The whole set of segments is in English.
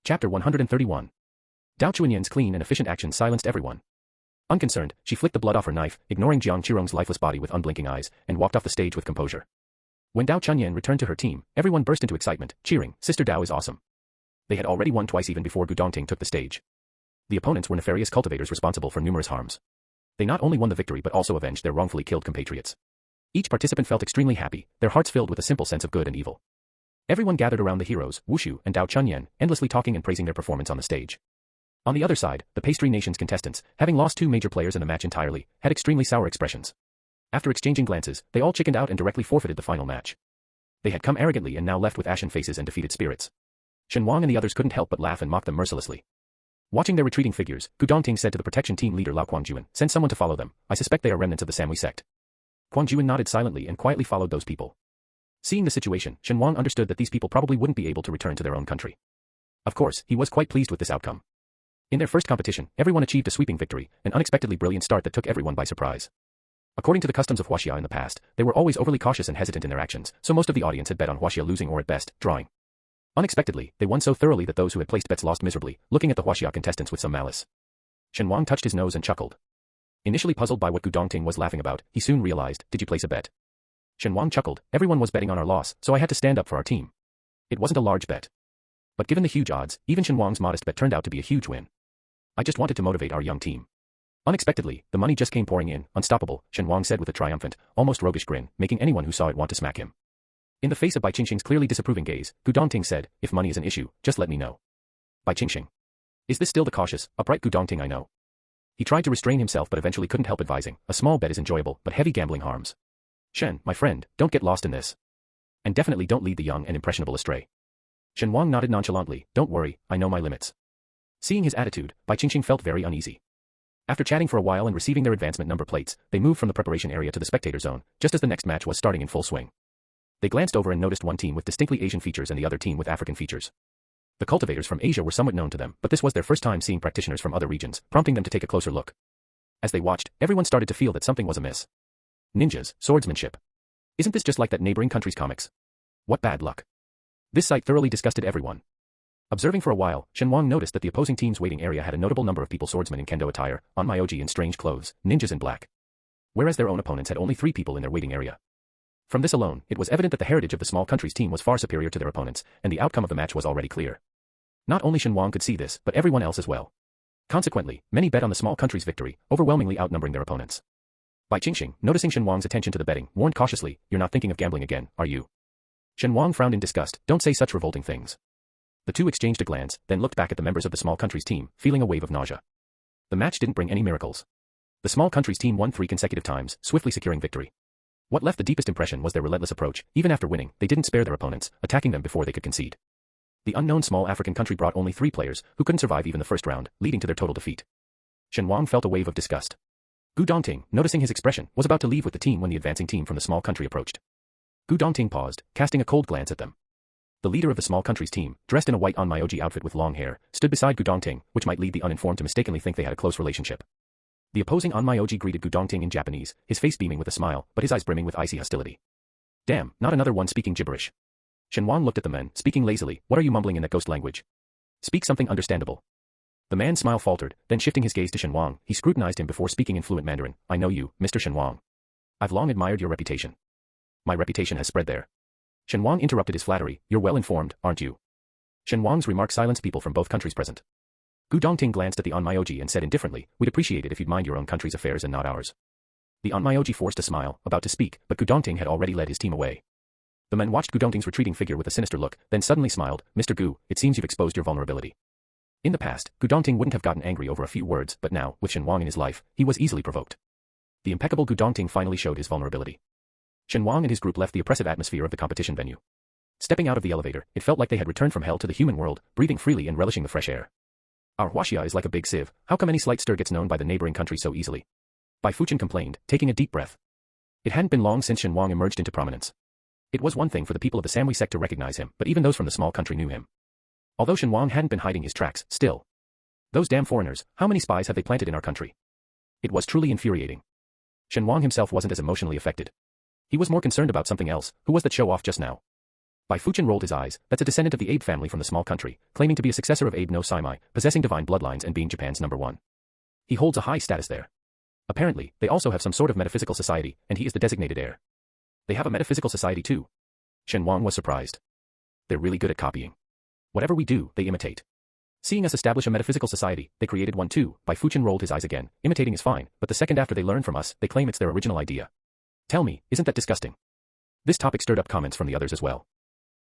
Chapter 131. Dao Chuanyan's clean and efficient actions silenced everyone. Unconcerned, she flicked the blood off her knife, ignoring Jiang Qirong's lifeless body with unblinking eyes, and walked off the stage with composure. When Dao Chuanyan returned to her team, everyone burst into excitement, cheering, "Sister Dao is awesome." They had already won twice even before Gu Dongting took the stage. The opponents were nefarious cultivators responsible for numerous harms. They not only won the victory but also avenged their wrongfully killed compatriots. Each participant felt extremely happy, their hearts filled with a simple sense of good and evil. Everyone gathered around the heroes, Wushu and Dao Chuanyan, endlessly talking and praising their performance on the stage. On the other side, the Pastry Nation's contestants, having lost two major players in the match entirely, had extremely sour expressions. After exchanging glances, they all chickened out and directly forfeited the final match. They had come arrogantly and now left with ashen faces and defeated spirits. Shen Wang and the others couldn't help but laugh and mock them mercilessly. Watching their retreating figures, Gu Dongting said to the protection team leader Lao Quangjuan, "Send someone to follow them. I suspect they are remnants of the Samui sect." Quangjuan nodded silently and quietly followed those people. Seeing the situation, Shen Wang understood that these people probably wouldn't be able to return to their own country. Of course, he was quite pleased with this outcome. In their first competition, everyone achieved a sweeping victory, an unexpectedly brilliant start that took everyone by surprise. According to the customs of Huaxia in the past, they were always overly cautious and hesitant in their actions, so most of the audience had bet on Huaxia losing or at best, drawing. Unexpectedly, they won so thoroughly that those who had placed bets lost miserably, looking at the Huaxia contestants with some malice. Shen Wang touched his nose and chuckled. Initially puzzled by what Gu Dongting was laughing about, he soon realized, "Did you place a bet?" Shen Wang chuckled, "Everyone was betting on our loss, so I had to stand up for our team." It wasn't a large bet. But given the huge odds, even Shen Wang's modest bet turned out to be a huge win. "I just wanted to motivate our young team." Unexpectedly, the money just came pouring in, unstoppable, Shen Wang said with a triumphant, almost roguish grin, making anyone who saw it want to smack him. In the face of Bai Qingxing's clearly disapproving gaze, Gu Dongting said, "If money is an issue, just let me know." Bai Qingxing. Is this still the cautious, upright Gu Dongting I know? He tried to restrain himself but eventually couldn't help advising, "A small bet is enjoyable, but heavy gambling harms. Shen, my friend, don't get lost in this. And definitely don't lead the young and impressionable astray." Shen Wang nodded nonchalantly, "Don't worry, I know my limits." Seeing his attitude, Bai Qingxing felt very uneasy. After chatting for a while and receiving their advancement number plates, they moved from the preparation area to the spectator zone, just as the next match was starting in full swing. They glanced over and noticed one team with distinctly Asian features and the other team with African features. The cultivators from Asia were somewhat known to them, but this was their first time seeing practitioners from other regions, prompting them to take a closer look. As they watched, everyone started to feel that something was amiss. Ninjas, swordsmanship. Isn't this just like that neighboring country's comics? What bad luck. This sight thoroughly disgusted everyone. Observing for a while, Shen Wang noticed that the opposing team's waiting area had a notable number of people swordsmen in kendo attire, onmyoji in strange clothes, ninjas in black. Whereas their own opponents had only 3 people in their waiting area. From this alone, it was evident that the heritage of the small country's team was far superior to their opponents, and the outcome of the match was already clear. Not only Shen Wang could see this, but everyone else as well. Consequently, many bet on the small country's victory, overwhelmingly outnumbering their opponents. Bai Qingxing, noticing Shen Wang's attention to the betting, warned cautiously, "You're not thinking of gambling again, are you?" Shen Wang frowned in disgust, "Don't say such revolting things." The two exchanged a glance, then looked back at the members of the small country's team, feeling a wave of nausea. The match didn't bring any miracles. The small country's team won 3 consecutive times, swiftly securing victory. What left the deepest impression was their relentless approach. Even after winning, they didn't spare their opponents, attacking them before they could concede. The unknown small African country brought only 3 players, who couldn't survive even the first round, leading to their total defeat. Shen Wang felt a wave of disgust. Gu Dongting, noticing his expression, was about to leave with the team when the advancing team from the small country approached. Gu Dongting paused, casting a cold glance at them. The leader of the small country's team, dressed in a white onmyoji outfit with long hair, stood beside Gu Dongting, which might lead the uninformed to mistakenly think they had a close relationship. The opposing onmyoji greeted Gu Dongting in Japanese, his face beaming with a smile, but his eyes brimming with icy hostility. "Damn, not another one speaking gibberish." Shen Wang looked at the men, speaking lazily, "What are you mumbling in that ghost language? Speak something understandable." The man's smile faltered, then shifting his gaze to Shen Wang, he scrutinized him before speaking in fluent Mandarin. "I know you, Mr. Shen Wang. I've long admired your reputation." "My reputation has spread there." Shen Wang interrupted his flattery, "You're well informed, aren't you?" Shen Wang's remark silenced people from both countries present. Gu Dongting glanced at the onmyoji and said indifferently, "We'd appreciate it if you'd mind your own country's affairs and not ours." The onmyoji forced a smile, about to speak, but Gu Dongting had already led his team away. The men watched Gu Dongting's retreating figure with a sinister look, then suddenly smiled, "Mr. Gu, it seems you've exposed your vulnerability." In the past, Gu Dongting wouldn't have gotten angry over a few words, but now, with Shen Wang in his life, he was easily provoked. The impeccable Gu Dongting finally showed his vulnerability. Shen Wang and his group left the oppressive atmosphere of the competition venue. Stepping out of the elevator, it felt like they had returned from hell to the human world, breathing freely and relishing the fresh air. "Our Huaxia is like a big sieve, how come any slight stir gets known by the neighboring country so easily?" Bai Fuchen complained, taking a deep breath. It hadn't been long since Shen Wang emerged into prominence. It was one thing for the people of the Samui sect to recognize him, but even those from the small country knew him. Although Shen Wang hadn't been hiding his tracks, still. Those damn foreigners, how many spies have they planted in our country? It was truly infuriating. Shen Wang himself wasn't as emotionally affected. He was more concerned about something else. Who was that show-off just now? Bai Fuchen rolled his eyes. That's a descendant of the Abe family from the small country, claiming to be a successor of Abe no Saimai, possessing divine bloodlines and being Japan's #1. He holds a high status there. Apparently, they also have some sort of metaphysical society, and he is the designated heir. They have a metaphysical society too. Shen Wang was surprised. They're really good at copying. Whatever we do, they imitate. Seeing us establish a metaphysical society, they created one too. Bai Fuchen rolled his eyes again. Imitating is fine, but the second after they learn from us, they claim it's their original idea. Tell me, isn't that disgusting? This topic stirred up comments from the others as well.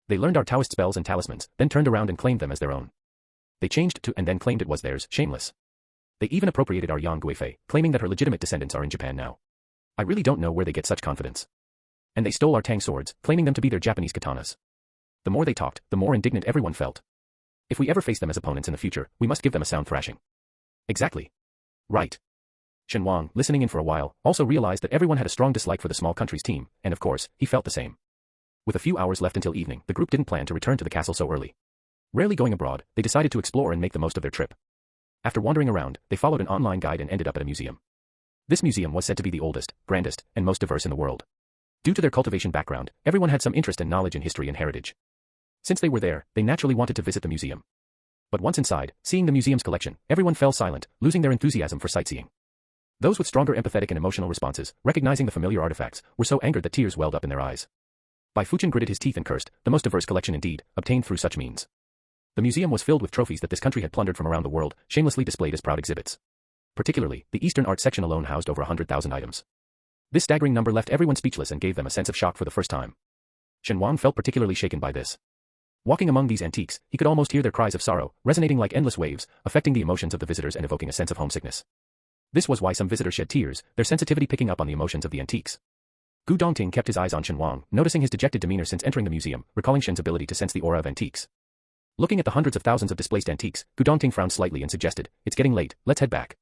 They learned our Taoist spells and talismans, then turned around and claimed them as their own. They changed to and then claimed it was theirs, shameless. They even appropriated our Yang Guifei, claiming that her legitimate descendants are in Japan now. I really don't know where they get such confidence. And they stole our Tang swords, claiming them to be their Japanese katanas. The more they talked, the more indignant everyone felt. If we ever face them as opponents in the future, we must give them a sound thrashing. Exactly. Right. Shen Wang, listening in for a while, also realized that everyone had a strong dislike for the small country's team, and of course, he felt the same. With a few hours left until evening, the group didn't plan to return to the castle so early. Rarely going abroad, they decided to explore and make the most of their trip. After wandering around, they followed an online guide and ended up at a museum. This museum was said to be the oldest, grandest, and most diverse in the world. Due to their cultivation background, everyone had some interest and knowledge in history and heritage. Since they were there, they naturally wanted to visit the museum. But once inside, seeing the museum's collection, everyone fell silent, losing their enthusiasm for sightseeing. Those with stronger empathetic and emotional responses, recognizing the familiar artifacts, were so angered that tears welled up in their eyes. Bai Fuchen gritted his teeth and cursed, the most diverse collection indeed, obtained through such means. The museum was filled with trophies that this country had plundered from around the world, shamelessly displayed as proud exhibits. Particularly, the Eastern art section alone housed over 100,000 items. This staggering number left everyone speechless and gave them a sense of shock for the first time. Shen Wang felt particularly shaken by this. Walking among these antiques, he could almost hear their cries of sorrow, resonating like endless waves, affecting the emotions of the visitors and evoking a sense of homesickness. This was why some visitors shed tears, their sensitivity picking up on the emotions of the antiques. Gu Dongting kept his eyes on Shen Wang, noticing his dejected demeanor since entering the museum, recalling Shen's ability to sense the aura of antiques. Looking at the hundreds of thousands of displaced antiques, Gu Dongting frowned slightly and suggested, "It's getting late, let's head back."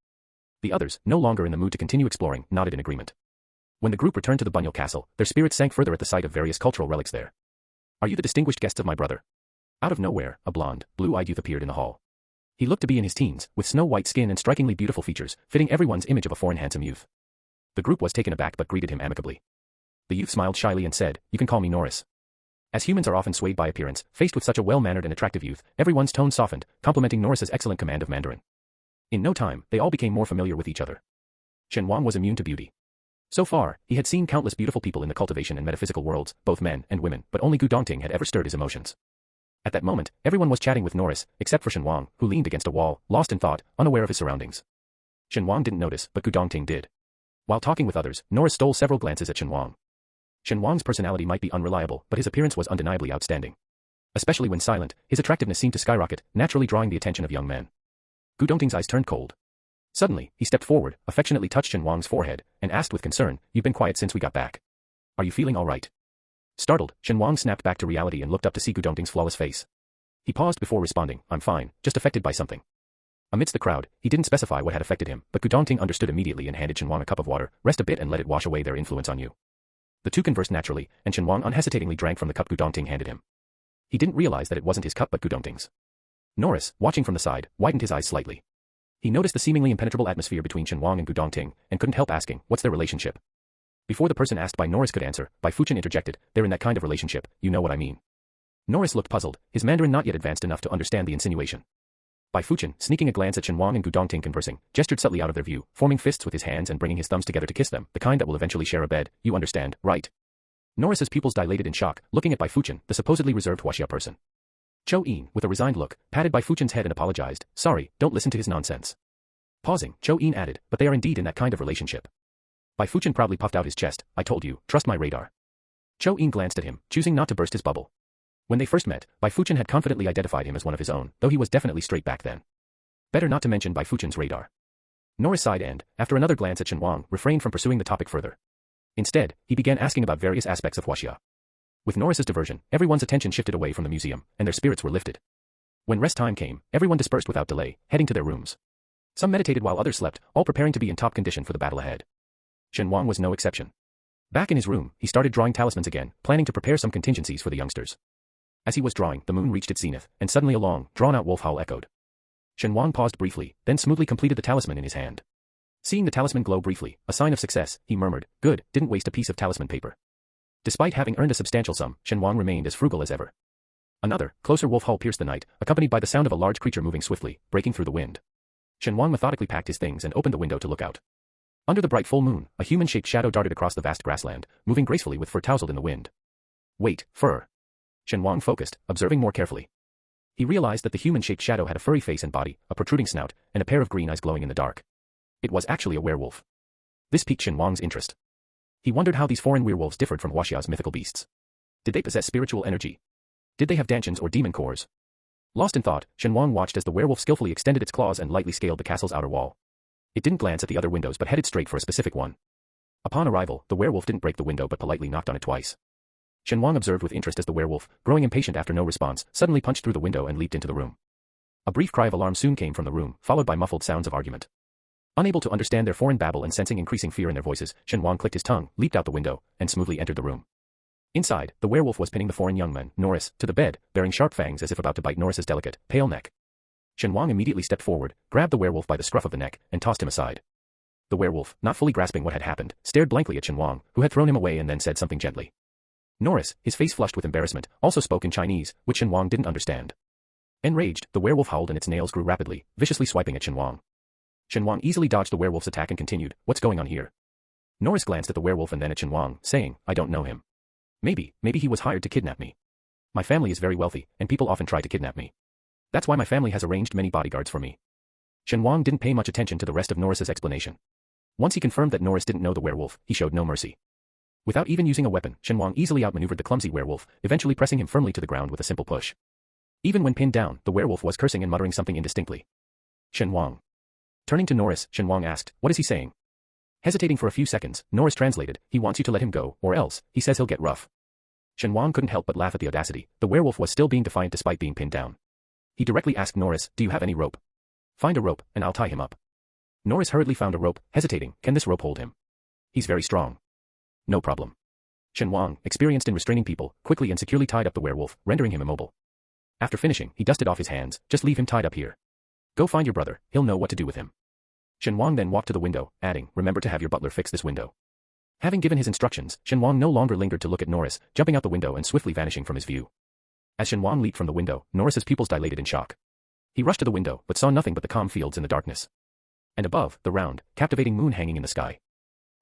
The others, no longer in the mood to continue exploring, nodded in agreement. When the group returned to the Bunyal Castle, their spirits sank further at the sight of various cultural relics there. "Are you the distinguished guests of my brother?" Out of nowhere, a blonde, blue-eyed youth appeared in the hall. He looked to be in his teens, with snow-white skin and strikingly beautiful features, fitting everyone's image of a foreign handsome youth. The group was taken aback but greeted him amicably. The youth smiled shyly and said, "You can call me Norris." As humans are often swayed by appearance, faced with such a well-mannered and attractive youth, everyone's tone softened, complimenting Norris's excellent command of Mandarin. In no time, they all became more familiar with each other. Shen Wang was immune to beauty. So far, he had seen countless beautiful people in the cultivation and metaphysical worlds, both men and women, but only Gu Dongting had ever stirred his emotions. At that moment, everyone was chatting with Norris, except for Shen Wang, who leaned against a wall, lost in thought, unaware of his surroundings. Shen Wang didn't notice, but Gu Dongting did. While talking with others, Norris stole several glances at Shen Wang. Shen Wang's personality might be unreliable, but his appearance was undeniably outstanding. Especially when silent, his attractiveness seemed to skyrocket, naturally drawing the attention of young men. Gu Dongting's eyes turned cold. Suddenly, he stepped forward, affectionately touched Shen Wang's forehead, and asked with concern, "You've been quiet since we got back. Are you feeling all right?" Startled, Shen Wang snapped back to reality and looked up to see Gu Dongting's flawless face. He paused before responding, "I'm fine, just affected by something." Amidst the crowd, he didn't specify what had affected him, but Gu Dongting understood immediately and handed Shen Wang a cup of water. "Rest a bit and let it wash away their influence on you." The two conversed naturally, and Shen Wang unhesitatingly drank from the cup Gu Dongting handed him. He didn't realize that it wasn't his cup but Gu Dongting's. Norris, watching from the side, widened his eyes slightly. He noticed the seemingly impenetrable atmosphere between Shen Wang and Gu Dongting, and couldn't help asking, "What's their relationship?" Before the person asked by Norris could answer, Bai Fuchen interjected, "They're in that kind of relationship, you know what I mean." Norris looked puzzled, his Mandarin not yet advanced enough to understand the insinuation. Bai Fuchen, sneaking a glance at Shen Wang and Gu Dongting conversing, gestured subtly out of their view, forming fists with his hands and bringing his thumbs together to kiss them, the kind that will eventually share a bed, you understand, right? Norris's pupils dilated in shock, looking at Bai Fuchen, the supposedly reserved Huaxia person. Zhou Yin, with a resigned look, patted Bai Fuchen's head and apologized, "Sorry, don't listen to his nonsense." Pausing, Zhou Yin added, "But they are indeed in that kind of relationship." Bai Fuchen proudly puffed out his chest, "I told you, trust my radar." Zhou Yin glanced at him, choosing not to burst his bubble. When they first met, Bai Fuchen had confidently identified him as one of his own, though he was definitely straight back then. Better not to mention Bai Fuchen's radar. Norris sighed and, after another glance at Shen Wang, refrained from pursuing the topic further. Instead, he began asking about various aspects of Huaxia. With Norris's diversion, everyone's attention shifted away from the museum, and their spirits were lifted. When rest time came, everyone dispersed without delay, heading to their rooms. Some meditated while others slept, all preparing to be in top condition for the battle ahead. Shen Wang was no exception. Back in his room, he started drawing talismans again, planning to prepare some contingencies for the youngsters. As he was drawing, the moon reached its zenith, and suddenly a long, drawn-out wolf howl echoed. Shen Wang paused briefly, then smoothly completed the talisman in his hand. Seeing the talisman glow briefly, a sign of success, he murmured, "Good, didn't waste a piece of talisman paper." Despite having earned a substantial sum, Shen Wang remained as frugal as ever. Another, closer wolf howl pierced the night, accompanied by the sound of a large creature moving swiftly, breaking through the wind. Shen Wang methodically packed his things and opened the window to look out. Under the bright full moon, a human-shaped shadow darted across the vast grassland, moving gracefully with fur tousled in the wind. Wait, fur. Shen Wang focused, observing more carefully. He realized that the human-shaped shadow had a furry face and body, a protruding snout, and a pair of green eyes glowing in the dark. It was actually a werewolf. This piqued Shen Wang's interest. He wondered how these foreign werewolves differed from Huaxia's mythical beasts. Did they possess spiritual energy? Did they have dantians or demon cores? Lost in thought, Shen Wang watched as the werewolf skillfully extended its claws and lightly scaled the castle's outer wall. It didn't glance at the other windows but headed straight for a specific one. Upon arrival, the werewolf didn't break the window but politely knocked on it twice. Shen Wang observed with interest as the werewolf, growing impatient after no response, suddenly punched through the window and leaped into the room. A brief cry of alarm soon came from the room, followed by muffled sounds of argument. Unable to understand their foreign babble and sensing increasing fear in their voices, Shen Wang clicked his tongue, leaped out the window, and smoothly entered the room. Inside, the werewolf was pinning the foreign young man, Norris, to the bed, bearing sharp fangs as if about to bite Norris's delicate, pale neck. Shen Wang immediately stepped forward, grabbed the werewolf by the scruff of the neck, and tossed him aside. The werewolf, not fully grasping what had happened, stared blankly at Shen Wang, who had thrown him away and then said something gently. Norris, his face flushed with embarrassment, also spoke in Chinese, which Shen Wang didn't understand. Enraged, the werewolf howled and its nails grew rapidly, viciously swiping at Shen Wang. Shen Wang easily dodged the werewolf's attack and continued, "What's going on here?" Norris glanced at the werewolf and then at Shen Wang, saying, "I don't know him. Maybe he was hired to kidnap me. My family is very wealthy, and people often try to kidnap me. That's why my family has arranged many bodyguards for me." Shen Wang didn't pay much attention to the rest of Norris's explanation. Once he confirmed that Norris didn't know the werewolf, he showed no mercy. Without even using a weapon, Shen Wang easily outmaneuvered the clumsy werewolf, eventually pressing him firmly to the ground with a simple push. Even when pinned down, the werewolf was cursing and muttering something indistinctly. Shen Wang. Turning to Norris, Shen Wang asked, "What is he saying?" Hesitating for a few seconds, Norris translated, "He wants you to let him go, or else, he says he'll get rough." Shen Wang couldn't help but laugh at the audacity. The werewolf was still being defiant despite being pinned down. He directly asked Norris, "Do you have any rope? Find a rope, and I'll tie him up." Norris hurriedly found a rope, hesitating, "Can this rope hold him?" "He's very strong." "No problem." Shen Wang, experienced in restraining people, quickly and securely tied up the werewolf, rendering him immobile. After finishing, he dusted off his hands, "Just leave him tied up here. Go find your brother, he'll know what to do with him." Shen Wang then walked to the window, adding, "Remember to have your butler fix this window." Having given his instructions, Shen Wang no longer lingered to look at Norris, jumping out the window and swiftly vanishing from his view. As Shen Wang leaped from the window, Norris's pupils dilated in shock. He rushed to the window, but saw nothing but the calm fields in the darkness. And above, the round, captivating moon hanging in the sky.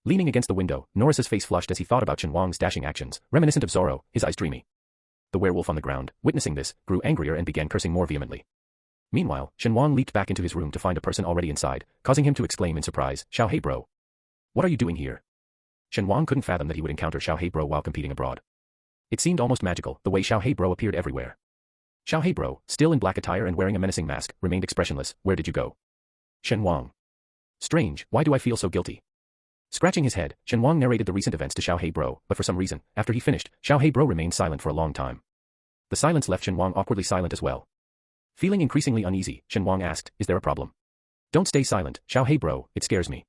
Leaning against the window, Norris's face flushed as he thought about Shen Wang's dashing actions, reminiscent of Zorro, his eyes dreamy. The werewolf on the ground, witnessing this, grew angrier and began cursing more vehemently. Meanwhile, Shen Wang leaped back into his room to find a person already inside, causing him to exclaim in surprise, "Xiao Hei bro. What are you doing here?" Shen Wang couldn't fathom that he would encounter Xiao Hei bro while competing abroad. It seemed almost magical, the way Xiao Hei bro appeared everywhere. Xiao Hei bro, still in black attire and wearing a menacing mask, remained expressionless. "Where did you go?" Shen Wang. "Strange, why do I feel so guilty?" Scratching his head, Shen Wang narrated the recent events to Xiao Hei bro, but for some reason, after he finished, Xiao Hei bro remained silent for a long time. The silence left Shen Wang awkwardly silent as well. Feeling increasingly uneasy, Shen Wang asked, "Is there a problem?" "Don't stay silent, Xiao Hei bro, it scares me."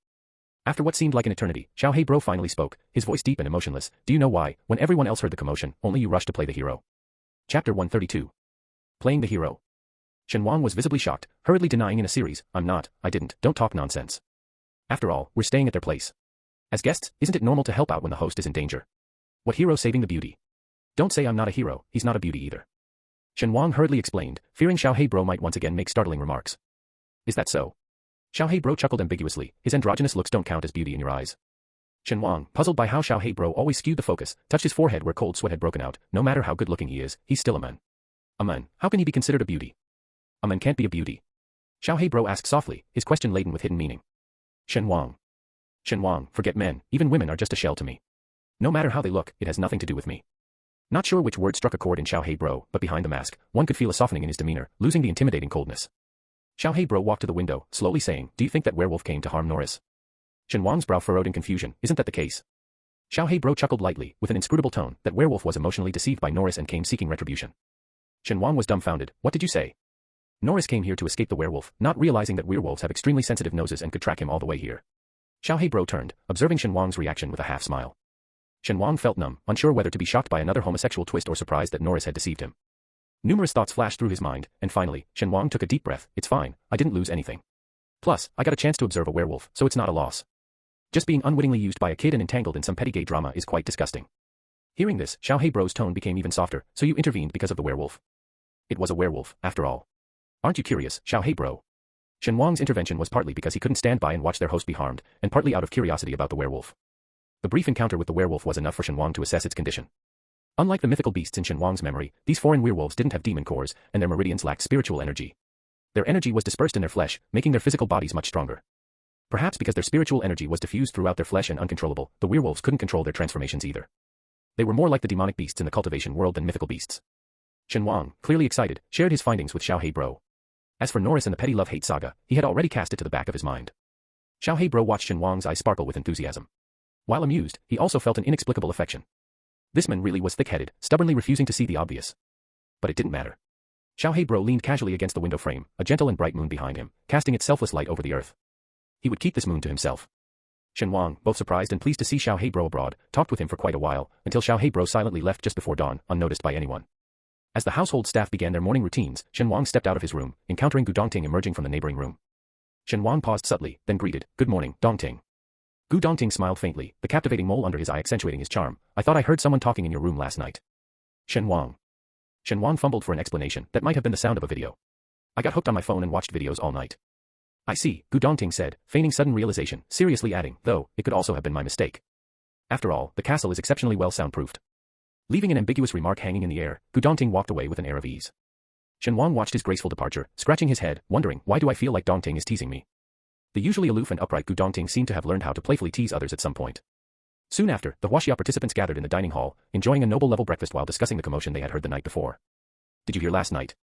After what seemed like an eternity, Xiao Hei bro finally spoke, his voice deep and emotionless. "Do you know why, when everyone else heard the commotion, only you rushed to play the hero?" Chapter 132. Playing the hero. Shen Wang was visibly shocked, hurriedly denying in a series, I didn't, don't talk nonsense. After all, we're staying at their place. As guests, isn't it normal to help out when the host is in danger? What hero saving the beauty? Don't say I'm not a hero, he's not a beauty either. Shen Wang hurriedly explained, fearing Xiao Hei bro might once again make startling remarks. Is that so? Xiao Hei bro chuckled ambiguously, his androgynous looks don't count as beauty in your eyes. Shen Wang, puzzled by how Xiao Hei bro always skewed the focus, touched his forehead where cold sweat had broken out. No matter how good looking he is, he's still a man. A man, how can he be considered a beauty? A man can't be a beauty. Xiao Hei bro asked softly, his question laden with hidden meaning. Shen Wang, forget men, even women are just a shell to me. No matter how they look, it has nothing to do with me. Not sure which word struck a chord in Xiao Hei bro, but behind the mask, one could feel a softening in his demeanor, losing the intimidating coldness. Xiao Hei bro walked to the window, slowly saying, "Do you think that werewolf came to harm Norris?" Shen Wang's brow furrowed in confusion, "Isn't that the case?" Xiao Hei bro chuckled lightly, with an inscrutable tone, that werewolf was emotionally deceived by Norris and came seeking retribution. Shen Wang was dumbfounded. "What did you say?" Norris came here to escape the werewolf, not realizing that werewolves have extremely sensitive noses and could track him all the way here. Xiao Hei bro turned, observing Shen Wang's reaction with a half smile. Shen Wang felt numb, unsure whether to be shocked by another homosexual twist or surprised that Norris had deceived him. Numerous thoughts flashed through his mind, and finally, Shen Wang took a deep breath. "It's fine, I didn't lose anything. Plus, I got a chance to observe a werewolf, so it's not a loss. Just being unwittingly used by a kid and entangled in some petty gay drama is quite disgusting." Hearing this, Xiao Heibro's tone became even softer. So you intervened because of the werewolf. It was a werewolf, after all. Aren't you curious, Xiao Heibro? Shen Wang's intervention was partly because he couldn't stand by and watch their host be harmed, and partly out of curiosity about the werewolf. The brief encounter with the werewolf was enough for Shen Wang to assess its condition. Unlike the mythical beasts in Shen Wang's memory, these foreign werewolves didn't have demon cores, and their meridians lacked spiritual energy. Their energy was dispersed in their flesh, making their physical bodies much stronger. Perhaps because their spiritual energy was diffused throughout their flesh and uncontrollable, the werewolves couldn't control their transformations either. They were more like the demonic beasts in the cultivation world than mythical beasts. Shen Wang, clearly excited, shared his findings with Xiao Heibro. As for Norris and the petty love-hate saga, he had already cast it to the back of his mind. Xiao Heibro watched Shen Wang's eyes sparkle with enthusiasm. While amused, he also felt an inexplicable affection. This man really was thick-headed, stubbornly refusing to see the obvious. But it didn't matter. Xiao Heibro leaned casually against the window frame, a gentle and bright moon behind him, casting its selfless light over the earth. He would keep this moon to himself. Shen Wang, both surprised and pleased to see Xiao Heibro abroad, talked with him for quite a while, until Xiao Heibro silently left just before dawn, unnoticed by anyone. As the household staff began their morning routines, Shen Wang stepped out of his room, encountering Gu Dongting emerging from the neighboring room. Shen Wang paused subtly, then greeted, "Good morning, Dongting." Gu Dongting smiled faintly, the captivating mole under his eye accentuating his charm. "I thought I heard someone talking in your room last night." Shen Wang. Shen Wang fumbled for an explanation that might have been the sound of a video. "I got hooked on my phone and watched videos all night." "I see," Gu Dongting said, feigning sudden realization, seriously adding, "though, it could also have been my mistake. After all, the castle is exceptionally well soundproofed." Leaving an ambiguous remark hanging in the air, Gu Dongting walked away with an air of ease. Shen Wang watched his graceful departure, scratching his head, wondering, why do I feel like Dongting is teasing me? The usually aloof and upright Gu Dongting seemed to have learned how to playfully tease others at some point. Soon after, the Huaxia participants gathered in the dining hall, enjoying a noble-level breakfast while discussing the commotion they had heard the night before. "Did you hear last night?"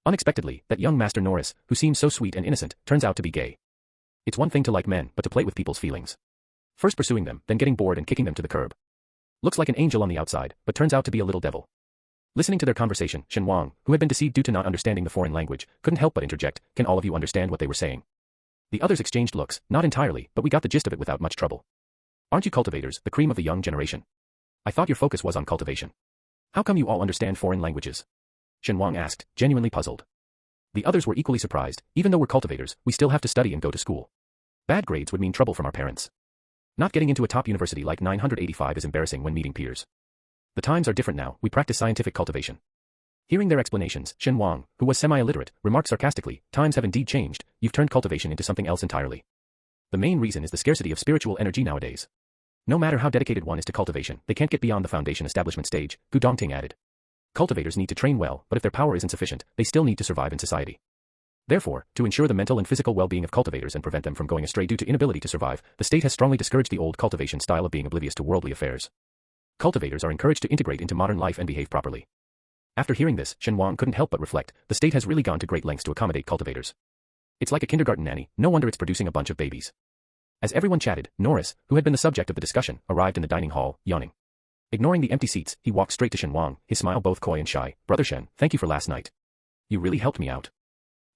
Unexpectedly, that young Master Norris, who seemed so sweet and innocent, turns out to be gay. It's one thing to like men, but to play with people's feelings. First pursuing them, then getting bored and kicking them to the curb. Looks like an angel on the outside, but turns out to be a little devil. Listening to their conversation, Shen Wang, who had been deceived due to not understanding the foreign language, couldn't help but interject, "Can all of you understand what they were saying?" The others exchanged looks, not entirely, but we got the gist of it without much trouble. "Aren't you cultivators, the cream of the young generation? I thought your focus was on cultivation. How come you all understand foreign languages?" Shen Wang asked, genuinely puzzled. The others were equally surprised. "Even though we're cultivators, we still have to study and go to school. Bad grades would mean trouble from our parents. Not getting into a top university like 985 is embarrassing when meeting peers. The times are different now, we practice scientific cultivation." Hearing their explanations, Shen Wang, who was semi-illiterate, remarked sarcastically, "Times have indeed changed, you've turned cultivation into something else entirely. The main reason is the scarcity of spiritual energy nowadays. No matter how dedicated one is to cultivation, they can't get beyond the foundation establishment stage," Gu Dongting added. "Cultivators need to train well, but if their power isn't sufficient, they still need to survive in society. Therefore, to ensure the mental and physical well-being of cultivators and prevent them from going astray due to inability to survive, the state has strongly discouraged the old cultivation style of being oblivious to worldly affairs. Cultivators are encouraged to integrate into modern life and behave properly." After hearing this, Shen Wang couldn't help but reflect, the state has really gone to great lengths to accommodate cultivators. It's like a kindergarten nanny, no wonder it's producing a bunch of babies. As everyone chatted, Norris, who had been the subject of the discussion, arrived in the dining hall, yawning. Ignoring the empty seats, he walked straight to Shen Wang, his smile both coy and shy. "Brother Shen, thank you for last night. You really helped me out."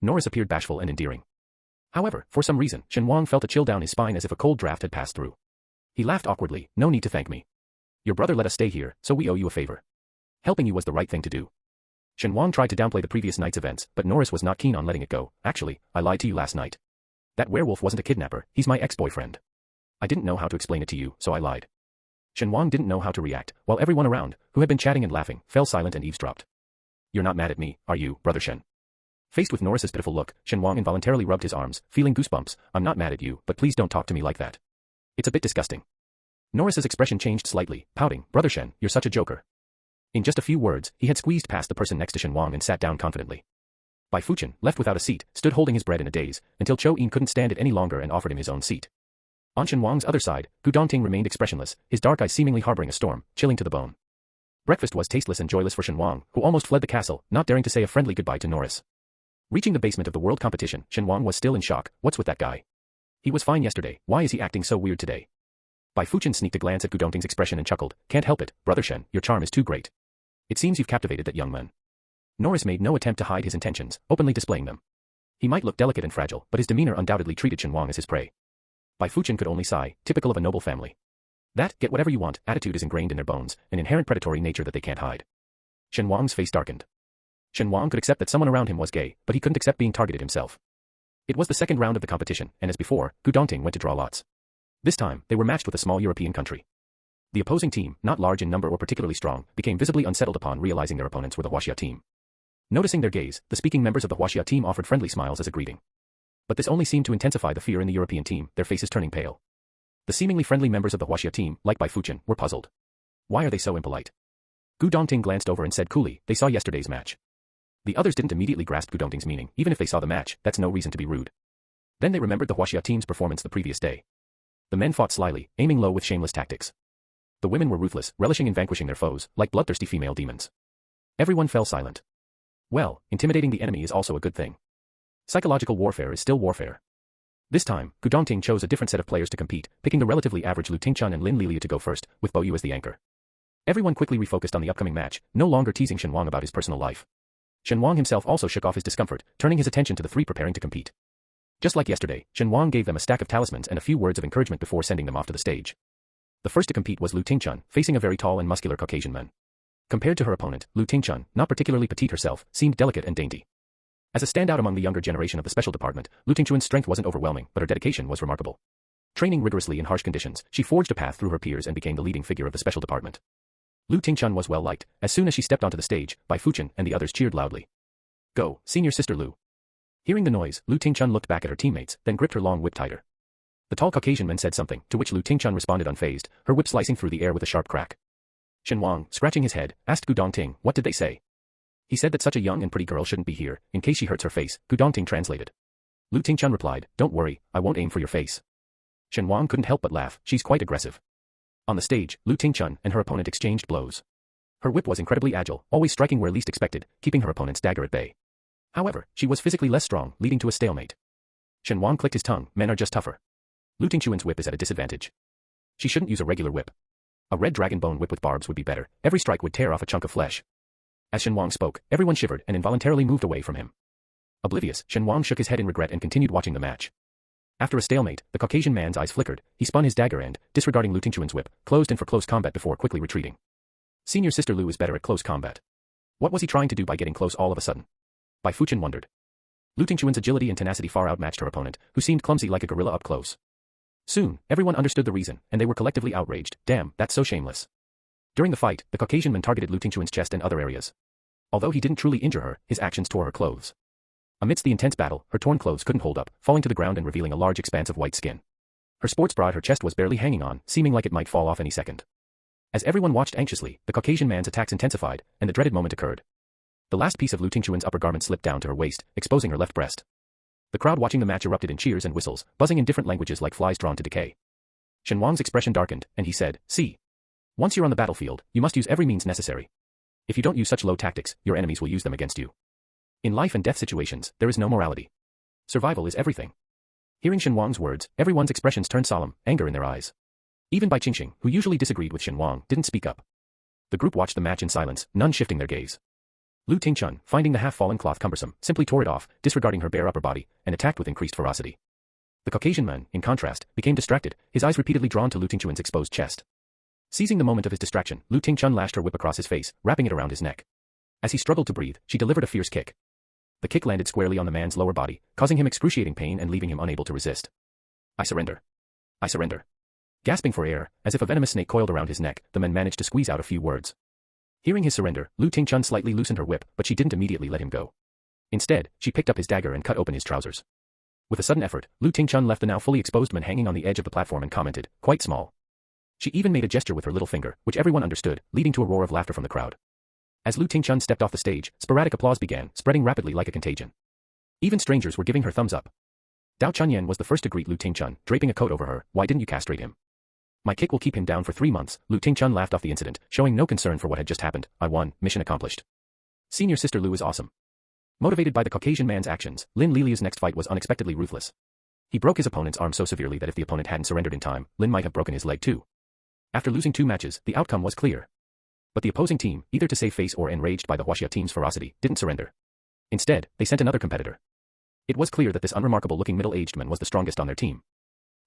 Norris appeared bashful and endearing. However, for some reason, Shen Wang felt a chill down his spine as if a cold draft had passed through. He laughed awkwardly, "No need to thank me. Your brother let us stay here, so we owe you a favor. Helping you was the right thing to do." Shen Wang tried to downplay the previous night's events, but Norris was not keen on letting it go. "Actually, I lied to you last night. That werewolf wasn't a kidnapper, he's my ex-boyfriend. I didn't know how to explain it to you, so I lied." Shen Wang didn't know how to react, while everyone around, who had been chatting and laughing, fell silent and eavesdropped. "You're not mad at me, are you, Brother Shen?" Faced with Norris's pitiful look, Shen Wang involuntarily rubbed his arms, feeling goosebumps. "I'm not mad at you, but please don't talk to me like that. It's a bit disgusting." Norris's expression changed slightly, pouting, "Brother Shen, you're such a joker." In just a few words, he had squeezed past the person next to Shen Wang and sat down confidently. Bai Fuchen, left without a seat, stood holding his bread in a daze, until Chou Yin couldn't stand it any longer and offered him his own seat. On Shen Wang's other side, Gu Dongting remained expressionless, his dark eyes seemingly harboring a storm, chilling to the bone. Breakfast was tasteless and joyless for Shen Wang, who almost fled the castle, not daring to say a friendly goodbye to Norris. Reaching the basement of the world competition, Shen Wang was still in shock. What's with that guy? He was fine yesterday, why is he acting so weird today? Bai Fuchen sneaked a glance at Gu Dongting's expression and chuckled. Can't help it, Brother Shen, your charm is too great. It seems you've captivated that young man. Norris made no attempt to hide his intentions, openly displaying them. He might look delicate and fragile, but his demeanor undoubtedly treated Shen Wang as his prey. Bai Fuchen could only sigh, typical of a noble family. That, get whatever you want, attitude is ingrained in their bones, an inherent predatory nature that they can't hide. Shen Wang's face darkened. Shen Wang could accept that someone around him was gay, but he couldn't accept being targeted himself. It was the second round of the competition, and as before, Gu Dongting went to draw lots. This time, they were matched with a small European country. The opposing team, not large in number or particularly strong, became visibly unsettled upon realizing their opponents were the Huaxia team. Noticing their gaze, the speaking members of the Huaxia team offered friendly smiles as a greeting. But this only seemed to intensify the fear in the European team, their faces turning pale. The seemingly friendly members of the Huaxia team, like Bai Fuchen, were puzzled. Why are they so impolite? Gu Dongting glanced over and said coolly, they saw yesterday's match. The others didn't immediately grasp Gu Dongting's meaning. Even if they saw the match, that's no reason to be rude. Then they remembered the Huaxia team's performance the previous day. The men fought slyly, aiming low with shameless tactics. The women were ruthless, relishing in vanquishing their foes, like bloodthirsty female demons. Everyone fell silent. Well, intimidating the enemy is also a good thing. Psychological warfare is still warfare. This time, Gu Dongting chose a different set of players to compete, picking the relatively average Lu Tingchun and Lin Lilia to go first, with Bo Yu as the anchor. Everyone quickly refocused on the upcoming match, no longer teasing Shen Wang about his personal life. Shen Wang himself also shook off his discomfort, turning his attention to the three preparing to compete. Just like yesterday, Shen Wang gave them a stack of talismans and a few words of encouragement before sending them off to the stage. The first to compete was Lu Tingchun, facing a very tall and muscular Caucasian man. Compared to her opponent, Lu Tingchun, not particularly petite herself, seemed delicate and dainty. As a standout among the younger generation of the special department, Lu Tingchun's strength wasn't overwhelming, but her dedication was remarkable. Training rigorously in harsh conditions, she forged a path through her peers and became the leading figure of the special department. Lu Tingchun was well liked. As soon as she stepped onto the stage, Bai Fuchen and the others cheered loudly. Go, senior sister Lu. Hearing the noise, Lu Tingchun looked back at her teammates, then gripped her long whip tighter. The tall Caucasian man said something, to which Lu Tingchun responded unfazed, her whip slicing through the air with a sharp crack. Shen Wang, scratching his head, asked Gu Dongting, what did they say? He said that such a young and pretty girl shouldn't be here, in case she hurts her face, Gu Dongting translated. Lu Tingchun replied, don't worry, I won't aim for your face. Shen Wang couldn't help but laugh, she's quite aggressive. On the stage, Lu Tingchun and her opponent exchanged blows. Her whip was incredibly agile, always striking where least expected, keeping her opponent's dagger at bay. However, she was physically less strong, leading to a stalemate. Shen Wang clicked his tongue, men are just tougher. Lu Tingchun's whip is at a disadvantage. She shouldn't use a regular whip. A red dragon bone whip with barbs would be better, every strike would tear off a chunk of flesh. As Shen Wang spoke, everyone shivered and involuntarily moved away from him. Oblivious, Shen Wang shook his head in regret and continued watching the match. After a stalemate, the Caucasian man's eyes flickered, he spun his dagger and, disregarding Lu Tingchun's whip, closed in for close combat before quickly retreating. Senior sister Lu is better at close combat. What was he trying to do by getting close all of a sudden? Bai Fuchen wondered. Lu Tingchun's agility and tenacity far outmatched her opponent, who seemed clumsy like a gorilla up close. Soon, everyone understood the reason, and they were collectively outraged. Damn, that's so shameless. During the fight, the Caucasian man targeted Lu Tingchun's chest and other areas. Although he didn't truly injure her, his actions tore her clothes. Amidst the intense battle, her torn clothes couldn't hold up, falling to the ground and revealing a large expanse of white skin. Her sports bra her chest was barely hanging on, seeming like it might fall off any second. As everyone watched anxiously, the Caucasian man's attacks intensified, and the dreaded moment occurred. The last piece of Lu Tingchun's upper garment slipped down to her waist, exposing her left breast. The crowd watching the match erupted in cheers and whistles, buzzing in different languages like flies drawn to decay. Shen Wang's expression darkened, and he said, see. Once you're on the battlefield, you must use every means necessary. If you don't use such low tactics, your enemies will use them against you. In life and death situations, there is no morality. Survival is everything. Hearing Shen Wang's words, everyone's expressions turned solemn, anger in their eyes. Even Bai Qingxing, who usually disagreed with Shen Wang, didn't speak up. The group watched the match in silence, none shifting their gaze. Lu Tingchun, finding the half-fallen cloth cumbersome, simply tore it off, disregarding her bare upper body, and attacked with increased ferocity. The Caucasian man, in contrast, became distracted, his eyes repeatedly drawn to Lu Tingchun's exposed chest. Seizing the moment of his distraction, Lu Tingchun lashed her whip across his face, wrapping it around his neck. As he struggled to breathe, she delivered a fierce kick. The kick landed squarely on the man's lower body, causing him excruciating pain and leaving him unable to resist. I surrender. I surrender. Gasping for air, as if a venomous snake coiled around his neck, the man managed to squeeze out a few words. Hearing his surrender, Lu Tingchun slightly loosened her whip, but she didn't immediately let him go. Instead, she picked up his dagger and cut open his trousers. With a sudden effort, Lu Tingchun left the now fully exposed man hanging on the edge of the platform and commented, quite small. She even made a gesture with her little finger, which everyone understood, leading to a roar of laughter from the crowd. As Lu Tingchun stepped off the stage, sporadic applause began, spreading rapidly like a contagion. Even strangers were giving her thumbs up. Dao Chunyan was the first to greet Lu Tingchun, draping a coat over her. Why didn't you castrate him? My kick will keep him down for 3 months. Lu Tingchun laughed off the incident, showing no concern for what had just happened. I won, mission accomplished. Senior sister Lu is awesome. Motivated by the Caucasian man's actions, Lin Lilia's next fight was unexpectedly ruthless. He broke his opponent's arm so severely that if the opponent hadn't surrendered in time, Lin might have broken his leg too. After losing 2 matches, the outcome was clear. But the opposing team, either to save face or enraged by the Huaxia team's ferocity, didn't surrender. Instead, they sent another competitor. It was clear that this unremarkable-looking middle-aged man was the strongest on their team.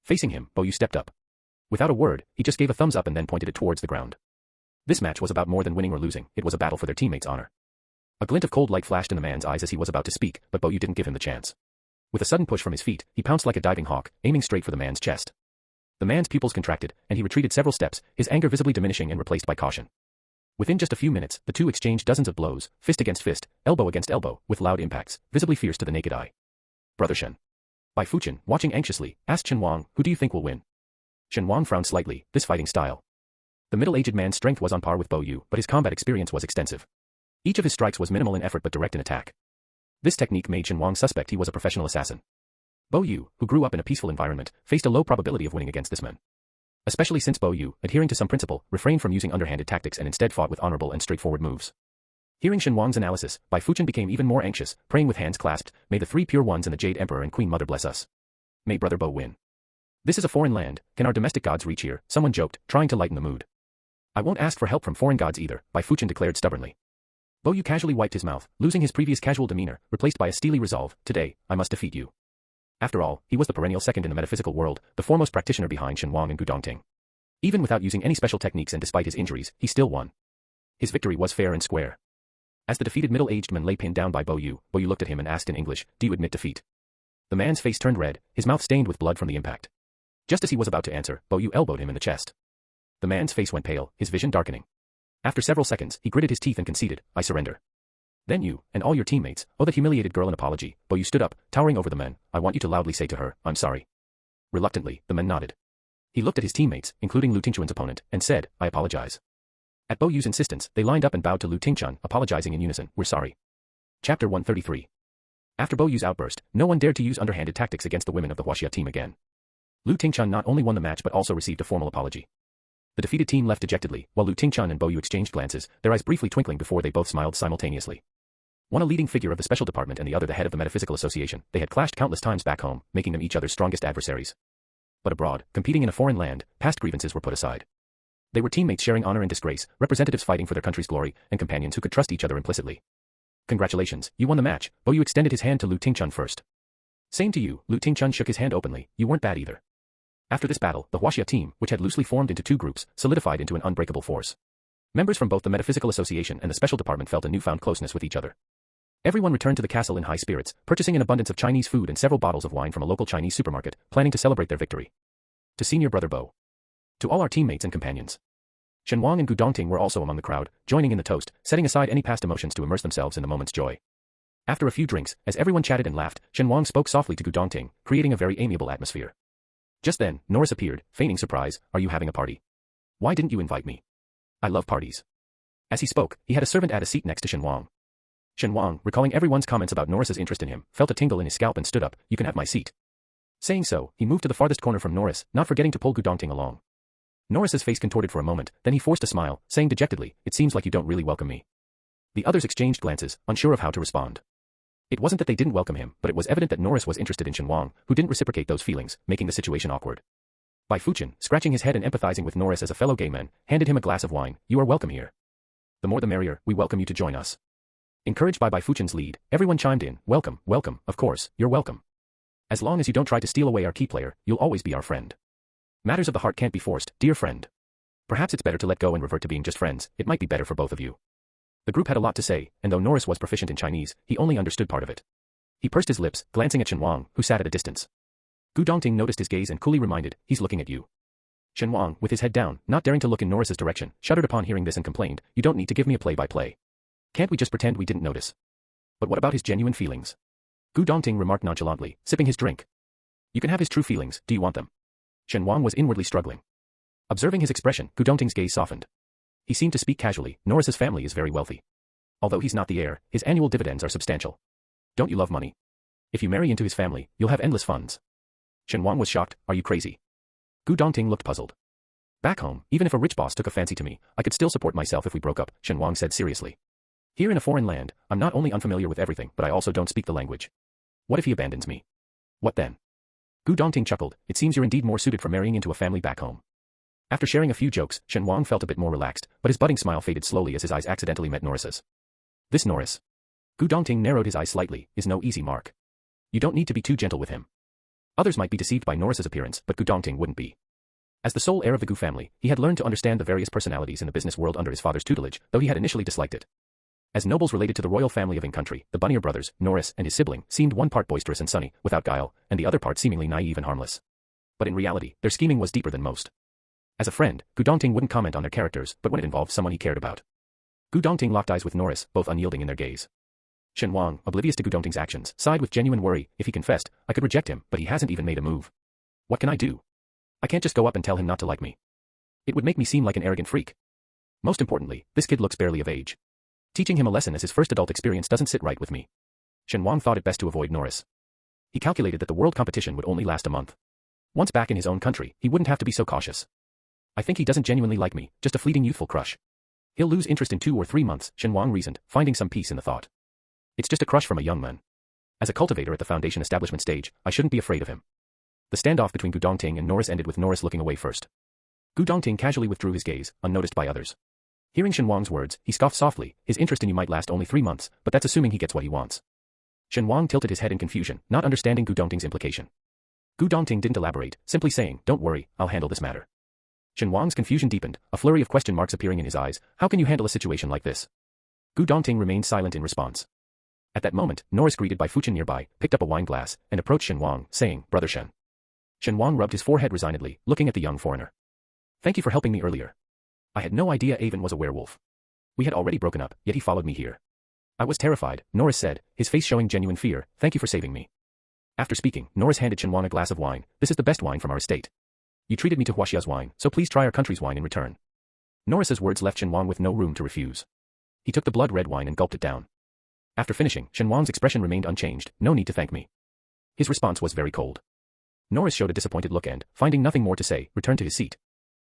Facing him, Bo Yu stepped up. Without a word, he just gave a thumbs up and then pointed it towards the ground. This match was about more than winning or losing, it was a battle for their teammates' honor. A glint of cold light flashed in the man's eyes as he was about to speak, but Bo Yu didn't give him the chance. With a sudden push from his feet, he pounced like a diving hawk, aiming straight for the man's chest. The man's pupils contracted, and he retreated several steps, his anger visibly diminishing and replaced by caution. Within just a few minutes, the two exchanged dozens of blows, fist against fist, elbow against elbow, with loud impacts, visibly fierce to the naked eye. Brother Shen. Bai Fuchen, watching anxiously, asked Shen Wang, who do you think will win? Shen Wang frowned slightly, this fighting style. The middle-aged man's strength was on par with Bo Yu, but his combat experience was extensive. Each of his strikes was minimal in effort but direct in attack. This technique made Shen Wang suspect he was a professional assassin. Bo Yu, who grew up in a peaceful environment, faced a low probability of winning against this man. Especially since Bo Yu, adhering to some principle, refrained from using underhanded tactics and instead fought with honorable and straightforward moves. Hearing Shen Wang's analysis, Bai Fuchen became even more anxious, praying with hands clasped, "May the three pure ones and the Jade Emperor and Queen Mother bless us. May Brother Bo win. This is a foreign land, can our domestic gods reach here?" someone joked, trying to lighten the mood. "I won't ask for help from foreign gods either," Bai Fuchen declared stubbornly. Bo Yu casually wiped his mouth, losing his previous casual demeanor, replaced by a steely resolve, "Today, I must defeat you." After all, he was the perennial second in the metaphysical world, the foremost practitioner behind Shen Wang and Gu Dongting. Even without using any special techniques and despite his injuries, he still won. His victory was fair and square. As the defeated middle-aged man lay pinned down by Bo Yu looked at him and asked in English, "Do you admit defeat?" The man's face turned red, his mouth stained with blood from the impact. Just as he was about to answer, Bo Yu elbowed him in the chest. The man's face went pale, his vision darkening. After several seconds, he gritted his teeth and conceded, "I surrender." "Then you, and all your teammates, owe that humiliated girl an apology." Bo Yu stood up, towering over the men. "I want you to loudly say to her, I'm sorry." Reluctantly, the men nodded. He looked at his teammates, including Lu Tingchuan's opponent, and said, "I apologize." At Bo Yu's insistence, they lined up and bowed to Lu Tingchuan, apologizing in unison, "We're sorry." Chapter 133. After Bo Yu's outburst, no one dared to use underhanded tactics against the women of the Huaxia team again. Lu Tingchuan not only won the match but also received a formal apology. The defeated team left dejectedly, while Lu Tingchuan and Bo Yu exchanged glances, their eyes briefly twinkling before they both smiled simultaneously. One a leading figure of the special department and the other the head of the metaphysical association, they had clashed countless times back home, making them each other's strongest adversaries. But abroad, competing in a foreign land, past grievances were put aside. They were teammates sharing honor and disgrace, representatives fighting for their country's glory, and companions who could trust each other implicitly. "Congratulations, you won the match." Bo Yu extended his hand to Lu Tingchuan first. "Same to you." Lu Tingchuan shook his hand openly. "You weren't bad either." After this battle, the Huaxia team, which had loosely formed into two groups, solidified into an unbreakable force. Members from both the metaphysical association and the special department felt a newfound closeness with each other. Everyone returned to the castle in high spirits, purchasing an abundance of Chinese food and several bottles of wine from a local Chinese supermarket, planning to celebrate their victory. To Senior Brother Bo. To all our teammates and companions. Shen Wang and Gu Dongting were also among the crowd, joining in the toast, setting aside any past emotions to immerse themselves in the moment's joy. After a few drinks, as everyone chatted and laughed, Shen Wang spoke softly to Gu Dongting, creating a very amiable atmosphere. Just then, Norris appeared, feigning surprise. "Are you having a party? Why didn't you invite me? I love parties." As he spoke, he had a servant add a seat next to Shen Wang. Shen Wang, recalling everyone's comments about Norris's interest in him, felt a tingle in his scalp and stood up. "You can have my seat." Saying so, he moved to the farthest corner from Norris, not forgetting to pull Gu Dongting along. Norris's face contorted for a moment, then he forced a smile, saying dejectedly, "It seems like you don't really welcome me." The others exchanged glances, unsure of how to respond. It wasn't that they didn't welcome him, but it was evident that Norris was interested in Shen Wang, who didn't reciprocate those feelings, making the situation awkward. Bai Fuchen, scratching his head and empathizing with Norris as a fellow gay man, handed him a glass of wine. "You are welcome here. The more the merrier, we welcome you to join us." Encouraged by Bai Fuchen's lead, everyone chimed in, "Welcome, welcome, of course, you're welcome. As long as you don't try to steal away our key player, you'll always be our friend. Matters of the heart can't be forced, dear friend. Perhaps it's better to let go and revert to being just friends, it might be better for both of you." The group had a lot to say, and though Norris was proficient in Chinese, he only understood part of it. He pursed his lips, glancing at Shen Wang, who sat at a distance. Gu Dongting noticed his gaze and coolly reminded, "He's looking at you." Shen Wang, with his head down, not daring to look in Norris's direction, shuddered upon hearing this and complained, "You don't need to give me a play-by-play. Can't we just pretend we didn't notice?" "But what about his genuine feelings?" Gu Dongting remarked nonchalantly, sipping his drink. "You can have his true feelings, do you want them?" Shen Wang was inwardly struggling. Observing his expression, Gu Dongting's gaze softened. He seemed to speak casually. "Norris's family is very wealthy. Although he's not the heir, his annual dividends are substantial. Don't you love money? If you marry into his family, you'll have endless funds." Shen Wang was shocked. "Are you crazy?" Gu Dongting looked puzzled. "Back home, even if a rich boss took a fancy to me, I could still support myself if we broke up," Shen Wang said seriously. "Here in a foreign land, I'm not only unfamiliar with everything, but I also don't speak the language. What if he abandons me? What then?" Gu Dongting chuckled. "It seems you're indeed more suited for marrying into a family back home." After sharing a few jokes, Shen Wang felt a bit more relaxed, but his budding smile faded slowly as his eyes accidentally met Norris's. This Norris. Gu Dongting narrowed his eyes slightly, is no easy mark. You don't need to be too gentle with him. Others might be deceived by Norris's appearance, but Gu Dongting wouldn't be. As the sole heir of the Gu family, he had learned to understand the various personalities in the business world under his father's tutelage, though he had initially disliked it. As nobles related to the royal family of Ing country, the Bunnier brothers, Norris and his sibling, seemed one part boisterous and sunny, without guile, and the other part seemingly naive and harmless. But in reality, their scheming was deeper than most. As a friend, Gu Dongting wouldn't comment on their characters, but when it involved someone he cared about. Gu Dongting locked eyes with Norris, both unyielding in their gaze. Shen Wang, oblivious to Gu Dongting's actions, sighed with genuine worry. If he confessed, I could reject him, but he hasn't even made a move. What can I do? I can't just go up and tell him not to like me. It would make me seem like an arrogant freak. Most importantly, this kid looks barely of age. Teaching him a lesson as his first adult experience doesn't sit right with me. Shen Wang thought it best to avoid Norris. He calculated that the world competition would only last a month. Once back in his own country, he wouldn't have to be so cautious. I think he doesn't genuinely like me, just a fleeting youthful crush. He'll lose interest in 2 or 3 months, Shen Wang reasoned, finding some peace in the thought. It's just a crush from a young man. As a cultivator at the Foundation establishment stage, I shouldn't be afraid of him. The standoff between Gu Dongting and Norris ended with Norris looking away first. Gu Dongting casually withdrew his gaze, unnoticed by others. Hearing Shen Wang's words, he scoffed softly. His interest in you might last only 3 months, but that's assuming he gets what he wants. Shen Wang tilted his head in confusion, not understanding Gu Dongting's implication. Gu Dongting didn't elaborate, simply saying, don't worry, I'll handle this matter. Shen Wang's confusion deepened, a flurry of question marks appearing in his eyes. How can you handle a situation like this? Gu Dongting remained silent in response. At that moment, Norris, greeted by Fuchen nearby, picked up a wine glass and approached Shen Wang, saying, Brother Shen. Shen Wang rubbed his forehead resignedly, looking at the young foreigner. Thank you for helping me earlier. I had no idea Avon was a werewolf. We had already broken up, yet he followed me here. I was terrified, Norris said, his face showing genuine fear. Thank you for saving me. After speaking, Norris handed Shen Wang a glass of wine. This is the best wine from our estate. You treated me to Huaxia's wine, so please try our country's wine in return. Norris's words left Shen Wang with no room to refuse. He took the blood-red wine and gulped it down. After finishing, Shen Wang's expression remained unchanged. No need to thank me. His response was very cold. Norris showed a disappointed look and, finding nothing more to say, returned to his seat.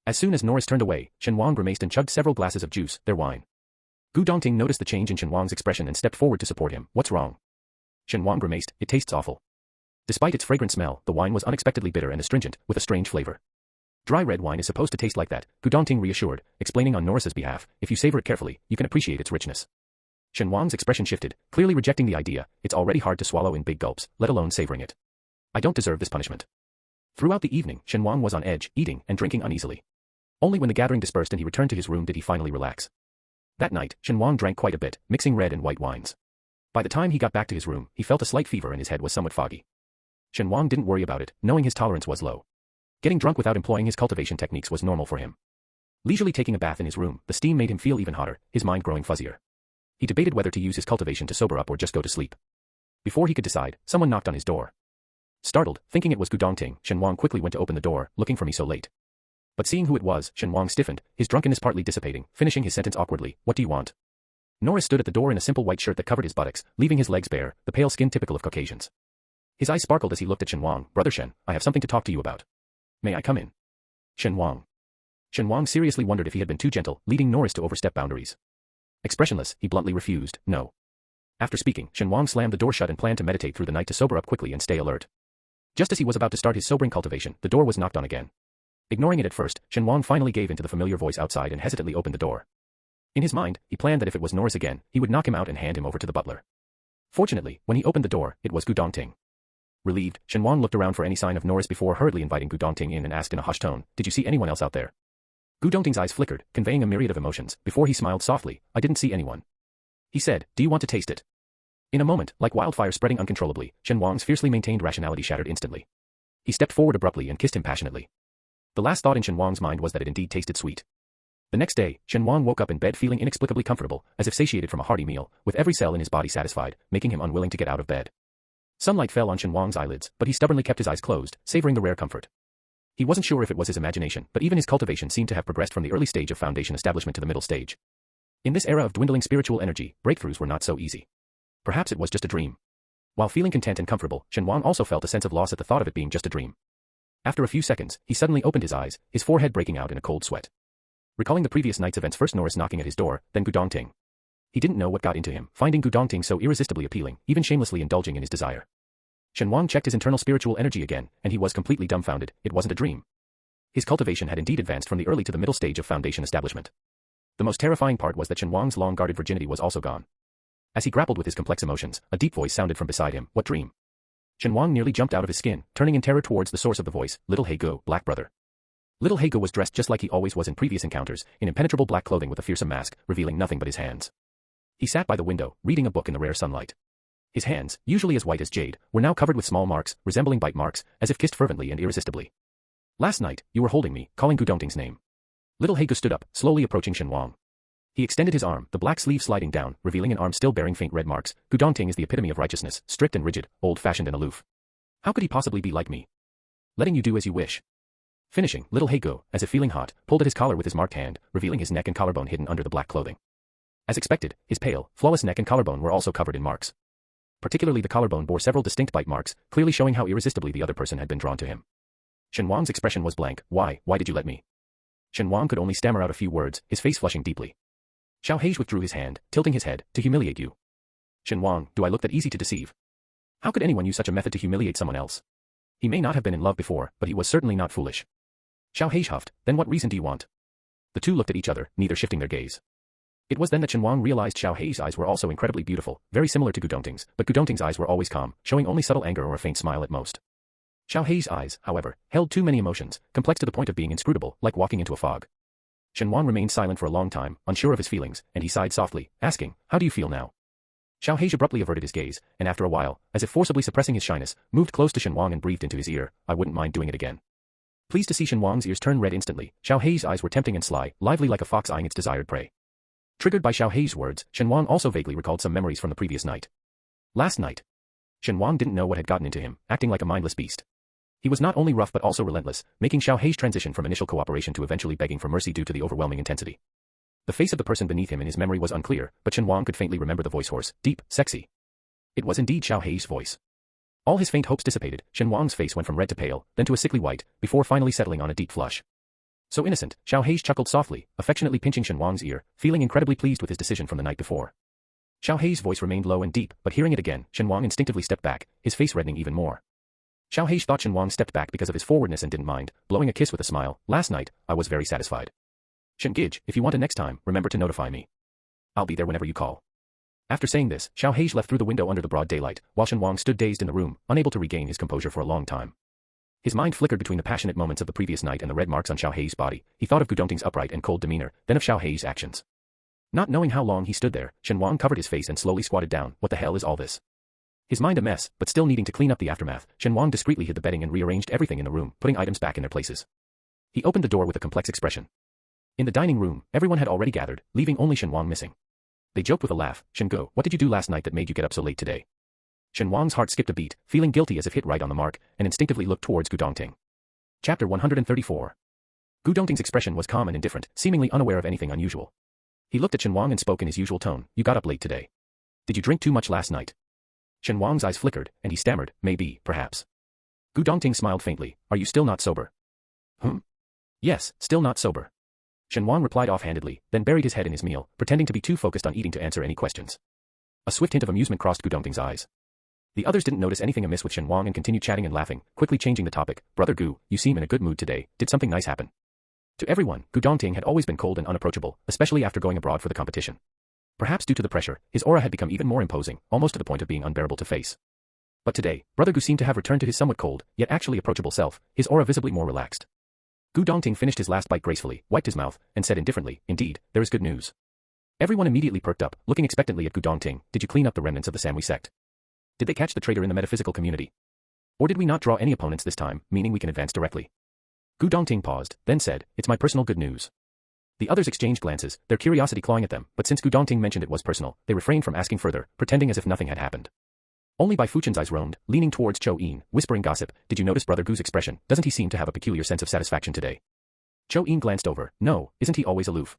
As soon as Norris turned away, Shen Wang grimaced and chugged several glasses of juice, their wine. Gu Dongting noticed the change in Shen Wang's expression and stepped forward to support him. What's wrong? Shen Wang grimaced. It tastes awful. Despite its fragrant smell, the wine was unexpectedly bitter and astringent, with a strange flavor. Dry red wine is supposed to taste like that, Gu Dongting reassured, explaining on Norris's behalf. If you savor it carefully, you can appreciate its richness. Shen Wang's expression shifted, clearly rejecting the idea. It's already hard to swallow in big gulps, let alone savoring it. I don't deserve this punishment. Throughout the evening, Shen Wang was on edge, eating and drinking uneasily. Only when the gathering dispersed and he returned to his room did he finally relax. That night, Shen Wang drank quite a bit, mixing red and white wines. By the time he got back to his room, he felt a slight fever and his head was somewhat foggy. Shen Wang didn't worry about it, knowing his tolerance was low. Getting drunk without employing his cultivation techniques was normal for him. Leisurely taking a bath in his room, the steam made him feel even hotter, his mind growing fuzzier. He debated whether to use his cultivation to sober up or just go to sleep. Before he could decide, someone knocked on his door. Startled, thinking it was Gu Dongting, Shen Wang quickly went to open the door, looking for me so late. But seeing who it was, Shen Wang stiffened, his drunkenness partly dissipating, finishing his sentence awkwardly. What do you want? Norris stood at the door in a simple white shirt that covered his buttocks, leaving his legs bare, the pale skin typical of Caucasians. His eyes sparkled as he looked at Shen Wang. Brother Shen, I have something to talk to you about. May I come in? Shen Wang. Shen Wang seriously wondered if he had been too gentle, leading Norris to overstep boundaries. Expressionless, he bluntly refused, no. After speaking, Shen Wang slammed the door shut and planned to meditate through the night to sober up quickly and stay alert. Just as he was about to start his sobering cultivation, the door was knocked on again. Ignoring it at first, Shen Wang finally gave in to the familiar voice outside and hesitantly opened the door. In his mind, he planned that if it was Norris again, he would knock him out and hand him over to the butler. Fortunately, when he opened the door, it was Gu Dongting. Relieved, Shen Wang looked around for any sign of Norris before hurriedly inviting Gu Dongting in and asked in a hushed tone, did you see anyone else out there? Gu Dongting's eyes flickered, conveying a myriad of emotions, before he smiled softly. I didn't see anyone. He said, do you want to taste it? In a moment, like wildfire spreading uncontrollably, Shen Wang's fiercely maintained rationality shattered instantly. He stepped forward abruptly and kissed him passionately. The last thought in Shen Wang's mind was that it indeed tasted sweet. The next day, Shen Wang woke up in bed feeling inexplicably comfortable, as if satiated from a hearty meal, with every cell in his body satisfied, making him unwilling to get out of bed. Sunlight fell on Shen Wang's eyelids, but he stubbornly kept his eyes closed, savoring the rare comfort. He wasn't sure if it was his imagination, but even his cultivation seemed to have progressed from the early stage of foundation establishment to the middle stage. In this era of dwindling spiritual energy, breakthroughs were not so easy. Perhaps it was just a dream. While feeling content and comfortable, Shen Wang also felt a sense of loss at the thought of it being just a dream. After a few seconds, he suddenly opened his eyes, his forehead breaking out in a cold sweat. Recalling the previous night's events, first Norris knocking at his door, then Gu Dongting. He didn't know what got into him, finding Gu Dongting so irresistibly appealing, even shamelessly indulging in his desire. Shen Wang checked his internal spiritual energy again, and he was completely dumbfounded. It wasn't a dream. His cultivation had indeed advanced from the early to the middle stage of foundation establishment. The most terrifying part was that Shen Wang's long-guarded virginity was also gone. As he grappled with his complex emotions, a deep voice sounded from beside him. What dream? Shen Wang nearly jumped out of his skin, turning in terror towards the source of the voice. Little Gu, black brother. Little Gu was dressed just like he always was in previous encounters, in impenetrable black clothing with a fearsome mask, revealing nothing but his hands. He sat by the window, reading a book in the rare sunlight. His hands, usually as white as jade, were now covered with small marks, resembling bite marks, as if kissed fervently and irresistibly. Last night, you were holding me, calling Gu Dongting's name. Little He Gu stood up, slowly approaching Shen Wang. He extended his arm, the black sleeve sliding down, revealing an arm still bearing faint red marks. Gu Dongting is the epitome of righteousness, strict and rigid, old-fashioned and aloof. How could he possibly be like me? Letting you do as you wish. Finishing, little He Gu, as if feeling hot, pulled at his collar with his marked hand, revealing his neck and collarbone hidden under the black clothing. As expected, his pale, flawless neck and collarbone were also covered in marks. Particularly the collarbone bore several distinct bite marks, clearly showing how irresistibly the other person had been drawn to him. Shen Wang's expression was blank. Why did you let me? Shen Wang could only stammer out a few words, his face flushing deeply. Xiao Hei withdrew his hand, tilting his head, to humiliate you. Shen Wang, do I look that easy to deceive? How could anyone use such a method to humiliate someone else? He may not have been in love before, but he was certainly not foolish. Xiao Hei huffed, then what reason do you want? The two looked at each other, neither shifting their gaze. It was then that Shen Wang realized Xiao Hei's eyes were also incredibly beautiful, very similar to Gu Dongting's, but Gu Dongting's eyes were always calm, showing only subtle anger or a faint smile at most. Xiao Hei's eyes, however, held too many emotions, complex to the point of being inscrutable, like walking into a fog. Shen Wang remained silent for a long time, unsure of his feelings, and he sighed softly, asking, how do you feel now? Xiao Hei abruptly averted his gaze, and after a while, as if forcibly suppressing his shyness, moved close to Shen Wang and breathed into his ear, I wouldn't mind doing it again. Pleased to see Shen Wang's ears turn red instantly, Xiao Hei's eyes were tempting and sly, lively like a fox eyeing its desired prey. Triggered by Xiao Hei's words, Shen Wang also vaguely recalled some memories from the previous night. Last night. Shen Wang didn't know what had gotten into him, acting like a mindless beast. He was not only rough but also relentless, making Xiao Hei's transition from initial cooperation to eventually begging for mercy due to the overwhelming intensity. The face of the person beneath him in his memory was unclear, but Shen Wang could faintly remember the voice hoarse, deep, sexy. It was indeed Xiao Hei's voice. All his faint hopes dissipated, Shen Wang's face went from red to pale, then to a sickly white, before finally settling on a deep flush. So innocent, Xiao Hei chuckled softly, affectionately pinching Shen Wang's ear, feeling incredibly pleased with his decision from the night before. Xiao Hei's voice remained low and deep, but hearing it again, Shen Wang instinctively stepped back, his face reddening even more. Xiao Hei thought Shen Wang stepped back because of his forwardness and didn't mind, blowing a kiss with a smile. Last night, I was very satisfied. Shen Gij, if you want it next time, remember to notify me. I'll be there whenever you call. After saying this, Xiao Hei left through the window under the broad daylight, while Shen Wang stood dazed in the room, unable to regain his composure for a long time. His mind flickered between the passionate moments of the previous night and the red marks on Xiao Hei's body. He thought of Gu Dongting's upright and cold demeanor, then of Xiao Hei's actions. Not knowing how long he stood there, Shen Wang covered his face and slowly squatted down. What the hell is all this? His mind a mess, but still needing to clean up the aftermath, Shen Wang discreetly hid the bedding and rearranged everything in the room, putting items back in their places. He opened the door with a complex expression. In the dining room, everyone had already gathered, leaving only Shen Wang missing. They joked with a laugh. Shen Ge, what did you do last night that made you get up so late today? Shen Wang's heart skipped a beat, feeling guilty as if hit right on the mark, and instinctively looked towards Gu Dongting. Chapter 134. Gu Dongting's expression was calm and indifferent, seemingly unaware of anything unusual. He looked at Shen Wang and spoke in his usual tone. You got up late today. Did you drink too much last night? Shen Wang's eyes flickered, and he stammered, maybe, perhaps. Gu Dongting smiled faintly. Are you still not sober? Yes, still not sober. Shen Wang replied offhandedly, then buried his head in his meal, pretending to be too focused on eating to answer any questions. A swift hint of amusement crossed Gu Dongting's eyes. The others didn't notice anything amiss with Shen Wang and continued chatting and laughing, quickly changing the topic. Brother Gu, you seem in a good mood today. Did something nice happen? To everyone, Gu Dongting had always been cold and unapproachable, especially after going abroad for the competition. Perhaps due to the pressure, his aura had become even more imposing, almost to the point of being unbearable to face. But today, Brother Gu seemed to have returned to his somewhat cold, yet actually approachable self, his aura visibly more relaxed. Gu Dongting finished his last bite gracefully, wiped his mouth, and said indifferently, indeed, there is good news. Everyone immediately perked up, looking expectantly at Gu Dongting. Did you clean up the remnants of the Samui sect? Did they catch the traitor in the metaphysical community? Or did we not draw any opponents this time, meaning we can advance directly? Gu Dongting paused, then said, it's my personal good news. The others exchanged glances, their curiosity clawing at them, but since Gu Dongting mentioned it was personal, they refrained from asking further, pretending as if nothing had happened. Only Bai Fuchen's eyes roamed, leaning towards Chou Yin, whispering gossip. Did you notice Brother Gu's expression? Doesn't he seem to have a peculiar sense of satisfaction today? Chou Yin glanced over. No, isn't he always aloof?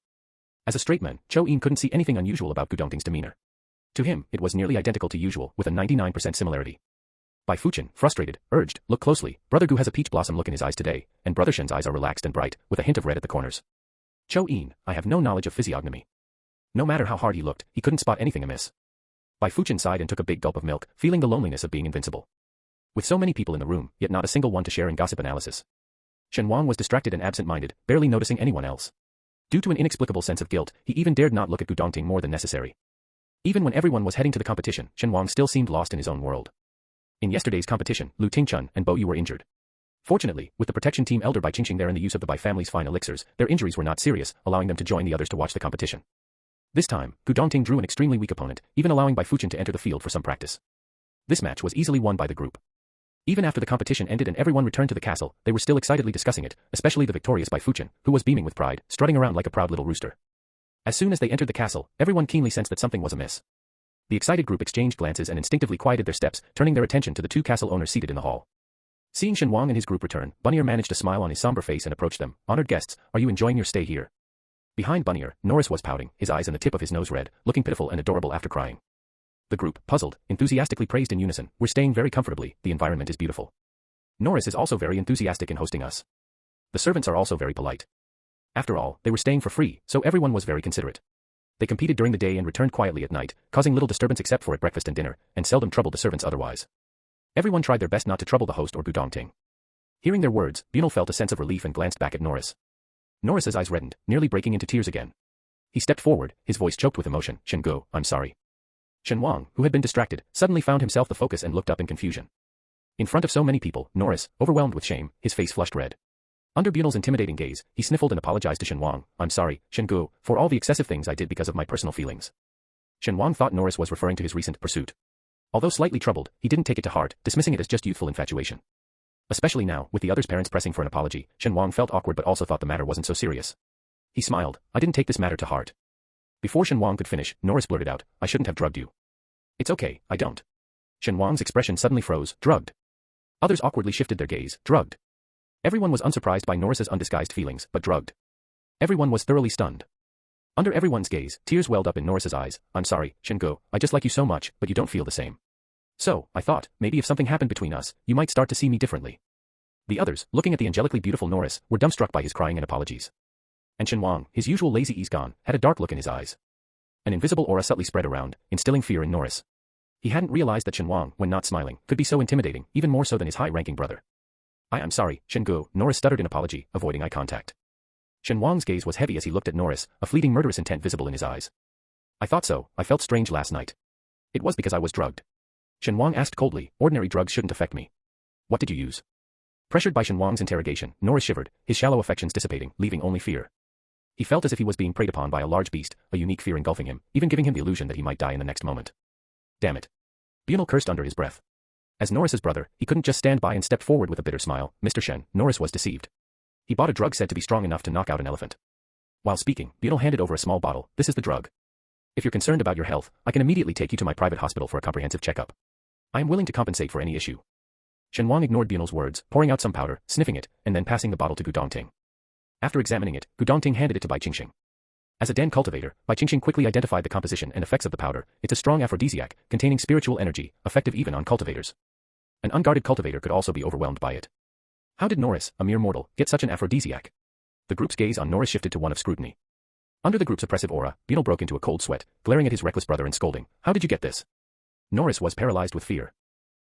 As a straight man, Chou Yin couldn't see anything unusual about Gu Dongting's demeanor. To him, it was nearly identical to usual, with a 99% similarity. Bai Fuchen, frustrated, urged, look closely. Brother Gu has a peach blossom look in his eyes today, and Brother Shen's eyes are relaxed and bright, with a hint of red at the corners. Chou Yin, I have no knowledge of physiognomy. No matter how hard he looked, he couldn't spot anything amiss. Bai Fuchen sighed and took a big gulp of milk, feeling the loneliness of being invincible. With so many people in the room, yet not a single one to share in gossip analysis. Shen Wang was distracted and absent-minded, barely noticing anyone else. Due to an inexplicable sense of guilt, he even dared not look at Gu Dongting more than necessary. Even when everyone was heading to the competition, Shen Wang still seemed lost in his own world. In yesterday's competition, Lu Tingchun and Bo Yu were injured. Fortunately, with the protection team elder Bai Qingqing there and the use of the Bai family's fine elixirs, their injuries were not serious, allowing them to join the others to watch the competition. This time, Gu Dongting drew an extremely weak opponent, even allowing Bai Fuchen to enter the field for some practice. This match was easily won by the group. Even after the competition ended and everyone returned to the castle, they were still excitedly discussing it, especially the victorious Bai Fuchen, who was beaming with pride, strutting around like a proud little rooster. As soon as they entered the castle, everyone keenly sensed that something was amiss. The excited group exchanged glances and instinctively quieted their steps, turning their attention to the two castle owners seated in the hall. Seeing Shen Wang and his group return, Bunnier managed a smile on his somber face and approached them. "Honored guests, are you enjoying your stay here?" Behind Bunnier, Norris was pouting, his eyes and the tip of his nose red, looking pitiful and adorable after crying. The group, puzzled, enthusiastically praised in unison, "We're staying very comfortably, the environment is beautiful. Norris is also very enthusiastic in hosting us. The servants are also very polite." After all, they were staying for free, so everyone was very considerate. They competed during the day and returned quietly at night, causing little disturbance except for at breakfast and dinner, and seldom troubled the servants otherwise. Everyone tried their best not to trouble the host or Gu Dongting. Hearing their words, Bunel felt a sense of relief and glanced back at Norris. Norris's eyes reddened, nearly breaking into tears again. He stepped forward, his voice choked with emotion. "Shen Gu, I'm sorry." Shen Wang, who had been distracted, suddenly found himself the focus and looked up in confusion. In front of so many people, Norris, overwhelmed with shame, his face flushed red. Under Bunel's intimidating gaze, he sniffled and apologized to Shen Wang. "I'm sorry, Shen Gu, for all the excessive things I did because of my personal feelings." Shen Wang thought Norris was referring to his recent pursuit. Although slightly troubled, he didn't take it to heart, dismissing it as just youthful infatuation. Especially now, with the other's parents pressing for an apology, Shen Wang felt awkward but also thought the matter wasn't so serious. He smiled. "I didn't take this matter to heart." Before Shen Wang could finish, Norris blurted out, "I shouldn't have drugged you." "It's okay, I don't." Shen Wang's expression suddenly froze. "Drugged?" Others awkwardly shifted their gaze. "Drugged?" Everyone was unsurprised by Norris's undisguised feelings, but drugged. Everyone was thoroughly stunned. Under everyone's gaze, tears welled up in Norris's eyes. "I'm sorry, Shen Gu, I just like you so much, but you don't feel the same. So, I thought, maybe if something happened between us, you might start to see me differently." The others, looking at the angelically beautiful Norris, were dumbstruck by his crying and apologies. And Shen Wang, his usual lazy ease gone, had a dark look in his eyes. An invisible aura subtly spread around, instilling fear in Norris. He hadn't realized that Shen Wang, when not smiling, could be so intimidating, even more so than his high-ranking brother. I'm sorry, Shen Gu," Norris stuttered in apology, avoiding eye contact. Shen Wang's gaze was heavy as he looked at Norris, a fleeting murderous intent visible in his eyes. "I thought so, I felt strange last night. It was because I was drugged." Shen Wang asked coldly. "Ordinary drugs shouldn't affect me. What did you use?" Pressured by Shen Wang's interrogation, Norris shivered, his shallow affections dissipating, leaving only fear. He felt as if he was being preyed upon by a large beast, a unique fear engulfing him, even giving him the illusion that he might die in the next moment. Damn it. Bunel cursed under his breath. As Norris's brother, he couldn't just stand by and stepped forward with a bitter smile. "Mr. Shen," Norris was deceived. He bought a drug said to be strong enough to knock out an elephant. While speaking, Bunel handed over a small bottle. "This is the drug. If you're concerned about your health, I can immediately take you to my private hospital for a comprehensive checkup. I am willing to compensate for any issue." Shen Wang ignored Bunel's words, pouring out some powder, sniffing it, and then passing the bottle to Gu Dongting. After examining it, Gu Dongting handed it to Bai Qingxing. As a den cultivator, Bai Qingxing quickly identified the composition and effects of the powder. It's a strong aphrodisiac, containing spiritual energy, effective even on cultivators. An unguarded cultivator could also be overwhelmed by it. How did Norris, a mere mortal, get such an aphrodisiac? The group's gaze on Norris shifted to one of scrutiny. Under the group's oppressive aura, Bunel broke into a cold sweat, glaring at his reckless brother and scolding. "How did you get this?" Norris was paralyzed with fear.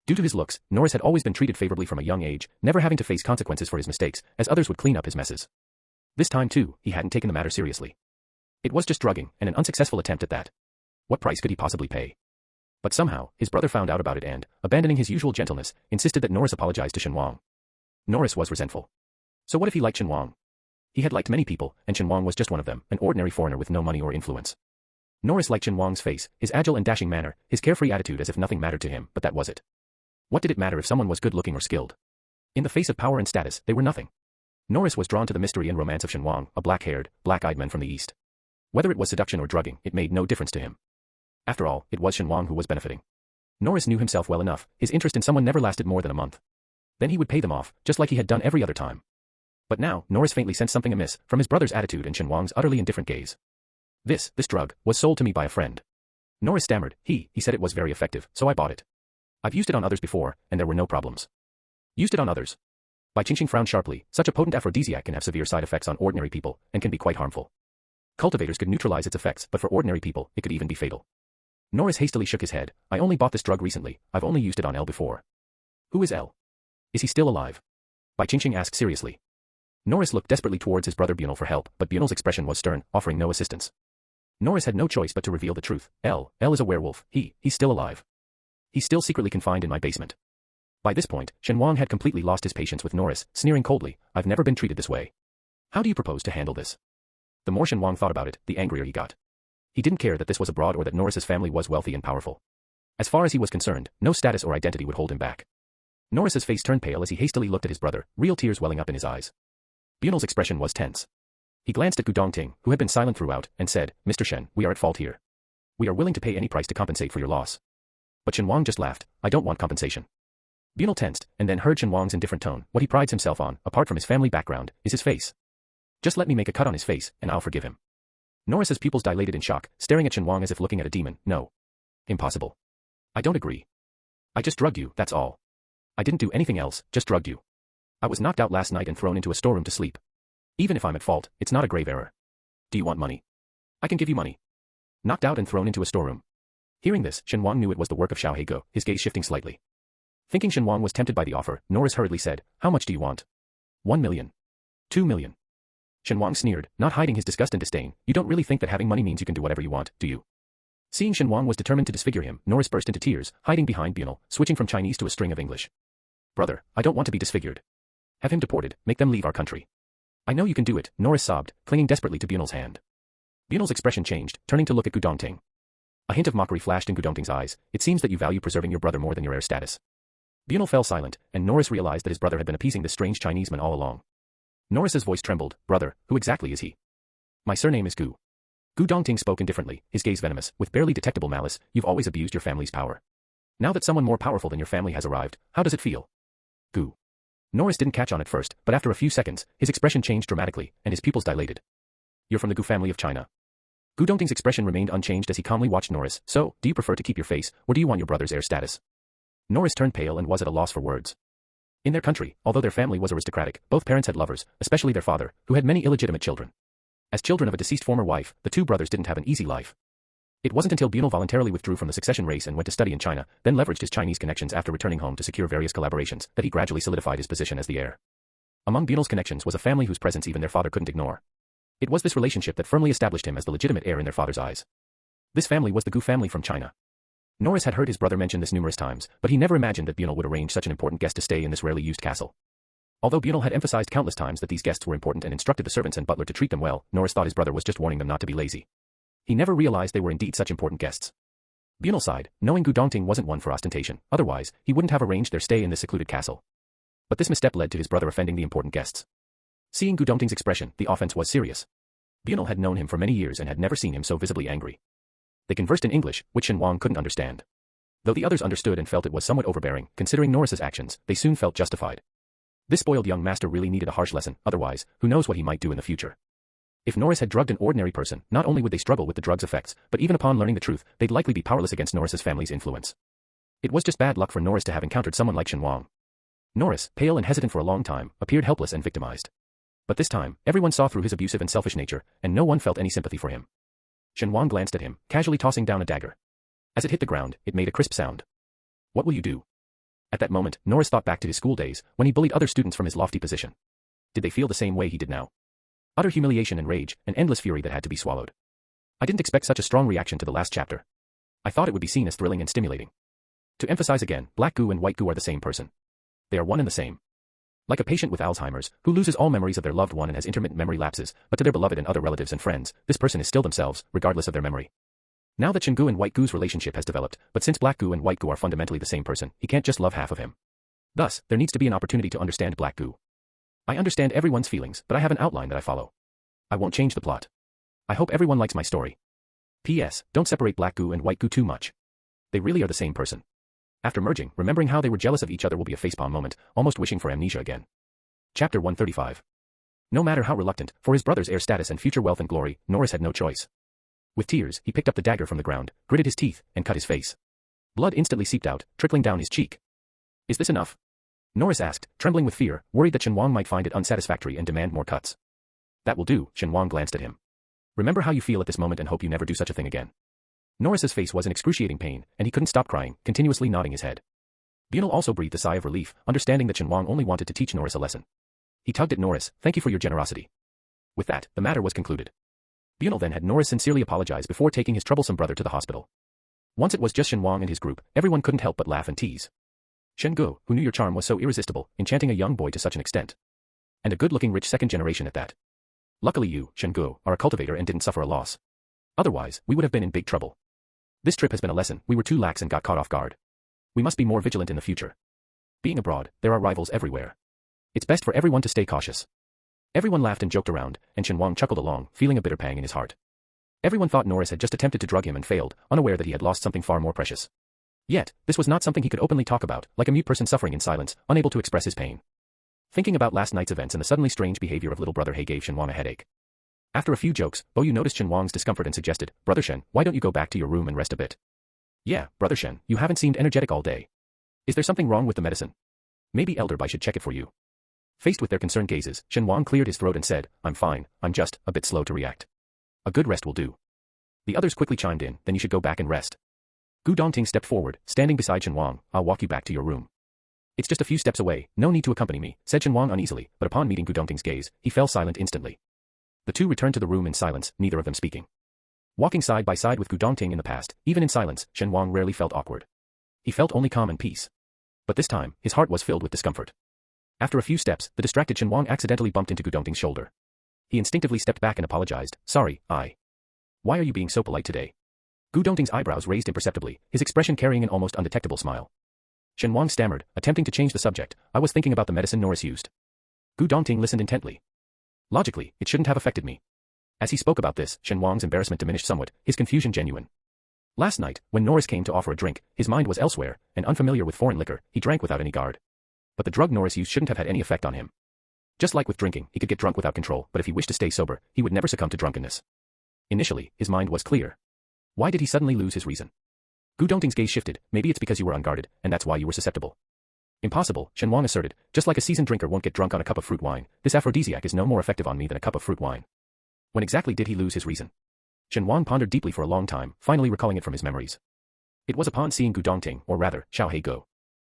Due to his looks, Norris had always been treated favorably from a young age, never having to face consequences for his mistakes, as others would clean up his messes. This time too, he hadn't taken the matter seriously. It was just drugging, and an unsuccessful attempt at that. What price could he possibly pay? But somehow, his brother found out about it and, abandoning his usual gentleness, insisted that Norris apologize to Shen Wang. Norris was resentful. So what if he liked Shen Wang? He had liked many people, and Shen Wang was just one of them, an ordinary foreigner with no money or influence. Norris liked Shen Wang's face, his agile and dashing manner, his carefree attitude as if nothing mattered to him, but that was it. What did it matter if someone was good-looking or skilled? In the face of power and status, they were nothing. Norris was drawn to the mystery and romance of Shen Wang, a black-haired, black-eyed man from the east. Whether it was seduction or drugging, it made no difference to him. After all, it was Shen Wang who was benefiting. Norris knew himself well enough, his interest in someone never lasted more than a month. Then he would pay them off, just like he had done every other time. But now, Norris faintly sensed something amiss, from his brother's attitude and Shen Wang's utterly indifferent gaze. This drug, was sold to me by a friend. Norris stammered. He said it was very effective, so I bought it. I've used it on others before, and there were no problems. Used it on others? Bai Qingxing frowned sharply. Such a potent aphrodisiac can have severe side effects on ordinary people, and can be quite harmful. Cultivators could neutralize its effects, but for ordinary people, it could even be fatal. Norris hastily shook his head. I only bought this drug recently, I've only used it on L before. Who is L? Is he still alive? Bai Qingxing asked seriously. Norris looked desperately towards his brother Bunel for help, but Bunel's expression was stern, offering no assistance. Norris had no choice but to reveal the truth. L is a werewolf. He's still alive. He's still secretly confined in my basement. By this point, Shen Wang had completely lost his patience with Norris, sneering coldly. I've never been treated this way. How do you propose to handle this? The more Shen Wang thought about it, the angrier he got. He didn't care that this was abroad or that Norris's family was wealthy and powerful. As far as he was concerned, no status or identity would hold him back. Norris's face turned pale as he hastily looked at his brother, real tears welling up in his eyes. Bunal's expression was tense. He glanced at Gu Dongting, who had been silent throughout, and said, Mr. Shen, we are at fault here. We are willing to pay any price to compensate for your loss. But Shen Wang just laughed, I don't want compensation. Bunal tensed, and then heard Shen Wang's indifferent tone. What he prides himself on, apart from his family background, is his face. Just let me make a cut on his face, and I'll forgive him. Norris's pupils dilated in shock, staring at Shen Wang as if looking at a demon. No. Impossible. I don't agree. I just drugged you, that's all. I didn't do anything else, just drugged you. I was knocked out last night and thrown into a storeroom to sleep. Even if I'm at fault, it's not a grave error. Do you want money? I can give you money. Knocked out and thrown into a storeroom. Hearing this, Shen Wang knew it was the work of Xiao Hego, his gaze shifting slightly. Thinking Shen Wang was tempted by the offer, Norris hurriedly said, How much do you want? 1 million. 2 million. Shen Wang sneered, not hiding his disgust and disdain. You don't really think that having money means you can do whatever you want, do you? Seeing Shen Wang was determined to disfigure him, Norris burst into tears, hiding behind Bunal, switching from Chinese to a string of English. Brother, I don't want to be disfigured. Have him deported, make them leave our country. I know you can do it, Norris sobbed, clinging desperately to Bunal's hand. Bunal's expression changed, turning to look at Gu Dongting. A hint of mockery flashed in Gu Dongting's eyes. It seems that you value preserving your brother more than your heir status. Bunal fell silent, and Norris realized that his brother had been appeasing this strange Chineseman all along. Norris's voice trembled. Brother, who exactly is he? My surname is Gu. Gu Dongting spoke indifferently, his gaze venomous, with barely detectable malice. You've always abused your family's power. Now that someone more powerful than your family has arrived, how does it feel? Gu. Norris didn't catch on at first, but after a few seconds, his expression changed dramatically, and his pupils dilated. You're from the Gu family of China. Gu Dongting's expression remained unchanged as he calmly watched Norris. So, do you prefer to keep your face, or do you want your brother's heir status? Norris turned pale and was at a loss for words. In their country, although their family was aristocratic, both parents had lovers, especially their father, who had many illegitimate children. As children of a deceased former wife, the two brothers didn't have an easy life. It wasn't until Bunal voluntarily withdrew from the succession race and went to study in China, then leveraged his Chinese connections after returning home to secure various collaborations, that he gradually solidified his position as the heir. Among Bunal's connections was a family whose presence even their father couldn't ignore. It was this relationship that firmly established him as the legitimate heir in their father's eyes. This family was the Gu family from China. Norris had heard his brother mention this numerous times, but he never imagined that Bunal would arrange such an important guest to stay in this rarely used castle. Although Bunal had emphasized countless times that these guests were important and instructed the servants and butler to treat them well, Norris thought his brother was just warning them not to be lazy. He never realized they were indeed such important guests. Bunal sighed, knowing Gu Dongting wasn't one for ostentation, otherwise, he wouldn't have arranged their stay in this secluded castle. But this misstep led to his brother offending the important guests. Seeing Gu Dongting's expression, the offense was serious. Bunal had known him for many years and had never seen him so visibly angry. They conversed in English, which Shen Wang couldn't understand. Though the others understood and felt it was somewhat overbearing, considering Norris's actions, they soon felt justified. This spoiled young master really needed a harsh lesson, otherwise, who knows what he might do in the future. If Norris had drugged an ordinary person, not only would they struggle with the drug's effects, but even upon learning the truth, they'd likely be powerless against Norris's family's influence. It was just bad luck for Norris to have encountered someone like Shen Wang. Norris, pale and hesitant for a long time, appeared helpless and victimized. But this time, everyone saw through his abusive and selfish nature, and no one felt any sympathy for him. Shen Wang glanced at him, casually tossing down a dagger. As it hit the ground, it made a crisp sound. What will you do? At that moment, Norris thought back to his school days, when he bullied other students from his lofty position. Did they feel the same way he did now? Utter humiliation and rage, an endless fury that had to be swallowed. I didn't expect such a strong reaction to the last chapter. I thought it would be seen as thrilling and stimulating. To emphasize again, black Gu and white Gu are the same person. They are one and the same. Like a patient with Alzheimer's, who loses all memories of their loved one and has intermittent memory lapses, but to their beloved and other relatives and friends, this person is still themselves, regardless of their memory. Now that Shen Gu and white Gu's relationship has developed, but since black Gu and white Gu are fundamentally the same person, he can't just love half of him. Thus, there needs to be an opportunity to understand black Gu. I understand everyone's feelings, but I have an outline that I follow. I won't change the plot. I hope everyone likes my story. P.S. Don't separate black Gu and white Gu too much. They really are the same person. After merging, remembering how they were jealous of each other will be a facepalm moment, almost wishing for amnesia again. Chapter 135. No matter how reluctant, for his brother's heir status and future wealth and glory, Norris had no choice. With tears, he picked up the dagger from the ground, gritted his teeth, and cut his face. Blood instantly seeped out, trickling down his cheek. Is this enough? Norris asked, trembling with fear, worried that Shen Wang might find it unsatisfactory and demand more cuts. That will do, Shen Wang glanced at him. Remember how you feel at this moment and hope you never do such a thing again. Norris's face was in excruciating pain, and he couldn't stop crying, continuously nodding his head. Bunal also breathed a sigh of relief, understanding that Shen Wang only wanted to teach Norris a lesson. He tugged at Norris, thank you for your generosity. With that, the matter was concluded. Bunal then had Norris sincerely apologize before taking his troublesome brother to the hospital. Once it was just Shen Wang and his group, everyone couldn't help but laugh and tease. Shen Gu, who knew your charm was so irresistible, enchanting a young boy to such an extent. And a good-looking rich second generation at that. Luckily you, Shen Gu, are a cultivator and didn't suffer a loss. Otherwise, we would have been in big trouble. This trip has been a lesson, we were too lax and got caught off guard. We must be more vigilant in the future. Being abroad, there are rivals everywhere. It's best for everyone to stay cautious. Everyone laughed and joked around, and Shen Wang chuckled along, feeling a bitter pang in his heart. Everyone thought Norris had just attempted to drug him and failed, unaware that he had lost something far more precious. Yet, this was not something he could openly talk about, like a mute person suffering in silence, unable to express his pain. Thinking about last night's events and the suddenly strange behavior of little brother He gave Shen Wang a headache. After a few jokes, Bo Yu noticed Shen Wang's discomfort and suggested, "Brother Shen, why don't you go back to your room and rest a bit?" "Yeah, Brother Shen, you haven't seemed energetic all day. Is there something wrong with the medicine? Maybe Elder Bai should check it for you." Faced with their concerned gazes, Shen Wang cleared his throat and said, "I'm fine, I'm just a bit slow to react. A good rest will do." The others quickly chimed in, "Then you should go back and rest." Gu Dongting stepped forward, standing beside Shen Wang. "I'll walk you back to your room." "It's just a few steps away, no need to accompany me," said Shen Wang uneasily, but upon meeting Gu Dongting's gaze, he fell silent instantly. The two returned to the room in silence, neither of them speaking. Walking side by side with Gu Dongting in the past, even in silence, Shen Wang rarely felt awkward. He felt only calm and peace. But this time, his heart was filled with discomfort. After a few steps, the distracted Shen Wang accidentally bumped into Gu Dongting's shoulder. He instinctively stepped back and apologized. "Sorry, Why are you being so polite today?" Gu Dongting's eyebrows raised imperceptibly, his expression carrying an almost undetectable smile. Shen Wang stammered, attempting to change the subject. "I was thinking about the medicine Norris used." Gu Dongting listened intently. "Logically, it shouldn't have affected me." As he spoke about this, Shen Wang's embarrassment diminished somewhat, his confusion genuine. Last night, when Norris came to offer a drink, his mind was elsewhere, and unfamiliar with foreign liquor, he drank without any guard. But the drug Norris used shouldn't have had any effect on him. Just like with drinking, he could get drunk without control, but if he wished to stay sober, he would never succumb to drunkenness. Initially, his mind was clear. Why did he suddenly lose his reason? Gu Dongting's gaze shifted. "Maybe it's because you were unguarded, and that's why you were susceptible." "Impossible," Shen Wang asserted. "Just like a seasoned drinker won't get drunk on a cup of fruit wine, this aphrodisiac is no more effective on me than a cup of fruit wine." When exactly did he lose his reason? Shen Wang pondered deeply for a long time, finally recalling it from his memories. It was upon seeing Gu Dongting, or rather, Xiao He Go.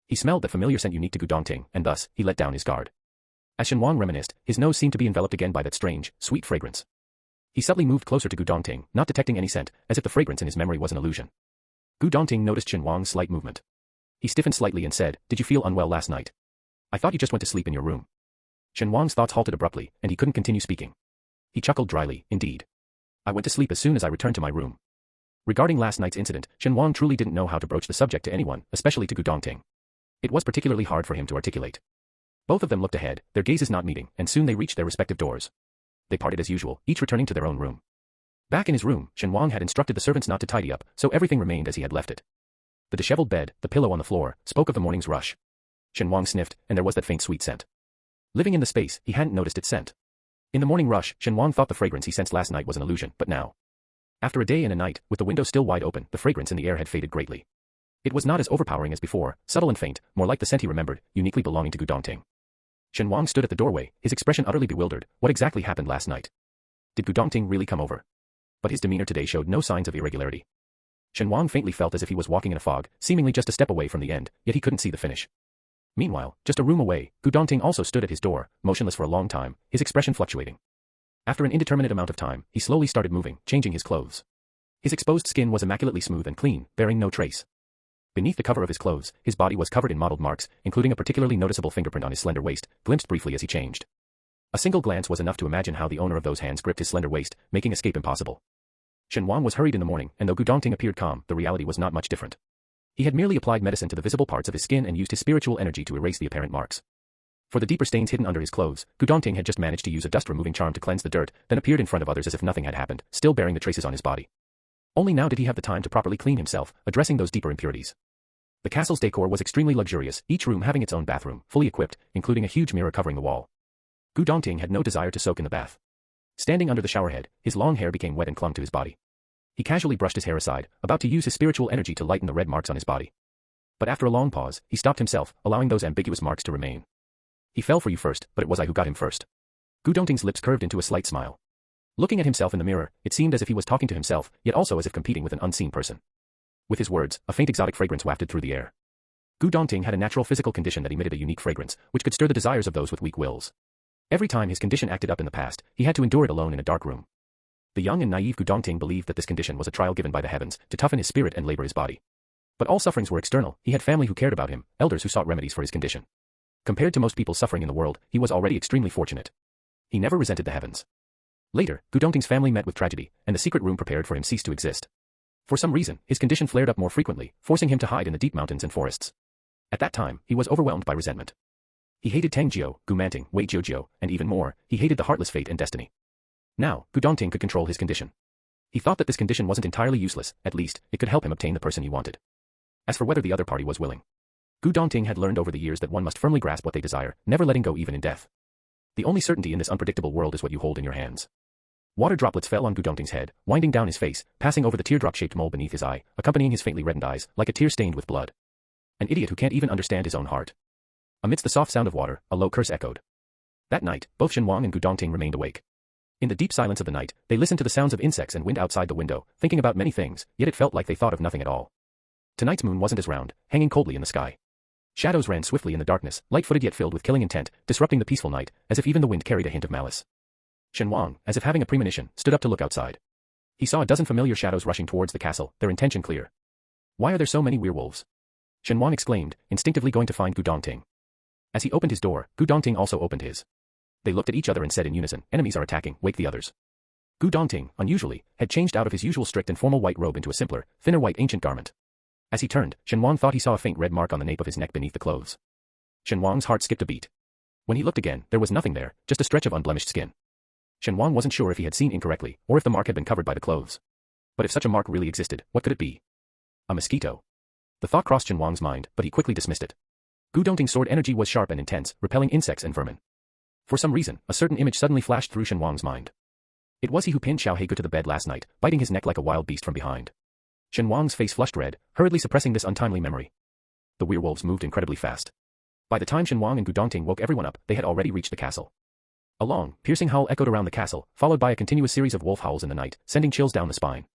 He smelled that familiar scent unique to Gu Dongting, and thus, he let down his guard. As Shen Wang reminisced, his nose seemed to be enveloped again by that strange, sweet fragrance. He subtly moved closer to Gu Dongting, not detecting any scent, as if the fragrance in his memory was an illusion. Gu Dongting noticed Shen Wang's slight movement. He stiffened slightly and said, "Did you feel unwell last night? I thought you just went to sleep in your room." Shen Wang's thoughts halted abruptly, and he couldn't continue speaking. He chuckled dryly, "Indeed. I went to sleep as soon as I returned to my room." Regarding last night's incident, Shen Wang truly didn't know how to broach the subject to anyone, especially to Gu Dongting. It was particularly hard for him to articulate. Both of them looked ahead, their gazes not meeting, and soon they reached their respective doors. They parted as usual, each returning to their own room. Back in his room, Shen Wang had instructed the servants not to tidy up, so everything remained as he had left it. The disheveled bed, the pillow on the floor, spoke of the morning's rush. Shen Wang sniffed, and there was that faint sweet scent. Living in the space, he hadn't noticed its scent. In the morning rush, Shen Wang thought the fragrance he sensed last night was an illusion, but now. After a day and a night, with the window still wide open, the fragrance in the air had faded greatly. It was not as overpowering as before, subtle and faint, more like the scent he remembered, uniquely belonging to Gu Dongting. Shen Wang stood at the doorway, his expression utterly bewildered. What exactly happened last night? Did Gu Dongting really come over? But his demeanor today showed no signs of irregularity. Shen Wang faintly felt as if he was walking in a fog, seemingly just a step away from the end, yet he couldn't see the finish. Meanwhile, just a room away, Gu Dongting also stood at his door, motionless for a long time, his expression fluctuating. After an indeterminate amount of time, he slowly started moving, changing his clothes. His exposed skin was immaculately smooth and clean, bearing no trace. Beneath the cover of his clothes, his body was covered in mottled marks, including a particularly noticeable fingerprint on his slender waist, glimpsed briefly as he changed. A single glance was enough to imagine how the owner of those hands gripped his slender waist, making escape impossible. Shen Wang was hurried in the morning, and though Gu Dongting appeared calm, the reality was not much different. He had merely applied medicine to the visible parts of his skin and used his spiritual energy to erase the apparent marks. For the deeper stains hidden under his clothes, Gu Dongting had just managed to use a dust-removing charm to cleanse the dirt, then appeared in front of others as if nothing had happened, still bearing the traces on his body. Only now did he have the time to properly clean himself, addressing those deeper impurities. The castle's decor was extremely luxurious, each room having its own bathroom, fully equipped, including a huge mirror covering the wall. Gu Dongting had no desire to soak in the bath. Standing under the showerhead, his long hair became wet and clung to his body. He casually brushed his hair aside, about to use his spiritual energy to lighten the red marks on his body. But after a long pause, he stopped himself, allowing those ambiguous marks to remain. "He fell for you first, but it was I who got him first." Gu Dongting's lips curved into a slight smile. Looking at himself in the mirror, it seemed as if he was talking to himself, yet also as if competing with an unseen person. With his words, a faint exotic fragrance wafted through the air. Gu Dongting had a natural physical condition that emitted a unique fragrance, which could stir the desires of those with weak wills. Every time his condition acted up in the past, he had to endure it alone in a dark room. The young and naive Gu Dongting believed that this condition was a trial given by the heavens, to toughen his spirit and labor his body. But all sufferings were external, he had family who cared about him, elders who sought remedies for his condition. Compared to most people suffering in the world, he was already extremely fortunate. He never resented the heavens. Later, Gu Dongting's family met with tragedy, and the secret room prepared for him ceased to exist. For some reason, his condition flared up more frequently, forcing him to hide in the deep mountains and forests. At that time, he was overwhelmed by resentment. He hated Tang Jiao, Gu Manting, Wei Jiao, and even more, he hated the heartless fate and destiny. Now, Gu Dongting could control his condition. He thought that this condition wasn't entirely useless, at least, it could help him obtain the person he wanted. As for whether the other party was willing, Gu Dongting had learned over the years that one must firmly grasp what they desire, never letting go even in death. The only certainty in this unpredictable world is what you hold in your hands. Water droplets fell on Gu Dongting's head, winding down his face, passing over the teardrop-shaped mole beneath his eye, accompanying his faintly reddened eyes, like a tear stained with blood. An idiot who can't even understand his own heart. Amidst the soft sound of water, a low curse echoed. That night, both Shen Wang and Gu Dongting remained awake. In the deep silence of the night, they listened to the sounds of insects and wind outside the window, thinking about many things, yet it felt like they thought of nothing at all. Tonight's moon wasn't as round, hanging coldly in the sky. Shadows ran swiftly in the darkness, light-footed yet filled with killing intent, disrupting the peaceful night, as if even the wind carried a hint of malice. Shen Wang, as if having a premonition, stood up to look outside. He saw a dozen familiar shadows rushing towards the castle, their intention clear. Why are there so many werewolves? Shen Wang exclaimed, instinctively going to find Gu Dongting. As he opened his door, Gu Dongting also opened his. They looked at each other and said in unison, enemies are attacking, wake the others. Gu Dongting, unusually, had changed out of his usual strict and formal white robe into a simpler, thinner white ancient garment. As he turned, Shen Wang thought he saw a faint red mark on the nape of his neck beneath the clothes. Shen Wang's heart skipped a beat. When he looked again, there was nothing there, just a stretch of unblemished skin. Shen Wang wasn't sure if he had seen incorrectly, or if the mark had been covered by the clothes. But if such a mark really existed, what could it be? A mosquito. The thought crossed Shen Wang's mind, but he quickly dismissed it. Gu Dongting's sword energy was sharp and intense, repelling insects and vermin. For some reason, a certain image suddenly flashed through Shen Wang's mind. It was he who pinned Xiao Heigu to the bed last night, biting his neck like a wild beast from behind. Shen Wang's face flushed red, hurriedly suppressing this untimely memory. The werewolves moved incredibly fast. By the time Shen Wang and Gu Dongting woke everyone up, they had already reached the castle. A long, piercing howl echoed around the castle, followed by a continuous series of wolf howls in the night, sending chills down the spine.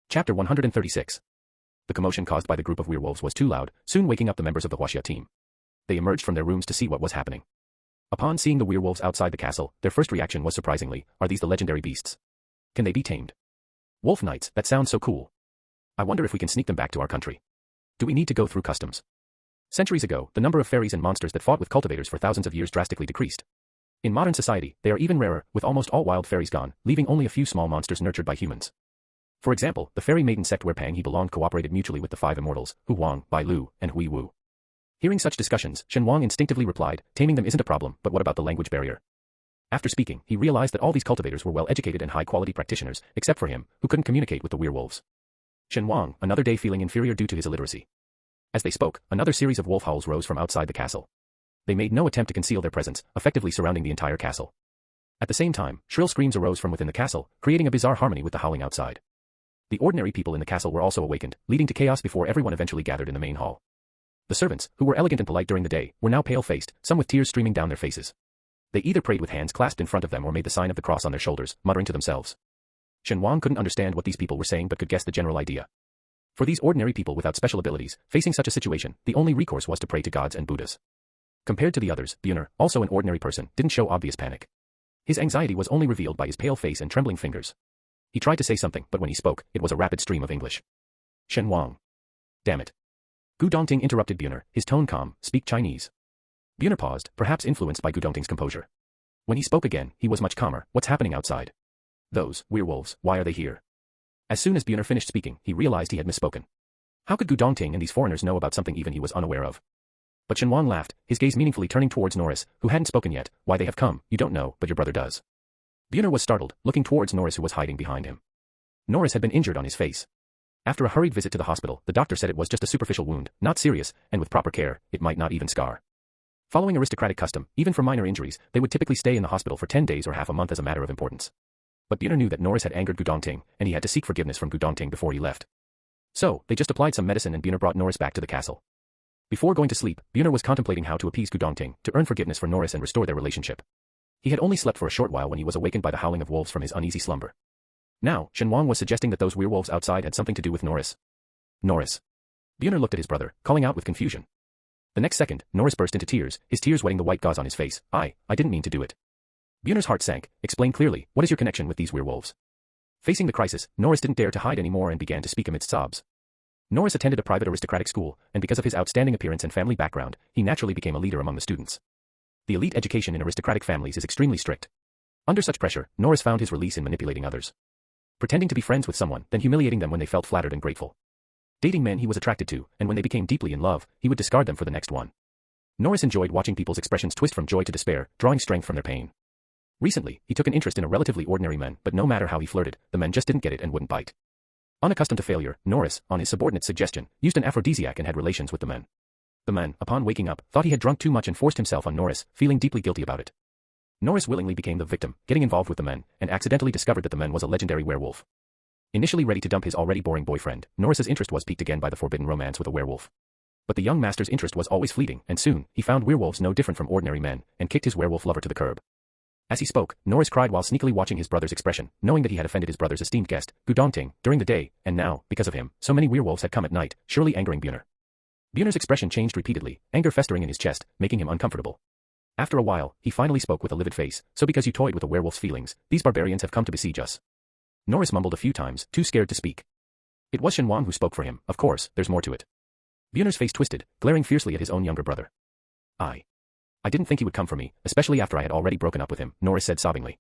Chapter 136. The commotion caused by the group of werewolves was too loud, soon waking up the members of the Huaxia team. They emerged from their rooms to see what was happening. Upon seeing the werewolves outside the castle, their first reaction was surprisingly, are these the legendary beasts? Can they be tamed? Wolf knights, that sounds so cool. I wonder if we can sneak them back to our country. Do we need to go through customs? Centuries ago, the number of fairies and monsters that fought with cultivators for thousands of years drastically decreased. In modern society, they are even rarer, with almost all wild fairies gone, leaving only a few small monsters nurtured by humans. For example, the fairy maiden sect where Pang he belonged cooperated mutually with the five immortals, Hu Huang, Bai Lu, and Hui Wu. Hearing such discussions, Shen Wang instinctively replied, taming them isn't a problem, but what about the language barrier? After speaking, he realized that all these cultivators were well-educated and high-quality practitioners, except for him, who couldn't communicate with the werewolves. Shen Wang, another day feeling inferior due to his illiteracy. As they spoke, another series of wolf howls rose from outside the castle. They made no attempt to conceal their presence, effectively surrounding the entire castle. At the same time, shrill screams arose from within the castle, creating a bizarre harmony with the howling outside. The ordinary people in the castle were also awakened, leading to chaos before everyone eventually gathered in the main hall. The servants, who were elegant and polite during the day, were now pale-faced, some with tears streaming down their faces. They either prayed with hands clasped in front of them or made the sign of the cross on their shoulders, muttering to themselves. Shen Wang couldn't understand what these people were saying but could guess the general idea. For these ordinary people without special abilities, facing such a situation, the only recourse was to pray to gods and Buddhas. Compared to the others, Bunner, also an ordinary person, didn't show obvious panic. His anxiety was only revealed by his pale face and trembling fingers. He tried to say something, but when he spoke, it was a rapid stream of English. Shen Wang. Damn it. Gu Dongting interrupted Bunner, his tone calm, speak Chinese. Bunner paused, perhaps influenced by Gu Dongting's composure. When he spoke again, he was much calmer. What's happening outside? Those werewolves, why are they here? As soon as Bunner finished speaking, he realized he had misspoken. How could Gu Dongting and these foreigners know about something even he was unaware of? But Shen Wang laughed, his gaze meaningfully turning towards Norris, who hadn't spoken yet. Why they have come, you don't know, but your brother does. Bunner was startled, looking towards Norris who was hiding behind him. Norris had been injured on his face. After a hurried visit to the hospital, the doctor said it was just a superficial wound, not serious, and with proper care, it might not even scar. Following aristocratic custom, even for minor injuries, they would typically stay in the hospital for 10 days or half a month as a matter of importance. But Bunner knew that Norris had angered Gu Dongting, and he had to seek forgiveness from Gu Dongting before he left. So, they just applied some medicine and Bunner brought Norris back to the castle. Before going to sleep, Bunner was contemplating how to appease Gu Dongting, to earn forgiveness for Norris and restore their relationship. He had only slept for a short while when he was awakened by the howling of wolves from his uneasy slumber. Now, Shen Wang was suggesting that those werewolves outside had something to do with Norris. Norris. Bunner looked at his brother, calling out with confusion. The next second, Norris burst into tears, his tears wetting the white gauze on his face. I didn't mean to do it. Bunner's heart sank. Explain clearly, what is your connection with these werewolves? Facing the crisis, Norris didn't dare to hide anymore and began to speak amidst sobs. Norris attended a private aristocratic school, and because of his outstanding appearance and family background, he naturally became a leader among the students. The elite education in aristocratic families is extremely strict. Under such pressure, Norris found his release in manipulating others. Pretending to be friends with someone, then humiliating them when they felt flattered and grateful. Dating men he was attracted to, and when they became deeply in love, he would discard them for the next one. Norris enjoyed watching people's expressions twist from joy to despair, drawing strength from their pain. Recently, he took an interest in a relatively ordinary man, but no matter how he flirted, the men just didn't get it and wouldn't bite. Unaccustomed to failure, Norris, on his subordinate's suggestion, used an aphrodisiac and had relations with the men. The man, upon waking up, thought he had drunk too much and forced himself on Norris, feeling deeply guilty about it. Norris willingly became the victim, getting involved with the men, and accidentally discovered that the man was a legendary werewolf. Initially ready to dump his already boring boyfriend, Norris's interest was piqued again by the forbidden romance with a werewolf. But the young master's interest was always fleeting, and soon, he found werewolves no different from ordinary men, and kicked his werewolf lover to the curb. As he spoke, Norris cried while sneakily watching his brother's expression, knowing that he had offended his brother's esteemed guest, Gu Dongting, during the day, and now, because of him, so many werewolves had come at night, surely angering Buner. Buner's expression changed repeatedly, anger festering in his chest, making him uncomfortable. After a while, he finally spoke with a livid face, so because you toyed with a werewolf's feelings, these barbarians have come to besiege us. Norris mumbled a few times, too scared to speak. It was Shen Wang who spoke for him, of course, there's more to it. Buner's face twisted, glaring fiercely at his own younger brother. I didn't think he would come for me, especially after I had already broken up with him, Norris said sobbingly.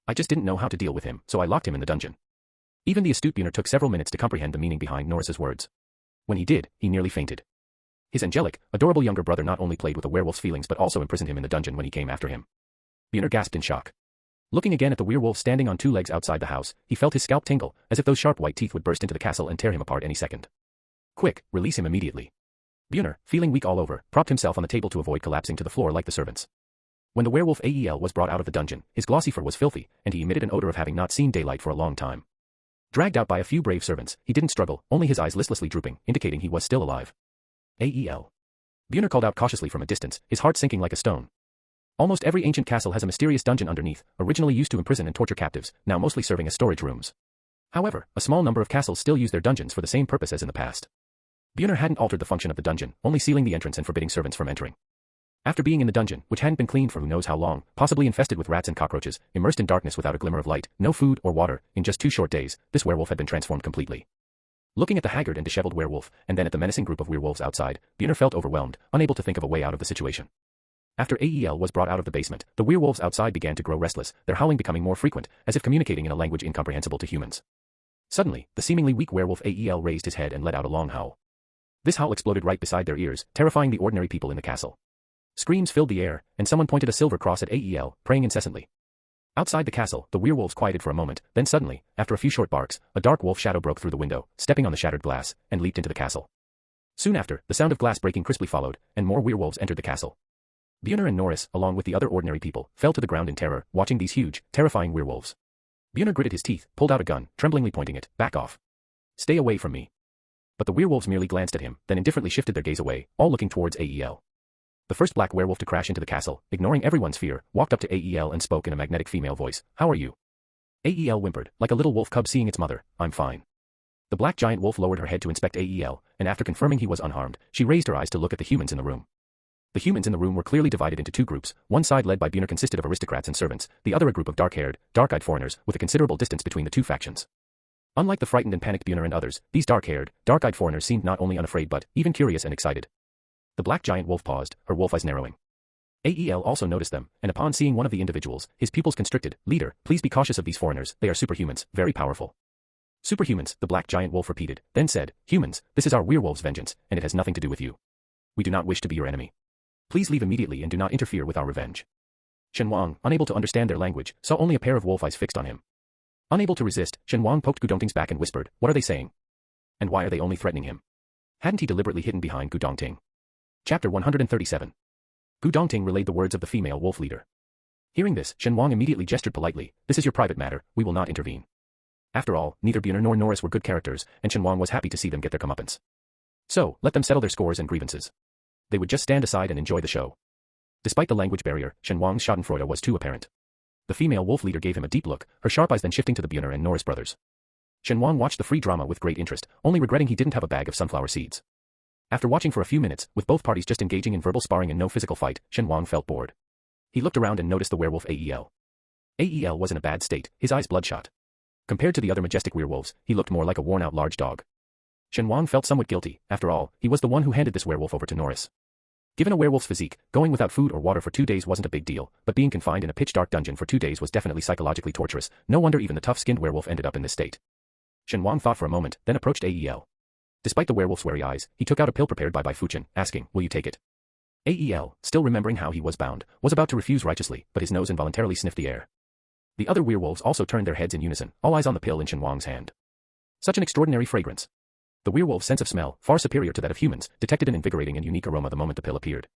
I just didn't know how to deal with him, so I locked him in the dungeon. Even the astute Buner took several minutes to comprehend the meaning behind Norris's words. When he did, he nearly fainted. His angelic, adorable younger brother not only played with a werewolf's feelings but also imprisoned him in the dungeon when he came after him. Buner gasped in shock. Looking again at the werewolf standing on two legs outside the house, he felt his scalp tingle, as if those sharp white teeth would burst into the castle and tear him apart any second. Quick, release him immediately. Buner, feeling weak all over, propped himself on the table to avoid collapsing to the floor like the servants. When the werewolf Ael was brought out of the dungeon, his glossy fur was filthy, and he emitted an odor of having not seen daylight for a long time. Dragged out by a few brave servants, he didn't struggle, only his eyes listlessly drooping, indicating he was still alive. Ael. Buner called out cautiously from a distance, his heart sinking like a stone. Almost every ancient castle has a mysterious dungeon underneath, originally used to imprison and torture captives, now mostly serving as storage rooms. However, a small number of castles still use their dungeons for the same purpose as in the past. Buner hadn't altered the function of the dungeon, only sealing the entrance and forbidding servants from entering. After being in the dungeon, which hadn't been cleaned for who knows how long, possibly infested with rats and cockroaches, immersed in darkness without a glimmer of light, no food or water, in just 2 short days, this werewolf had been transformed completely. Looking at the haggard and disheveled werewolf, and then at the menacing group of werewolves outside, Buner felt overwhelmed, unable to think of a way out of the situation. After Ael was brought out of the basement, the werewolves outside began to grow restless, their howling becoming more frequent, as if communicating in a language incomprehensible to humans. Suddenly, the seemingly weak werewolf Ael raised his head and let out a long howl. This howl exploded right beside their ears, terrifying the ordinary people in the castle. Screams filled the air, and someone pointed a silver cross at Ael, praying incessantly. Outside the castle, the werewolves quieted for a moment, then suddenly, after a few short barks, a dark wolf shadow broke through the window, stepping on the shattered glass, and leaped into the castle. Soon after, the sound of glass breaking crisply followed, and more werewolves entered the castle. Buner and Norris, along with the other ordinary people, fell to the ground in terror, watching these huge, terrifying werewolves. Buner gritted his teeth, pulled out a gun, tremblingly pointing it, "Back off. Stay away from me." But the werewolves merely glanced at him, then indifferently shifted their gaze away, all looking towards Ael. The first black werewolf to crash into the castle, ignoring everyone's fear, walked up to Ael and spoke in a magnetic female voice, "How are you?" Ael whimpered, like a little wolf cub seeing its mother, "I'm fine." The black giant wolf lowered her head to inspect Ael, and after confirming he was unharmed, she raised her eyes to look at the humans in the room. The humans in the room were clearly divided into 2 groups, one side led by Buner consisted of aristocrats and servants, the other a group of dark-haired, dark-eyed foreigners, with a considerable distance between the 2 factions. Unlike the frightened and panicked Buner and others, these dark-haired, dark-eyed foreigners seemed not only unafraid but even curious and excited. The black giant wolf paused, her wolf eyes narrowing. Ael also noticed them, and upon seeing one of the individuals, his pupils constricted. "Leader, please be cautious of these foreigners, they are superhumans, very powerful." "Superhumans," the black giant wolf repeated, then said, "Humans, this is our werewolf's vengeance, and it has nothing to do with you. We do not wish to be your enemy. Please leave immediately and do not interfere with our revenge." Shen Wang, unable to understand their language, saw only a pair of wolf eyes fixed on him. Unable to resist, Shen Wang poked Gu Dongting's back and whispered, "What are they saying? And why are they only threatening him? Hadn't he deliberately hidden behind Gu Dongting?" Chapter 137. Gu Dongting relayed the words of the female wolf leader. Hearing this, Shen Wang immediately gestured politely, "This is your private matter, we will not intervene." After all, neither Buner nor Norris were good characters, and Shen Wang was happy to see them get their comeuppance. So, let them settle their scores and grievances. They would just stand aside and enjoy the show. Despite the language barrier, Shen Wang's schadenfreude was too apparent. The female wolf leader gave him a deep look, her sharp eyes then shifting to the Buner and Norris brothers. Shen Wang watched the free drama with great interest, only regretting he didn't have a bag of sunflower seeds. After watching for a few minutes, with both parties just engaging in verbal sparring and no physical fight, Shen Wang felt bored. He looked around and noticed the werewolf Ael. Ael was in a bad state, his eyes bloodshot. Compared to the other majestic werewolves, he looked more like a worn-out large dog. Shen Wang felt somewhat guilty, after all, he was the one who handed this werewolf over to Norris. Given a werewolf's physique, going without food or water for 2 days wasn't a big deal, but being confined in a pitch-dark dungeon for 2 days was definitely psychologically torturous, no wonder even the tough-skinned werewolf ended up in this state. Shen Wang thought for a moment, then approached Ael. Despite the werewolf's wary eyes, he took out a pill prepared by Fuchen, asking, "Will you take it?" Ael, still remembering how he was bound, was about to refuse righteously, but his nose involuntarily sniffed the air. The other werewolves also turned their heads in unison, all eyes on the pill in Shen Wang's hand. Such an extraordinary fragrance. The werewolf's sense of smell, far superior to that of humans, detected an invigorating and unique aroma the moment the pill appeared.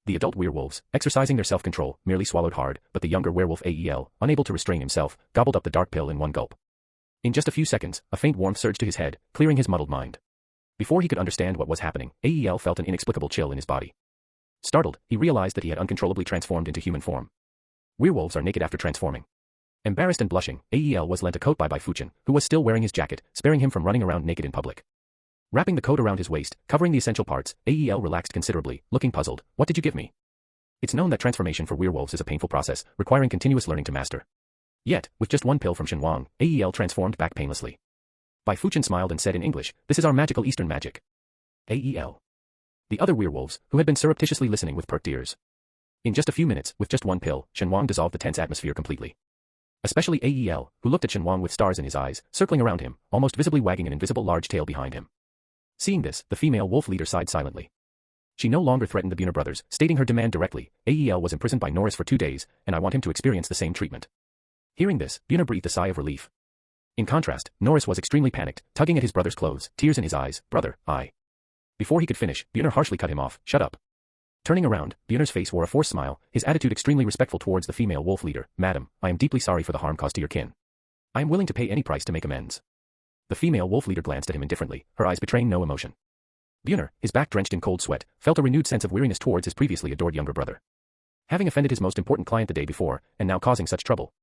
The adult werewolves, exercising their self-control, merely swallowed hard, but the younger werewolf Ael, unable to restrain himself, gobbled up the dark pill in one gulp. In just a few seconds, a faint warmth surged to his head, clearing his muddled mind. Before he could understand what was happening, Ael felt an inexplicable chill in his body. Startled, he realized that he had uncontrollably transformed into human form. Werewolves are naked after transforming. Embarrassed and blushing, Ael was lent a coat by Fuchen, who was still wearing his jacket, sparing him from running around naked in public. Wrapping the coat around his waist, covering the essential parts, Ael relaxed considerably, looking puzzled. "What did you give me?" It's known that transformation for werewolves is a painful process, requiring continuous learning to master. Yet, with just one pill from Shen Wang, Ael transformed back painlessly. Fuchen smiled and said in English, "This is our magical Eastern magic." Ael. The other werewolves, who had been surreptitiously listening with perked ears. In just a few minutes, with just one pill, Shen Wang dissolved the tense atmosphere completely. Especially Ael, who looked at Shen Wang with stars in his eyes, circling around him, almost visibly wagging an invisible large tail behind him. Seeing this, the female wolf leader sighed silently. She no longer threatened the Buner brothers, stating her demand directly. Ael was imprisoned by Norris for 2 days, and I want him to experience the same treatment. Hearing this, Buner breathed a sigh of relief. In contrast, Norris was extremely panicked, tugging at his brother's clothes, tears in his eyes. "Brother, I..." Before he could finish, Buner harshly cut him off. "Shut up." Turning around, Buner's face wore a forced smile, his attitude extremely respectful towards the female wolf leader. "Madam, I am deeply sorry for the harm caused to your kin. I am willing to pay any price to make amends." The female wolf leader glanced at him indifferently, her eyes betraying no emotion. Buner, his back drenched in cold sweat, felt a renewed sense of weariness towards his previously adored younger brother. Having offended his most important client the day before, and now causing such trouble.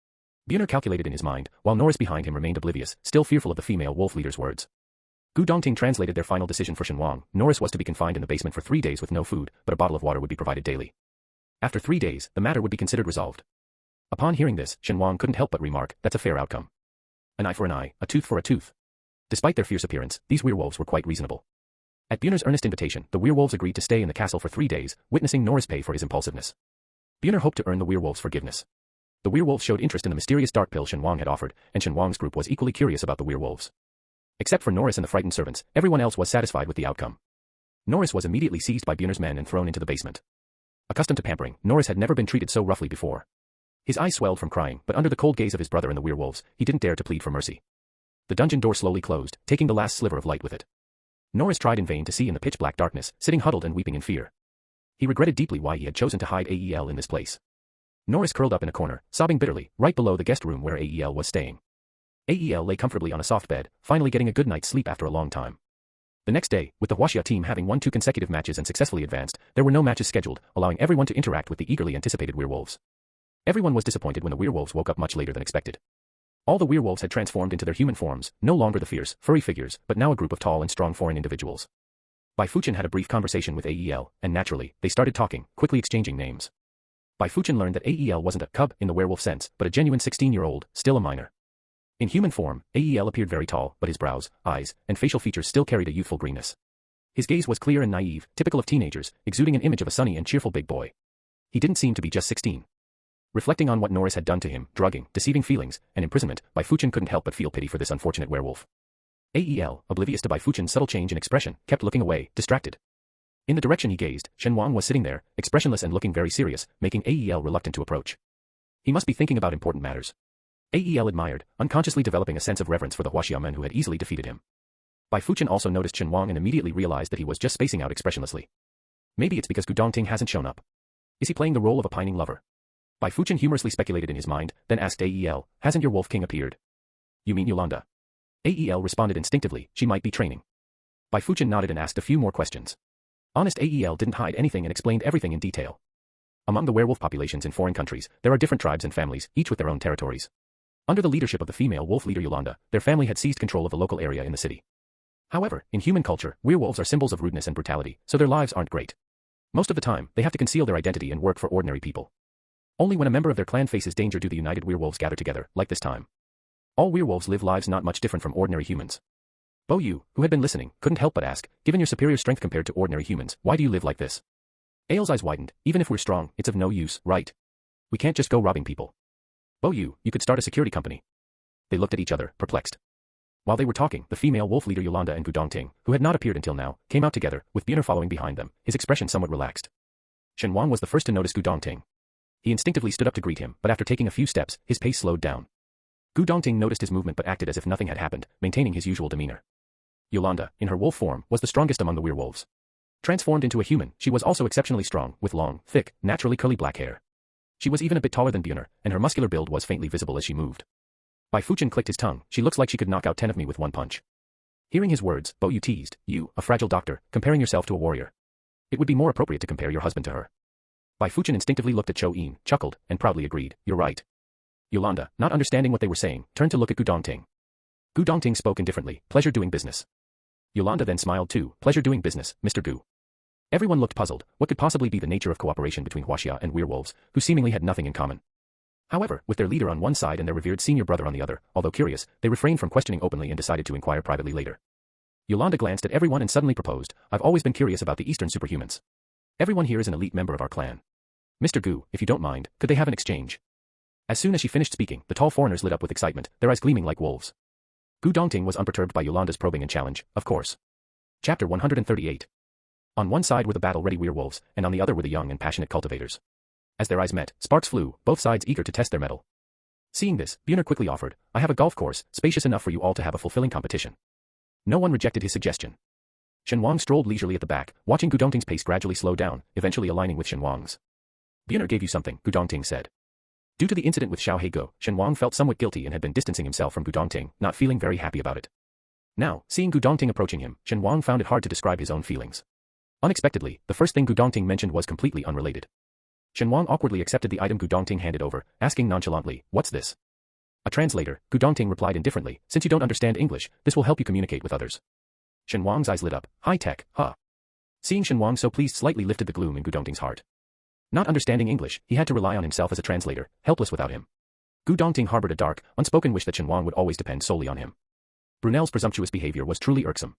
Buner calculated in his mind, while Norris behind him remained oblivious, still fearful of the female wolf leader's words. Gu Dongting translated their final decision for Shen Wang. Norris was to be confined in the basement for 3 days with no food, but a bottle of water would be provided daily. After 3 days, the matter would be considered resolved. Upon hearing this, Shen Wang couldn't help but remark, "That's a fair outcome. An eye for an eye, a tooth for a tooth." Despite their fierce appearance, these werewolves were quite reasonable. At Buner's earnest invitation, the werewolves agreed to stay in the castle for 3 days, witnessing Norris pay for his impulsiveness. Buner hoped to earn the werewolves' forgiveness. The werewolves showed interest in the mysterious dark pill Shen Wang had offered, and Shen Wang's group was equally curious about the werewolves. Except for Norris and the frightened servants, everyone else was satisfied with the outcome. Norris was immediately seized by Buner's men and thrown into the basement. Accustomed to pampering, Norris had never been treated so roughly before. His eyes swelled from crying, but under the cold gaze of his brother and the werewolves, he didn't dare to plead for mercy. The dungeon door slowly closed, taking the last sliver of light with it. Norris tried in vain to see in the pitch-black darkness, sitting huddled and weeping in fear. He regretted deeply why he had chosen to hide Ael in this place. Norris curled up in a corner, sobbing bitterly, right below the guest room where Ael was staying. Ael lay comfortably on a soft bed, finally getting a good night's sleep after a long time. The next day, with the Huaxia team having won 2 consecutive matches and successfully advanced, there were no matches scheduled, allowing everyone to interact with the eagerly anticipated werewolves. Everyone was disappointed when the werewolves woke up much later than expected. All the werewolves had transformed into their human forms, no longer the fierce, furry figures, but now a group of tall and strong foreign individuals. Fuchen had a brief conversation with Ael, and naturally, they started talking, quickly exchanging names. Fuchen learned that Ael wasn't a cub in the werewolf sense, but a genuine 16-year-old, still a minor. In human form, Ael appeared very tall, but his brows, eyes, and facial features still carried a youthful greenness. His gaze was clear and naive, typical of teenagers, exuding an image of a sunny and cheerful big boy. He didn't seem to be just 16. Reflecting on what Norris had done to him, drugging, deceiving feelings, and imprisonment, Fuchen couldn't help but feel pity for this unfortunate werewolf. Ael, oblivious to Fuchen's subtle change in expression, kept looking away, distracted. In the direction he gazed, Shen Wang was sitting there, expressionless and looking very serious, making Ael reluctant to approach. He must be thinking about important matters. Ael admired, unconsciously developing a sense of reverence for the Huaxia men who had easily defeated him. Fuchen also noticed Shen Wang and immediately realized that he was just spacing out expressionlessly. Maybe it's because Gu Dongting hasn't shown up. Is he playing the role of a pining lover? Fuchen humorously speculated in his mind, then asked Ael, "Hasn't your wolf king appeared?" "You mean Yolanda?" Ael responded instinctively, "She might be training." Fuchen nodded and asked a few more questions. Honest Ael didn't hide anything and explained everything in detail. Among the werewolf populations in foreign countries, there are different tribes and families, each with their own territories. Under the leadership of the female wolf leader Yolanda, their family had seized control of a local area in the city. However, in human culture, werewolves are symbols of rudeness and brutality, so their lives aren't great. Most of the time, they have to conceal their identity and work for ordinary people. Only when a member of their clan faces danger do the united werewolves gather together, like this time. All werewolves live lives not much different from ordinary humans. Bo Yu, who had been listening, couldn't help but ask, "Given your superior strength compared to ordinary humans, why do you live like this?" Ael's eyes widened. "Even if we're strong, it's of no use, right? We can't just go robbing people." "Bo Yu, you could start a security company." They looked at each other, perplexed. While they were talking, the female wolf leader Yolanda and Gu Dongting, who had not appeared until now, came out together, with Björn following behind them, his expression somewhat relaxed. Shen Wang was the first to notice Gu Dongting. He instinctively stood up to greet him, but after taking a few steps, his pace slowed down. Gu Dongting noticed his movement but acted as if nothing had happened, maintaining his usual demeanor. Yolanda, in her wolf form, was the strongest among the werewolves. Transformed into a human, she was also exceptionally strong, with long, thick, naturally curly black hair. She was even a bit taller than Björn, and her muscular build was faintly visible as she moved. Bai Fuchen clicked his tongue. She looks like she could knock out 10 of me with one punch. Hearing his words, Bo Yu teased, you, a fragile doctor, comparing yourself to a warrior. It would be more appropriate to compare your husband to her. Bai Fuchen instinctively looked at Chou Yin, chuckled, and proudly agreed, you're right. Yolanda, not understanding what they were saying, turned to look at Gu Dongting. Gu Dongting spoke indifferently, pleasure doing business. Yolanda then smiled too, pleasure doing business, Mr. Gu. Everyone looked puzzled. What could possibly be the nature of cooperation between Huaxia and werewolves, who seemingly had nothing in common? However, with their leader on one side and their revered senior brother on the other, although curious, they refrained from questioning openly and decided to inquire privately later. Yolanda glanced at everyone and suddenly proposed, I've always been curious about the Eastern superhumans. Everyone here is an elite member of our clan. Mr. Gu, if you don't mind, could they have an exchange? As soon as she finished speaking, the tall foreigners lit up with excitement, their eyes gleaming like wolves. Gu Dongting was unperturbed by Yolanda's probing and challenge, of course. Chapter 138. On one side were the battle-ready werewolves, and on the other were the young and passionate cultivators. As their eyes met, sparks flew, both sides eager to test their mettle. Seeing this, Björn quickly offered, I have a golf course, spacious enough for you all to have a fulfilling competition. No one rejected his suggestion. Shen Wang strolled leisurely at the back, watching Gu Dongting's pace gradually slow down, eventually aligning with Shen Wang's. Björn gave you something, Gu Dongting said. Due to the incident with Xiao Heiguo, Shen Wang felt somewhat guilty and had been distancing himself from Gu Dongting, not feeling very happy about it. Now, seeing Gu Dongting approaching him, Shen Wang found it hard to describe his own feelings. Unexpectedly, the first thing Gu Dongting mentioned was completely unrelated. Shen Wang awkwardly accepted the item Gu Dongting handed over, asking nonchalantly, what's this? A translator, Gu Dongting replied indifferently, since you don't understand English, this will help you communicate with others. Shen Wang's eyes lit up, high tech, huh? Seeing Shen Wang so pleased slightly lifted the gloom in Gu Dongting's heart. Not understanding English, he had to rely on himself as a translator, helpless without him. Gu Dongting harbored a dark, unspoken wish that Shen Wang would always depend solely on him. Brunel's presumptuous behavior was truly irksome.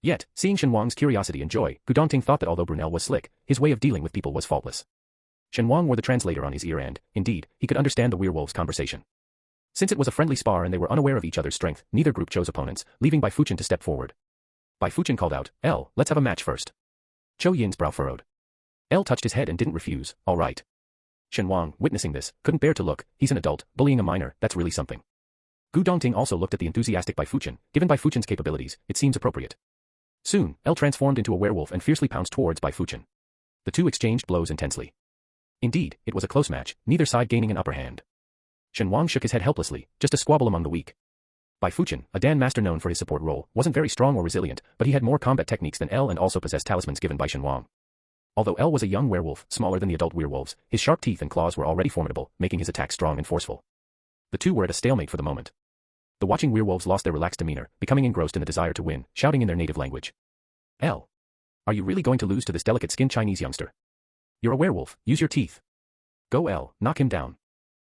Yet, seeing Shen Wang's curiosity and joy, Gu Dongting thought that although Brunel was slick, his way of dealing with people was faultless. Shen Wang wore the translator on his ear and, indeed, he could understand the werewolves' conversation. Since it was a friendly spar and they were unaware of each other's strength, neither group chose opponents, leaving Bai Fuchen to step forward. Bai Fuchen called out, L, let's have a match first. Chou Yin's brow furrowed. L touched his head and didn't refuse, all right. Shen Wang, witnessing this, couldn't bear to look, he's an adult, bullying a minor, that's really something. Gu Dongting also looked at the enthusiastic Bai Fuchen, given Bai Fuchen's capabilities, it seems appropriate. Soon, L transformed into a werewolf and fiercely pounced towards Bai Fuchen. The two exchanged blows intensely. Indeed, it was a close match, neither side gaining an upper hand. Shen Wang shook his head helplessly, just a squabble among the weak. Bai Fuchen, a Dan master known for his support role, wasn't very strong or resilient, but he had more combat techniques than L and also possessed talismans given by Shen Wang. Although L was a young werewolf, smaller than the adult werewolves, his sharp teeth and claws were already formidable, making his attack strong and forceful. The two were at a stalemate for the moment. The watching werewolves lost their relaxed demeanor, becoming engrossed in the desire to win, shouting in their native language. L. Are you really going to lose to this delicate-skinned Chinese youngster? You're a werewolf, use your teeth. Go L, knock him down.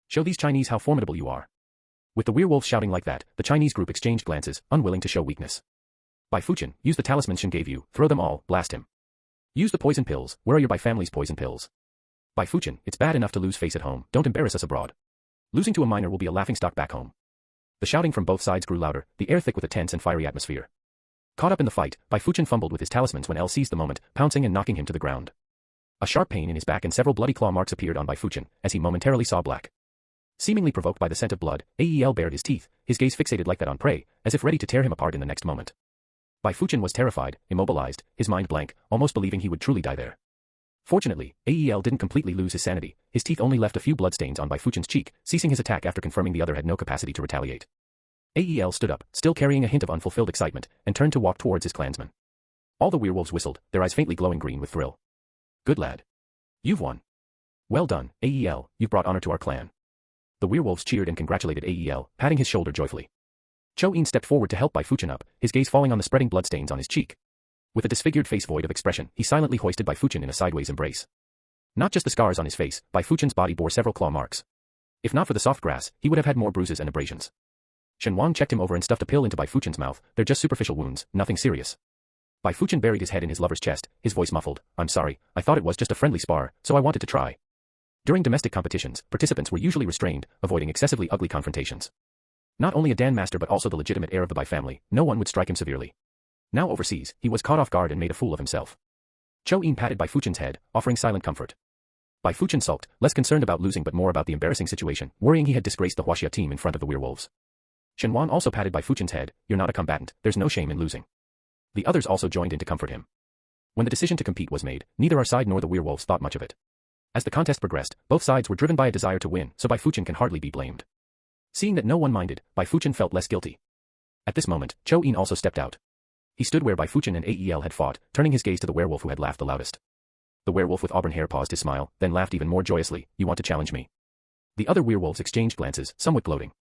Show these Chinese how formidable you are. With the werewolves shouting like that, the Chinese group exchanged glances, unwilling to show weakness. Bai Fuchen, use the talismans Shen gave you, throw them all, blast him. Use the poison pills, where are your Bai family's poison pills? Bai Fuchen, it's bad enough to lose face at home, don't embarrass us abroad. Losing to a minor will be a laughingstock back home. The shouting from both sides grew louder, the air thick with a tense and fiery atmosphere. Caught up in the fight, Bai Fuchen fumbled with his talismans when L seized the moment, pouncing and knocking him to the ground. A sharp pain in his back and several bloody claw marks appeared on Bai Fuchen, as he momentarily saw black. Seemingly provoked by the scent of blood, Ael bared his teeth, his gaze fixated like that on prey, as if ready to tear him apart in the next moment. Bai Fuchen was terrified, immobilized, his mind blank, almost believing he would truly die there. Fortunately, Ael didn't completely lose his sanity, his teeth only left a few bloodstains on Bai Fuchen's cheek, ceasing his attack after confirming the other had no capacity to retaliate. Ael stood up, still carrying a hint of unfulfilled excitement, and turned to walk towards his clansmen. All the werewolves whistled, their eyes faintly glowing green with thrill. Good lad. You've won. Well done, Ael, you've brought honor to our clan. The werewolves cheered and congratulated Ael, patting his shoulder joyfully. Chou Yin stepped forward to help Bai Fuchen up, his gaze falling on the spreading bloodstains on his cheek. With a disfigured face void of expression, he silently hoisted Bai Fuchen in a sideways embrace. Not just the scars on his face, Bai Fuchen's body bore several claw marks. If not for the soft grass, he would have had more bruises and abrasions. Shen Wang checked him over and stuffed a pill into Bai Fuchen's mouth, they're just superficial wounds, nothing serious. Bai Fuchen buried his head in his lover's chest, his voice muffled, I'm sorry, I thought it was just a friendly spar, so I wanted to try. During domestic competitions, participants were usually restrained, avoiding excessively ugly confrontations. Not only a Dan master but also the legitimate heir of the Bai family, no one would strike him severely. Now overseas, he was caught off guard and made a fool of himself. Zhou Yin patted Bai Fuchen's head, offering silent comfort. Bai Fuchen sulked, less concerned about losing but more about the embarrassing situation, worrying he had disgraced the Huaxia team in front of the werewolves. Shen Wang also patted Bai Fuchen's head, you're not a combatant, there's no shame in losing. The others also joined in to comfort him. When the decision to compete was made, neither our side nor the werewolves thought much of it. As the contest progressed, both sides were driven by a desire to win, so Bai Fuchen can hardly be blamed. Seeing that no one minded, Bai Fuchen felt less guilty. At this moment, Zhou Yin also stepped out. He stood where Bai Fuchen and Ael had fought, turning his gaze to the werewolf who had laughed the loudest. The werewolf with auburn hair paused his smile, then laughed even more joyously, you want to challenge me? The other werewolves exchanged glances, somewhat gloating.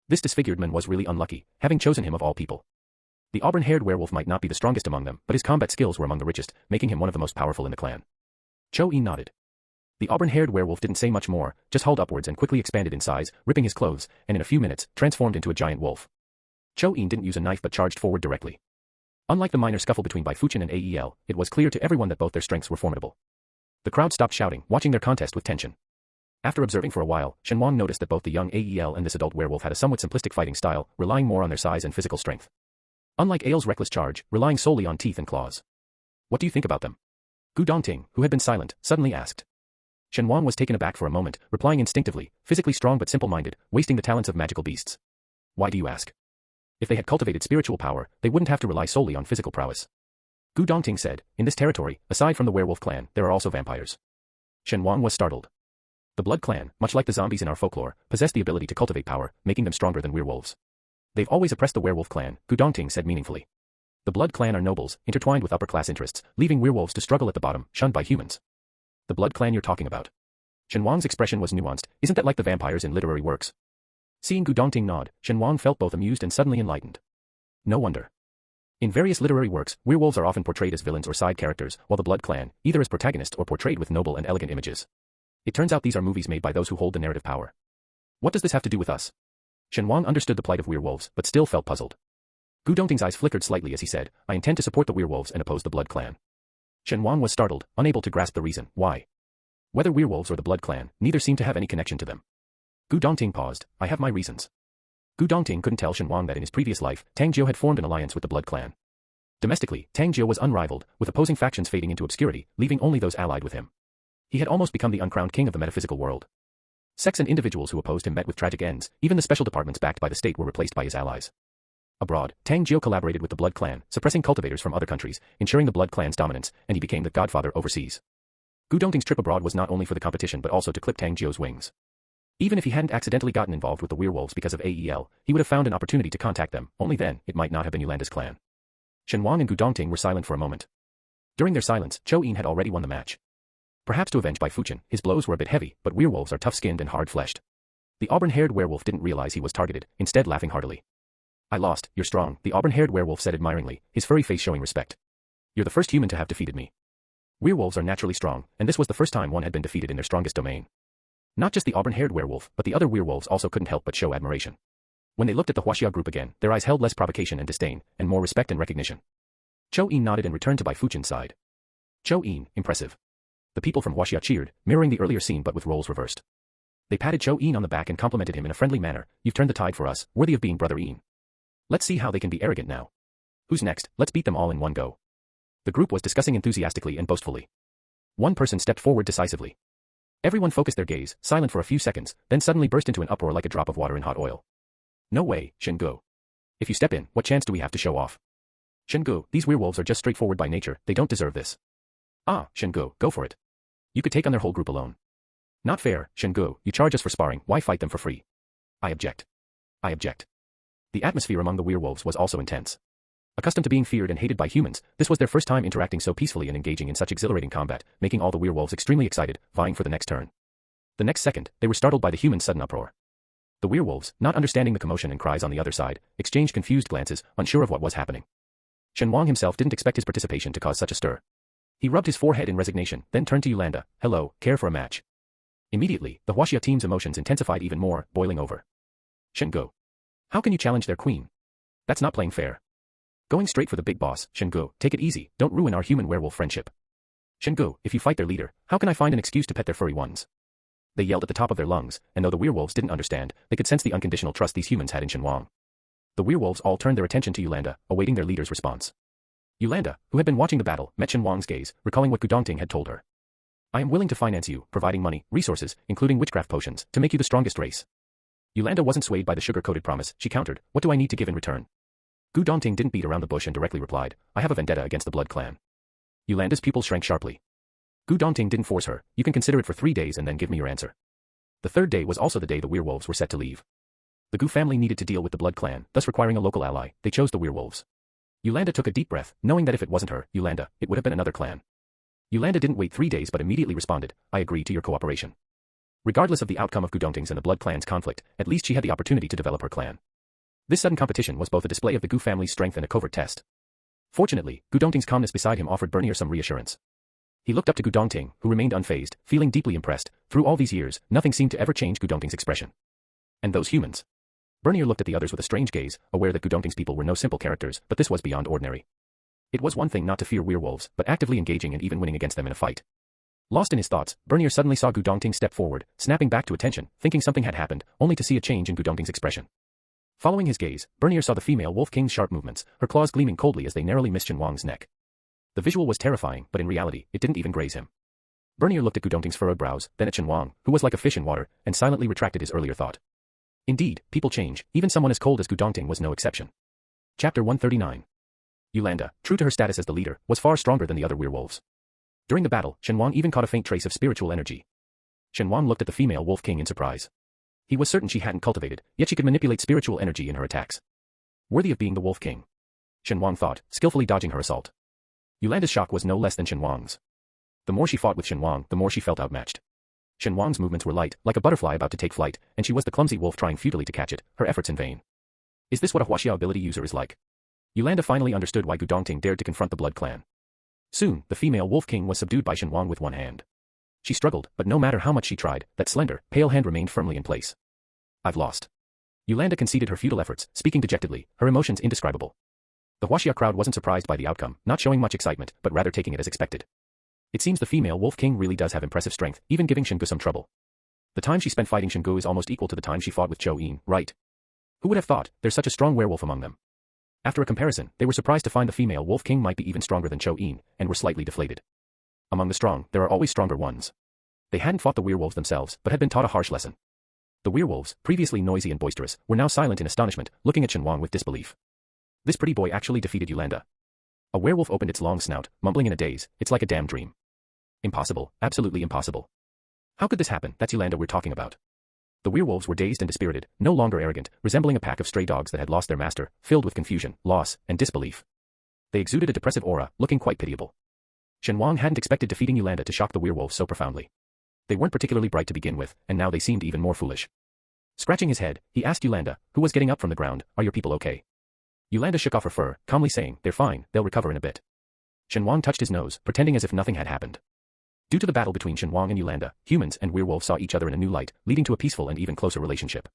This disfigured man was really unlucky, having chosen him of all people. The auburn-haired werewolf might not be the strongest among them, but his combat skills were among the richest, making him one of the most powerful in the clan. Zhou Yin nodded. The auburn-haired werewolf didn't say much more, just hauled upwards and quickly expanded in size, ripping his clothes, and in a few minutes, transformed into a giant wolf. Zhou Yin didn't use a knife but charged forward directly. Unlike the minor scuffle between Bai Fuchen and Ael, it was clear to everyone that both their strengths were formidable. The crowd stopped shouting, watching their contest with tension. After observing for a while, Shen Wang noticed that both the young Ael and this adult werewolf had a somewhat simplistic fighting style, relying more on their size and physical strength. Unlike Ael's reckless charge, relying solely on teeth and claws. What do you think about them? Gu Dongting, who had been silent, suddenly asked. Shen Wang was taken aback for a moment, replying instinctively, physically strong but simple-minded, wasting the talents of magical beasts. Why do you ask? If they had cultivated spiritual power, they wouldn't have to rely solely on physical prowess. Gu Dongting said, in this territory, aside from the werewolf clan, there are also vampires. Shen Wang was startled. The blood clan, much like the zombies in our folklore, possess the ability to cultivate power, making them stronger than werewolves. They've always oppressed the werewolf clan, Gu Dongting said meaningfully. The blood clan are nobles, intertwined with upper-class interests, leaving werewolves to struggle at the bottom, shunned by humans. The blood clan you're talking about. Shen Wang's expression was nuanced, isn't that like the vampires in literary works? Seeing Gu Dongting nod, Shen Wang felt both amused and suddenly enlightened. No wonder. In various literary works, werewolves are often portrayed as villains or side characters, while the blood clan, either as protagonists or portrayed with noble and elegant images. It turns out these are movies made by those who hold the narrative power. What does this have to do with us? Shen Wang understood the plight of werewolves, but still felt puzzled. Gu Dongting's eyes flickered slightly as he said, I intend to support the werewolves and oppose the blood clan. Shen Wang was startled, unable to grasp the reason, why? Whether werewolves or the blood clan, neither seemed to have any connection to them. Gu Dongting paused, I have my reasons. Gu Dongting couldn't tell Shen Wang that in his previous life, Tang Jiu had formed an alliance with the blood clan. Domestically, Tang Jiu was unrivaled, with opposing factions fading into obscurity, leaving only those allied with him. He had almost become the uncrowned king of the metaphysical world. Sects and individuals who opposed him met with tragic ends, even the special departments backed by the state were replaced by his allies. Abroad, Tang Jiu collaborated with the blood clan, suppressing cultivators from other countries, ensuring the blood clan's dominance, and he became the godfather overseas. Gu Dongting's trip abroad was not only for the competition but also to clip Tang Jiu's wings. Even if he hadn't accidentally gotten involved with the werewolves because of Ael, he would have found an opportunity to contact them, only then, it might not have been Yolanda's clan. Shen Wang and Gu Dongting were silent for a moment. During their silence, Zhou Yin had already won the match. Perhaps to avenge Bai Fuchen, his blows were a bit heavy, but werewolves are tough-skinned and hard-fleshed. The auburn-haired werewolf didn't realize he was targeted, instead laughing heartily. I lost, you're strong, the auburn-haired werewolf said admiringly, his furry face showing respect. You're the first human to have defeated me. Werewolves are naturally strong, and this was the first time one had been defeated in their strongest domain. Not just the auburn-haired werewolf, but the other werewolves also couldn't help but show admiration. When they looked at the Huaxia group again, their eyes held less provocation and disdain, and more respect and recognition. Zhou Yin nodded and returned to Bai Fuchen's side. Zhou Yin, impressive. The people from Huaxia cheered, mirroring the earlier scene but with roles reversed. They patted Zhou Yin on the back and complimented him in a friendly manner, you've turned the tide for us, worthy of being Brother Yin. Let's see how they can be arrogant now. Who's next, let's beat them all in one go. The group was discussing enthusiastically and boastfully. One person stepped forward decisively. Everyone focused their gaze, silent for a few seconds, then suddenly burst into an uproar like a drop of water in hot oil. No way, Shen Gu. If you step in, what chance do we have to show off? Shen Gu, these werewolves are just straightforward by nature, they don't deserve this. Ah, Shen Gu, go for it. You could take on their whole group alone. Not fair, Shen Gu, you charge us for sparring, why fight them for free? I object. I object. The atmosphere among the werewolves was also intense. Accustomed to being feared and hated by humans, this was their first time interacting so peacefully and engaging in such exhilarating combat, making all the werewolves extremely excited, vying for the next turn. The next second, they were startled by the humans' sudden uproar. The werewolves, not understanding the commotion and cries on the other side, exchanged confused glances, unsure of what was happening. Shen Wang himself didn't expect his participation to cause such a stir. He rubbed his forehead in resignation, then turned to Yolanda, hello, care for a match? Immediately, the Huaxia team's emotions intensified even more, boiling over. Shen Gu. How can you challenge their queen? That's not playing fair. Going straight for the big boss, Shen Gu, take it easy, don't ruin our human-werewolf friendship. Shen Gu, if you fight their leader, how can I find an excuse to pet their furry ones? They yelled at the top of their lungs, and though the werewolves didn't understand, they could sense the unconditional trust these humans had in Shen Wang. The werewolves all turned their attention to Yolanda, awaiting their leader's response. Yolanda, who had been watching the battle, met Shen Wang's gaze, recalling what Gu Dongting had told her. I am willing to finance you, providing money, resources, including witchcraft potions, to make you the strongest race. Yolanda wasn't swayed by the sugar-coated promise. She countered, what do I need to give in return? Gu Dongting didn't beat around the bush and directly replied, I have a vendetta against the Blood Clan. Yolanda's pupils shrank sharply. Gu Dongting didn't force her, you can consider it for 3 days and then give me your answer. The third day was also the day the werewolves were set to leave. The Gu family needed to deal with the Blood Clan, thus requiring a local ally. They chose the werewolves. Yolanda took a deep breath, knowing that if it wasn't her, Yolanda, it would have been another clan. Yolanda didn't wait 3 days but immediately responded, I agree to your cooperation. Regardless of the outcome of Gu Dongting's and the Blood Clan's conflict, at least she had the opportunity to develop her clan. This sudden competition was both a display of the Gu family's strength and a covert test. Fortunately, Gu Dongting's calmness beside him offered Bernier some reassurance. He looked up to Gu Dongting, who remained unfazed, feeling deeply impressed. Through all these years, nothing seemed to ever change Gu Dongting's expression. And those humans? Bernier looked at the others with a strange gaze, aware that Gu Dongting's people were no simple characters, but this was beyond ordinary. It was one thing not to fear werewolves, but actively engaging and even winning against them in a fight. Lost in his thoughts, Bernier suddenly saw Gu Dongting step forward, snapping back to attention, thinking something had happened, only to see a change in Gu Dongting's expression. Following his gaze, Bernier saw the female Wolf King's sharp movements, her claws gleaming coldly as they narrowly missed Shen Wang's neck. The visual was terrifying, but in reality, it didn't even graze him. Bernier looked at Gu Dongting's furrowed brows, then at Shen Wang, who was like a fish in water, and silently retracted his earlier thought. Indeed, people change, even someone as cold as Gu Dongting was no exception. Chapter 139. Yolanda, true to her status as the leader, was far stronger than the other werewolves. During the battle, Shen Wang even caught a faint trace of spiritual energy. Shen Wang looked at the female Wolf King in surprise. He was certain she hadn't cultivated, yet she could manipulate spiritual energy in her attacks. Worthy of being the Wolf King. Shen Wang thought, skillfully dodging her assault. Yolanda's shock was no less than Shen Wang's. The more she fought with Shen Wang, the more she felt outmatched. Shen Wang's movements were light, like a butterfly about to take flight, and she was the clumsy wolf trying futilely to catch it, her efforts in vain. Is this what a Huaxia ability user is like? Yolanda finally understood why Gu Dongting dared to confront the Blood Clan. Soon, the female Wolf King was subdued by Shen Wang with one hand. She struggled, but no matter how much she tried, that slender, pale hand remained firmly in place. I've lost. Yolanda conceded her futile efforts, speaking dejectedly, her emotions indescribable. The Huaxia crowd wasn't surprised by the outcome, not showing much excitement, but rather taking it as expected. It seems the female Wolf King really does have impressive strength, even giving Shen Gu some trouble. The time she spent fighting Shen Gu is almost equal to the time she fought with Chou Yin, right? Who would have thought, there's such a strong werewolf among them? After a comparison, they were surprised to find the female Wolf King might be even stronger than Chou Yin, and were slightly deflated. Among the strong, there are always stronger ones. They hadn't fought the werewolves themselves, but had been taught a harsh lesson. The werewolves, previously noisy and boisterous, were now silent in astonishment, looking at Shen Wang with disbelief. This pretty boy actually defeated Yolanda. A werewolf opened its long snout, mumbling in a daze, it's like a damn dream. Impossible, absolutely impossible. How could this happen? That's Yolanda we're talking about. The werewolves were dazed and dispirited, no longer arrogant, resembling a pack of stray dogs that had lost their master, filled with confusion, loss, and disbelief. They exuded a depressive aura, looking quite pitiable. Shen Wang hadn't expected defeating Yolanda to shock the werewolves so profoundly. They weren't particularly bright to begin with, and now they seemed even more foolish. Scratching his head, he asked Yolanda, who was getting up from the ground, are your people okay? Yolanda shook off her fur, calmly saying, they're fine, they'll recover in a bit. Shen Wang touched his nose, pretending as if nothing had happened. Due to the battle between Shen Wang and Yolanda, humans and werewolves saw each other in a new light, leading to a peaceful and even closer relationship.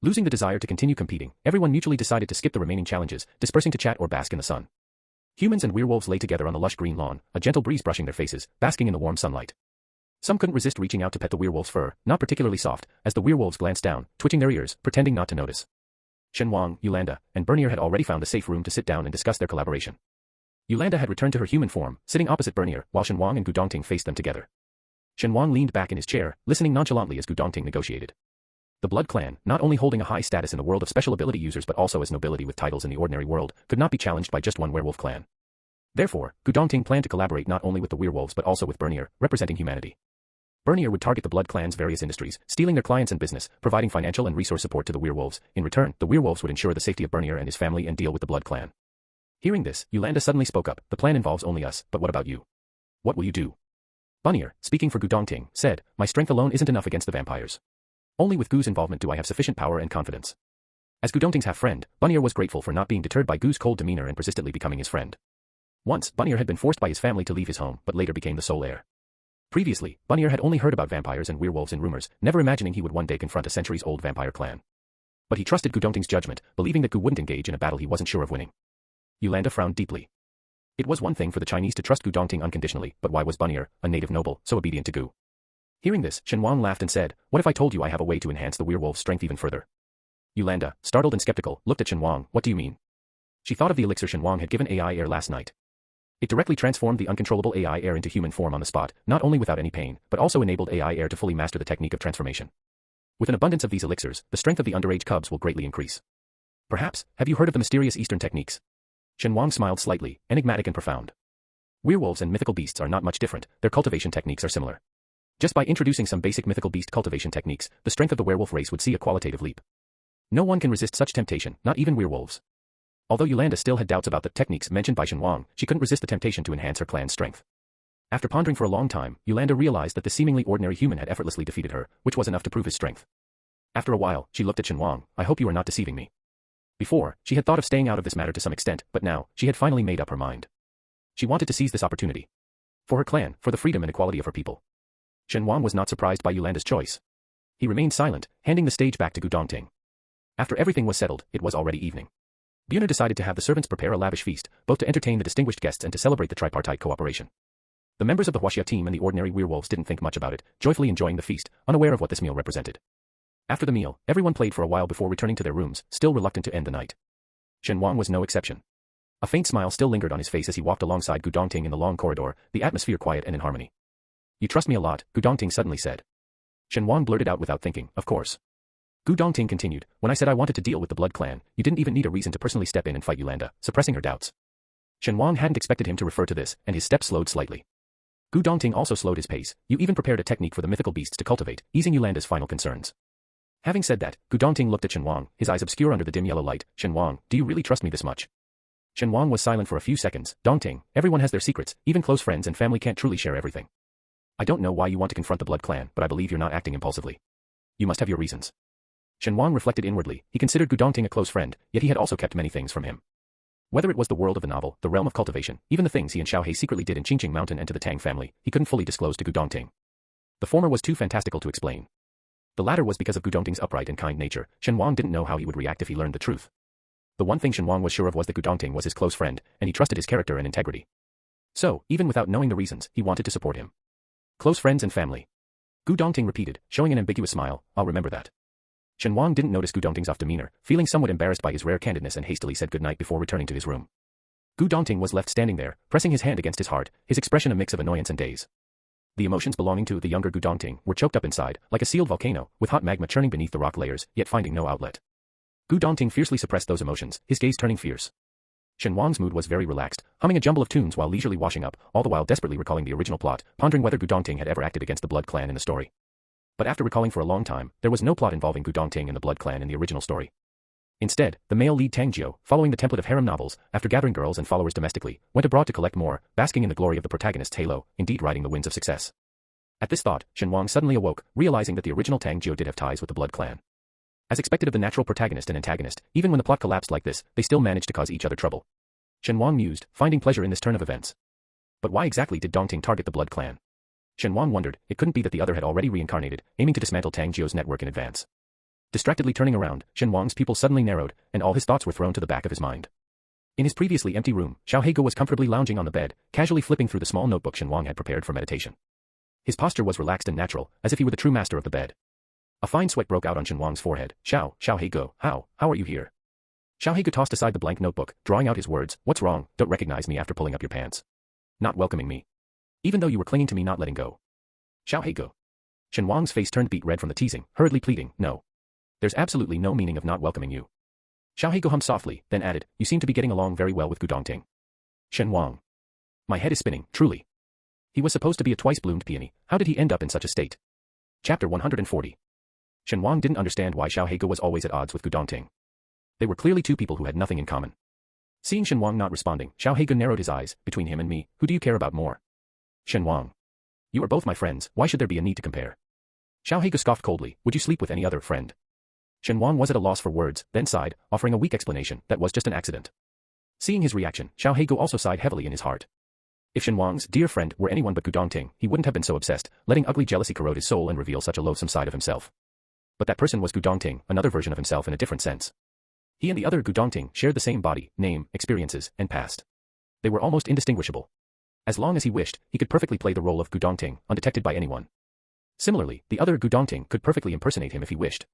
Losing the desire to continue competing, everyone mutually decided to skip the remaining challenges, dispersing to chat or bask in the sun. Humans and werewolves lay together on the lush green lawn, a gentle breeze brushing their faces, basking in the warm sunlight. Some couldn't resist reaching out to pet the werewolf's fur, not particularly soft, as the werewolves glanced down, twitching their ears, pretending not to notice. Shen Wang, Yolanda, and Bernier had already found a safe room to sit down and discuss their collaboration. Yolanda had returned to her human form, sitting opposite Bernier, while Shen Wang and Gu Dongting faced them together. Shen Wang leaned back in his chair, listening nonchalantly as Gu Dongting negotiated. The Blood Clan, not only holding a high status in the world of special ability users but also as nobility with titles in the ordinary world, could not be challenged by just one werewolf clan. Therefore, Gu Dongting planned to collaborate not only with the werewolves but also with Bernier, representing humanity. Bernier would target the Blood Clan's various industries, stealing their clients and business, providing financial and resource support to the werewolves. In return, the werewolves would ensure the safety of Bernier and his family and deal with the Blood Clan. Hearing this, Yolanda suddenly spoke up, the plan involves only us, but what about you? What will you do? Bernier, speaking for Gu Dongting, said, my strength alone isn't enough against the vampires. Only with Gu's involvement do I have sufficient power and confidence. As Gu Dongting's half-friend, Bernier was grateful for not being deterred by Gu's cold demeanor and persistently becoming his friend. Once, Bernier had been forced by his family to leave his home, but later became the sole heir. Previously, Bernier had only heard about vampires and werewolves in rumors, never imagining he would one day confront a centuries-old vampire clan. But he trusted Gu Dongting's judgment, believing that Gu wouldn't engage in a battle he wasn't sure of winning. Yolanda frowned deeply. It was one thing for the Chinese to trust Gu Dongting unconditionally, but why was Bernier, a native noble, so obedient to Gu? Hearing this, Shen Wang laughed and said, "What if I told you I have a way to enhance the werewolf's strength even further?" Yolanda, startled and skeptical, looked at Shen Wang. "What do you mean?" She thought of the elixir Shen Wang had given AI heir last night. It directly transformed the uncontrollable AI heir into human form on the spot, not only without any pain, but also enabled AI heir to fully master the technique of transformation. With an abundance of these elixirs, the strength of the underage cubs will greatly increase. Perhaps, have you heard of the mysterious Eastern techniques? Shen Wang smiled slightly, enigmatic and profound. Werewolves and mythical beasts are not much different, their cultivation techniques are similar. Just by introducing some basic mythical beast cultivation techniques, the strength of the werewolf race would see a qualitative leap. No one can resist such temptation, not even werewolves. Although Yolanda still had doubts about the techniques mentioned by Shen Wang, she couldn't resist the temptation to enhance her clan's strength. After pondering for a long time, Yolanda realized that the seemingly ordinary human had effortlessly defeated her, which was enough to prove his strength. After a while, she looked at Shen Wang. "I hope you are not deceiving me." Before, she had thought of staying out of this matter to some extent, but now, she had finally made up her mind. She wanted to seize this opportunity. For her clan, for the freedom and equality of her people. Shen Wang was not surprised by Yolanda's choice. He remained silent, handing the stage back to Gu Dongting. After everything was settled, it was already evening. Buna decided to have the servants prepare a lavish feast, both to entertain the distinguished guests and to celebrate the tripartite cooperation. The members of the Huaxia team and the ordinary werewolves didn't think much about it, joyfully enjoying the feast, unaware of what this meal represented. After the meal, everyone played for a while before returning to their rooms, still reluctant to end the night. Shen Wang was no exception. A faint smile still lingered on his face as he walked alongside Gu Dongting in the long corridor, the atmosphere quiet and in harmony. "You trust me a lot," Gu Dongting suddenly said. Shen Wang blurted out without thinking, "Of course." Gu Dongting continued, "When I said I wanted to deal with the Blood Clan, you didn't even need a reason to personally step in and fight Yolanda," suppressing her doubts. Shen Wang hadn't expected him to refer to this, and his step slowed slightly. Gu Dongting also slowed his pace. "You even prepared a technique for the mythical beasts to cultivate, easing Yolanda's final concerns." Having said that, Gu Dongting looked at Shen Wang, his eyes obscure under the dim yellow light. "Shen Wang, do you really trust me this much?" Shen Wang was silent for a few seconds. "Dongting, everyone has their secrets, even close friends and family can't truly share everything. I don't know why you want to confront the Blood Clan, but I believe you're not acting impulsively. You must have your reasons." Shen Wang reflected inwardly. He considered Gu Dongting a close friend, yet he had also kept many things from him. Whether it was the world of the novel, the realm of cultivation, even the things he and Xiao He secretly did in Qingqing Mountain and to the Tang family, he couldn't fully disclose to Gu Dongting. The former was too fantastical to explain. The latter was because of Gu Dongting's upright and kind nature. Shen Wang didn't know how he would react if he learned the truth. The one thing Shen Wang was sure of was that Gu Dongting was his close friend, and he trusted his character and integrity. So, even without knowing the reasons, he wanted to support him. Close friends and family. Gu Dongting repeated, showing an ambiguous smile. "I'll remember that." Shen Wang didn't notice Gu Dongting's off demeanor, feeling somewhat embarrassed by his rare candidness and hastily said goodnight before returning to his room. Gu Dongting was left standing there, pressing his hand against his heart, his expression a mix of annoyance and daze. The emotions belonging to the younger Gu Dongting were choked up inside, like a sealed volcano, with hot magma churning beneath the rock layers, yet finding no outlet. Gu Dongting fiercely suppressed those emotions, his gaze turning fierce. Shen Wang's mood was very relaxed, humming a jumble of tunes while leisurely washing up, all the while desperately recalling the original plot, pondering whether Gu Dongting had ever acted against the Blood Clan in the story. But after recalling for a long time, there was no plot involving Gu Dongting and the Blood Clan in the original story. Instead, the male lead Tang Jiu, following the template of harem novels, after gathering girls and followers domestically, went abroad to collect more, basking in the glory of the protagonist's halo, indeed riding the winds of success. At this thought, Shen Wang suddenly awoke, realizing that the original Tang Jiu did have ties with the Blood Clan. As expected of the natural protagonist and antagonist, even when the plot collapsed like this, they still managed to cause each other trouble. Shen Wang mused, finding pleasure in this turn of events. But why exactly did Dongting target the Blood Clan? Shen Wang wondered. It couldn't be that the other had already reincarnated, aiming to dismantle Tang Jiu's network in advance. Distractedly turning around, Shen Wang's pupils suddenly narrowed, and all his thoughts were thrown to the back of his mind. In his previously empty room, Xiao Heigo was comfortably lounging on the bed, casually flipping through the small notebook Shen Wang had prepared for meditation. His posture was relaxed and natural, as if he were the true master of the bed. A fine sweat broke out on Shen Wang's forehead. Xiao Heigo, how are you here?" Xiao Heigo tossed aside the blank notebook, drawing out his words. "What's wrong? Don't recognize me after pulling up your pants? Not welcoming me? Even though you were clinging to me not letting go?" Xiao Heigo. Shen Wang's face turned beet red from the teasing, hurriedly pleading, "No. There's absolutely no meaning of not welcoming you." Xiao Heigo hummed softly, then added, "You seem to be getting along very well with Gu Dongting." Shen Wang. My head is spinning, truly. He was supposed to be a twice-bloomed peony. How did he end up in such a state? Chapter 140. Shen Wang didn't understand why Xiao Heigo was always at odds with Gu Dongting. They were clearly two people who had nothing in common. Seeing Shen Wang not responding, Xiao Heigo narrowed his eyes. "Between him and me, who do you care about more?" Shen Wang. "You are both my friends, why should there be a need to compare?" Xiao Heigo scoffed coldly. "Would you sleep with any other friend?" Shen Wang was at a loss for words, then sighed, offering a weak explanation. "That was just an accident." Seeing his reaction, Xiao Heigo also sighed heavily in his heart. If Shen Wang's dear friend were anyone but Gu Dongting, he wouldn't have been so obsessed, letting ugly jealousy corrode his soul and reveal such a loathsome side of himself. But that person was Gu Dongting, another version of himself in a different sense. He and the other Gu Dongting shared the same body, name, experiences, and past. They were almost indistinguishable. As long as he wished, he could perfectly play the role of Gu Dongting, undetected by anyone. Similarly, the other Gu Dongting could perfectly impersonate him if he wished.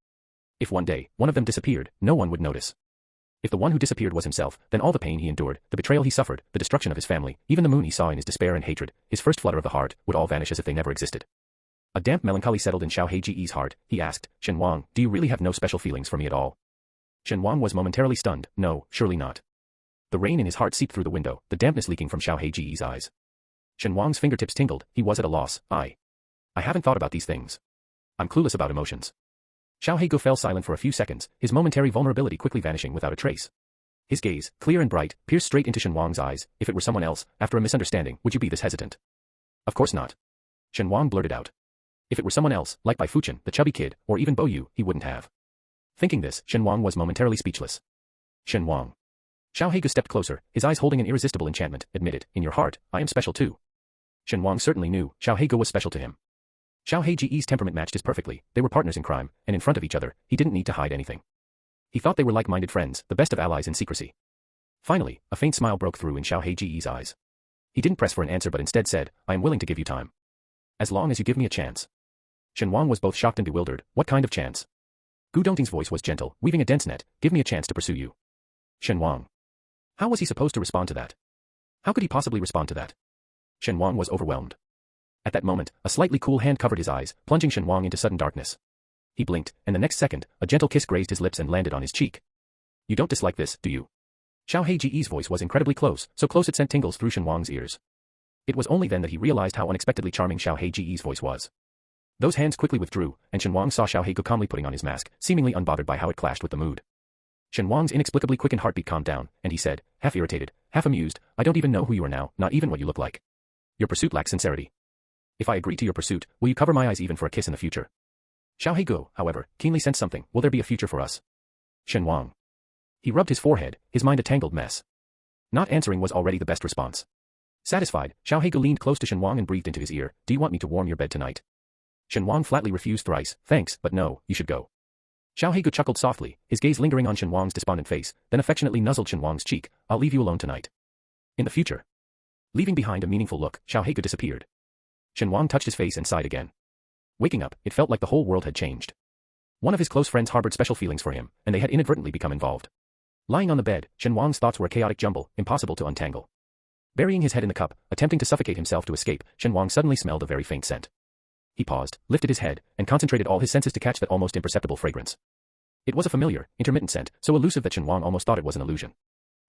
If one day, one of them disappeared, no one would notice. If the one who disappeared was himself, then all the pain he endured, the betrayal he suffered, the destruction of his family, even the moon he saw in his despair and hatred, his first flutter of the heart, would all vanish as if they never existed. A damp melancholy settled in Xiao Heiji's heart. He asked, Shen Wang, do you really have no special feelings for me at all? Shen Wang was momentarily stunned. No, surely not. The rain in his heart seeped through the window, the dampness leaking from Xiao Heiji's eyes. Shen Wang's fingertips tingled. He was at a loss. I haven't thought about these things. I'm clueless about emotions. Xiao Heigu fell silent for a few seconds, his momentary vulnerability quickly vanishing without a trace. His gaze, clear and bright, pierced straight into Shen Wang's eyes. If it were someone else, after a misunderstanding, would you be this hesitant? Of course not. Shen Wang blurted out. If it were someone else, like Bai Fuchen, the chubby kid, or even Bo Yu, he wouldn't have. Thinking this, Shen Wang was momentarily speechless. Shen Wang. Xiao Heigu stepped closer, his eyes holding an irresistible enchantment. Admit it, in your heart, I am special too. Shen Wang certainly knew Xiao Heigu was special to him. Xiao Heiji's temperament matched his perfectly. They were partners in crime, and in front of each other, he didn't need to hide anything. He thought they were like-minded friends, the best of allies in secrecy. Finally, a faint smile broke through in Xiao Heiji's eyes. He didn't press for an answer but instead said, I am willing to give you time. As long as you give me a chance. Shen Wang was both shocked and bewildered. What kind of chance? Gu Dongting's voice was gentle, weaving a dense net. Give me a chance to pursue you. Shen Wang. How was he supposed to respond to that? How could he possibly respond to that? Shen Wang was overwhelmed. At that moment, a slightly cool hand covered his eyes, plunging Shen Wang into sudden darkness. He blinked, and the next second, a gentle kiss grazed his lips and landed on his cheek. You don't dislike this, do you? Xiao Heiji's voice was incredibly close, so close it sent tingles through Shen Wang's ears. It was only then that he realized how unexpectedly charming Xiao Heiji's voice was. Those hands quickly withdrew, and Shen Wang saw Xiao Heigu calmly putting on his mask, seemingly unbothered by how it clashed with the mood. Shen Wang's inexplicably quickened heartbeat calmed down, and he said, half irritated, half amused, I don't even know who you are now, not even what you look like. Your pursuit lacks sincerity. If I agree to your pursuit, will you cover my eyes even for a kiss in the future? Xiao Heigu, however, keenly sensed something. Will there be a future for us? Shen Wang. He rubbed his forehead, his mind a tangled mess. Not answering was already the best response. Satisfied, Xiao Heigu leaned close to Shen Wang and breathed into his ear, do you want me to warm your bed tonight? Shen Wang flatly refused thrice, thanks, but no, you should go. Xiao Heigu chuckled softly, his gaze lingering on Shen Wang's despondent face, then affectionately nuzzled Shen Wang's cheek, I'll leave you alone tonight. In the future. Leaving behind a meaningful look, Xiao Heigu disappeared. Shen Wang touched his face and sighed again. Waking up, it felt like the whole world had changed. One of his close friends harbored special feelings for him, and they had inadvertently become involved. Lying on the bed, Shen Wang's thoughts were a chaotic jumble, impossible to untangle. Burying his head in the cup, attempting to suffocate himself to escape, Shen Wang suddenly smelled a very faint scent. He paused, lifted his head, and concentrated all his senses to catch that almost imperceptible fragrance. It was a familiar, intermittent scent, so elusive that Shen Wang almost thought it was an illusion.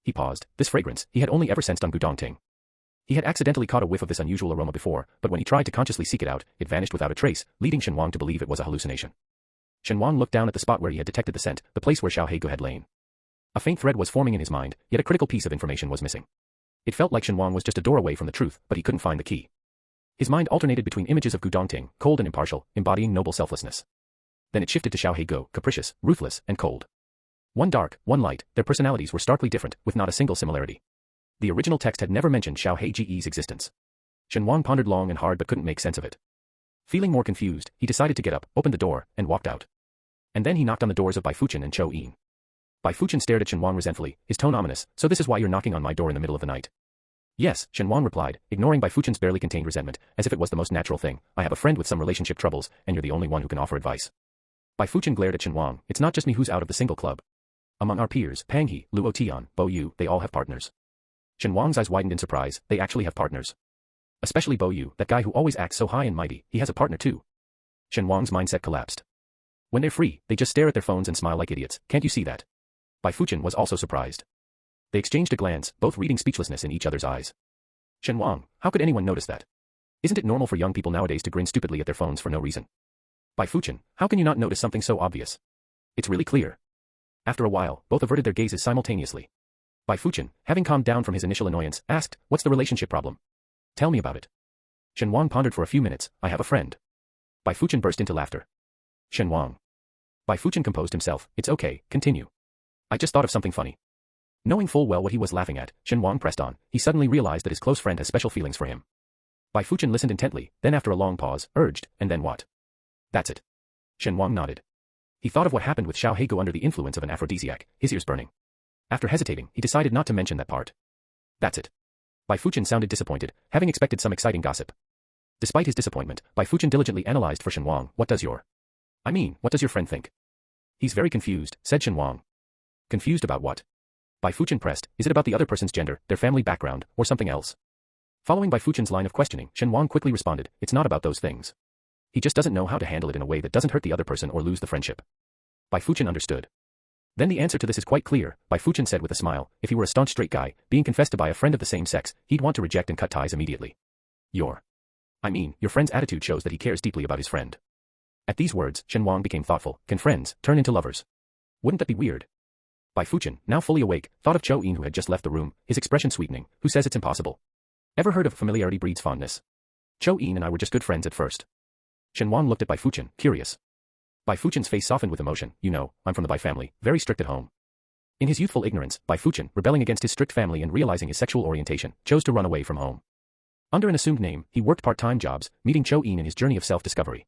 He paused. This fragrance, he had only ever sensed on Gu Dongting. He had accidentally caught a whiff of this unusual aroma before, but when he tried to consciously seek it out, it vanished without a trace, leading Shen Wang to believe it was a hallucination. Shen Wang looked down at the spot where he had detected the scent, the place where Xiao Heigu had lain. A faint thread was forming in his mind, yet a critical piece of information was missing. It felt like Shen Wang was just a door away from the truth, but he couldn't find the key. His mind alternated between images of Gu Dongting, cold and impartial, embodying noble selflessness. Then it shifted to Xiao Heigu, capricious, ruthless, and cold. One dark, one light, their personalities were starkly different, with not a single similarity. The original text had never mentioned Xiao Heiji's existence. Shen Wang pondered long and hard but couldn't make sense of it. Feeling more confused, he decided to get up, opened the door, and walked out. And then he knocked on the doors of Bai Fuchen and Chou Yin. Bai Fuchen stared at Shen Wang resentfully, his tone ominous, so this is why you're knocking on my door in the middle of the night. Yes, Shen Wang replied, ignoring Bai Fuchen's barely contained resentment, as if it was the most natural thing, I have a friend with some relationship troubles, and you're the only one who can offer advice. Bai Fuchen glared at Shen Wang, it's not just me who's out of the single club. Among our peers, Pang He, Luo Tian, Bo Yu, they all have partners. Shen Wang's eyes widened in surprise, they actually have partners. Especially Bo Yu, that guy who always acts so high and mighty, he has a partner too. Shen Wang's mindset collapsed. When they're free, they just stare at their phones and smile like idiots, can't you see that? Bai Fuchen was also surprised. They exchanged a glance, both reading speechlessness in each other's eyes. Shen Wang, how could anyone notice that? Isn't it normal for young people nowadays to grin stupidly at their phones for no reason? Bai Fuchen, how can you not notice something so obvious? It's really clear. After a while, both averted their gazes simultaneously. Bai Fuchen, having calmed down from his initial annoyance, asked, what's the relationship problem? Tell me about it. Shen Wang pondered for a few minutes, I have a friend. Bai Fuchen burst into laughter. Shen Wang. Bai Fuchen composed himself, it's okay, continue. I just thought of something funny. Knowing full well what he was laughing at, Shen Wang pressed on, he suddenly realized that his close friend has special feelings for him. Bai Fuchen listened intently, then after a long pause, urged, and then what? That's it. Shen Wang nodded. He thought of what happened with Xiao Heigu under the influence of an aphrodisiac, his ears burning. After hesitating, he decided not to mention that part. That's it. Bai Fuchen sounded disappointed, having expected some exciting gossip. Despite his disappointment, Bai Fuchen diligently analyzed for Shen Wang. What does your friend think? He's very confused, said Shen Wang. Confused about what? Bai Fuchen pressed. Is it about the other person's gender, their family background, or something else? Following Bai Fuchen's line of questioning, Shen Wang quickly responded, it's not about those things. He just doesn't know how to handle it in a way that doesn't hurt the other person or lose the friendship. Bai Fuchen understood. Then the answer to this is quite clear, Bai Fuchen said with a smile. If he were a staunch straight guy, being confessed to by a friend of the same sex, he'd want to reject and cut ties immediately. Your friend's attitude shows that he cares deeply about his friend. At these words, Shen Wang became thoughtful. Can friends turn into lovers? Wouldn't that be weird? Bai Fuchen, now fully awake, thought of Chou Yin, who had just left the room, his expression sweetening. Who says it's impossible? Ever heard of familiarity breeds fondness? Chou Yin and I were just good friends at first. Shen Wang looked at Bai Fuchen, curious. Bai Fuchen's face softened with emotion. You know, I'm from the Bai family, very strict at home. In his youthful ignorance, Bai Fuchen, rebelling against his strict family and realizing his sexual orientation, chose to run away from home. Under an assumed name, he worked part-time jobs, meeting Chou Yin in his journey of self-discovery.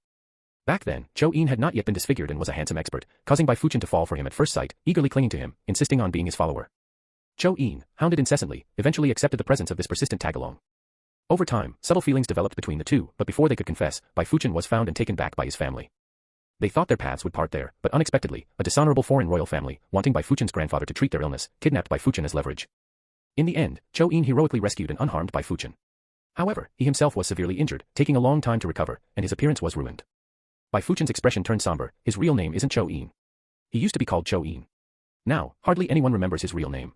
Back then, Chou Yin had not yet been disfigured and was a handsome expert, causing Bai Fuchen to fall for him at first sight, eagerly clinging to him, insisting on being his follower. Chou Yin, hounded incessantly, eventually accepted the presence of this persistent tag-along. Over time, subtle feelings developed between the two, but before they could confess, Bai Fuchen was found and taken back by his family. They thought their paths would part there, but unexpectedly, a dishonorable foreign royal family, wanting Bai Fuchen's grandfather to treat their illness, kidnapped Bai Fuchen as leverage. In the end, Chou Yin heroically rescued and unharmed Bai Fuchen. However, he himself was severely injured, taking a long time to recover, and his appearance was ruined. Bai Fuchen's expression turned somber. His real name isn't Chou Yin. He used to be called Chou Yin. Now, hardly anyone remembers his real name.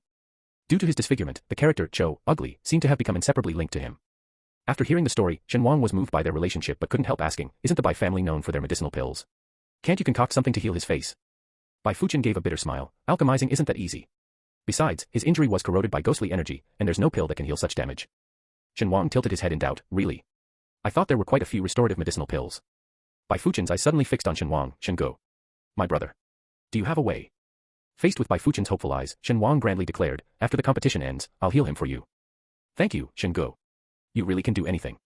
Due to his disfigurement, the character Chou, ugly, seemed to have become inseparably linked to him. After hearing the story, Shen Wang was moved by their relationship but couldn't help asking, isn't the Bai family known for their medicinal pills? Can't you concoct something to heal his face? Bai Fuchen gave a bitter smile. Alchemizing isn't that easy. Besides, his injury was corroded by ghostly energy, and there's no pill that can heal such damage. Shen Wang tilted his head in doubt. Really? I thought there were quite a few restorative medicinal pills. Bai Fuchen's eyes suddenly fixed on Shen Wang. Shen Go. My brother. Do you have a way? Faced with Bai Fuchen's hopeful eyes, Shen Wang grandly declared, after the competition ends, I'll heal him for you. Thank you, Shen Go. You really can do anything.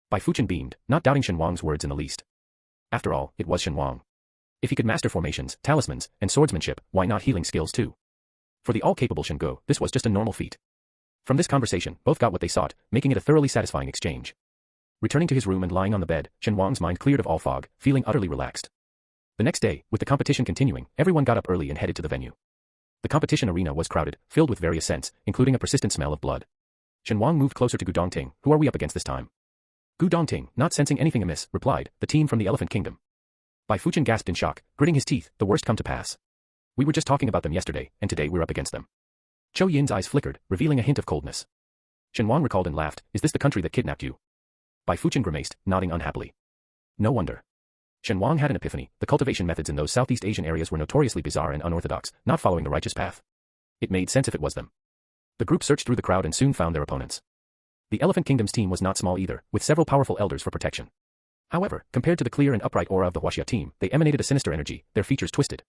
Bai Fuchen beamed, not doubting Shen Wang's words in the least. After all, it was Shen Wang. If he could master formations, talismans, and swordsmanship, why not healing skills too? For the all-capable Shen Go, this was just a normal feat. From this conversation, both got what they sought, making it a thoroughly satisfying exchange. Returning to his room and lying on the bed, Shen Wang's mind cleared of all fog, feeling utterly relaxed. The next day, with the competition continuing, everyone got up early and headed to the venue. The competition arena was crowded, filled with various scents, including a persistent smell of blood. Shen Wang moved closer to Gu Dongting. Who are we up against this time? Gu Dongting, not sensing anything amiss, replied, the team from the Elephant Kingdom. Bai Fuchen gasped in shock, gritting his teeth, the worst come to pass. We were just talking about them yesterday, and today we're up against them. Chou Yin's eyes flickered, revealing a hint of coldness. Shen Wang recalled and laughed, is this the country that kidnapped you? Bai Fuchen grimaced, nodding unhappily. No wonder. Shen Wang had an epiphany. The cultivation methods in those Southeast Asian areas were notoriously bizarre and unorthodox, not following the righteous path. It made sense if it was them. The group searched through the crowd and soon found their opponents. The Elephant Kingdom's team was not small either, with several powerful elders for protection. However, compared to the clear and upright aura of the Huaxia team, they emanated a sinister energy, their features twisted.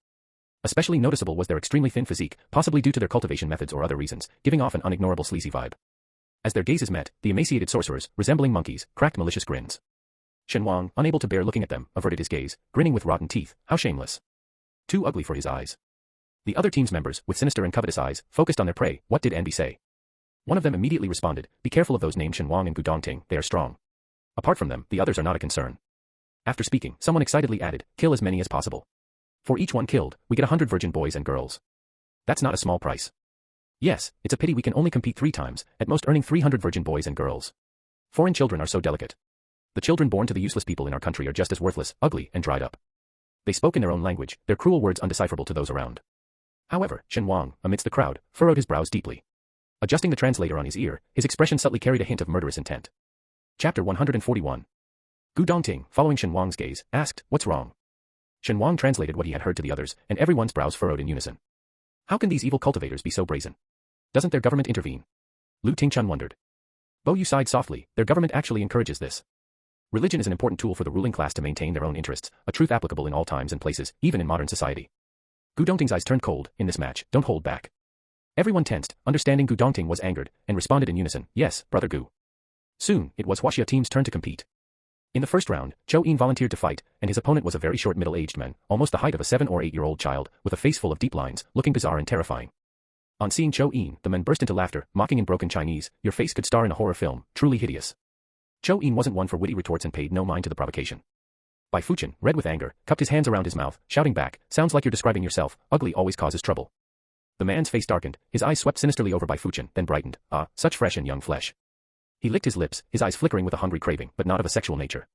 Especially noticeable was their extremely thin physique, possibly due to their cultivation methods or other reasons, giving off an unignorable sleazy vibe. As their gazes met, the emaciated sorcerers, resembling monkeys, cracked malicious grins. Shen Wang, unable to bear looking at them, averted his gaze, grinning with rotten teeth. How shameless. Too ugly for his eyes. The other team's members, with sinister and covetous eyes, focused on their prey. What did Anbi say? One of them immediately responded, be careful of those named Shen Wang and Gu Dongting, they are strong. Apart from them, the others are not a concern. After speaking, someone excitedly added, kill as many as possible. For each one killed, we get 100 virgin boys and girls. That's not a small price. Yes, it's a pity we can only compete 3 times, at most earning 300 virgin boys and girls. Foreign children are so delicate. The children born to the useless people in our country are just as worthless, ugly, and dried up. They spoke in their own language, their cruel words undecipherable to those around. However, Shen Wang, amidst the crowd, furrowed his brows deeply. Adjusting the translator on his ear, his expression subtly carried a hint of murderous intent. Chapter 141. Gu Dongting, following Shen Wang's gaze, asked, what's wrong? Shen Wang translated what he had heard to the others, and everyone's brows furrowed in unison. How can these evil cultivators be so brazen? Doesn't their government intervene? Lu Tingchun wondered. Bo Yu sighed softly, their government actually encourages this. Religion is an important tool for the ruling class to maintain their own interests, a truth applicable in all times and places, even in modern society. Gu Dongting's eyes turned cold. In this match, don't hold back. Everyone tensed, understanding Gu Dongting was angered, and responded in unison, yes, brother Gu. Soon, it was Huaxia team's turn to compete. In the first round, Chou Yin volunteered to fight, and his opponent was a very short middle-aged man, almost the height of a 7 or 8-year-old child, with a face full of deep lines, looking bizarre and terrifying. On seeing Chou Yin, the men burst into laughter, mocking in broken Chinese, your face could star in a horror film, truly hideous. Zhou Yin wasn't one for witty retorts and paid no mind to the provocation. Bai Fuchen, red with anger, cupped his hands around his mouth, shouting back, "Sounds like you're describing yourself, ugly always causes trouble." The man's face darkened, his eyes swept sinisterly over Bai Fuchen, then brightened. Ah, such fresh and young flesh. He licked his lips, his eyes flickering with a hungry craving, but not of a sexual nature.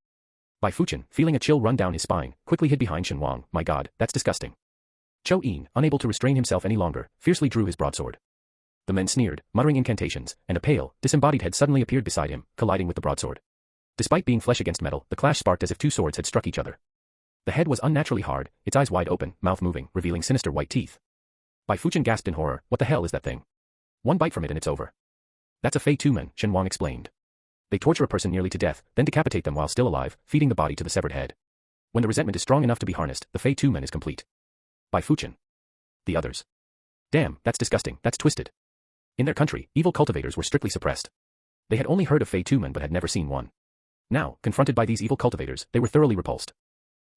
Bai Fuchen, feeling a chill run down his spine, quickly hid behind Shen Wang. My god, that's disgusting. Zhou Yin, unable to restrain himself any longer, fiercely drew his broadsword. The men sneered, muttering incantations, and a pale, disembodied head suddenly appeared beside him, colliding with the broadsword. Despite being flesh against metal, the clash sparked as if two swords had struck each other. The head was unnaturally hard, its eyes wide open, mouth moving, revealing sinister white teeth. Bai Fuchen gasped in horror. What the hell is that thing? One bite from it and it's over. That's a Fei Tumen, Shen Wang explained. They torture a person nearly to death, then decapitate them while still alive, feeding the body to the severed head. When the resentment is strong enough to be harnessed, the Fei Tumen is complete. Bai Fuchen. The others. Damn, that's disgusting, that's twisted. In their country, evil cultivators were strictly suppressed. They had only heard of Fei Tumen but had never seen one. Now, confronted by these evil cultivators, they were thoroughly repulsed.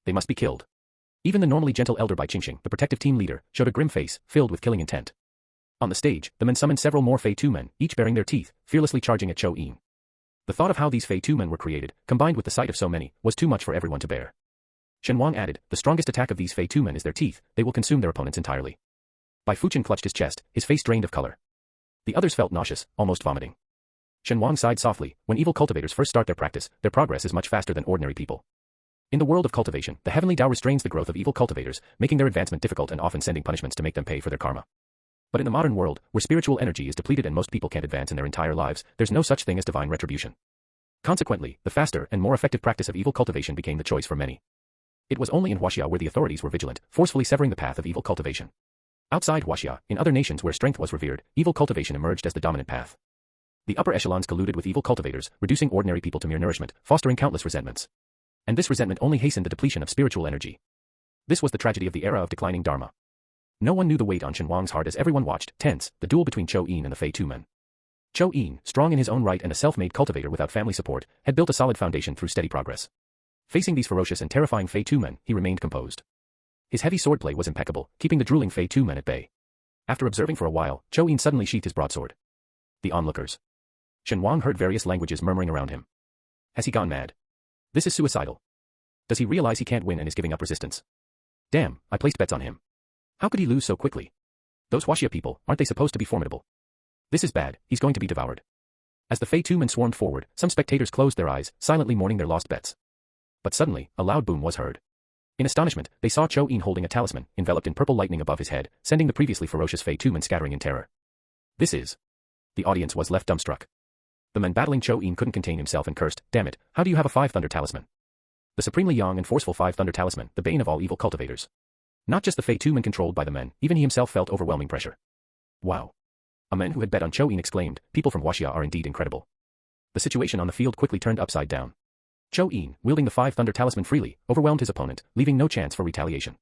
They must be killed. Even the normally gentle elder Bai Qingxing, the protective team leader, showed a grim face, filled with killing intent. On the stage, the men summoned several more Fei Tumen, each baring their teeth, fearlessly charging at Zhou Yin. The thought of how these Fei Tumen were created, combined with the sight of so many, was too much for everyone to bear. Shen Wang added, the strongest attack of these Fei Tumen is their teeth, they will consume their opponents entirely. Bai Fuchen clutched his chest, his face drained of color. The others felt nauseous, almost vomiting. Shen Wang sighed softly. When evil cultivators first start their practice, their progress is much faster than ordinary people. In the world of cultivation, the heavenly Tao restrains the growth of evil cultivators, making their advancement difficult and often sending punishments to make them pay for their karma. But in the modern world, where spiritual energy is depleted and most people can't advance in their entire lives, there's no such thing as divine retribution. Consequently, the faster and more effective practice of evil cultivation became the choice for many. It was only in Huaxia where the authorities were vigilant, forcefully severing the path of evil cultivation. Outside Huaxia, in other nations where strength was revered, evil cultivation emerged as the dominant path. The upper echelons colluded with evil cultivators, reducing ordinary people to mere nourishment, fostering countless resentments. And this resentment only hastened the depletion of spiritual energy. This was the tragedy of the era of declining Dharma. No one knew the weight on Shen Wang's heart as everyone watched, tense, the duel between Zhou Yin and the Fei Tumen. Zhou Yin, strong in his own right and a self-made cultivator without family support, had built a solid foundation through steady progress. Facing these ferocious and terrifying Fei Tumen, he remained composed. His heavy swordplay was impeccable, keeping the drooling Fei Tumen at bay. After observing for a while, Zhou Yin suddenly sheathed his broadsword. The onlookers. Shen Wang heard various languages murmuring around him. Has he gone mad? This is suicidal. Does he realize he can't win and is giving up resistance? Damn, I placed bets on him. How could he lose so quickly? Those Huaxia people, aren't they supposed to be formidable? This is bad, he's going to be devoured. As the Fei Tumen swarmed forward, some spectators closed their eyes, silently mourning their lost bets. But suddenly, a loud boom was heard. In astonishment, they saw Zhou Yin holding a talisman, enveloped in purple lightning above his head, sending the previously ferocious Fei Tumen scattering in terror. This is... The audience was left dumbstruck. The men battling Zhou Yin couldn't contain himself and cursed, damn it, how do you have a Five Thunder talisman? The supremely young and forceful Five Thunder talisman, the bane of all evil cultivators. Not just the Fei Tumen controlled by the men, even he himself felt overwhelming pressure. Wow. A man who had bet on Zhou Yin exclaimed, people from Huaxia are indeed incredible. The situation on the field quickly turned upside down. Zhou Yin, wielding the Five Thunder talisman freely, overwhelmed his opponent, leaving no chance for retaliation.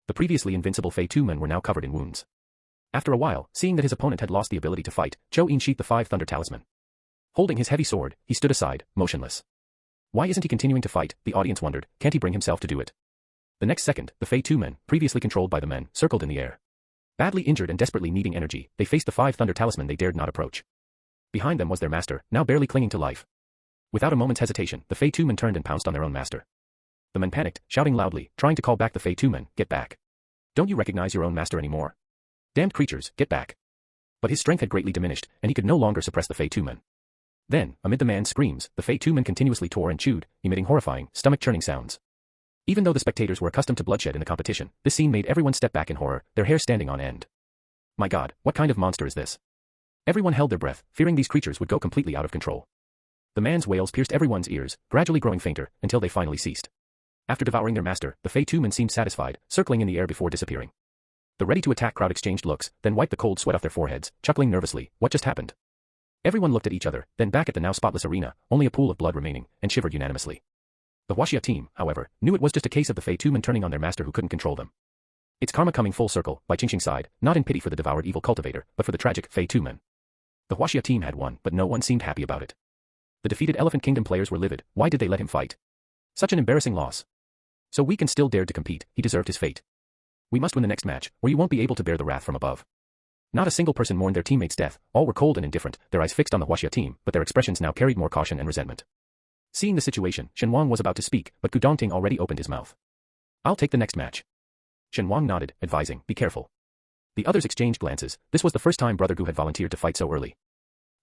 The previously invincible Fei Tumen were now covered in wounds. After a while, seeing that his opponent had lost the ability to fight, Zhou Yin sheathed the Five Thunder talisman. Holding his heavy sword, he stood aside, motionless. Why isn't he continuing to fight, the audience wondered, can't he bring himself to do it? The next second, the Fei Tumen, previously controlled by the men, circled in the air. Badly injured and desperately needing energy, they faced the Five Thunder talisman they dared not approach. Behind them was their master, now barely clinging to life. Without a moment's hesitation, the Fei Tumen turned and pounced on their own master. The men panicked, shouting loudly, trying to call back the Fei Tumen, get back. Don't you recognize your own master anymore? Damned creatures, get back. But his strength had greatly diminished, and he could no longer suppress the Fei Tumen. Then, amid the man's screams, the Fei Tumen continuously tore and chewed, emitting horrifying, stomach-churning sounds. Even though the spectators were accustomed to bloodshed in the competition, this scene made everyone step back in horror, their hair standing on end. My god, what kind of monster is this? Everyone held their breath, fearing these creatures would go completely out of control. The man's wails pierced everyone's ears, gradually growing fainter, until they finally ceased. After devouring their master, the Fei Tumen seemed satisfied, circling in the air before disappearing. The ready-to-attack crowd exchanged looks, then wiped the cold sweat off their foreheads, chuckling nervously, what just happened? Everyone looked at each other, then back at the now spotless arena, only a pool of blood remaining, and shivered unanimously. The Huaxia team, however, knew it was just a case of the Fei Tumen turning on their master who couldn't control them. Its karma coming full circle, Bai Qingxing sighed, not in pity for the devoured evil cultivator, but for the tragic Fei Tumen. The Huaxia team had won, but no one seemed happy about it. The defeated Elephant Kingdom players were livid, why did they let him fight? Such an embarrassing loss. So weak and still dared to compete, he deserved his fate. We must win the next match, or you won't be able to bear the wrath from above. Not a single person mourned their teammate's death, all were cold and indifferent, their eyes fixed on the Huaxia team, but their expressions now carried more caution and resentment. Seeing the situation, Shen Wang was about to speak, but Gu Dongting already opened his mouth. I'll take the next match. Shen Wang nodded, advising, be careful. The others exchanged glances. This was the first time Brother Gu had volunteered to fight so early.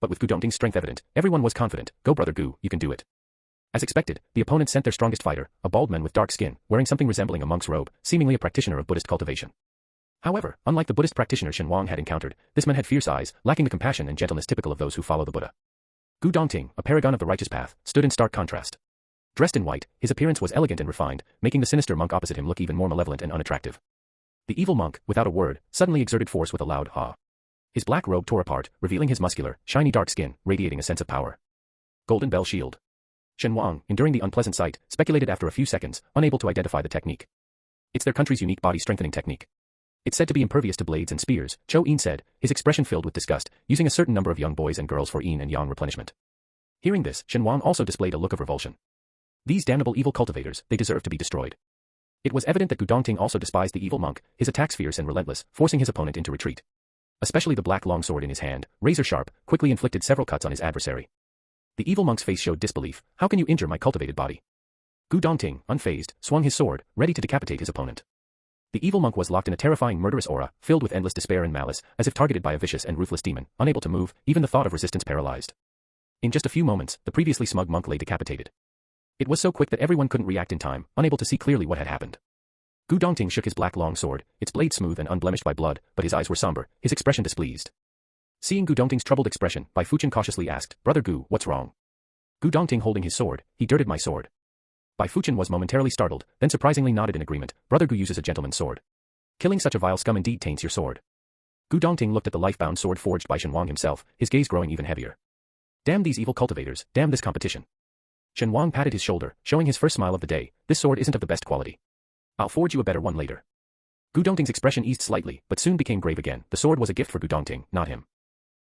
But with Gu Dongting's strength evident, everyone was confident. Go Brother Gu, you can do it. As expected, the opponent sent their strongest fighter, a bald man with dark skin, wearing something resembling a monk's robe, seemingly a practitioner of Buddhist cultivation. However, unlike the Buddhist practitioner Shen Wang had encountered, this man had fierce eyes, lacking the compassion and gentleness typical of those who follow the Buddha. Gu Dongting, a paragon of the righteous path, stood in stark contrast. Dressed in white, his appearance was elegant and refined, making the sinister monk opposite him look even more malevolent and unattractive. The evil monk, without a word, suddenly exerted force with a loud "ha." His black robe tore apart, revealing his muscular, shiny dark skin, radiating a sense of power. Golden Bell Shield. Shen Wang, enduring the unpleasant sight, speculated after a few seconds, unable to identify the technique. It's their country's unique body strengthening technique. It's said to be impervious to blades and spears, Cho Yin said, his expression filled with disgust, using a certain number of young boys and girls for yin and yang replenishment. Hearing this, Shen Wang also displayed a look of revulsion. These damnable evil cultivators, they deserve to be destroyed. It was evident that Gu Dongting also despised the evil monk, his attacks fierce and relentless, forcing his opponent into retreat. Especially the black long sword in his hand, razor sharp, quickly inflicted several cuts on his adversary. The evil monk's face showed disbelief. How can you injure my cultivated body? Gu Dongting, unfazed, swung his sword, ready to decapitate his opponent. The evil monk was locked in a terrifying murderous aura, filled with endless despair and malice, as if targeted by a vicious and ruthless demon, unable to move, even the thought of resistance paralyzed. In just a few moments, the previously smug monk lay decapitated. It was so quick that everyone couldn't react in time, unable to see clearly what had happened. Gu Dongting shook his black long sword, its blade smooth and unblemished by blood, but his eyes were somber, his expression displeased. Seeing Gu Dongting's troubled expression, Bai Fuchen cautiously asked, Brother Gu, what's wrong? Gu Dongting holding his sword, he dirted my sword. Bai Fuchen was momentarily startled, then surprisingly nodded in agreement, Brother Gu uses a gentleman's sword. Killing such a vile scum indeed taints your sword. Gu Dongting looked at the life-bound sword forged by Shen Wang himself, his gaze growing even heavier. Damn these evil cultivators, damn this competition. Shen Wang patted his shoulder, showing his first smile of the day, this sword isn't of the best quality. I'll forge you a better one later. Gu Dongting's expression eased slightly, but soon became grave again. The sword was a gift for Gu Dongting, not him.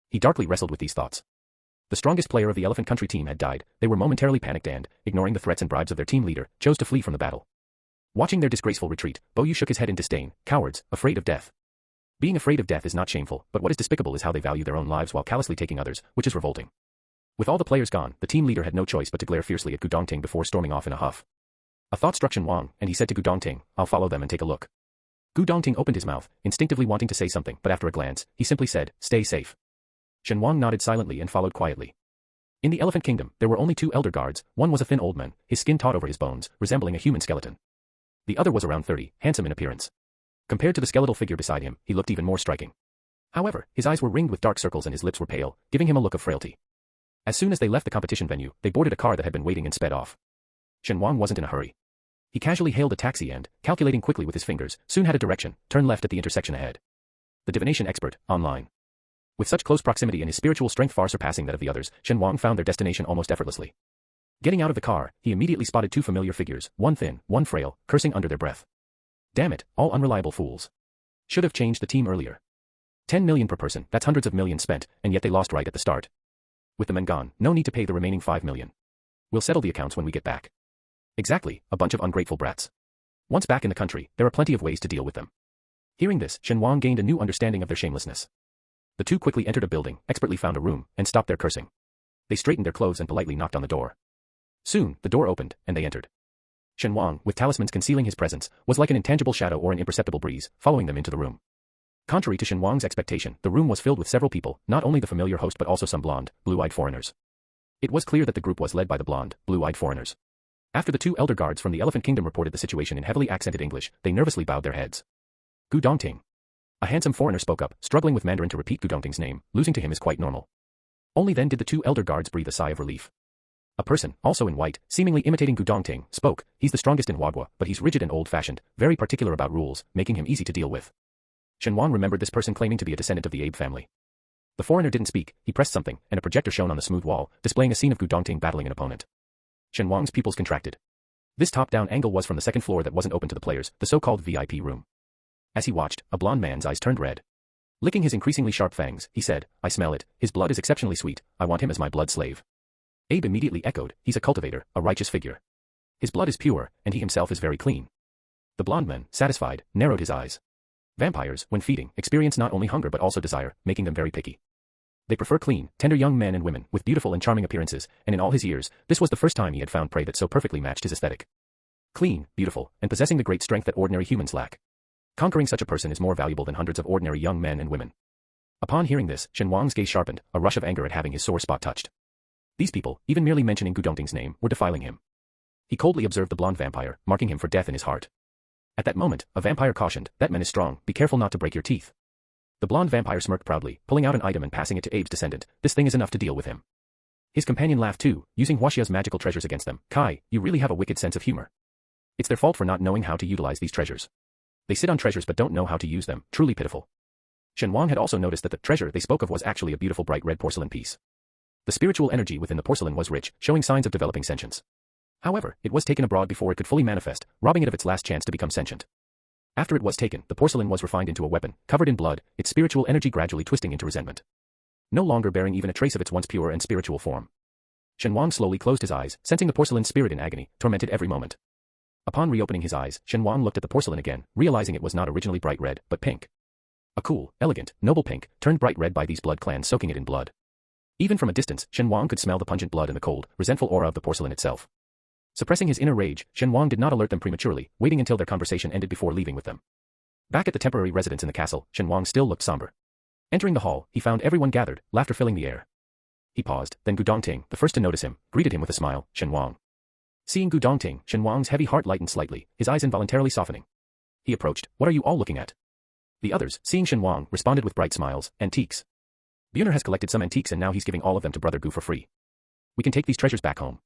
He darkly wrestled with these thoughts. The strongest player of the Elephant Country team had died, they were momentarily panicked and, ignoring the threats and bribes of their team leader, chose to flee from the battle. Watching their disgraceful retreat, Bo Yu shook his head in disdain, cowards, afraid of death. Being afraid of death is not shameful, but what is despicable is how they value their own lives while callously taking others, which is revolting. With all the players gone, the team leader had no choice but to glare fiercely at Gu Dongting before storming off in a huff. A thought struck Shen Wang, and he said to Gu Dongting, I'll follow them and take a look. Gu Dongting opened his mouth, instinctively wanting to say something, but after a glance, he simply said, stay safe. Shen Wang nodded silently and followed quietly. In the Elephant Kingdom, there were only two elder guards, one was a thin old man, his skin taut over his bones, resembling a human skeleton. The other was around 30, handsome in appearance. Compared to the skeletal figure beside him, he looked even more striking. However, his eyes were ringed with dark circles and his lips were pale, giving him a look of frailty. As soon as they left the competition venue, they boarded a car that had been waiting and sped off. Shen Wang wasn't in a hurry. He casually hailed a taxi and, calculating quickly with his fingers, soon had a direction, turn left at the intersection ahead. The divination expert, online. With such close proximity and his spiritual strength far surpassing that of the others, Shen Wang found their destination almost effortlessly. Getting out of the car, he immediately spotted two familiar figures, one thin, one frail, cursing under their breath. Damn it, all unreliable fools. Should have changed the team earlier. 10 million per person, that's hundreds of millions spent, and yet they lost right at the start. With the men gone, no need to pay the remaining 5 million. We'll settle the accounts when we get back. Exactly, a bunch of ungrateful brats. Once back in the country, there are plenty of ways to deal with them. Hearing this, Shen Wang gained a new understanding of their shamelessness. The two quickly entered a building, expertly found a room, and stopped their cursing. They straightened their clothes and politely knocked on the door. Soon, the door opened, and they entered. Shen Wang, with talismans concealing his presence, was like an intangible shadow or an imperceptible breeze, following them into the room. Contrary to Shen Wang's expectation, the room was filled with several people, not only the familiar host but also some blonde, blue-eyed foreigners. It was clear that the group was led by the blonde, blue-eyed foreigners. After the two elder guards from the Elephant Kingdom reported the situation in heavily accented English, they nervously bowed their heads. Gu Dongting. A handsome foreigner spoke up, struggling with Mandarin to repeat Gu Dongting's name, losing to him is quite normal. Only then did the two elder guards breathe a sigh of relief. A person, also in white, seemingly imitating Gu Dongting, spoke, he's the strongest in Huagua, but he's rigid and old-fashioned, very particular about rules, making him easy to deal with. Shen Wang remembered this person claiming to be a descendant of the Abe family. The foreigner didn't speak, he pressed something, and a projector shone on the smooth wall, displaying a scene of Gu Dongting battling an opponent. Shen Wang's pupils contracted. This top-down angle was from the second floor that wasn't open to the players, the so-called VIP room. As he watched, a blond man's eyes turned red. Licking his increasingly sharp fangs, he said, I smell it, his blood is exceptionally sweet, I want him as my blood slave. Abe immediately echoed, he's a cultivator, a righteous figure. His blood is pure, and he himself is very clean. The blond man, satisfied, narrowed his eyes. Vampires, when feeding, experience not only hunger but also desire, making them very picky. They prefer clean, tender young men and women with beautiful and charming appearances, and in all his years, this was the first time he had found prey that so perfectly matched his aesthetic. Clean, beautiful, and possessing the great strength that ordinary humans lack. Conquering such a person is more valuable than hundreds of ordinary young men and women. Upon hearing this, Shen Wang's gaze sharpened, a rush of anger at having his sore spot touched. These people, even merely mentioning Gu Dongting's name, were defiling him. He coldly observed the blonde vampire, marking him for death in his heart. At that moment, a vampire cautioned, "That man is strong, be careful not to break your teeth." The blonde vampire smirked proudly, pulling out an item and passing it to Abe's descendant. "This thing is enough to deal with him." His companion laughed too, using Huaxia's magical treasures against them. "Kai, you really have a wicked sense of humor. It's their fault for not knowing how to utilize these treasures. They sit on treasures but don't know how to use them, truly pitiful." Shen Wang had also noticed that the treasure they spoke of was actually a beautiful bright red porcelain piece. The spiritual energy within the porcelain was rich, showing signs of developing sentience. However, it was taken abroad before it could fully manifest, robbing it of its last chance to become sentient. After it was taken, the porcelain was refined into a weapon, covered in blood, its spiritual energy gradually twisting into resentment. No longer bearing even a trace of its once pure and spiritual form. Shen Wang slowly closed his eyes, sensing the porcelain's spirit in agony, tormented every moment. Upon reopening his eyes, Shen Wang looked at the porcelain again, realizing it was not originally bright red, but pink. A cool, elegant, noble pink, turned bright red by these blood clans soaking it in blood. Even from a distance, Shen Wang could smell the pungent blood and the cold, resentful aura of the porcelain itself. Suppressing his inner rage, Shen Wang did not alert them prematurely, waiting until their conversation ended before leaving with them. Back at the temporary residence in the castle, Shen Wang still looked somber. Entering the hall, he found everyone gathered, laughter filling the air. He paused, then Gu Dongting, the first to notice him, greeted him with a smile. "Shen Wang." Seeing Gu Dongting, Shen Wang's heavy heart lightened slightly, his eyes involuntarily softening. He approached. "What are you all looking at?" The others, seeing Shen Wang, responded with bright smiles. "Antiques. Björner has collected some antiques and now he's giving all of them to Brother Gu for free. We can take these treasures back home.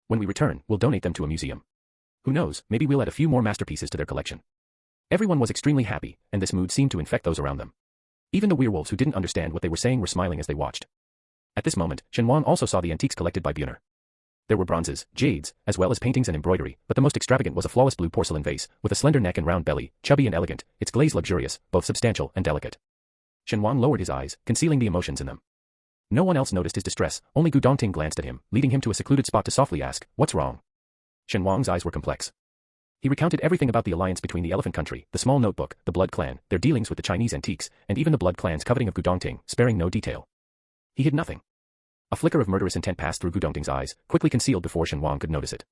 When we return, we'll donate them to a museum. Who knows, maybe we'll add a few more masterpieces to their collection." Everyone was extremely happy, and this mood seemed to infect those around them. Even the werewolves who didn't understand what they were saying were smiling as they watched. At this moment, Shen Wang also saw the antiques collected by Björner. There were bronzes, jades, as well as paintings and embroidery, but the most extravagant was a flawless blue porcelain vase, with a slender neck and round belly, chubby and elegant, its glaze luxurious, both substantial and delicate. Shen Wang lowered his eyes, concealing the emotions in them. No one else noticed his distress, only Gu Dongting glanced at him, leading him to a secluded spot to softly ask, "What's wrong?" Shen Wang's eyes were complex. He recounted everything about the alliance between the Elephant Country, the small notebook, the Blood Clan, their dealings with the Chinese antiques, and even the Blood Clan's coveting of Gu Dongting, sparing no detail. He hid nothing. A flicker of murderous intent passed through Gu Dongting's eyes, quickly concealed before Shen Wang could notice it.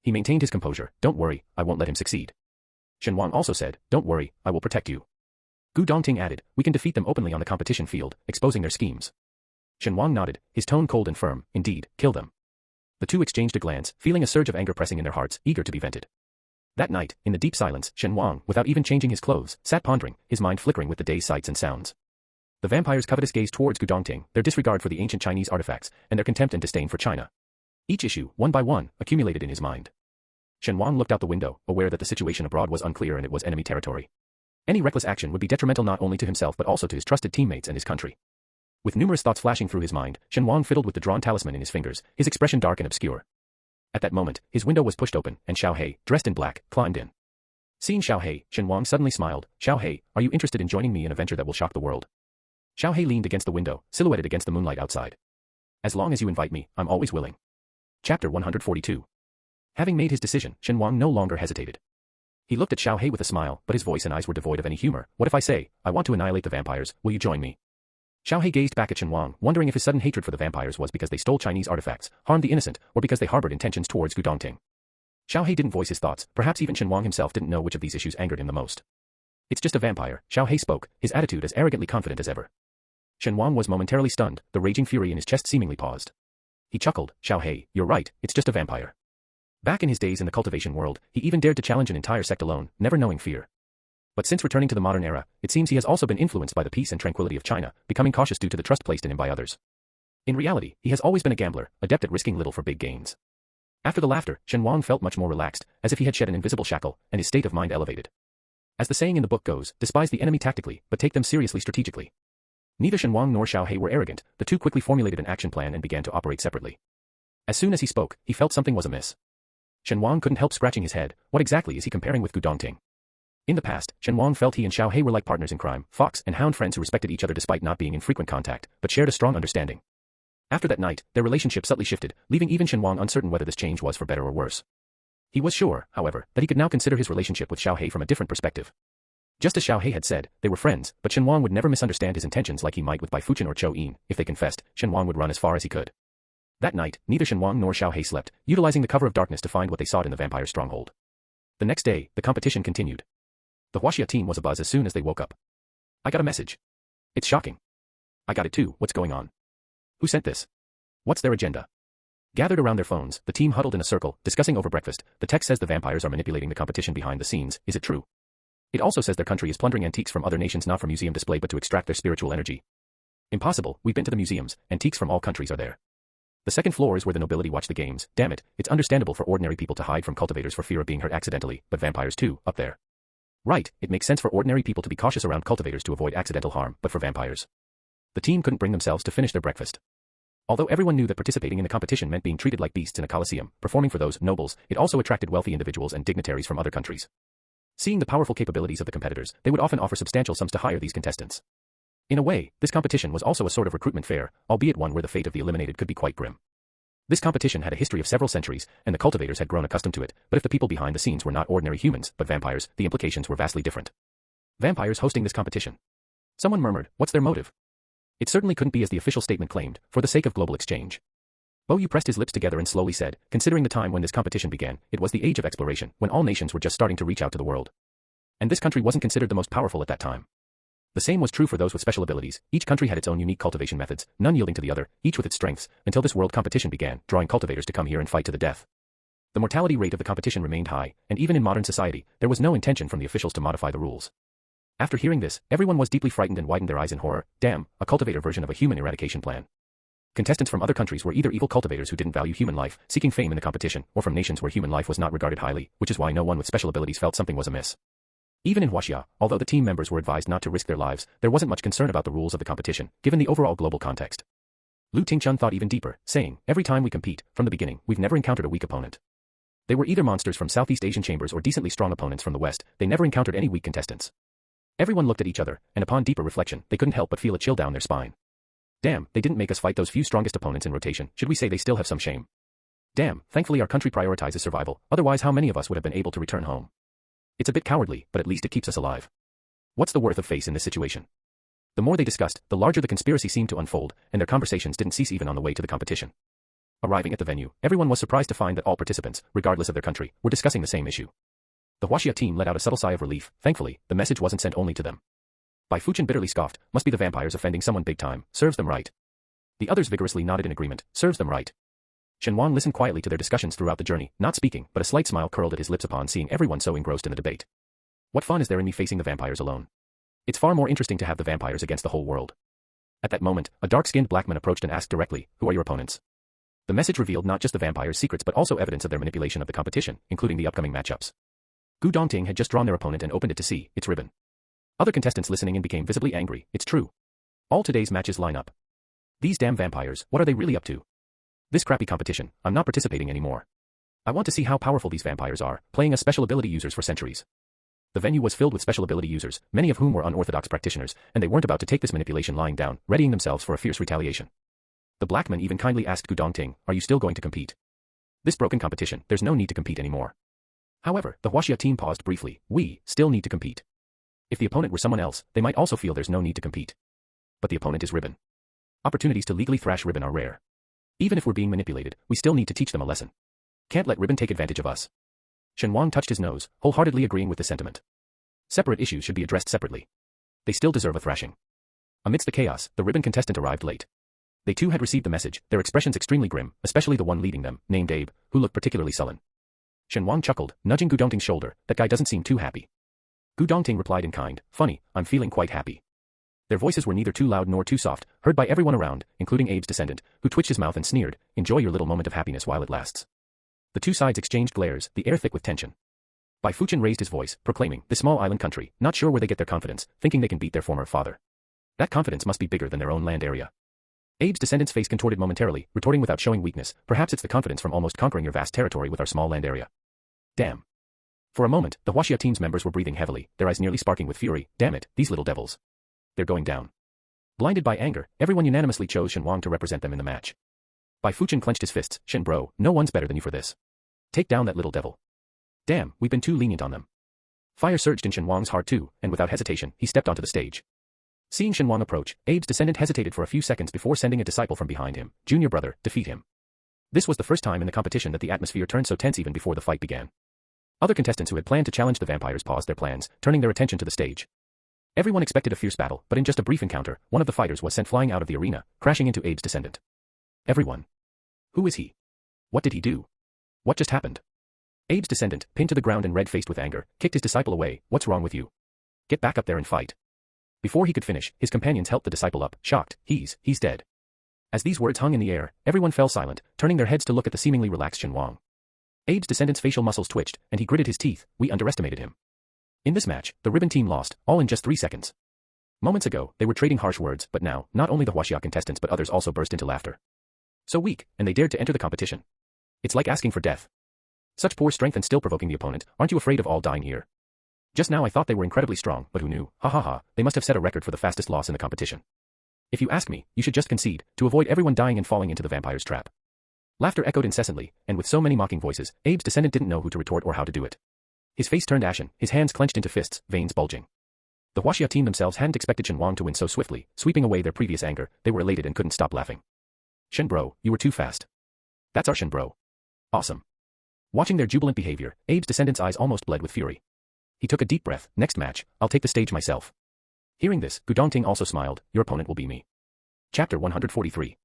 He maintained his composure. "Don't worry, I won't let him succeed." Shen Wang also said, "Don't worry, I will protect you." Gu Dongting added, "We can defeat them openly on the competition field, exposing their schemes." Shen Wang nodded, his tone cold and firm. "Indeed, kill them." The two exchanged a glance, feeling a surge of anger pressing in their hearts, eager to be vented. That night, in the deep silence, Shen Wang, without even changing his clothes, sat pondering, his mind flickering with the day's sights and sounds. The vampire's covetous gaze towards Gu Dongting, their disregard for the ancient Chinese artifacts, and their contempt and disdain for China. Each issue, one by one, accumulated in his mind. Shen Wang looked out the window, aware that the situation abroad was unclear and it was enemy territory. Any reckless action would be detrimental not only to himself but also to his trusted teammates and his country. With numerous thoughts flashing through his mind, Shen Wang fiddled with the drawn talisman in his fingers, his expression dark and obscure. At that moment, his window was pushed open, and Xiao He, dressed in black, climbed in. Seeing Xiao He, Shen Wang suddenly smiled. "Xiao He, are you interested in joining me in a venture that will shock the world?" Xiao He leaned against the window, silhouetted against the moonlight outside. "As long as you invite me, I'm always willing." Chapter 142. Having made his decision, Shen Wang no longer hesitated. He looked at Xiao He with a smile, but his voice and eyes were devoid of any humor. "What if I say, I want to annihilate the vampires, will you join me?" Xiao He gazed back at Shen Wang, wondering if his sudden hatred for the vampires was because they stole Chinese artifacts, harmed the innocent, or because they harbored intentions towards Gu Dongting. Xiao He didn't voice his thoughts, perhaps even Shen Wang himself didn't know which of these issues angered him the most. "It's just a vampire," Xiao He spoke, his attitude as arrogantly confident as ever. Shen Wang was momentarily stunned, the raging fury in his chest seemingly paused. He chuckled. "Xiao He, you're right, it's just a vampire." Back in his days in the cultivation world, he even dared to challenge an entire sect alone, never knowing fear. But since returning to the modern era, it seems he has also been influenced by the peace and tranquility of China, becoming cautious due to the trust placed in him by others. In reality, he has always been a gambler, adept at risking little for big gains. After the laughter, Shen Wang felt much more relaxed, as if he had shed an invisible shackle, and his state of mind elevated. As the saying in the book goes, despise the enemy tactically, but take them seriously strategically. Neither Shen Wang nor Xiao He were arrogant, the two quickly formulated an action plan and began to operate separately. As soon as he spoke, he felt something was amiss. Shen Wang couldn't help scratching his head. What exactly is he comparing with Gu Dongting? In the past, Shen Wang felt he and Xiao He were like partners in crime, fox and hound friends who respected each other despite not being in frequent contact, but shared a strong understanding. After that night, their relationship subtly shifted, leaving even Shen Wang uncertain whether this change was for better or worse. He was sure, however, that he could now consider his relationship with Xiao He from a different perspective. Just as Xiao He had said, they were friends, but Shen Wang would never misunderstand his intentions like he might with Bai Fuchen or Chou Yin. If they confessed, Shen Wang would run as far as he could. That night, neither Shen Wang nor Xiao He slept, utilizing the cover of darkness to find what they sought in the vampire stronghold. The next day, the competition continued. The Huaxia team was abuzz as soon as they woke up. I got a message. It's shocking. I got it too. What's going on? Who sent this? What's their agenda? Gathered around their phones, the team huddled in a circle, discussing over breakfast. The text says the vampires are manipulating the competition behind the scenes. Is it true? It also says their country is plundering antiques from other nations not for museum display but to extract their spiritual energy. Impossible. We've been to the museums. Antiques from all countries are there. The second floor is where the nobility watch the games. Damn it, it's understandable for ordinary people to hide from cultivators for fear of being hurt accidentally, but vampires too, up there. Right, it makes sense for ordinary people to be cautious around cultivators to avoid accidental harm, but for vampires. The team couldn't bring themselves to finish their breakfast. Although everyone knew that participating in the competition meant being treated like beasts in a coliseum, performing for those nobles, it also attracted wealthy individuals and dignitaries from other countries. Seeing the powerful capabilities of the competitors, they would often offer substantial sums to hire these contestants. In a way, this competition was also a sort of recruitment fair, albeit one where the fate of the eliminated could be quite grim. This competition had a history of several centuries, and the cultivators had grown accustomed to it, but if the people behind the scenes were not ordinary humans, but vampires, the implications were vastly different. Vampires hosting this competition. Someone murmured, what's their motive? It certainly couldn't be as the official statement claimed, for the sake of global exchange. Bo Yu pressed his lips together and slowly said, considering the time when this competition began, it was the age of exploration, when all nations were just starting to reach out to the world. And this country wasn't considered the most powerful at that time. The same was true for those with special abilities. Each country had its own unique cultivation methods, none yielding to the other, each with its strengths, until this world competition began, drawing cultivators to come here and fight to the death. The mortality rate of the competition remained high, and even in modern society, there was no intention from the officials to modify the rules. After hearing this, everyone was deeply frightened and widened their eyes in horror. Damn, a cultivator version of a human eradication plan. Contestants from other countries were either evil cultivators who didn't value human life, seeking fame in the competition, or from nations where human life was not regarded highly, which is why no one with special abilities felt something was amiss. Even in Huaxia, although the team members were advised not to risk their lives, there wasn't much concern about the rules of the competition, given the overall global context. Lu Tingchun thought even deeper, saying, every time we compete, from the beginning, we've never encountered a weak opponent. They were either monsters from Southeast Asian chambers or decently strong opponents from the West. They never encountered any weak contestants. Everyone looked at each other, and upon deeper reflection, they couldn't help but feel a chill down their spine. Damn, they didn't make us fight those few strongest opponents in rotation. Should we say they still have some shame? Damn, thankfully our country prioritizes survival, otherwise how many of us would have been able to return home? It's a bit cowardly, but at least it keeps us alive. What's the worth of face in this situation? The more they discussed, the larger the conspiracy seemed to unfold, and their conversations didn't cease even on the way to the competition. Arriving at the venue, everyone was surprised to find that all participants, regardless of their country, were discussing the same issue. The Huaxia team let out a subtle sigh of relief. Thankfully, the message wasn't sent only to them. Bai Fuchen bitterly scoffed, must be the vampires offending someone big time, serves them right. The others vigorously nodded in agreement, serves them right. Shen Wang listened quietly to their discussions throughout the journey, not speaking, but a slight smile curled at his lips upon seeing everyone so engrossed in the debate. What fun is there in me facing the vampires alone? It's far more interesting to have the vampires against the whole world. At that moment, a dark-skinned black man approached and asked directly, who are your opponents? The message revealed not just the vampires' secrets but also evidence of their manipulation of the competition, including the upcoming matchups. Gu Dongting had just drawn their opponent and opened it to see its ribbon. Other contestants listening in became visibly angry. It's true. All today's matches line up. These damn vampires, what are they really up to? This crappy competition, I'm not participating anymore. I want to see how powerful these vampires are, playing as special ability users for centuries. The venue was filled with special ability users, many of whom were unorthodox practitioners, and they weren't about to take this manipulation lying down, readying themselves for a fierce retaliation. The black man even kindly asked Gu Dongting, are you still going to compete? This broken competition, there's no need to compete anymore. However, the Huaxia team paused briefly. We still need to compete. If the opponent were someone else, they might also feel there's no need to compete. But the opponent is Ribbon. Opportunities to legally thrash Ribbon are rare. Even if we're being manipulated, we still need to teach them a lesson. Can't let Ribbon take advantage of us. Shen Wang touched his nose, wholeheartedly agreeing with the sentiment. Separate issues should be addressed separately. They still deserve a thrashing. Amidst the chaos, the Ribbon contestant arrived late. They too had received the message, their expressions extremely grim, especially the one leading them, named Abe, who looked particularly sullen. Shen Wang chuckled, nudging Gu Dongting's shoulder, that guy doesn't seem too happy. Gu Dongting replied in kind, funny, I'm feeling quite happy. Their voices were neither too loud nor too soft, heard by everyone around, including Abe's descendant, who twitched his mouth and sneered, enjoy your little moment of happiness while it lasts. The two sides exchanged glares, the air thick with tension. Bai Fuchen raised his voice, proclaiming, this small island country, not sure where they get their confidence, thinking they can beat their former father. That confidence must be bigger than their own land area. Abe's descendant's face contorted momentarily, retorting without showing weakness, perhaps it's the confidence from almost conquering your vast territory with our small land area. Damn. For a moment, the Huaxia team's members were breathing heavily, their eyes nearly sparking with fury. Damn it, these little devils. They're going down. Blinded by anger, everyone unanimously chose Shen Wang to represent them in the match. Bai Fuchen clenched his fists, Shen bro, no one's better than you for this. Take down that little devil. Damn, we've been too lenient on them. Fire surged in Shen Wang's heart too, and without hesitation, he stepped onto the stage. Seeing Shen Wang approach, Abe's descendant hesitated for a few seconds before sending a disciple from behind him, junior brother, defeat him. This was the first time in the competition that the atmosphere turned so tense even before the fight began. Other contestants who had planned to challenge the vampires paused their plans, turning their attention to the stage. Everyone expected a fierce battle, but in just a brief encounter, one of the fighters was sent flying out of the arena, crashing into Abe's descendant. Everyone. Who is he? What did he do? What just happened? Abe's descendant, pinned to the ground and red-faced with anger, kicked his disciple away. What's wrong with you? Get back up there and fight. Before he could finish, his companions helped the disciple up, shocked. He's dead. As these words hung in the air, everyone fell silent, turning their heads to look at the seemingly relaxed Shen Wang. Abe's descendant's facial muscles twitched, and he gritted his teeth. We underestimated him. In this match, the ribbon team lost, all in just 3 seconds. Moments ago, they were trading harsh words, but now, not only the Huaxia contestants but others also burst into laughter. So weak, and they dared to enter the competition. It's like asking for death. Such poor strength and still provoking the opponent, aren't you afraid of all dying here? Just now I thought they were incredibly strong, but who knew? Ha ha ha, they must have set a record for the fastest loss in the competition. If you ask me, you should just concede, to avoid everyone dying and falling into the vampire's trap. Laughter echoed incessantly, and with so many mocking voices, Abe's descendant didn't know who to retort or how to do it. His face turned ashen, his hands clenched into fists, veins bulging. The Huaxia team themselves hadn't expected Shen Wang to win so swiftly, sweeping away their previous anger. They were elated and couldn't stop laughing. Shen bro, you were too fast. That's our Shen bro. Awesome. Watching their jubilant behavior, Abe's descendant's eyes almost bled with fury. He took a deep breath. Next match, I'll take the stage myself. Hearing this, Gu Dongting also smiled. Your opponent will be me. Chapter 143.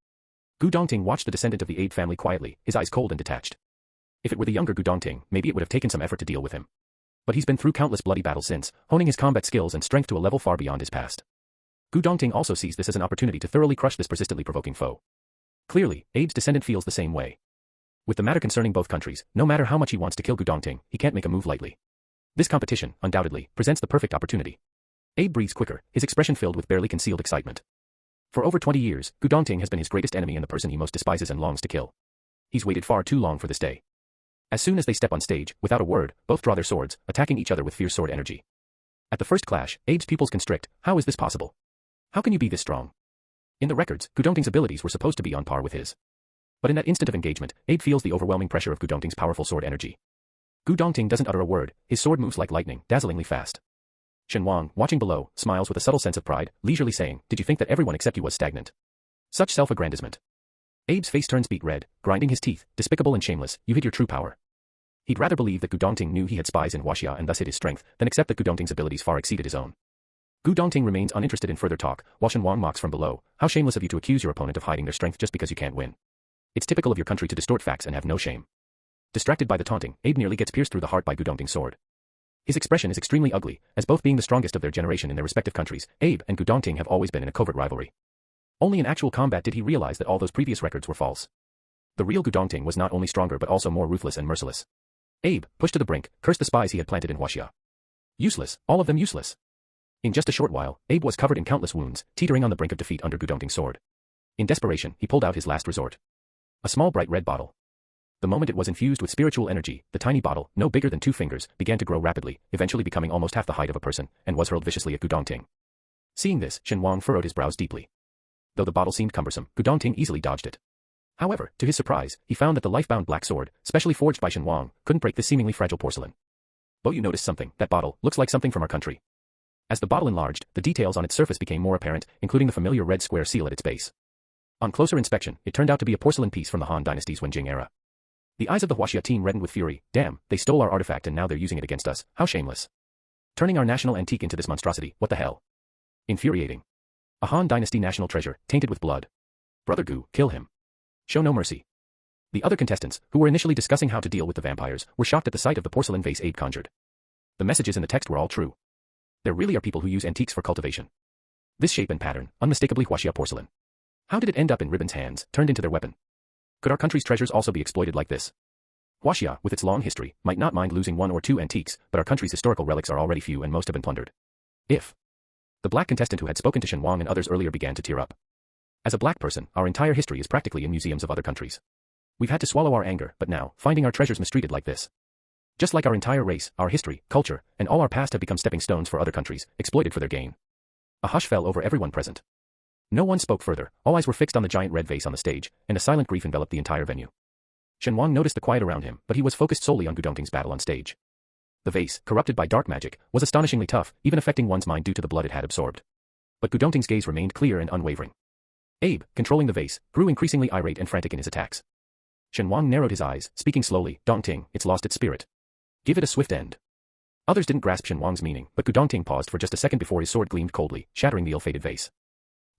Gu Dongting watched the descendant of the Abe family quietly, his eyes cold and detached. If it were the younger Gu Dongting, maybe it would have taken some effort to deal with him. But he's been through countless bloody battles since, honing his combat skills and strength to a level far beyond his past. Gu Dongting also sees this as an opportunity to thoroughly crush this persistently provoking foe. Clearly, Abe's descendant feels the same way. With the matter concerning both countries, no matter how much he wants to kill Gu Dongting, he can't make a move lightly. This competition, undoubtedly, presents the perfect opportunity. Abe breathes quicker, his expression filled with barely concealed excitement. For over 20 years, Gu Dongting has been his greatest enemy and the person he most despises and longs to kill. He's waited far too long for this day. As soon as they step on stage, without a word, both draw their swords, attacking each other with fierce sword energy. At the first clash, Abe's pupils constrict. How is this possible? How can you be this strong? In the records, Gu Dongting's abilities were supposed to be on par with his. But in that instant of engagement, Abe feels the overwhelming pressure of Gu Dongting's powerful sword energy. Gu Dongting doesn't utter a word, his sword moves like lightning, dazzlingly fast. Shen Wang, watching below, smiles with a subtle sense of pride, leisurely saying, did you think that everyone except you was stagnant? Such self-aggrandizement. Abe's face turns beet red, grinding his teeth, despicable and shameless, you hid your true power. He'd rather believe that Gu Dongting knew he had spies in Huaxia and thus hid his strength, than accept that Gu Dongting's abilities far exceeded his own. Gu Dongting remains uninterested in further talk, while Shen Wang mocks from below, how shameless of you to accuse your opponent of hiding their strength just because you can't win. It's typical of your country to distort facts and have no shame. Distracted by the taunting, Abe nearly gets pierced through the heart by Gu Dongting's sword. His expression is extremely ugly, as both being the strongest of their generation in their respective countries, Abe and Gu Dongting have always been in a covert rivalry. Only in actual combat did he realize that all those previous records were false. The real Gu Dongting was not only stronger but also more ruthless and merciless. Abe, pushed to the brink, cursed the spies he had planted in Huaxia. Useless, all of them useless. In just a short while, Abe was covered in countless wounds, teetering on the brink of defeat under Gu Dongting's sword. In desperation, he pulled out his last resort. A small bright red bottle. The moment it was infused with spiritual energy, the tiny bottle, no bigger than 2 fingers, began to grow rapidly, eventually becoming almost half the height of a person, and was hurled viciously at Gu Dongting. Seeing this, Shen Wang furrowed his brows deeply. Though the bottle seemed cumbersome, Gu Dongting easily dodged it. However, to his surprise, he found that the life-bound black sword, specially forged by Shen Wang, couldn't break this seemingly fragile porcelain. But you noticed something, that bottle, looks like something from our country. As the bottle enlarged, the details on its surface became more apparent, including the familiar red square seal at its base. On closer inspection, it turned out to be a porcelain piece from the Han Dynasty's Wenjing era. The eyes of the Huaxia team reddened with fury. Damn, they stole our artifact and now they're using it against us. How shameless. Turning our national antique into this monstrosity, what the hell? Infuriating. A Han Dynasty national treasure, tainted with blood. Brother Gu, kill him. Show no mercy. The other contestants, who were initially discussing how to deal with the vampires, were shocked at the sight of the porcelain vase Abe conjured. The messages in the text were all true. There really are people who use antiques for cultivation. This shape and pattern, unmistakably Huaxia porcelain. How did it end up in Ribbon's hands, turned into their weapon? Could our country's treasures also be exploited like this? Huaxia, with its long history, might not mind losing 1 or 2 antiques, but our country's historical relics are already few and most have been plundered. If. The black contestant who had spoken to Shen Wang and others earlier began to tear up. As a black person, our entire history is practically in museums of other countries. We've had to swallow our anger, but now, finding our treasures mistreated like this. Just like our entire race, our history, culture, and all our past have become stepping stones for other countries, exploited for their gain. A hush fell over everyone present. No one spoke further, all eyes were fixed on the giant red vase on the stage, and a silent grief enveloped the entire venue. Shen Wang noticed the quiet around him, but he was focused solely on Gu Dongting's battle on stage. The vase, corrupted by dark magic, was astonishingly tough, even affecting one's mind due to the blood it had absorbed. But Gu Dongting's gaze remained clear and unwavering. Abe, controlling the vase, grew increasingly irate and frantic in his attacks. Shen Wang narrowed his eyes, speaking slowly, Dongting, it's lost its spirit. Give it a swift end. Others didn't grasp Shen Wang's meaning, but Gu Dongting paused for just a second before his sword gleamed coldly, shattering the ill-fated vase.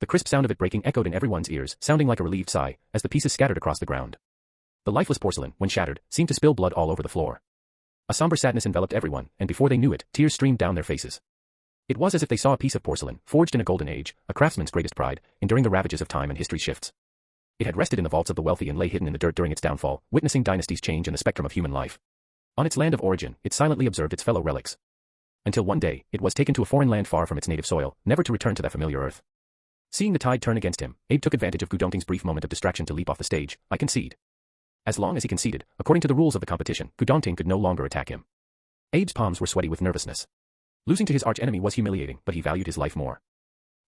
The crisp sound of it breaking echoed in everyone's ears, sounding like a relieved sigh, as the pieces scattered across the ground. The lifeless porcelain, when shattered, seemed to spill blood all over the floor. A somber sadness enveloped everyone, and before they knew it, tears streamed down their faces. It was as if they saw a piece of porcelain, forged in a golden age, a craftsman's greatest pride, enduring the ravages of time and history's shifts. It had rested in the vaults of the wealthy and lay hidden in the dirt during its downfall, witnessing dynasties change and the spectrum of human life. On its land of origin, it silently observed its fellow relics. Until one day, it was taken to a foreign land far from its native soil, never to return to that familiar earth. Seeing the tide turn against him, Abe took advantage of Gu Dongting's brief moment of distraction to leap off the stage. I concede. As long as he conceded, according to the rules of the competition, Gu Dongting could no longer attack him. Abe's palms were sweaty with nervousness. Losing to his archenemy was humiliating, but he valued his life more.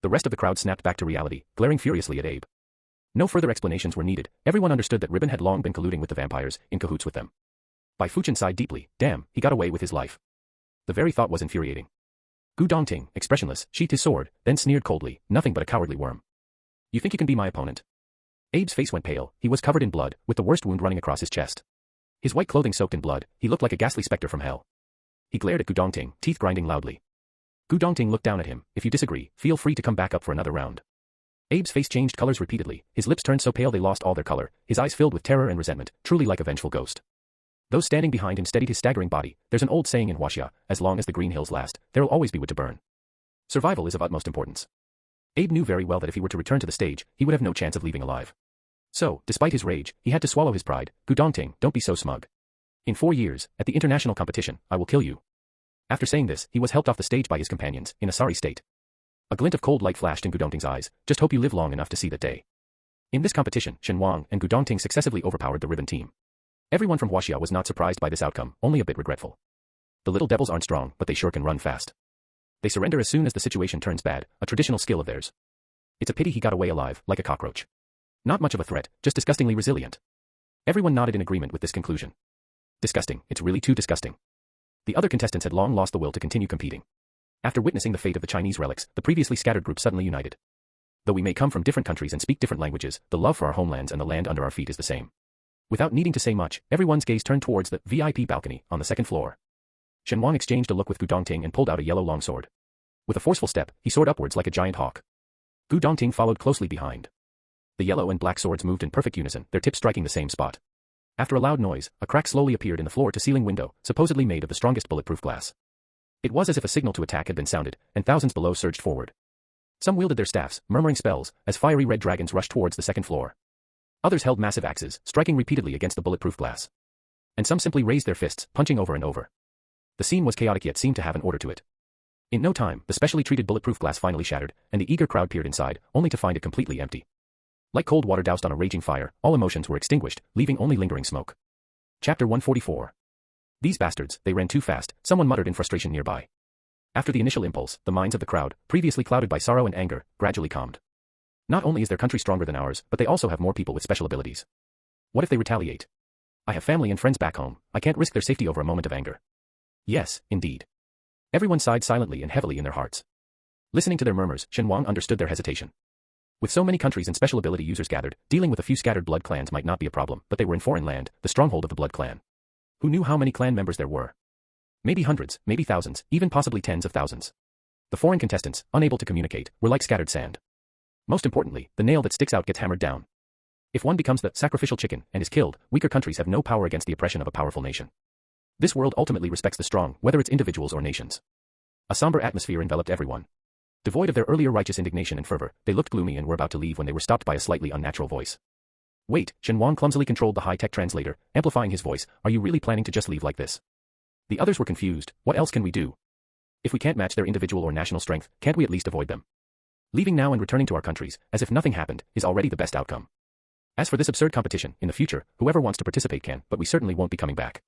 The rest of the crowd snapped back to reality, glaring furiously at Abe. No further explanations were needed. Everyone understood that Ribbon had long been colluding with the vampires, in cahoots with them. Bai Fuchen sighed deeply. Damn, he got away with his life. The very thought was infuriating. Gu Dongting, expressionless, sheathed his sword, then sneered coldly, nothing but a cowardly worm. You think you can be my opponent? Abe's face went pale. He was covered in blood, with the worst wound running across his chest. His white clothing soaked in blood, he looked like a ghastly specter from hell. He glared at Gu Dongting, teeth grinding loudly. Gu Dongting looked down at him. If you disagree, feel free to come back up for another round. Abe's face changed colors repeatedly, his lips turned so pale they lost all their color, his eyes filled with terror and resentment, truly like a vengeful ghost. Those standing behind him steadied his staggering body. There's an old saying in Huaxia, as long as the green hills last, there'll always be wood to burn. Survival is of utmost importance. Abe knew very well that if he were to return to the stage, he would have no chance of leaving alive. So, despite his rage, he had to swallow his pride. Gu Dongting, don't be so smug. In 4 years, at the international competition, I will kill you. After saying this, he was helped off the stage by his companions, in a sorry state. A glint of cold light flashed in Gu Dongting's eyes. Just hope you live long enough to see that day. In this competition, Shen Wang and Gu Dongting successively overpowered the Ribbon team. Everyone from Huaxia was not surprised by this outcome, only a bit regretful. The little devils aren't strong, but they sure can run fast. They surrender as soon as the situation turns bad, a traditional skill of theirs. It's a pity he got away alive, like a cockroach. Not much of a threat, just disgustingly resilient. Everyone nodded in agreement with this conclusion. Disgusting, it's really too disgusting. The other contestants had long lost the will to continue competing. After witnessing the fate of the Chinese relics, the previously scattered group suddenly united. Though we may come from different countries and speak different languages, the love for our homelands and the land under our feet is the same. Without needing to say much, everyone's gaze turned towards the VIP balcony on the second floor. Shen Wang exchanged a look with Gu Dongting and pulled out a yellow longsword. With a forceful step, he soared upwards like a giant hawk. Gu Dongting followed closely behind. The yellow and black swords moved in perfect unison, their tips striking the same spot. After a loud noise, a crack slowly appeared in the floor-to-ceiling window, supposedly made of the strongest bulletproof glass. It was as if a signal to attack had been sounded, and thousands below surged forward. Some wielded their staffs, murmuring spells, as fiery red dragons rushed towards the second floor. Others held massive axes, striking repeatedly against the bulletproof glass. And some simply raised their fists, punching over and over. The scene was chaotic yet seemed to have an order to it. In no time, the specially treated bulletproof glass finally shattered, and the eager crowd peered inside, only to find it completely empty. Like cold water doused on a raging fire, all emotions were extinguished, leaving only lingering smoke. Chapter 144. These bastards, they ran too fast, someone muttered in frustration nearby. After the initial impulse, the minds of the crowd, previously clouded by sorrow and anger, gradually calmed. Not only is their country stronger than ours, but they also have more people with special abilities. What if they retaliate? I have family and friends back home, I can't risk their safety over a moment of anger. Yes, indeed. Everyone sighed silently and heavily in their hearts. Listening to their murmurs, Shen Wang understood their hesitation. With so many countries and special ability users gathered, dealing with a few scattered blood clans might not be a problem, but they were in foreign land, the stronghold of the blood clan. Who knew how many clan members there were? Maybe hundreds, maybe thousands, even possibly tens of thousands. The foreign contestants, unable to communicate, were like scattered sand. Most importantly, the nail that sticks out gets hammered down. If one becomes the sacrificial chicken and is killed, weaker countries have no power against the oppression of a powerful nation. This world ultimately respects the strong, whether it's individuals or nations. A somber atmosphere enveloped everyone. Devoid of their earlier righteous indignation and fervor, they looked gloomy and were about to leave when they were stopped by a slightly unnatural voice. Wait, Shen Wang clumsily controlled the high-tech translator, amplifying his voice, are you really planning to just leave like this? The others were confused, what else can we do? If we can't match their individual or national strength, can't we at least avoid them? Leaving now and returning to our countries, as if nothing happened, is already the best outcome. As for this absurd competition, in the future, whoever wants to participate can, but we certainly won't be coming back.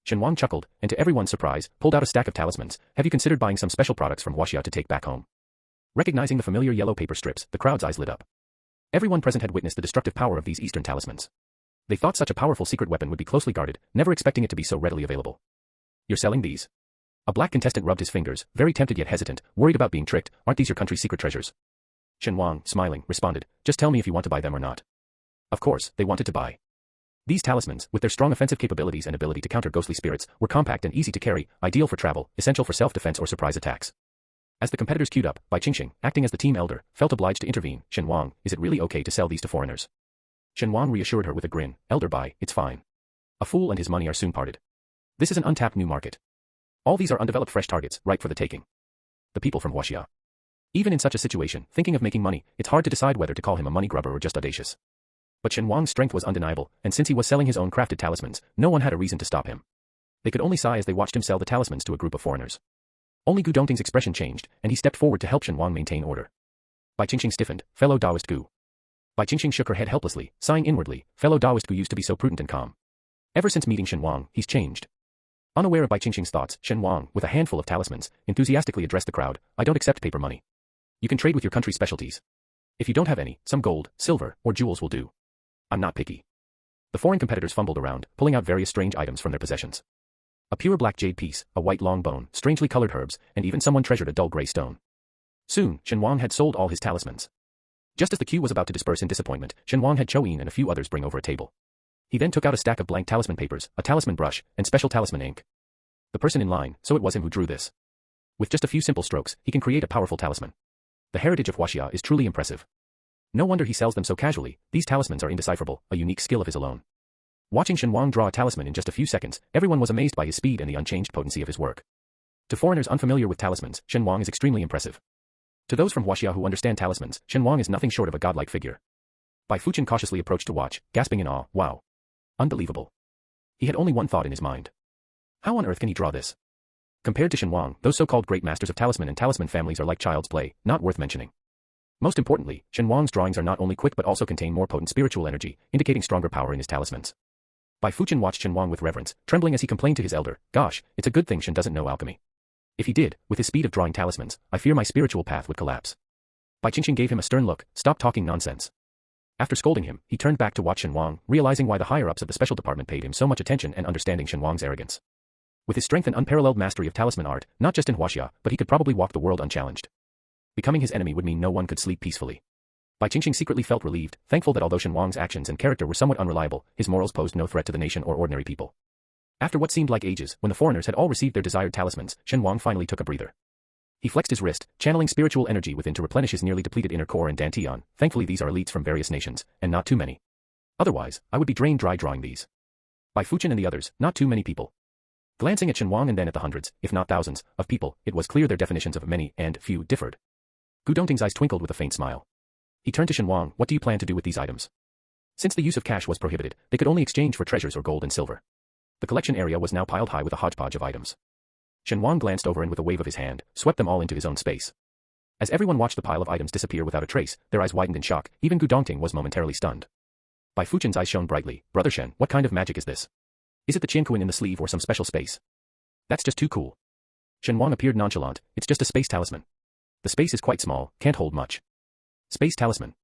Shen Wang chuckled, and to everyone's surprise, pulled out a stack of talismans. Have you considered buying some special products from Huaxia to take back home? Recognizing the familiar yellow paper strips, the crowd's eyes lit up. Everyone present had witnessed the destructive power of these Eastern talismans. They thought such a powerful secret weapon would be closely guarded, never expecting it to be so readily available. You're selling these? A black contestant rubbed his fingers, very tempted yet hesitant, worried about being tricked. Aren't these your country's secret treasures? Shen Wang, smiling, responded, just tell me if you want to buy them or not. Of course, they wanted to buy. These talismans, with their strong offensive capabilities and ability to counter ghostly spirits, were compact and easy to carry, ideal for travel, essential for self-defense or surprise attacks. As the competitors queued up, Bai Qingxing, acting as the team elder, felt obliged to intervene. Shen Wang, is it really okay to sell these to foreigners? Shen Wang reassured her with a grin, Elder Bai, it's fine. A fool and his money are soon parted. This is an untapped new market. All these are undeveloped fresh targets, ripe for the taking. The people from Huaxia. Even in such a situation, thinking of making money, it's hard to decide whether to call him a money grubber or just audacious. But Shen Wang's strength was undeniable, and since he was selling his own crafted talismans, no one had a reason to stop him. They could only sigh as they watched him sell the talismans to a group of foreigners. Only Gu Dongting's expression changed, and he stepped forward to help Shen Wang maintain order. Bai Qingxing stiffened, fellow Taoist Gu. Bai Qingxing shook her head helplessly, sighing inwardly, fellow Taoist Gu used to be so prudent and calm. Ever since meeting Shen Wang, he's changed. Unaware of Bai Qingxing's thoughts, Shen Wang, with a handful of talismans, enthusiastically addressed the crowd, I don't accept paper money. You can trade with your country's specialties. If you don't have any, some gold, silver, or jewels will do. I'm not picky. The foreign competitors fumbled around, pulling out various strange items from their possessions. A pure black jade piece, a white long bone, strangely colored herbs, and even someone treasured a dull gray stone. Soon, Shen Wang had sold all his talismans. Just as the queue was about to disperse in disappointment, Shen Wang had Chou Yin and a few others bring over a table. He then took out a stack of blank talisman papers, a talisman brush, and special talisman ink. The person in line, so it was him who drew this. With just a few simple strokes, he can create a powerful talisman. The heritage of Huaxia is truly impressive. No wonder he sells them so casually, these talismans are indecipherable, a unique skill of his alone. Watching Shen Wang draw a talisman in just a few seconds, everyone was amazed by his speed and the unchanged potency of his work. To foreigners unfamiliar with talismans, Shen Wang is extremely impressive. To those from Huaxia who understand talismans, Shen Wang is nothing short of a godlike figure. Bai Fuchen cautiously approached to watch, gasping in awe, wow. Unbelievable. He had only one thought in his mind. How on earth can he draw this? Compared to Shen Wang, those so-called great masters of talisman and talisman families are like child's play, not worth mentioning. Most importantly, Shen Wang's drawings are not only quick but also contain more potent spiritual energy, indicating stronger power in his talismans. Bai Fuchen watched Shen Wang with reverence, trembling as he complained to his elder, gosh, it's a good thing Shen doesn't know alchemy. If he did, with his speed of drawing talismans, I fear my spiritual path would collapse. Bai Qingxing gave him a stern look, stop talking nonsense. After scolding him, he turned back to watch Shen Wang, realizing why the higher-ups of the special department paid him so much attention and understanding Shen Wang's arrogance. With his strength and unparalleled mastery of talisman art, not just in Huaxia, but he could probably walk the world unchallenged. Becoming his enemy would mean no one could sleep peacefully. Bai Qingxing secretly felt relieved, thankful that although Shen Wang's actions and character were somewhat unreliable, his morals posed no threat to the nation or ordinary people. After what seemed like ages, when the foreigners had all received their desired talismans, Shen Wang finally took a breather. He flexed his wrist, channeling spiritual energy within to replenish his nearly depleted inner core and dantian. Thankfully these are elites from various nations, and not too many. Otherwise, I would be drained dry drawing these. Bai Fuchen and the others, not too many people. Glancing at Shen Wang and then at the hundreds, if not thousands, of people, it was clear their definitions of many and few differed. Gu Dongting's eyes twinkled with a faint smile. He turned to Shen Wang, what do you plan to do with these items? Since the use of cash was prohibited, they could only exchange for treasures or gold and silver. The collection area was now piled high with a hodgepodge of items. Shen Wang glanced over and with a wave of his hand, swept them all into his own space. As everyone watched the pile of items disappear without a trace, their eyes widened in shock, even Gu Dongting was momentarily stunned. Bai Fuchen's eyes shone brightly, Brother Shen, what kind of magic is this? Is it the Qianquan in the sleeve or some special space? That's just too cool. Shen Wang appeared nonchalant, it's just a space talisman. The space is quite small, can't hold much. Space talisman.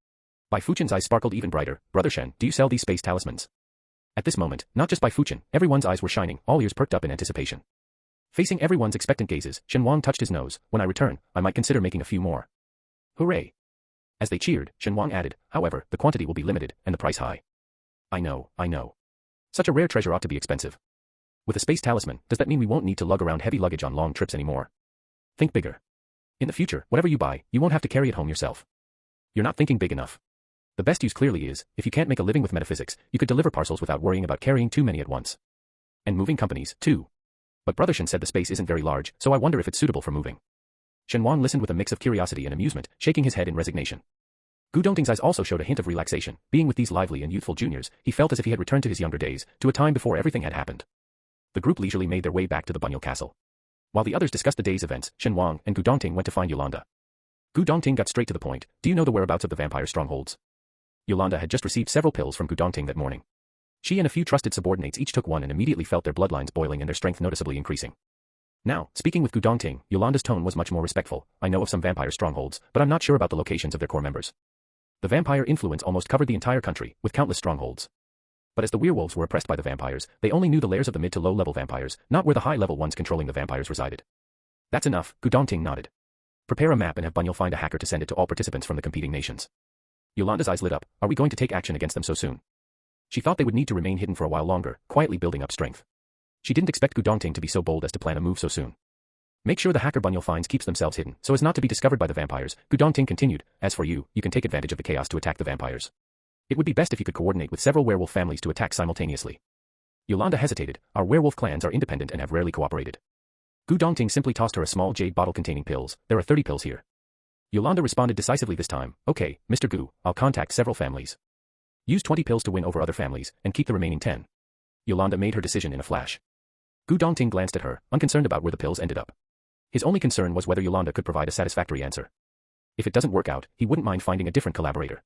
Bai Fuchen's eyes sparkled even brighter, Brother Shen, do you sell these space talismans? At this moment, not just Bai Fuchen, everyone's eyes were shining, all ears perked up in anticipation. Facing everyone's expectant gazes, Shen Wang touched his nose, when I return, I might consider making a few more. Hooray! As they cheered, Shen Wang added, however, the quantity will be limited, and the price high. I know. Such a rare treasure ought to be expensive. With a space talisman, does that mean we won't need to lug around heavy luggage on long trips anymore? Think bigger. In the future, whatever you buy, you won't have to carry it home yourself. You're not thinking big enough. The best use clearly is, if you can't make a living with metaphysics, you could deliver parcels without worrying about carrying too many at once. And moving companies, too. But Brother Shen said the space isn't very large, so I wonder if it's suitable for moving. Shen Wang listened with a mix of curiosity and amusement, shaking his head in resignation. Gu Dongting's eyes also showed a hint of relaxation. Being with these lively and youthful juniors, he felt as if he had returned to his younger days, to a time before everything had happened. The group leisurely made their way back to the Bunyal Castle. While the others discussed the day's events, Shen Wang and Gu Dongting went to find Yolanda. Gu Dongting got straight to the point, do you know the whereabouts of the vampire strongholds? Yolanda had just received several pills from Gu Dongting that morning. She and a few trusted subordinates each took one and immediately felt their bloodlines boiling and their strength noticeably increasing. Now, speaking with Gu Dongting, Yolanda's tone was much more respectful. I know of some vampire strongholds, but I'm not sure about the locations of their core members. The vampire influence almost covered the entire country, with countless strongholds. But as the werewolves were oppressed by the vampires, they only knew the lairs of the mid to low-level vampires, not where the high-level ones controlling the vampires resided. That's enough, Gu Dongting nodded. Prepare a map and have Bunyal find a hacker to send it to all participants from the competing nations. Yolanda's eyes lit up. Are we going to take action against them so soon? She thought they would need to remain hidden for a while longer, quietly building up strength. She didn't expect Gu Dongting to be so bold as to plan a move so soon. Make sure the hacker Bunyal finds keeps themselves hidden, so as not to be discovered by the vampires, Gu Dongting continued. As for you, you can take advantage of the chaos to attack the vampires. It would be best if you could coordinate with several werewolf families to attack simultaneously. Yolanda hesitated. Our werewolf clans are independent and have rarely cooperated. Gu Dongting simply tossed her a small jade bottle containing pills. There are 30 pills here. Yolanda responded decisively this time. Okay, Mr. Gu, I'll contact several families. Use 20 pills to win over other families, and keep the remaining 10. Yolanda made her decision in a flash. Gu Dongting glanced at her, unconcerned about where the pills ended up. His only concern was whether Yolanda could provide a satisfactory answer. If it doesn't work out, he wouldn't mind finding a different collaborator.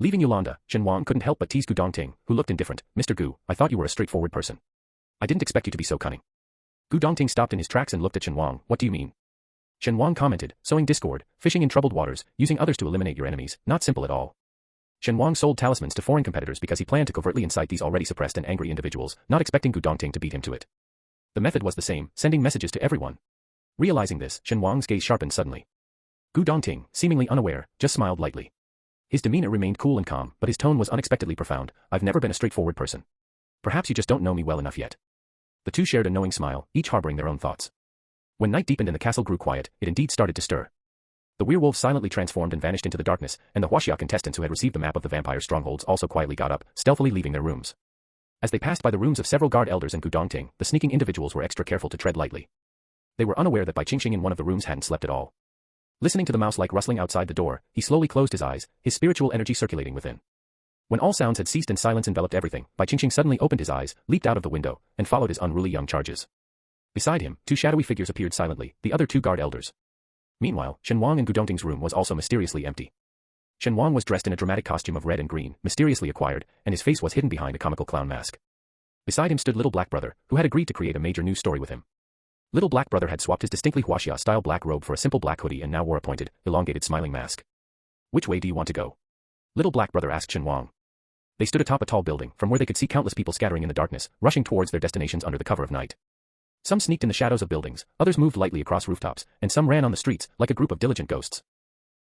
Leaving Yolanda, Shen Wang couldn't help but tease Gu Dongting, who looked indifferent. Mr. Gu, I thought you were a straightforward person. I didn't expect you to be so cunning. Gu Dongting stopped in his tracks and looked at Shen Wang. What do you mean? Shen Wang commented, sowing discord, fishing in troubled waters, using others to eliminate your enemies, not simple at all. Shen Wang sold talismans to foreign competitors because he planned to covertly incite these already suppressed and angry individuals, not expecting Gu Dongting to beat him to it. The method was the same, sending messages to everyone. Realizing this, Shen Wang's gaze sharpened suddenly. Gu Dongting, seemingly unaware, just smiled lightly. His demeanor remained cool and calm, but his tone was unexpectedly profound. I've never been a straightforward person. Perhaps you just don't know me well enough yet. The two shared a knowing smile, each harboring their own thoughts. When night deepened and the castle grew quiet, it indeed started to stir. The werewolves silently transformed and vanished into the darkness, and the Huaxia contestants who had received the map of the vampire strongholds also quietly got up, stealthily leaving their rooms. As they passed by the rooms of several guard elders and Gu Dongting, the sneaking individuals were extra careful to tread lightly. They were unaware that Bai Qingxing in one of the rooms hadn't slept at all. Listening to the mouse-like rustling outside the door, he slowly closed his eyes, his spiritual energy circulating within. When all sounds had ceased and silence enveloped everything, Bai Qingxing suddenly opened his eyes, leaped out of the window, and followed his unruly young charges. Beside him, two shadowy figures appeared silently, the other two guard elders. Meanwhile, Shen Wang and Gu Dongting's room was also mysteriously empty. Shen Wang was dressed in a dramatic costume of red and green, mysteriously acquired, and his face was hidden behind a comical clown mask. Beside him stood Little Black Brother, who had agreed to create a major news story with him. Little Black Brother had swapped his distinctly Huaxia-style black robe for a simple black hoodie and now wore a pointed, elongated smiling mask. Which way do you want to go? Little Black Brother asked Shen Wang. They stood atop a tall building, from where they could see countless people scattering in the darkness, rushing towards their destinations under the cover of night. Some sneaked in the shadows of buildings, others moved lightly across rooftops, and some ran on the streets, like a group of diligent ghosts.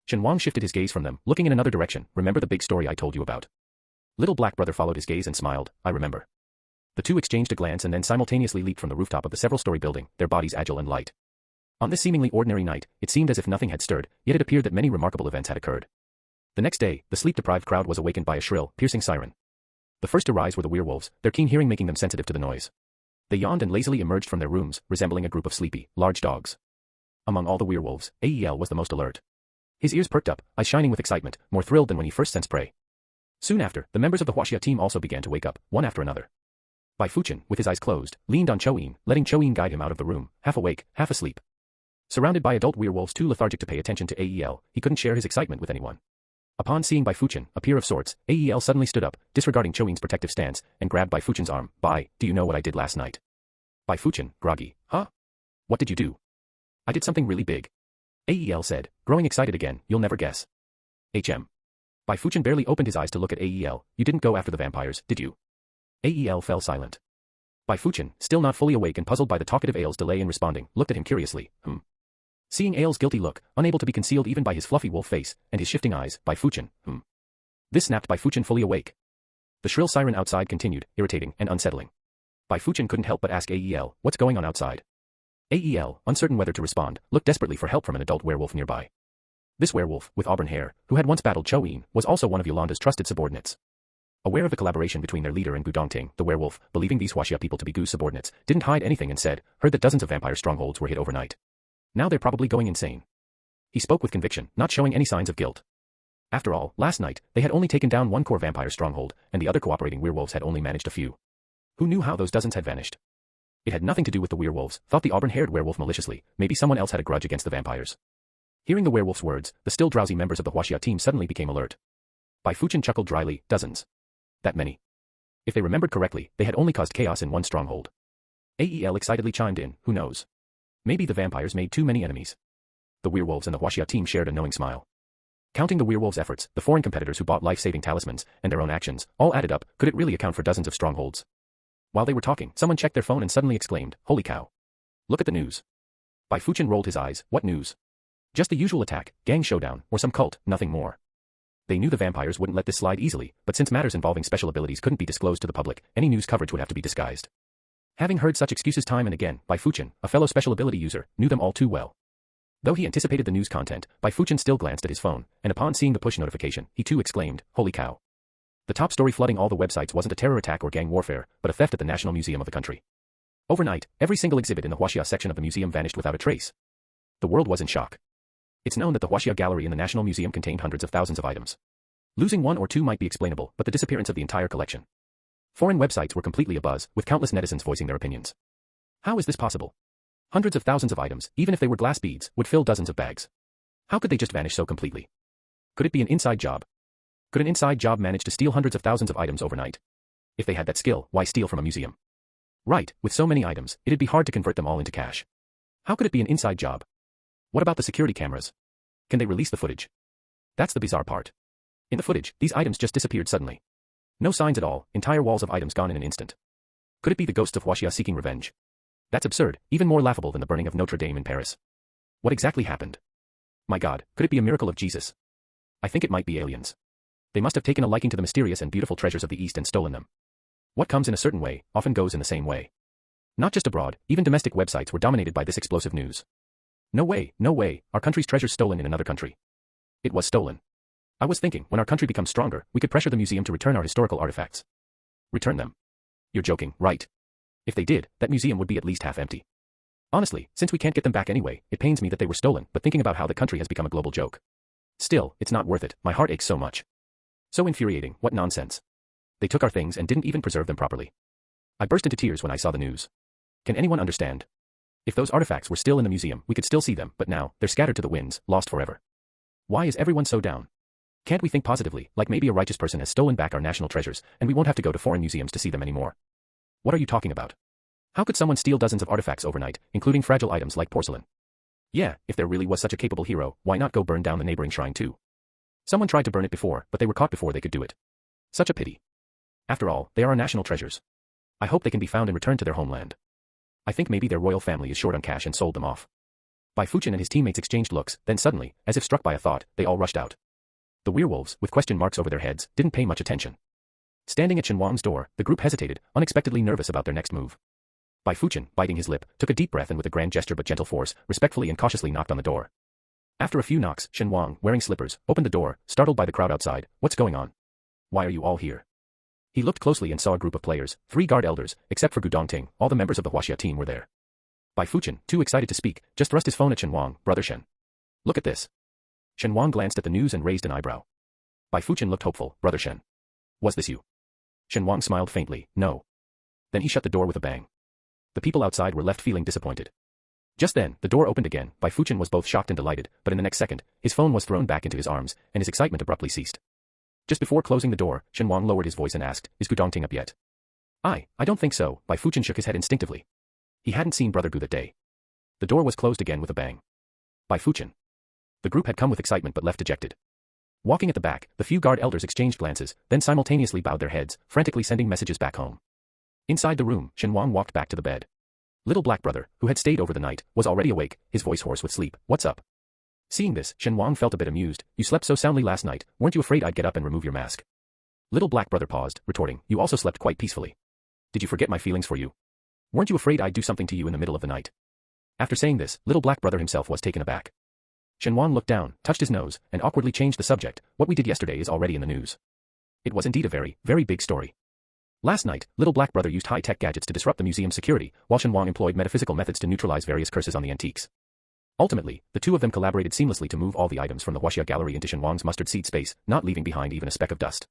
Shen Wang shifted his gaze from them, looking in another direction. Remember the big story I told you about? Little Black Brother followed his gaze and smiled. I remember. The two exchanged a glance and then simultaneously leaped from the rooftop of the several-story building, their bodies agile and light. On this seemingly ordinary night, it seemed as if nothing had stirred, yet it appeared that many remarkable events had occurred. The next day, the sleep-deprived crowd was awakened by a shrill, piercing siren. The first to rise were the werewolves, their keen hearing making them sensitive to the noise. They yawned and lazily emerged from their rooms, resembling a group of sleepy, large dogs. Among all the werewolves, Ael was the most alert. His ears perked up, eyes shining with excitement, more thrilled than when he first sensed prey. Soon after, the members of the Huaxia team also began to wake up, one after another. Bai Fuchen, with his eyes closed, leaned on Chouyin, letting Chouyin guide him out of the room, half awake, half asleep. Surrounded by adult werewolves too lethargic to pay attention to Ael, he couldn't share his excitement with anyone. Upon seeing Bai Fuchen, a peer of sorts, Ael suddenly stood up, disregarding Chouyin's protective stance, and grabbed Bai Fuchen's arm. Bai, do you know what I did last night? Bai Fuchen, groggy. Huh? What did you do? I did something really big. Ael said, growing excited again. You'll never guess. Bai Fuchen barely opened his eyes to look at Ael. You didn't go after the vampires, did you? Ael fell silent. Bai Fuchen, still not fully awake and puzzled by the talkative Ael's delay in responding, looked at him curiously. Seeing Ael's guilty look, unable to be concealed even by his fluffy wolf face, and his shifting eyes, Bai Fuchen, This snapped Bai Fuchen fully awake. The shrill siren outside continued, irritating and unsettling. Bai Fuchen couldn't help but ask Ael, what's going on outside? Ael, uncertain whether to respond, looked desperately for help from an adult werewolf nearby. This werewolf, with auburn hair, who had once battled Chouyin, was also one of Yolanda's trusted subordinates. Aware of the collaboration between their leader and Gu Dongting, the werewolf, believing these Huaxia people to be Gu's subordinates, didn't hide anything and said, heard that dozens of vampire strongholds were hit overnight. Now they're probably going insane. He spoke with conviction, not showing any signs of guilt. After all, last night, they had only taken down one core vampire stronghold, and the other cooperating werewolves had only managed a few. Who knew how those dozens had vanished? It had nothing to do with the werewolves, thought the auburn-haired werewolf maliciously. Maybe someone else had a grudge against the vampires. Hearing the werewolf's words, the still drowsy members of the Huaxia team suddenly became alert. Bai Fuchen chuckled dryly, dozens. That many. If they remembered correctly, they had only caused chaos in one stronghold. Ael excitedly chimed in, who knows? Maybe the vampires made too many enemies. The werewolves and the Huaxia team shared a knowing smile. Counting the werewolves' efforts, the foreign competitors who bought life-saving talismans, and their own actions, all added up, could it really account for dozens of strongholds? While they were talking, someone checked their phone and suddenly exclaimed, "Holy cow. Look at the news." Bai Fuchen rolled his eyes. What news? Just the usual attack, gang showdown, or some cult, nothing more. They knew the vampires wouldn't let this slide easily, but since matters involving special abilities couldn't be disclosed to the public, any news coverage would have to be disguised. Having heard such excuses time and again, Bai Fuchen, a fellow special ability user, knew them all too well. Though he anticipated the news content, Bai Fuchen still glanced at his phone, and upon seeing the push notification, he too exclaimed, "Holy cow." The top story flooding all the websites wasn't a terror attack or gang warfare, but a theft at the National Museum of the country. Overnight, every single exhibit in the Huaxia section of the museum vanished without a trace. The world was in shock. It's known that the Huaxia Gallery in the National Museum contained hundreds of thousands of items. Losing one or two might be explainable, but the disappearance of the entire collection. Foreign websites were completely abuzz, with countless netizens voicing their opinions. How is this possible? Hundreds of thousands of items, even if they were glass beads, would fill dozens of bags. How could they just vanish so completely? Could it be an inside job? Could an inside job manage to steal hundreds of thousands of items overnight? If they had that skill, why steal from a museum? Right, with so many items, it'd be hard to convert them all into cash. How could it be an inside job? What about the security cameras? Can they release the footage? That's the bizarre part. In the footage, these items just disappeared suddenly. No signs at all, entire walls of items gone in an instant. Could it be the ghosts of Huaxia seeking revenge? That's absurd, even more laughable than the burning of Notre Dame in Paris. What exactly happened? My God, could it be a miracle of Jesus? I think it might be aliens. They must have taken a liking to the mysterious and beautiful treasures of the East and stolen them. What comes in a certain way, often goes in the same way. Not just abroad, even domestic websites were dominated by this explosive news. No way, our country's treasures stolen in another country. It was stolen. I was thinking, when our country becomes stronger, we could pressure the museum to return our historical artifacts. Return them. You're joking, right? If they did, that museum would be at least half empty. Honestly, since we can't get them back anyway, it pains me that they were stolen, but thinking about how the country has become a global joke. Still, it's not worth it, my heart aches so much. So infuriating, what nonsense. They took our things and didn't even preserve them properly. I burst into tears when I saw the news. Can anyone understand? If those artifacts were still in the museum, we could still see them, but now, they're scattered to the winds, lost forever. Why is everyone so down? Can't we think positively, like maybe a righteous person has stolen back our national treasures, and we won't have to go to foreign museums to see them anymore? What are you talking about? How could someone steal dozens of artifacts overnight, including fragile items like porcelain? Yeah, if there really was such a capable hero, why not go burn down the neighboring shrine too? Someone tried to burn it before, but they were caught before they could do it. Such a pity. After all, they are our national treasures. I hope they can be found and returned to their homeland. I think maybe their royal family is short on cash and sold them off. Bai Fuchen and his teammates exchanged looks, then suddenly, as if struck by a thought, they all rushed out. The werewolves, with question marks over their heads, didn't pay much attention. Standing at Shen Wang's door, the group hesitated, unexpectedly nervous about their next move. Bai Fuchen, biting his lip, took a deep breath and with a grand gesture but gentle force, respectfully and cautiously knocked on the door. After a few knocks, Shen Wang, wearing slippers, opened the door, startled by the crowd outside. What's going on? Why are you all here? He looked closely and saw a group of players, 3 guard elders, except for Gu Dongting, all the members of the Huaxia team were there. Bai Fuchen, too excited to speak, just thrust his phone at Shen Wang. Brother Shen. Look at this. Shen Wang glanced at the news and raised an eyebrow. Bai Fuchen looked hopeful. Brother Shen. Was this you? Shen Wang smiled faintly. No. Then he shut the door with a bang. The people outside were left feeling disappointed. Just then, the door opened again. Bai Fuchen was both shocked and delighted, but in the next second, his phone was thrown back into his arms, and his excitement abruptly ceased. Just before closing the door, Shen Wang lowered his voice and asked, Is Gu Dongting up yet? I don't think so. Bai Fuchen shook his head instinctively. He hadn't seen Brother Gu that day. The door was closed again with a bang. Bai Fuchen. The group had come with excitement but left dejected. Walking at the back, the few guard elders exchanged glances, then simultaneously bowed their heads, frantically sending messages back home. Inside the room, Shen Wang walked back to the bed. Little Black Brother, who had stayed over the night, was already awake, his voice hoarse with sleep. What's up? Seeing this, Shen Wang felt a bit amused. You slept so soundly last night, weren't you afraid I'd get up and remove your mask? Little Black Brother paused, retorting, You also slept quite peacefully. Did you forget my feelings for you? Weren't you afraid I'd do something to you in the middle of the night? After saying this, Little Black Brother himself was taken aback. Shen Wang looked down, touched his nose, and awkwardly changed the subject. What we did yesterday is already in the news. It was indeed a very, very big story. Last night, Little Black Brother used high-tech gadgets to disrupt the museum's security, while Shen Wang employed metaphysical methods to neutralize various curses on the antiques. Ultimately, the two of them collaborated seamlessly to move all the items from the Huaxia Gallery into Shen Wang's mustard seed space, not leaving behind even a speck of dust.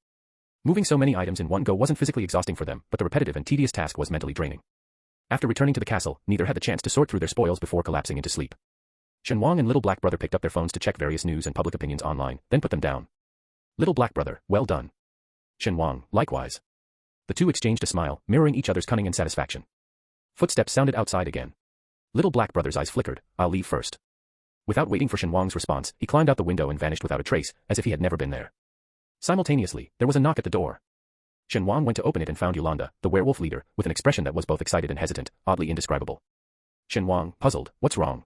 Moving so many items in one go wasn't physically exhausting for them, but the repetitive and tedious task was mentally draining. After returning to the castle, neither had the chance to sort through their spoils before collapsing into sleep. Shen Wang and Little Black Brother picked up their phones to check various news and public opinions online, then put them down. Little Black Brother, well done. Shen Wang, likewise. The two exchanged a smile, mirroring each other's cunning and satisfaction. Footsteps sounded outside again. Little Black Brother's eyes flickered. I'll leave first. Without waiting for Shen Wang's response, he climbed out the window and vanished without a trace, as if he had never been there. Simultaneously, there was a knock at the door. Shen Wang went to open it and found Yolanda, the werewolf leader, with an expression that was both excited and hesitant, oddly indescribable. Shen Wang, puzzled, what's wrong?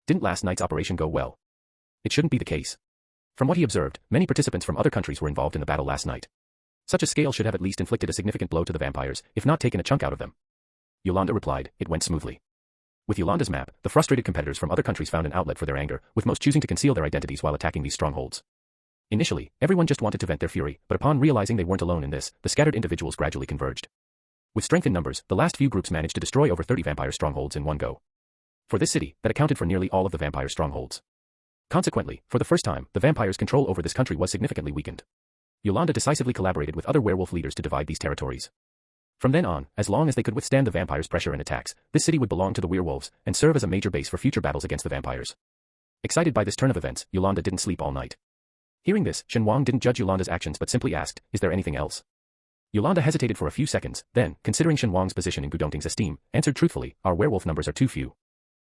Didn't last night's operation go well? It shouldn't be the case. From what he observed, many participants from other countries were involved in the battle last night. Such a scale should have at least inflicted a significant blow to the vampires, if not taken a chunk out of them. Yolanda replied, it went smoothly. With Yolanda's map, the frustrated competitors from other countries found an outlet for their anger, with most choosing to conceal their identities while attacking these strongholds. Initially, everyone just wanted to vent their fury, but upon realizing they weren't alone in this, the scattered individuals gradually converged. With strength in numbers, the last few groups managed to destroy over 30 vampire strongholds in one go. For this city, that accounted for nearly all of the vampire strongholds. Consequently, for the first time, the vampires' control over this country was significantly weakened. Yolanda decisively collaborated with other werewolf leaders to divide these territories. From then on, as long as they could withstand the vampires' pressure and attacks, this city would belong to the werewolves and serve as a major base for future battles against the vampires. Excited by this turn of events, Yolanda didn't sleep all night. Hearing this, Shen Wang didn't judge Yolanda's actions but simply asked, is there anything else? Yolanda hesitated for a few seconds, then, considering Shen Wang's position in Gu Dongting's esteem, answered truthfully, our werewolf numbers are too few.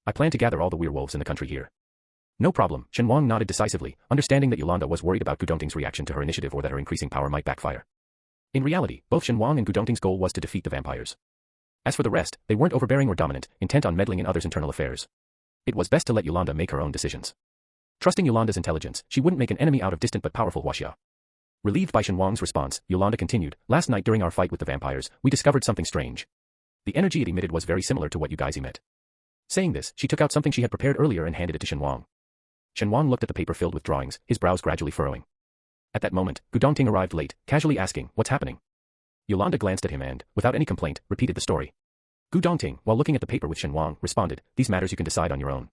I plan to gather all the werewolves in the country here. No problem, Shen Wang nodded decisively, understanding that Yolanda was worried about Gu Dongting's reaction to her initiative or that her increasing power might backfire. In reality, both Shen Wang and Gu Dongting's goal was to defeat the vampires. As for the rest, they weren't overbearing or dominant, intent on meddling in others' internal affairs. It was best to let Yolanda make her own decisions. Trusting Yolanda's intelligence, she wouldn't make an enemy out of distant but powerful Huaxia. Relieved by Shen Wang's response, Yolanda continued, last night during our fight with the vampires, we discovered something strange. The energy it emitted was very similar to what you guys emit. Saying this, she took out something she had prepared earlier and handed it to Shen Wang. Shen Wang looked at the paper filled with drawings, his brows gradually furrowing. At that moment, Gu Dongting arrived late, casually asking, what's happening? Yolanda glanced at him and, without any complaint, repeated the story. Gu Dongting, while looking at the paper with Shen Wang, responded, these matters you can decide on your own.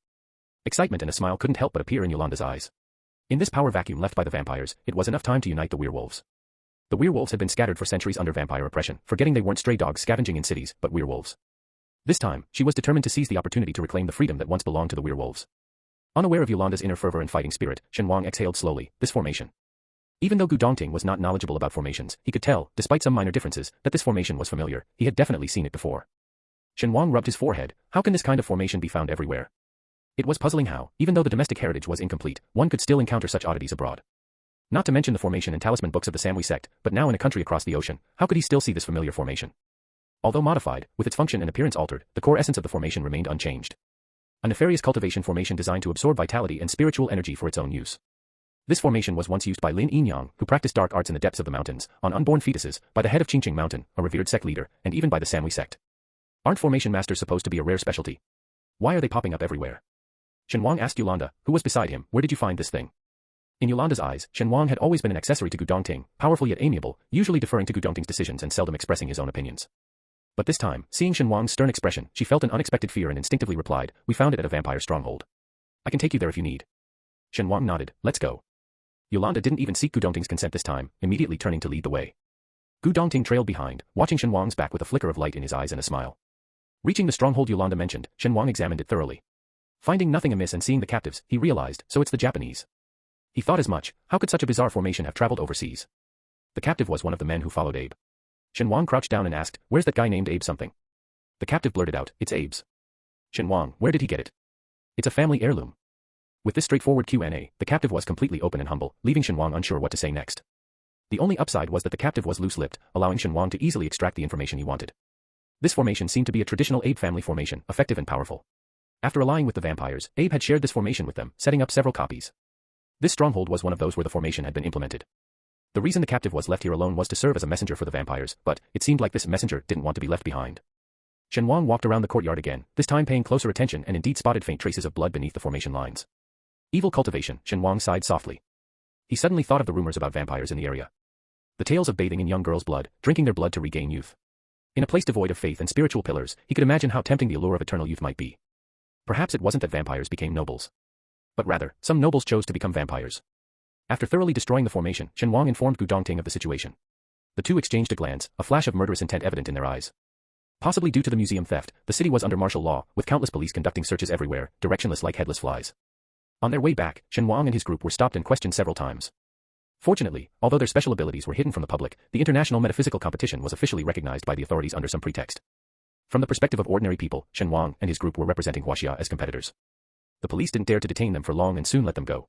Excitement and a smile couldn't help but appear in Yolanda's eyes. In this power vacuum left by the vampires, it was enough time to unite the werewolves. The werewolves had been scattered for centuries under vampire oppression, forgetting they weren't stray dogs scavenging in cities, but werewolves. This time, she was determined to seize the opportunity to reclaim the freedom that once belonged to the werewolves. Unaware of Yolanda's inner fervor and fighting spirit, Shen Wang exhaled slowly, this formation. Even though Gu Dongting was not knowledgeable about formations, he could tell, despite some minor differences, that this formation was familiar, he had definitely seen it before. Shen Wang rubbed his forehead, how can this kind of formation be found everywhere? It was puzzling how, even though the domestic heritage was incomplete, one could still encounter such oddities abroad. Not to mention the formation and talisman books of the Samui sect, but now in a country across the ocean, how could he still see this familiar formation? Although modified, with its function and appearance altered, the core essence of the formation remained unchanged. A nefarious cultivation formation designed to absorb vitality and spiritual energy for its own use. This formation was once used by Lin Yinyang, who practiced dark arts in the depths of the mountains, on unborn fetuses, by the head of Qingqing Mountain, a revered sect leader, and even by the Samui sect. Aren't formation masters supposed to be a rare specialty? Why are they popping up everywhere? Shen Wang asked Yolanda, who was beside him, where did you find this thing? In Yolanda's eyes, Shen Wang had always been an accessory to Gu Dongting, powerful yet amiable, usually deferring to Gu Dongting's decisions and seldom expressing his own opinions. But this time, seeing Shen Wang's stern expression, she felt an unexpected fear and instinctively replied, we found it at a vampire stronghold. I can take you there if you need. Shen Wang nodded, let's go. Yolanda didn't even seek Gu Dongting's consent this time, immediately turning to lead the way. Gu Dongting trailed behind, watching Shen Wang's back with a flicker of light in his eyes and a smile. Reaching the stronghold Yolanda mentioned, Shen Wang examined it thoroughly. Finding nothing amiss and seeing the captives, he realized, so it's the Japanese. He thought as much, how could such a bizarre formation have traveled overseas? The captive was one of the men who followed Abe. Shen Wang crouched down and asked, where's that guy named Abe something? The captive blurted out, it's Abe's. Shen Wang, where did he get it? It's a family heirloom. With this straightforward Q&A, the captive was completely open and humble, leaving Shen Wang unsure what to say next. The only upside was that the captive was loose-lipped, allowing Shen Wang to easily extract the information he wanted. This formation seemed to be a traditional Abe family formation, effective and powerful. After allying with the vampires, Abe had shared this formation with them, setting up several copies. This stronghold was one of those where the formation had been implemented. The reason the captive was left here alone was to serve as a messenger for the vampires, but it seemed like this messenger didn't want to be left behind. Shen Wang walked around the courtyard again, this time paying closer attention and indeed spotted faint traces of blood beneath the formation lines. Evil cultivation, Shen Wang sighed softly. He suddenly thought of the rumors about vampires in the area. The tales of bathing in young girls' blood, drinking their blood to regain youth. In a place devoid of faith and spiritual pillars, he could imagine how tempting the allure of eternal youth might be. Perhaps it wasn't that vampires became nobles. But rather, some nobles chose to become vampires. After thoroughly destroying the formation, Shen Wang informed Gu Dongting of the situation. The two exchanged a glance, a flash of murderous intent evident in their eyes. Possibly due to the museum theft, the city was under martial law, with countless police conducting searches everywhere, directionless like headless flies. On their way back, Shen Wang and his group were stopped and questioned several times. Fortunately, although their special abilities were hidden from the public, the international metaphysical competition was officially recognized by the authorities under some pretext. From the perspective of ordinary people, Shen Wang and his group were representing Huaxia as competitors. The police didn't dare to detain them for long and soon let them go.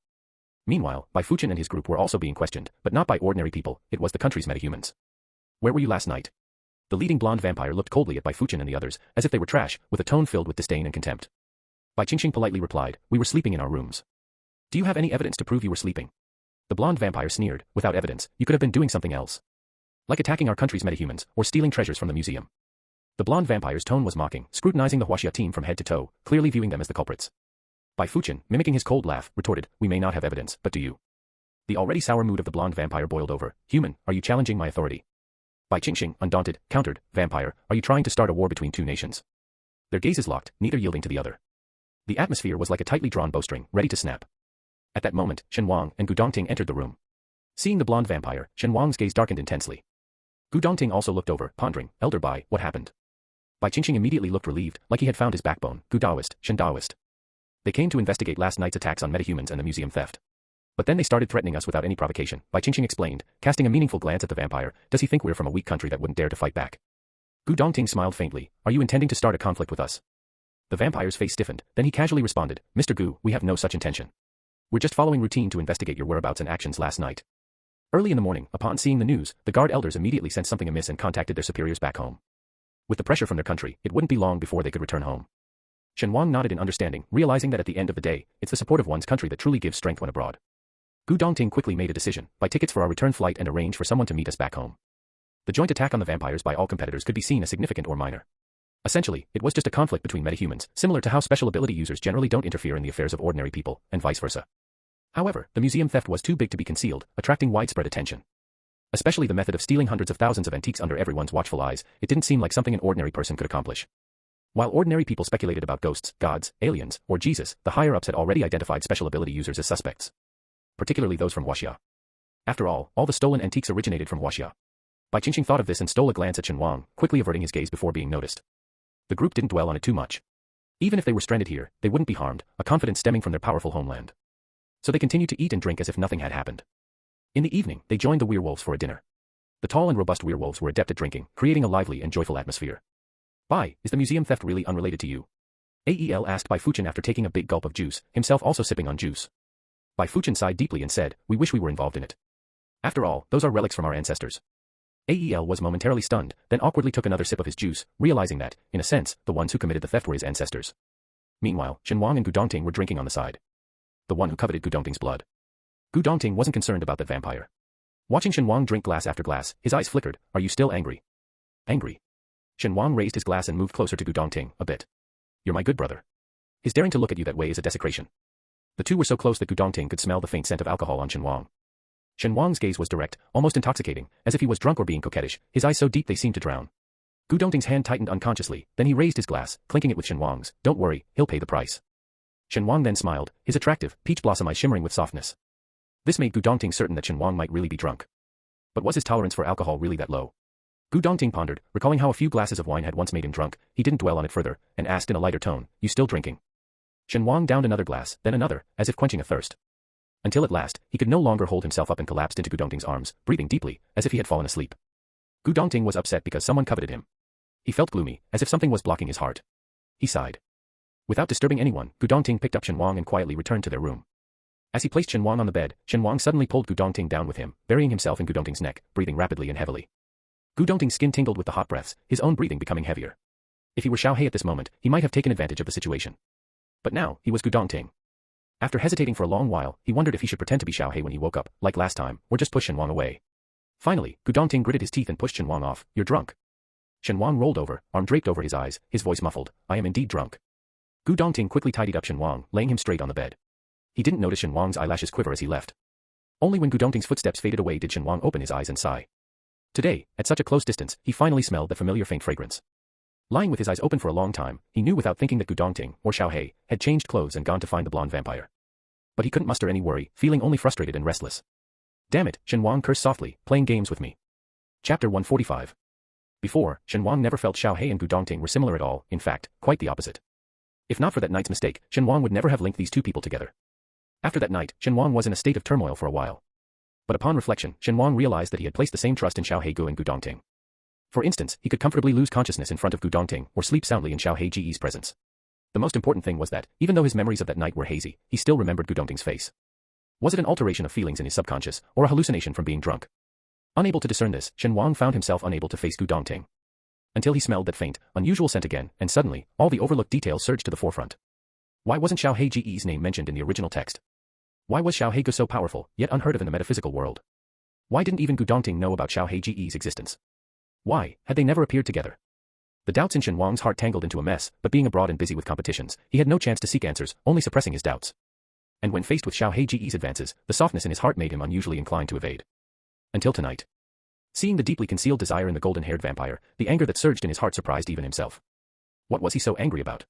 Meanwhile, Bai Fuchen and his group were also being questioned, but not by ordinary people, it was the country's metahumans. Where were you last night? The leading blonde vampire looked coldly at Bai Fuchen and the others, as if they were trash, with a tone filled with disdain and contempt. Bai Qingxing politely replied, we were sleeping in our rooms. Do you have any evidence to prove you were sleeping? The blonde vampire sneered, without evidence, you could have been doing something else. Like attacking our country's metahumans, or stealing treasures from the museum. The blonde vampire's tone was mocking, scrutinizing the Huaxia team from head to toe, clearly viewing them as the culprits. Bai Fuchen, mimicking his cold laugh, retorted, we may not have evidence, but do you? The already sour mood of the blonde vampire boiled over. Human, are you challenging my authority? Bai Qingxing, undaunted, countered, vampire, are you trying to start a war between two nations? Their gazes locked, neither yielding to the other. The atmosphere was like a tightly drawn bowstring, ready to snap. At that moment, Shen Wang and Gu Dongting entered the room. Seeing the blonde vampire, Shen Wang's gaze darkened intensely. Gu Dongting also looked over, pondering, Elder Bai, what happened? Bai Qingxing immediately looked relieved, like he had found his backbone, Gu Daoist, Shen Daoist. They came to investigate last night's attacks on metahumans and the museum theft. But then they started threatening us without any provocation, Bai Qingxing explained, casting a meaningful glance at the vampire, does he think we're from a weak country that wouldn't dare to fight back? Gu Dongting smiled faintly, are you intending to start a conflict with us? The vampire's face stiffened, then he casually responded, Mr. Gu, we have no such intention. We're just following routine to investigate your whereabouts and actions last night. Early in the morning, upon seeing the news, the guard elders immediately sensed something amiss and contacted their superiors back home. With the pressure from their country, it wouldn't be long before they could return home. Shen Wang nodded in understanding, realizing that at the end of the day, it's the support of one's country that truly gives strength when abroad. Gu Dongting quickly made a decision, buy tickets for our return flight and arrange for someone to meet us back home. The joint attack on the vampires by all competitors could be seen as significant or minor. Essentially, it was just a conflict between metahumans, similar to how special ability users generally don't interfere in the affairs of ordinary people, and vice versa. However, the museum theft was too big to be concealed, attracting widespread attention. Especially the method of stealing hundreds of thousands of antiques under everyone's watchful eyes, it didn't seem like something an ordinary person could accomplish. While ordinary people speculated about ghosts, gods, aliens, or Jesus, the higher-ups had already identified special ability users as suspects. Particularly those from Huaxia. After all the stolen antiques originated from Huaxia. Bai Qingxing thought of this and stole a glance at Shen Wang, quickly averting his gaze before being noticed. The group didn't dwell on it too much. Even if they were stranded here, they wouldn't be harmed, a confidence stemming from their powerful homeland. So they continued to eat and drink as if nothing had happened. In the evening, they joined the werewolves for a dinner. The tall and robust werewolves were adept at drinking, creating a lively and joyful atmosphere. Bai, is the museum theft really unrelated to you? Ael asked Bai Fuchen after taking a big gulp of juice, himself also sipping on juice. Bai Fuchen sighed deeply and said, we wish we were involved in it. After all, those are relics from our ancestors. Ael was momentarily stunned, then awkwardly took another sip of his juice, realizing that, in a sense, the ones who committed the theft were his ancestors. Meanwhile, Shen Wang and Gu Dongting were drinking on the side. The one who coveted Gu Dongting's blood. Gu Dongting wasn't concerned about that vampire. Watching Shen Wang drink glass after glass, his eyes flickered, are you still angry? Angry? Shen Wang raised his glass and moved closer to Gu Dongting, a bit. You're my good brother. His daring to look at you that way is a desecration. The two were so close that Gu Dongting could smell the faint scent of alcohol on Shen Wang. Shen Wang's gaze was direct, almost intoxicating, as if he was drunk or being coquettish, his eyes so deep they seemed to drown. Gu Dongting's hand tightened unconsciously, then he raised his glass, clinking it with Shen Wang's, don't worry, he'll pay the price. Shen Wang then smiled, his attractive, peach blossom eyes shimmering with softness. This made Gu Dongting certain that Shen Wang might really be drunk. But was his tolerance for alcohol really that low? Gu Dongting pondered, recalling how a few glasses of wine had once made him drunk, he didn't dwell on it further, and asked in a lighter tone, you still drinking? Shen Wang downed another glass, then another, as if quenching a thirst. Until at last, he could no longer hold himself up and collapsed into Gu Dongting's arms, breathing deeply, as if he had fallen asleep. Gu Dongting was upset because someone coveted him. He felt gloomy, as if something was blocking his heart. He sighed. Without disturbing anyone, Gu Dongting picked up Shen Wang and quietly returned to their room. As he placed Shen Wang on the bed, Shen Wang suddenly pulled Gu Dongting down with him, burying himself in Gu Dongting's neck, breathing rapidly and heavily. Gu Dongting's skin tingled with the hot breaths, his own breathing becoming heavier. If he were Xiao Hei at this moment, he might have taken advantage of the situation. But now, he was Gu Dongting. After hesitating for a long while, he wondered if he should pretend to be Xiao Hei when he woke up, like last time, or just push Shen Wang away. Finally, Gu Dongting gritted his teeth and pushed Shen Wang off, you're drunk. Shen Wang rolled over, arm draped over his eyes, his voice muffled, I am indeed drunk. Gu Dongting quickly tidied up Shen Wang, laying him straight on the bed. He didn't notice Shen Wang's eyelashes quiver as he left. Only when Gu Dongting's footsteps faded away did Shen Wang open his eyes and sigh. Today, at such a close distance, he finally smelled that familiar faint fragrance. Lying with his eyes open for a long time, he knew without thinking that Gu Dongting, or Xiao Hei, had changed clothes and gone to find the blonde vampire. But he couldn't muster any worry, feeling only frustrated and restless. Damn it, Shen Wang cursed softly, playing games with me. Chapter 145. Before, Shen Wang never felt Xiao Hei and Gu Dongting were similar at all, in fact, quite the opposite. If not for that night's mistake, Shen Wang would never have linked these two people together. After that night, Shen Wang was in a state of turmoil for a while. But upon reflection, Shen Wang realized that he had placed the same trust in Xiao Hei Gu and Gu Dongting. For instance, he could comfortably lose consciousness in front of Gu Dongting, or sleep soundly in Xiao Hei Ge's presence. The most important thing was that, even though his memories of that night were hazy, he still remembered Gu Dongting's face. Was it an alteration of feelings in his subconscious, or a hallucination from being drunk? Unable to discern this, Shen Wang found himself unable to face Gu Dongting. Until he smelled that faint, unusual scent again, and suddenly, all the overlooked details surged to the forefront. Why wasn't Xiao Hei's name mentioned in the original text? Why was Xiao He so powerful, yet unheard of in the metaphysical world? Why didn't even Gu Dongting know about Xiao Hei's existence? Why had they never appeared together? The doubts in Shen Wang's heart tangled into a mess, but being abroad and busy with competitions, he had no chance to seek answers, only suppressing his doubts. And when faced with Xiao Hei's advances, the softness in his heart made him unusually inclined to evade. Until tonight. Seeing the deeply concealed desire in the golden-haired vampire, the anger that surged in his heart surprised even himself. What was he so angry about?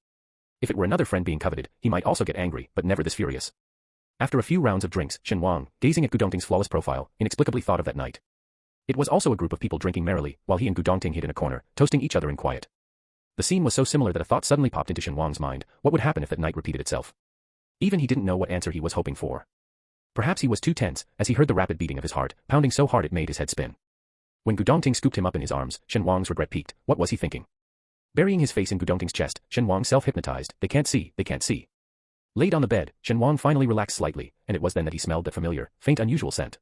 If it were another friend being coveted, he might also get angry, but never this furious. After a few rounds of drinks, Shen Wang, gazing at Gu Dongting's flawless profile, inexplicably thought of that night. It was also a group of people drinking merrily, while he and Gu Dongting hid in a corner, toasting each other in quiet. The scene was so similar that a thought suddenly popped into Shen Wang's mind: what would happen if that night repeated itself? Even he didn't know what answer he was hoping for. Perhaps he was too tense, as he heard the rapid beating of his heart, pounding so hard it made his head spin. When Gu Dongting scooped him up in his arms, Shen Wang's regret peaked. What was he thinking? Burying his face in Gu Dongting's chest, Shen Wang self-hypnotized. They can't see, they can't see. Laid on the bed, Shen Wang finally relaxed slightly, and it was then that he smelled that familiar, faint unusual scent.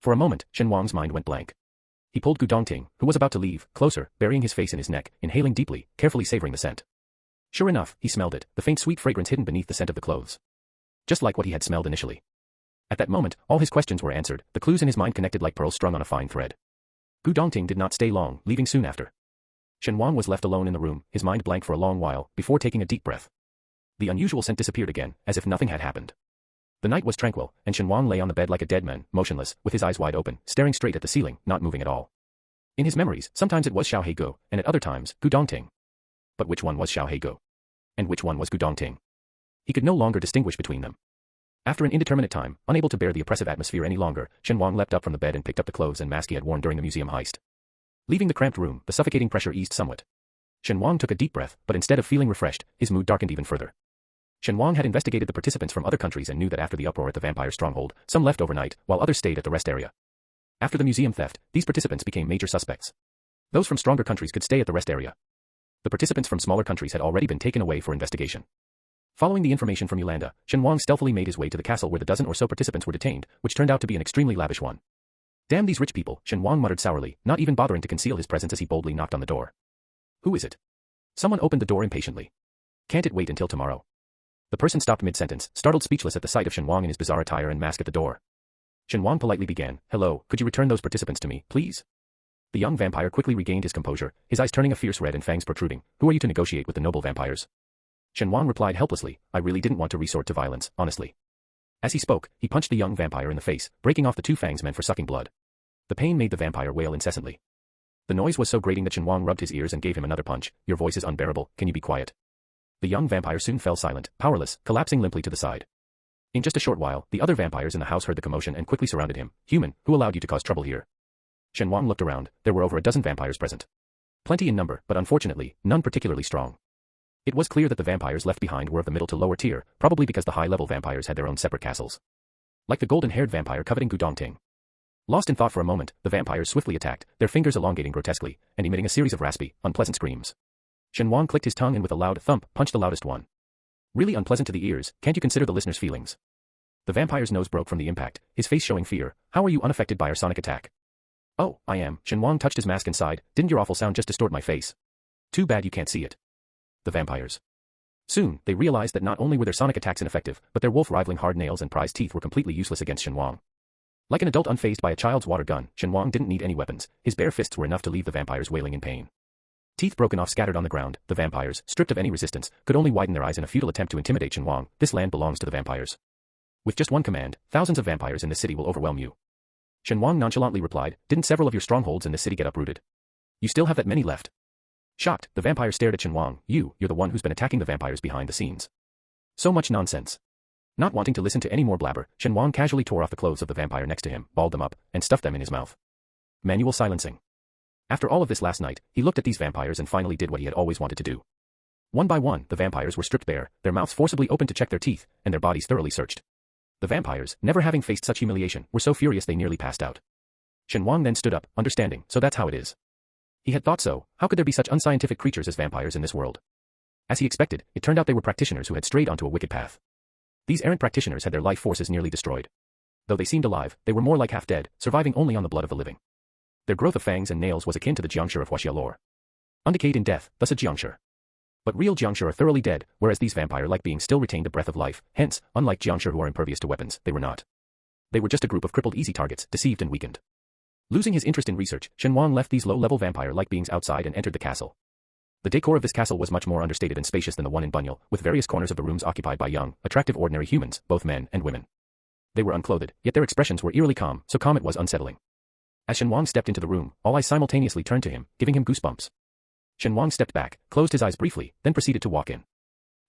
For a moment, Shen Wang's mind went blank. He pulled Gu Dongting, who was about to leave, closer, burying his face in his neck, inhaling deeply, carefully savoring the scent. Sure enough, he smelled it, the faint sweet fragrance hidden beneath the scent of the clothes. Just like what he had smelled initially. At that moment, all his questions were answered, the clues in his mind connected like pearls strung on a fine thread. Gu Dongting did not stay long, leaving soon after. Shen Wang was left alone in the room, his mind blank for a long while, before taking a deep breath. The unusual scent disappeared again, as if nothing had happened. The night was tranquil, and Shen Wang lay on the bed like a dead man, motionless, with his eyes wide open, staring straight at the ceiling, not moving at all. In his memories, sometimes it was Xiao He, and at other times, Gu Dongting. But which one was Xiao He? And which one was Gu Dongting? He could no longer distinguish between them. After an indeterminate time, unable to bear the oppressive atmosphere any longer, Shen Wang leapt up from the bed and picked up the clothes and mask he had worn during the museum heist. Leaving the cramped room, the suffocating pressure eased somewhat. Shen Wang took a deep breath, but instead of feeling refreshed, his mood darkened even further. Shen Wang had investigated the participants from other countries and knew that after the uproar at the vampire stronghold, some left overnight, while others stayed at the rest area. After the museum theft, these participants became major suspects. Those from stronger countries could stay at the rest area. The participants from smaller countries had already been taken away for investigation. Following the information from Yolanda, Shen Wang stealthily made his way to the castle where the dozen or so participants were detained, which turned out to be an extremely lavish one. Damn these rich people, Shen Wang muttered sourly, not even bothering to conceal his presence as he boldly knocked on the door. Who is it? Someone opened the door impatiently. Can't it wait until tomorrow? The person stopped mid-sentence, startled speechless at the sight of Shen Wang in his bizarre attire and mask at the door. Shen Wang politely began, hello, could you return those participants to me, please? The young vampire quickly regained his composure, his eyes turning a fierce red and fangs protruding. Who are you to negotiate with the noble vampires? Shen Wang replied helplessly, I really didn't want to resort to violence, honestly. As he spoke, he punched the young vampire in the face, breaking off the two fangs meant for sucking blood. The pain made the vampire wail incessantly. The noise was so grating that Shen Wang rubbed his ears and gave him another punch. Your voice is unbearable, can you be quiet? The young vampire soon fell silent, powerless, collapsing limply to the side. In just a short while, the other vampires in the house heard the commotion and quickly surrounded him. Human, who allowed you to cause trouble here? Shen Wang looked around, there were over a dozen vampires present. Plenty in number, but unfortunately, none particularly strong. It was clear that the vampires left behind were of the middle to lower tier, probably because the high-level vampires had their own separate castles. Like the golden-haired vampire coveting Gu Dongting. Lost in thought for a moment, the vampires swiftly attacked, their fingers elongating grotesquely, and emitting a series of raspy, unpleasant screams. Shen Wang clicked his tongue and with a loud thump, punched the loudest one. Really unpleasant to the ears, can't you consider the listener's feelings? The vampire's nose broke from the impact, his face showing fear. How are you unaffected by our sonic attack? Oh, I am. Shen Wang touched his mask and sighed, didn't your awful sound just distort my face? Too bad you can't see it. The vampires. Soon, they realized that not only were their sonic attacks ineffective, but their wolf-rivaling hard nails and prized teeth were completely useless against Shen Wang. Like an adult unfazed by a child's water gun, Shen Wang didn't need any weapons, his bare fists were enough to leave the vampires wailing in pain. Teeth broken off scattered on the ground, the vampires, stripped of any resistance, could only widen their eyes in a futile attempt to intimidate Shen Wang. This land belongs to the vampires. With just one command, thousands of vampires in this city will overwhelm you. Shen Wang nonchalantly replied, didn't several of your strongholds in this city get uprooted? You still have that many left. Shocked, the vampire stared at Shen Wang. You're the one who's been attacking the vampires behind the scenes. So much nonsense. Not wanting to listen to any more blabber, Shen Wang casually tore off the clothes of the vampire next to him, balled them up, and stuffed them in his mouth. Manual silencing. After all of this last night, he looked at these vampires and finally did what he had always wanted to do. One by one, the vampires were stripped bare, their mouths forcibly opened to check their teeth, and their bodies thoroughly searched. The vampires, never having faced such humiliation, were so furious they nearly passed out. Shen Wang then stood up, understanding, so that's how it is. He had thought so, how could there be such unscientific creatures as vampires in this world? As he expected, it turned out they were practitioners who had strayed onto a wicked path. These errant practitioners had their life forces nearly destroyed. Though they seemed alive, they were more like half dead, surviving only on the blood of the living. Their growth of fangs and nails was akin to the jiangshi of Huaxia lore. Undecayed in death, thus a jiangshi. But real jiangshi are thoroughly dead, whereas these vampire-like beings still retained the breath of life, hence, unlike jiangshi who are impervious to weapons, they were not. They were just a group of crippled easy targets, deceived and weakened. Losing his interest in research, Shen Wang left these low-level vampire-like beings outside and entered the castle. The decor of this castle was much more understated and spacious than the one in Bunyal, with various corners of the rooms occupied by young, attractive ordinary humans, both men and women. They were unclothed, yet their expressions were eerily calm, so calm it was unsettling. As Shen Wang stepped into the room, all eyes simultaneously turned to him, giving him goosebumps. Shen Wang stepped back, closed his eyes briefly, then proceeded to walk in.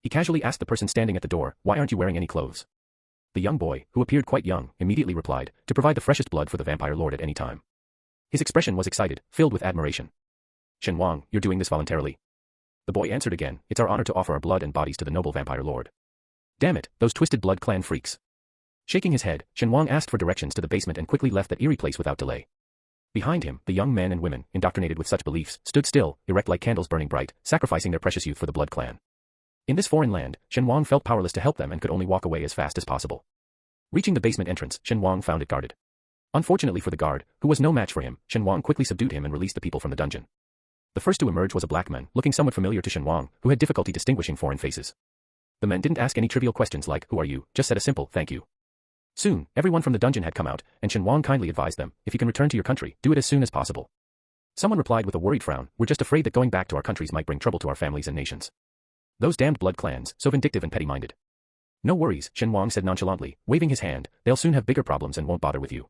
He casually asked the person standing at the door, "Why aren't you wearing any clothes?" The young boy, who appeared quite young, immediately replied, "To provide the freshest blood for the vampire lord at any time." His expression was excited, filled with admiration. "Shen Wang, you're doing this voluntarily?" The boy answered again, "It's our honor to offer our blood and bodies to the noble vampire lord." "Damn it, those twisted blood clan freaks." Shaking his head, Shen Wang asked for directions to the basement and quickly left that eerie place without delay. Behind him, the young men and women, indoctrinated with such beliefs, stood still, erect like candles burning bright, sacrificing their precious youth for the blood clan. In this foreign land, Shen Wang felt powerless to help them and could only walk away as fast as possible. Reaching the basement entrance, Shen Wang found it guarded. Unfortunately for the guard, who was no match for him, Shen Wang quickly subdued him and released the people from the dungeon. The first to emerge was a black man, looking somewhat familiar to Shen Wang, who had difficulty distinguishing foreign faces. The men didn't ask any trivial questions like, "Who are you?" just said a simple, "Thank you." Soon, everyone from the dungeon had come out, and Shen Wang kindly advised them, "If you can return to your country, do it as soon as possible." Someone replied with a worried frown, "We're just afraid that going back to our countries might bring trouble to our families and nations. Those damned blood clans, so vindictive and petty-minded." "No worries," Shen Wang said nonchalantly, waving his hand, "they'll soon have bigger problems and won't bother with you.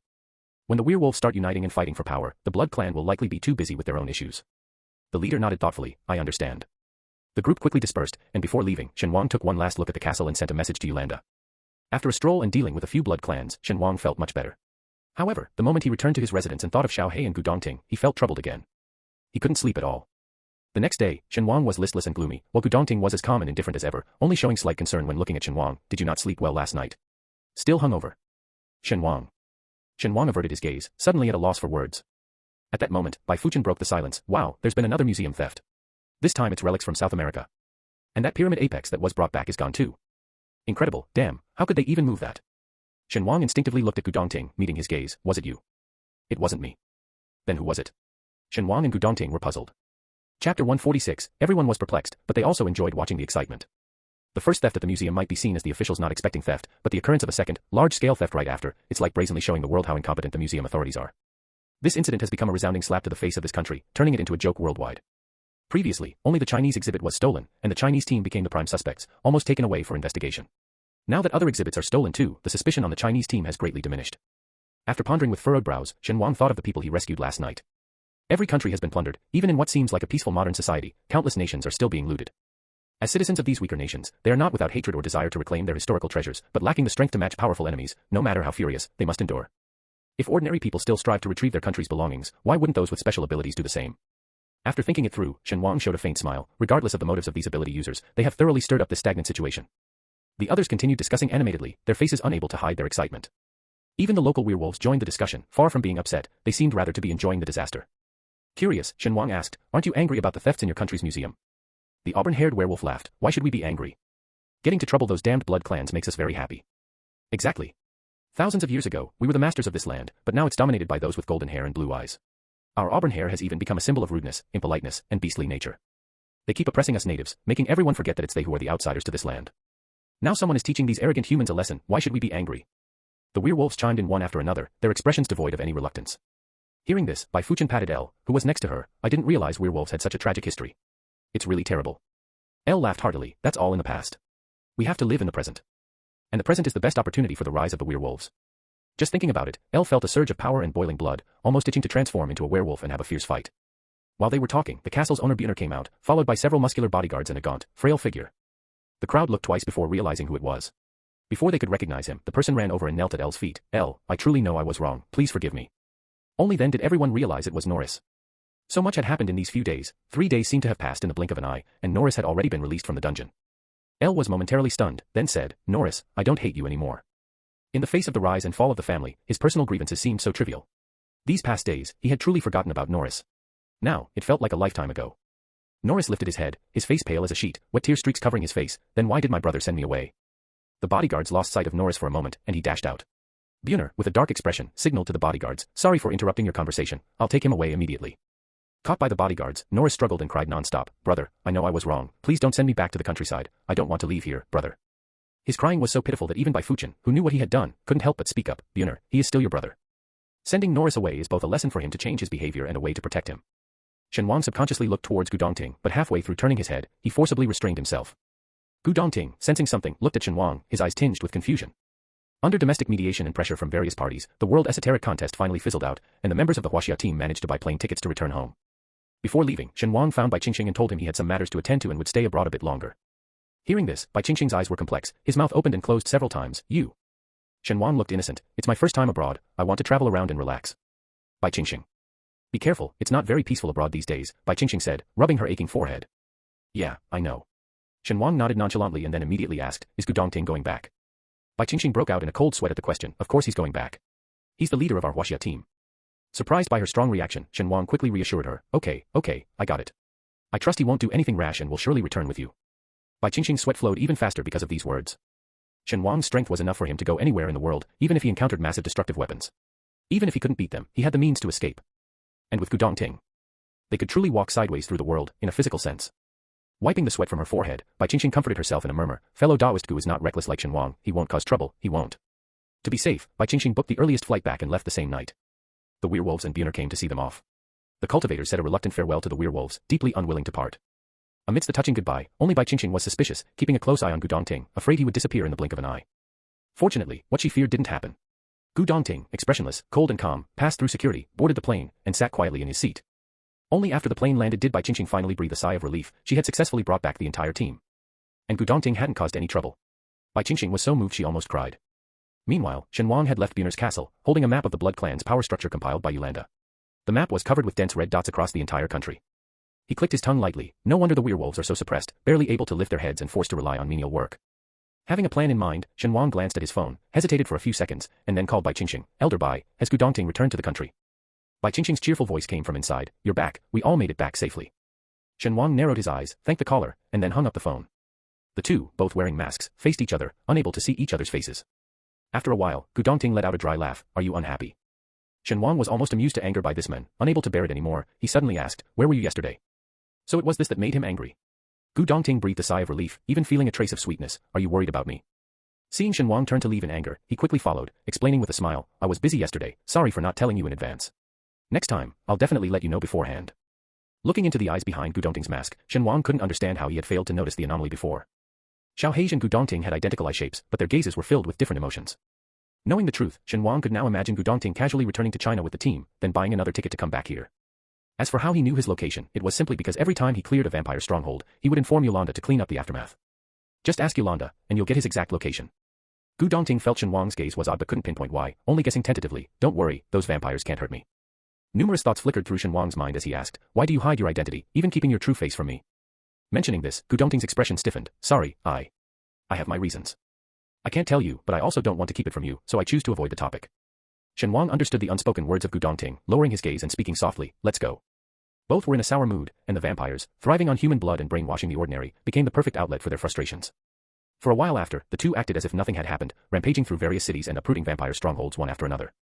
When the werewolves start uniting and fighting for power, the blood clan will likely be too busy with their own issues." The leader nodded thoughtfully, "I understand." The group quickly dispersed, and before leaving, Shen Wang took one last look at the castle and sent a message to Yolanda. After a stroll and dealing with a few blood clans, Shen Wang felt much better. However, the moment he returned to his residence and thought of Xiao He and Gu Dongting, he felt troubled again. He couldn't sleep at all. The next day, Shen Wang was listless and gloomy, while Gu Dongting was as calm and indifferent as ever, only showing slight concern when looking at Shen Wang. "Did you not sleep well last night? Still hungover?" Shen Wang. Shen Wang averted his gaze, suddenly at a loss for words. At that moment, Bai Fuchen broke the silence. "Wow, there's been another museum theft. This time it's relics from South America. And that pyramid apex that was brought back is gone too. Incredible, damn, how could they even move that?" Shen Wang instinctively looked at Gu Dongting, meeting his gaze. "Was it you?" "It wasn't me." "Then who was it?" Shen Wang and Gu Dongting were puzzled. Chapter 146, everyone was perplexed, but they also enjoyed watching the excitement. The first theft at the museum might be seen as the officials not expecting theft, but the occurrence of a second, large-scale theft right after, it's like brazenly showing the world how incompetent the museum authorities are. This incident has become a resounding slap to the face of this country, turning it into a joke worldwide. Previously, only the Chinese exhibit was stolen, and the Chinese team became the prime suspects, almost taken away for investigation. Now that other exhibits are stolen too, the suspicion on the Chinese team has greatly diminished. After pondering with furrowed brows, Shen Wang thought of the people he rescued last night. Every country has been plundered, even in what seems like a peaceful modern society, countless nations are still being looted. As citizens of these weaker nations, they are not without hatred or desire to reclaim their historical treasures, but lacking the strength to match powerful enemies, no matter how furious, they must endure. If ordinary people still strive to retrieve their country's belongings, why wouldn't those with special abilities do the same? After thinking it through, Shen Wang showed a faint smile. Regardless of the motives of these ability users, they have thoroughly stirred up this stagnant situation. The others continued discussing animatedly, their faces unable to hide their excitement. Even the local werewolves joined the discussion, far from being upset, they seemed rather to be enjoying the disaster. Curious, Shen Wang asked, "Aren't you angry about the thefts in your country's museum?" The auburn-haired werewolf laughed. "Why should we be angry? Getting to trouble those damned blood clans makes us very happy." "Exactly. Thousands of years ago, we were the masters of this land, but now it's dominated by those with golden hair and blue eyes. Our auburn hair has even become a symbol of rudeness, impoliteness, and beastly nature. They keep oppressing us natives, making everyone forget that it's they who are the outsiders to this land. Now someone is teaching these arrogant humans a lesson. Why should we be angry?" The werewolves chimed in one after another, their expressions devoid of any reluctance. Hearing this, Bai Fuchen patted Elle, who was next to her. "I didn't realize werewolves had such a tragic history. It's really terrible." Elle laughed heartily. "That's all in the past. We have to live in the present. And the present is the best opportunity for the rise of the werewolves." Just thinking about it, Elle felt a surge of power and boiling blood, almost itching to transform into a werewolf and have a fierce fight. While they were talking, the castle's owner Buner came out, followed by several muscular bodyguards and a gaunt, frail figure. The crowd looked twice before realizing who it was. Before they could recognize him, the person ran over and knelt at Elle's feet. "Elle, I truly know I was wrong, please forgive me." Only then did everyone realize it was Norris. So much had happened in these few days, 3 days seemed to have passed in the blink of an eye, and Norris had already been released from the dungeon. Elle was momentarily stunned, then said, "Norris, I don't hate you anymore." In the face of the rise and fall of the family, his personal grievances seemed so trivial. These past days, he had truly forgotten about Norris. Now, it felt like a lifetime ago. Norris lifted his head, his face pale as a sheet, wet tear streaks covering his face. Then why did my brother send me away? The bodyguards lost sight of Norris for a moment, and he dashed out. Björn, with a dark expression, signaled to the bodyguards, sorry for interrupting your conversation, I'll take him away immediately. Caught by the bodyguards, Norris struggled and cried non-stop, brother, I know I was wrong, please don't send me back to the countryside, I don't want to leave here, brother. His crying was so pitiful that even Bai Fuchen, who knew what he had done, couldn't help but speak up, Björn, he is still your brother. Sending Norris away is both a lesson for him to change his behavior and a way to protect him. Shen Wang subconsciously looked towards Gu Dongting, but halfway through turning his head, he forcibly restrained himself. Gu Dongting, sensing something, looked at Shen Wang, his eyes tinged with confusion. Under domestic mediation and pressure from various parties, the World Esoteric Contest finally fizzled out, and the members of the Huaxia team managed to buy plane tickets to return home. Before leaving, Shen Wang found Bai Qingqing and told him he had some matters to attend to and would stay abroad a bit longer. Hearing this, Bai Qingqing's eyes were complex, his mouth opened and closed several times. You. Shen Wang looked innocent. It's my first time abroad, I want to travel around and relax. Bai Qingqing. Be careful, it's not very peaceful abroad these days, Bai Qingqing said, rubbing her aching forehead. Yeah, I know. Shen Wang nodded nonchalantly and then immediately asked, is Gu Dongting going back? Bai Qingqing broke out in a cold sweat at the question, of course he's going back. He's the leader of our Huaxia team. Surprised by her strong reaction, Shen Wang quickly reassured her, okay, I got it. I trust he won't do anything rash and will surely return with you. Bai Qingqing's sweat flowed even faster because of these words. Shen Wang's strength was enough for him to go anywhere in the world, even if he encountered massive destructive weapons. Even if he couldn't beat them, he had the means to escape. And with Gu Dongting, they could truly walk sideways through the world, in a physical sense. Wiping the sweat from her forehead, Bai Qingqing comforted herself in a murmur, fellow Taoist Gu is not reckless like Shen Wang, he won't cause trouble, he won't. To be safe, Bai Qingqing booked the earliest flight back and left the same night. The werewolves and Björn came to see them off. The cultivator said a reluctant farewell to the werewolves, deeply unwilling to part. Amidst the touching goodbye, only Bai Qingqing was suspicious, keeping a close eye on Gu Dongting, afraid he would disappear in the blink of an eye. Fortunately, what she feared didn't happen. Gu Dongting, expressionless, cold and calm, passed through security, boarded the plane, and sat quietly in his seat. Only after the plane landed did Bai Qingqing finally breathe a sigh of relief. She had successfully brought back the entire team. And Gu Dongting hadn't caused any trouble. Bai Qingqing was so moved she almost cried. Meanwhile, Shen Wang had left Björn's castle, holding a map of the Blood Clan's power structure compiled by Yolanda. The map was covered with dense red dots across the entire country. He clicked his tongue lightly. No wonder the werewolves are so suppressed, barely able to lift their heads and forced to rely on menial work. Having a plan in mind, Shen Wang glanced at his phone, hesitated for a few seconds, and then called Bai Qingqing. Elder Bai, has Gu Dongting returned to the country? Bai Qingqing's cheerful voice came from inside. You're back, we all made it back safely. Shen Wang narrowed his eyes, thanked the caller, and then hung up the phone. The two, both wearing masks, faced each other, unable to see each other's faces. After a while, Gu Dongting let out a dry laugh. Are you unhappy? Shen Wang was almost amused to anger by this man. Unable to bear it anymore, he suddenly asked, where were you yesterday? So it was this that made him angry. Gu Dongting breathed a sigh of relief, even feeling a trace of sweetness. Are you worried about me? Seeing Shen Wang turn to leave in anger, he quickly followed, explaining with a smile, I was busy yesterday, sorry for not telling you in advance. Next time, I'll definitely let you know beforehand. Looking into the eyes behind Gu Dongting's mask, Shen Wang couldn't understand how he had failed to notice the anomaly before. Xiao Hage and Gu Dongting had identical eye shapes, but their gazes were filled with different emotions. Knowing the truth, Shen Wang could now imagine Gu Dongting casually returning to China with the team, then buying another ticket to come back here. As for how he knew his location, it was simply because every time he cleared a vampire stronghold, he would inform Yolanda to clean up the aftermath. Just ask Yolanda, and you'll get his exact location. Gu Dongting felt Shen Wang's gaze was odd but couldn't pinpoint why, only guessing tentatively, don't worry, those vampires can't hurt me. Numerous thoughts flickered through Shen Wang's mind as he asked, why do you hide your identity, even keeping your true face from me? Mentioning this, Gu Dongting's expression stiffened, sorry, I have my reasons. I can't tell you, but I also don't want to keep it from you, so I choose to avoid the topic. Shen Wang understood the unspoken words of Gu Dongting, lowering his gaze and speaking softly, let's go. Both were in a sour mood, and the vampires, thriving on human blood and brainwashing the ordinary, became the perfect outlet for their frustrations. For a while after, the two acted as if nothing had happened, rampaging through various cities and uprooting vampire strongholds one after another.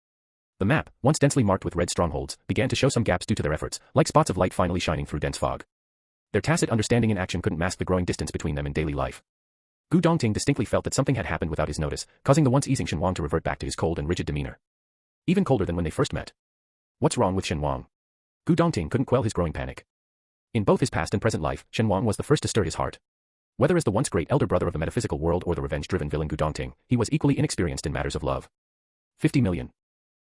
The map, once densely marked with red strongholds, began to show some gaps due to their efforts, like spots of light finally shining through dense fog. Their tacit understanding in action couldn't mask the growing distance between them in daily life. Gu Dongting distinctly felt that something had happened without his notice, causing the once easing Shen Wang to revert back to his cold and rigid demeanor. Even colder than when they first met. What's wrong with Shen Wang? Gu Dongting couldn't quell his growing panic. In both his past and present life, Shen Wang was the first to stir his heart. Whether as the once great elder brother of the metaphysical world or the revenge-driven villain Gu Dongting, he was equally inexperienced in matters of love. 50 million.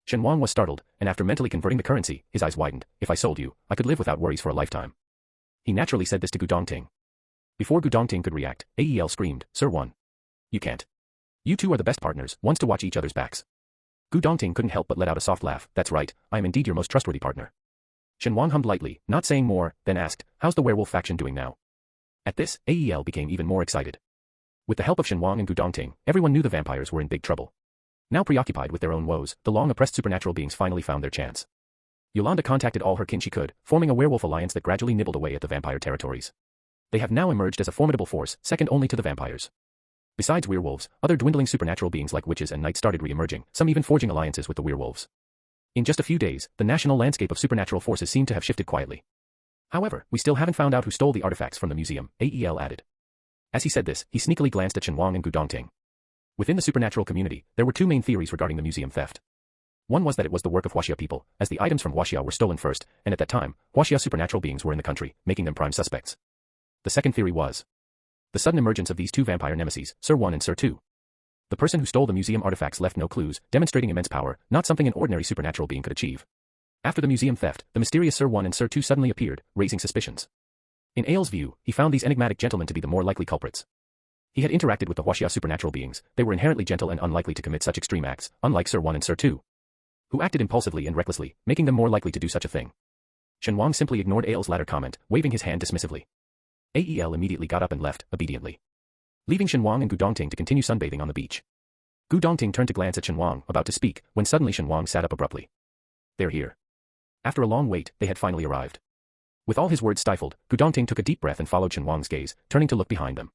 Shen Wang was startled, and after mentally converting the currency, his eyes widened. If I sold you, I could live without worries for a lifetime. He naturally said this to Gu Dongting. Before Gu Dongting could react, Ael screamed, Sir One. You can't. You two are the best partners, ones to watch each other's backs. Gu Dongting couldn't help but let out a soft laugh. That's right, I am indeed your most trustworthy partner. Shen Wang hummed lightly, not saying more, then asked, how's the werewolf faction doing now? At this, Ael became even more excited. With the help of Shen Wang and Gu Dongting, everyone knew the vampires were in big trouble. Now preoccupied with their own woes, the long-oppressed supernatural beings finally found their chance. Yolanda contacted all her kin she could, forming a werewolf alliance that gradually nibbled away at the vampire territories. They have now emerged as a formidable force, second only to the vampires. Besides werewolves, other dwindling supernatural beings like witches and knights started re-emerging, some even forging alliances with the werewolves. In just a few days, the national landscape of supernatural forces seemed to have shifted quietly. However, we still haven't found out who stole the artifacts from the museum, AEL added. As he said this, he sneakily glanced at Shen Wang and Gu Dongting. Within the supernatural community, there were two main theories regarding the museum theft. One was that it was the work of Huaxia people, as the items from Huaxia were stolen first, and at that time, Huaxia supernatural beings were in the country, making them prime suspects. The second theory was the sudden emergence of these two vampire nemeses, Sir 1 and Sir 2. The person who stole the museum artifacts left no clues, demonstrating immense power, not something an ordinary supernatural being could achieve. After the museum theft, the mysterious Sir 1 and Sir 2 suddenly appeared, raising suspicions. In Ael's view, he found these enigmatic gentlemen to be the more likely culprits. He had interacted with the Huaxia supernatural beings, they were inherently gentle and unlikely to commit such extreme acts, unlike Sir 1 and Sir 2, who acted impulsively and recklessly, making them more likely to do such a thing. Shen Wang simply ignored Ael's latter comment, waving his hand dismissively. Ael immediately got up and left, obediently, leaving Shen Wang and Gu Dongting to continue sunbathing on the beach. Gu Dongting turned to glance at Shen Wang, about to speak, when suddenly Shen Wang sat up abruptly. They're here. After a long wait, they had finally arrived. With all his words stifled, Gu Dongting took a deep breath and followed Shen Wang's gaze, turning to look behind them.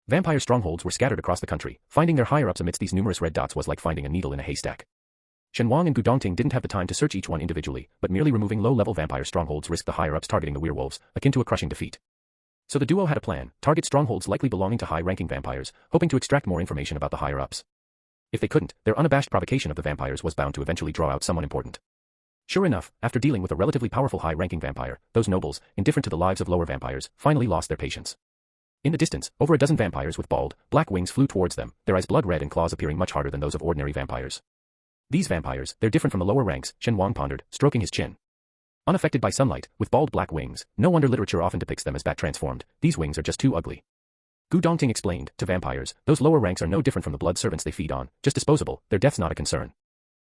Vampire strongholds were scattered across the country, finding their higher-ups amidst these numerous red dots was like finding a needle in a haystack. Shen Wang and Gu Dongting didn't have the time to search each one individually, but merely removing low-level vampire strongholds risked the higher-ups targeting the werewolves, akin to a crushing defeat. So the duo had a plan, target strongholds likely belonging to high-ranking vampires, hoping to extract more information about the higher-ups. If they couldn't, their unabashed provocation of the vampires was bound to eventually draw out someone important. Sure enough, after dealing with a relatively powerful high-ranking vampire, those nobles, indifferent to the lives of lower vampires, finally lost their patience. In the distance, over a dozen vampires with bald, black wings flew towards them, their eyes blood-red and claws appearing much harder than those of ordinary vampires. These vampires, they're different from the lower ranks, Shen Wang pondered, stroking his chin. Unaffected by sunlight, with bald black wings, no wonder literature often depicts them as bat-transformed, these wings are just too ugly. Gu Dongting explained, to vampires, those lower ranks are no different from the blood servants they feed on, just disposable, their death's not a concern.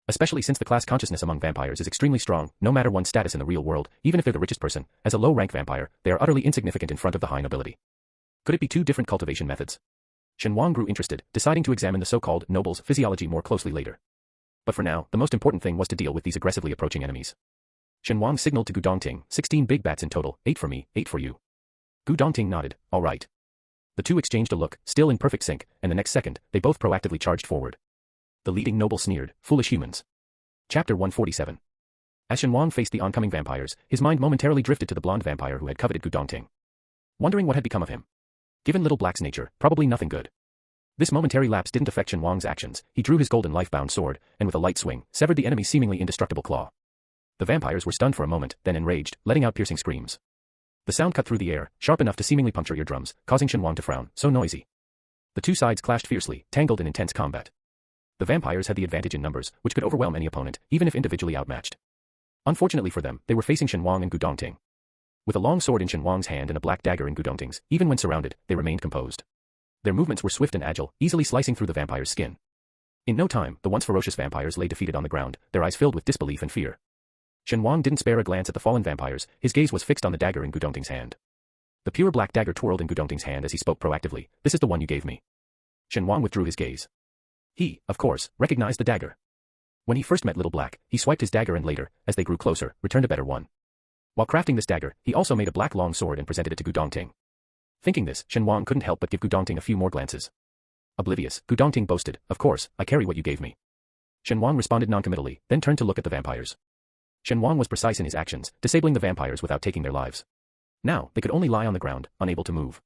Especially since the class consciousness among vampires is extremely strong, no matter one's status in the real world, even if they're the richest person, as a low-rank vampire, they are utterly insignificant in front of the high nobility. Could it be two different cultivation methods? Shen Wang grew interested, deciding to examine the so-called nobles' physiology more closely later. But for now, the most important thing was to deal with these aggressively approaching enemies. Shen Wang signaled to Gu Dongting, 16 big bats in total, 8 for me, 8 for you. Gu Dongting nodded, all right. The two exchanged a look, still in perfect sync, and the next second, they both proactively charged forward. The leading noble sneered, foolish humans. Chapter 147. As Shen Wang faced the oncoming vampires, his mind momentarily drifted to the blonde vampire who had coveted Gu Dongting. Wondering what had become of him. Given Little Black's nature, probably nothing good. This momentary lapse didn't affect Shen Wang's actions, he drew his golden life-bound sword, and with a light swing, severed the enemy's seemingly indestructible claw. The vampires were stunned for a moment, then enraged, letting out piercing screams. The sound cut through the air, sharp enough to seemingly puncture eardrums, causing Shen Wang to frown, so noisy. The two sides clashed fiercely, tangled in intense combat. The vampires had the advantage in numbers, which could overwhelm any opponent, even if individually outmatched. Unfortunately for them, they were facing Shen Wang and Gu Dongting. With a long sword in Shen Wang's hand and a black dagger in Gu Dongting's, even when surrounded, they remained composed. Their movements were swift and agile, easily slicing through the vampire's skin. In no time, the once ferocious vampires lay defeated on the ground, their eyes filled with disbelief and fear. Shen Wang didn't spare a glance at the fallen vampires, his gaze was fixed on the dagger in Gu Dongting's hand. The pure black dagger twirled in Gu Dongting's hand as he spoke proactively, this is the one you gave me. Shen Wang withdrew his gaze. He, of course, recognized the dagger. When he first met Little Black, he swiped his dagger and later, as they grew closer, returned a better one. While crafting this dagger, he also made a black long sword and presented it to Gu Dongting. Thinking this, Shen Wang couldn't help but give Gu Dongting a few more glances. Oblivious, Gu Dongting boasted, of course, I carry what you gave me. Shen Wang responded noncommittally, then turned to look at the vampires. Shen Wang was precise in his actions, disabling the vampires without taking their lives. Now, they could only lie on the ground, unable to move.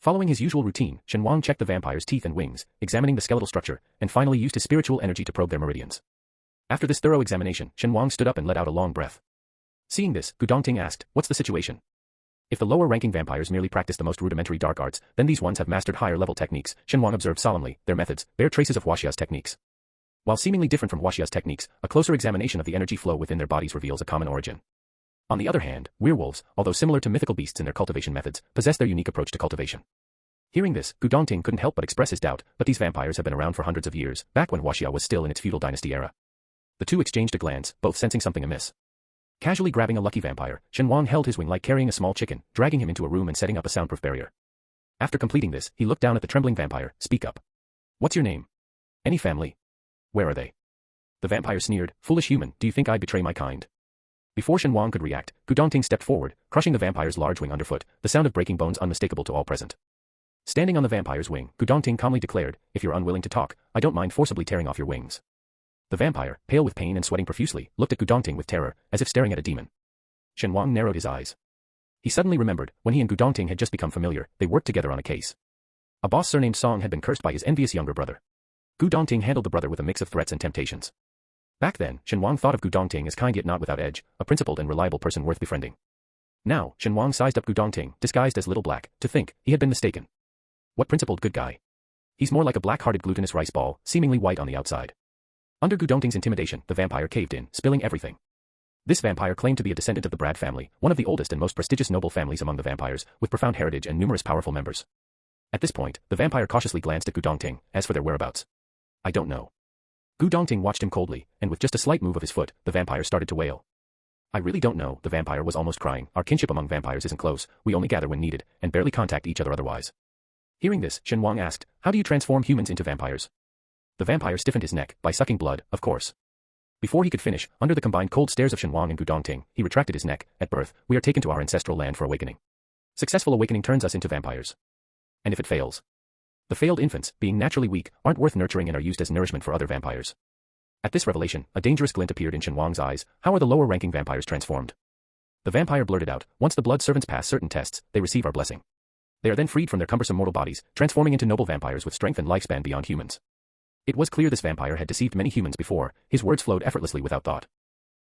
Following his usual routine, Shen Wang checked the vampires' teeth and wings, examining the skeletal structure, and finally used his spiritual energy to probe their meridians. After this thorough examination, Shen Wang stood up and let out a long breath. Seeing this, Gu Dongting asked, what's the situation? If the lower-ranking vampires merely practice the most rudimentary dark arts, then these ones have mastered higher-level techniques, Shen Wang observed solemnly, their methods bear traces of Huaxia's techniques. While seemingly different from Huaxia's techniques, a closer examination of the energy flow within their bodies reveals a common origin. On the other hand, werewolves, although similar to mythical beasts in their cultivation methods, possess their unique approach to cultivation. Hearing this, Gu Dongting couldn't help but express his doubt, but these vampires have been around for hundreds of years, back when Huaxia was still in its feudal dynasty era. The two exchanged a glance, both sensing something amiss. Casually grabbing a lucky vampire, Shen Wang held his wing like carrying a small chicken, dragging him into a room and setting up a soundproof barrier. After completing this, he looked down at the trembling vampire, speak up. What's your name? Any family? Where are they? The vampire sneered, foolish human, do you think I'd betray my kind? Before Shen Wang could react, Gu Dongting stepped forward, crushing the vampire's large wing underfoot, the sound of breaking bones unmistakable to all present. Standing on the vampire's wing, Gu Dongting calmly declared, "If you're unwilling to talk, I don't mind forcibly tearing off your wings." The vampire, pale with pain and sweating profusely, looked at Gu Dongting with terror, as if staring at a demon. Shen Wang narrowed his eyes. He suddenly remembered, when he and Gu Dongting had just become familiar, they worked together on a case. A boss surnamed Song had been cursed by his envious younger brother. Gu Dongting handled the brother with a mix of threats and temptations. Back then, Shen Wang thought of Gu Dongting as kind yet not without edge, a principled and reliable person worth befriending. Now, Shen Wang sized up Gu Dongting, disguised as Little Black, to think he had been mistaken. What principled good guy? He's more like a black-hearted glutinous rice ball, seemingly white on the outside. Under Gu Dongting's intimidation, the vampire caved in, spilling everything. This vampire claimed to be a descendant of the Brad family, one of the oldest and most prestigious noble families among the vampires, with profound heritage and numerous powerful members. At this point, the vampire cautiously glanced at Gu Dongting, as for their whereabouts. "I don't know." Gu Dongting watched him coldly, and with just a slight move of his foot, the vampire started to wail. "I really don't know," the vampire was almost crying. "Our kinship among vampires isn't close, we only gather when needed, and barely contact each other otherwise." Hearing this, Shen Wang asked, "How do you transform humans into vampires?" The vampire stiffened his neck, by sucking blood, of course. Before he could finish, under the combined cold stares of Shen Wang and Gu Dongting, he retracted his neck. "At birth, we are taken to our ancestral land for awakening. Successful awakening turns us into vampires. And if it fails? The failed infants, being naturally weak, aren't worth nurturing and are used as nourishment for other vampires." At this revelation, a dangerous glint appeared in Shen Wang's eyes. "How are the lower-ranking vampires transformed?" The vampire blurted out, "Once the blood servants pass certain tests, they receive our blessing. They are then freed from their cumbersome mortal bodies, transforming into noble vampires with strength and lifespan beyond humans." It was clear this vampire had deceived many humans before. His words flowed effortlessly without thought.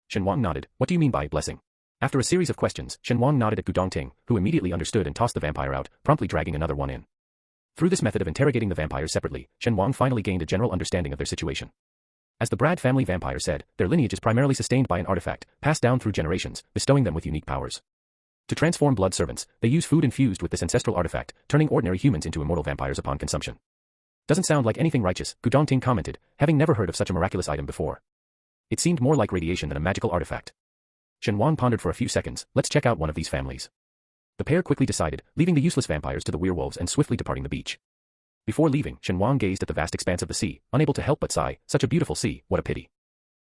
Shen Wang nodded. "What do you mean by blessing?" After a series of questions, Shen Wang nodded at Gu Dongting, who immediately understood and tossed the vampire out, promptly dragging another one in. Through this method of interrogating the vampires separately, Shen Wang finally gained a general understanding of their situation. As the Brad family vampire said, their lineage is primarily sustained by an artifact, passed down through generations, bestowing them with unique powers. To transform blood servants, they use food infused with this ancestral artifact, turning ordinary humans into immortal vampires upon consumption. "Doesn't sound like anything righteous," Gu Dongting commented, having never heard of such a miraculous item before. It seemed more like radiation than a magical artifact. Shen Wang pondered for a few seconds. "Let's check out one of these families." The pair quickly decided, leaving the useless vampires to the werewolves and swiftly departing the beach. Before leaving, Shen Wang gazed at the vast expanse of the sea, unable to help but sigh. "Such a beautiful sea, what a pity."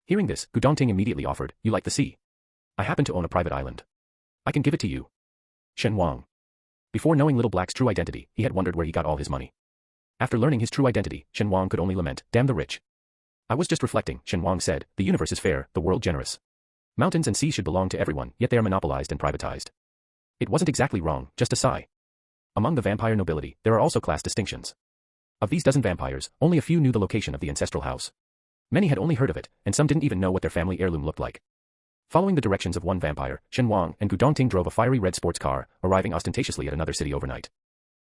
Hearing this, Gu Dongting immediately offered, "You like the sea? I happen to own a private island. I can give it to you." Shen Wang. Before knowing Little Black's true identity, he had wondered where he got all his money. After learning his true identity, Shen Wang could only lament, "Damn the rich." "I was just reflecting," Shen Wang said, "the universe is fair, the world generous. Mountains and seas should belong to everyone, yet they are monopolized and privatized." It wasn't exactly wrong, just a sigh. Among the vampire nobility, there are also class distinctions. Of these dozen vampires, only a few knew the location of the ancestral house. Many had only heard of it, and some didn't even know what their family heirloom looked like. Following the directions of one vampire, Shen Wang and Gu Dongting drove a fiery red sports car, arriving ostentatiously at another city overnight.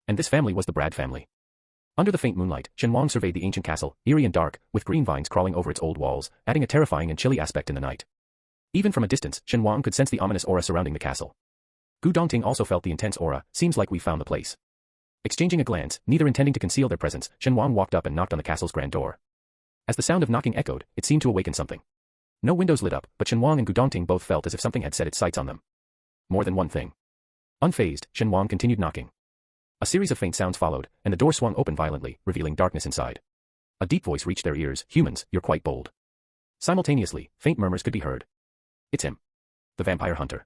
And this family was the Brad family. Under the faint moonlight, Shen Wang surveyed the ancient castle, eerie and dark, with green vines crawling over its old walls, adding a terrifying and chilly aspect in the night. Even from a distance, Shen Wang could sense the ominous aura surrounding the castle. Gu Dongting also felt the intense aura. "Seems like we found the place." Exchanging a glance, neither intending to conceal their presence, Shen Wang walked up and knocked on the castle's grand door. As the sound of knocking echoed, it seemed to awaken something. No windows lit up, but Shen Wang and Gu Dongting both felt as if something had set its sights on them. More than one thing. Unfazed, Shen Wang continued knocking. A series of faint sounds followed, and the door swung open violently, revealing darkness inside. A deep voice reached their ears. "Humans, you're quite bold." Simultaneously, faint murmurs could be heard. "It's him. The vampire hunter.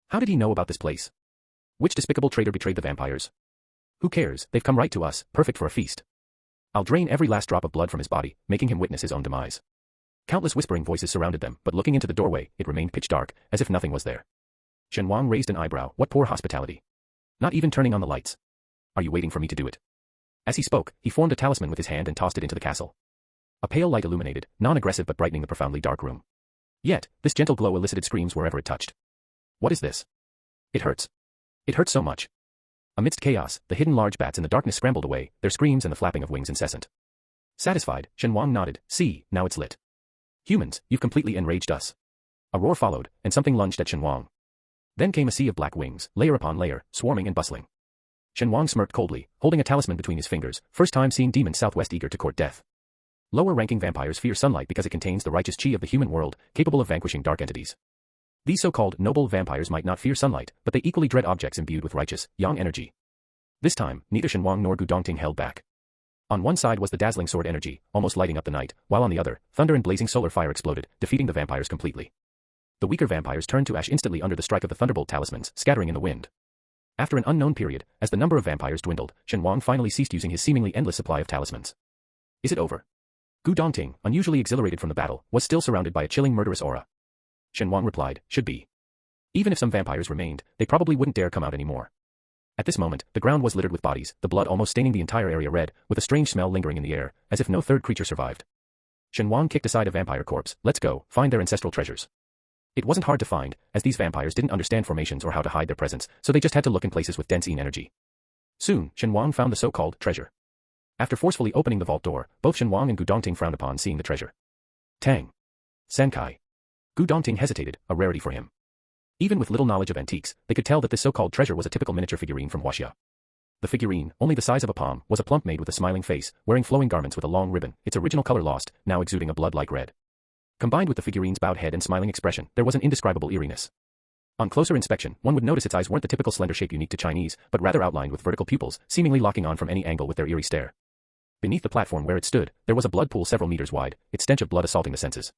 How did he know about this place? Which despicable traitor betrayed the vampires? Who cares, they've come right to us, perfect for a feast. I'll drain every last drop of blood from his body, making him witness his own demise." Countless whispering voices surrounded them, but looking into the doorway, it remained pitch dark, as if nothing was there. Shen Wang raised an eyebrow. "What poor hospitality. Not even turning on the lights. Are you waiting for me to do it?" As he spoke, he formed a talisman with his hand and tossed it into the castle. A pale light illuminated, non-aggressive but brightening the profoundly dark room. Yet, this gentle glow elicited screams wherever it touched. "What is this? It hurts. It hurts so much." Amidst chaos, the hidden large bats in the darkness scrambled away, their screams and the flapping of wings incessant. Satisfied, Shen Wang nodded. "See, now it's lit. Humans, you've completely enraged us." A roar followed, and something lunged at Shen Wang. Then came a sea of black wings, layer upon layer, swarming and bustling. Shen Wang smirked coldly, holding a talisman between his fingers, first time seeing demons southwest eager to court death. Lower-ranking vampires fear sunlight because it contains the righteous chi of the human world, capable of vanquishing dark entities. These so-called noble vampires might not fear sunlight, but they equally dread objects imbued with righteous, yang energy. This time, neither Shen Wang nor Gu Dongting held back. On one side was the dazzling sword energy, almost lighting up the night, while on the other, thunder and blazing solar fire exploded, defeating the vampires completely. The weaker vampires turned to ash instantly under the strike of the thunderbolt talismans, scattering in the wind. After an unknown period, as the number of vampires dwindled, Shen Wang finally ceased using his seemingly endless supply of talismans. Is it over? Gu Dongting, unusually exhilarated from the battle, was still surrounded by a chilling murderous aura. Shen Wang replied, should be. Even if some vampires remained, they probably wouldn't dare come out anymore. At this moment, the ground was littered with bodies, the blood almost staining the entire area red, with a strange smell lingering in the air, as if no third creature survived. Shen Wang kicked aside a vampire corpse. Let's go, find their ancestral treasures. It wasn't hard to find, as these vampires didn't understand formations or how to hide their presence, so they just had to look in places with dense energy. Soon, Shen Wang found the so-called treasure. After forcefully opening the vault door, both Shen Wang and Gu Dongting frowned upon seeing the treasure. Tang. Sankai. Gu Dongting hesitated, a rarity for him. Even with little knowledge of antiques, they could tell that this so-called treasure was a typical miniature figurine from Huaxia. The figurine, only the size of a palm, was a plump maid with a smiling face, wearing flowing garments with a long ribbon, its original color lost, now exuding a blood-like red. Combined with the figurine's bowed head and smiling expression, there was an indescribable eeriness. On closer inspection, one would notice its eyes weren't the typical slender shape unique to Chinese, but rather outlined with vertical pupils, seemingly locking on from any angle with their eerie stare. Beneath the platform where it stood, there was a blood pool several meters wide, its stench of blood assaulting the senses.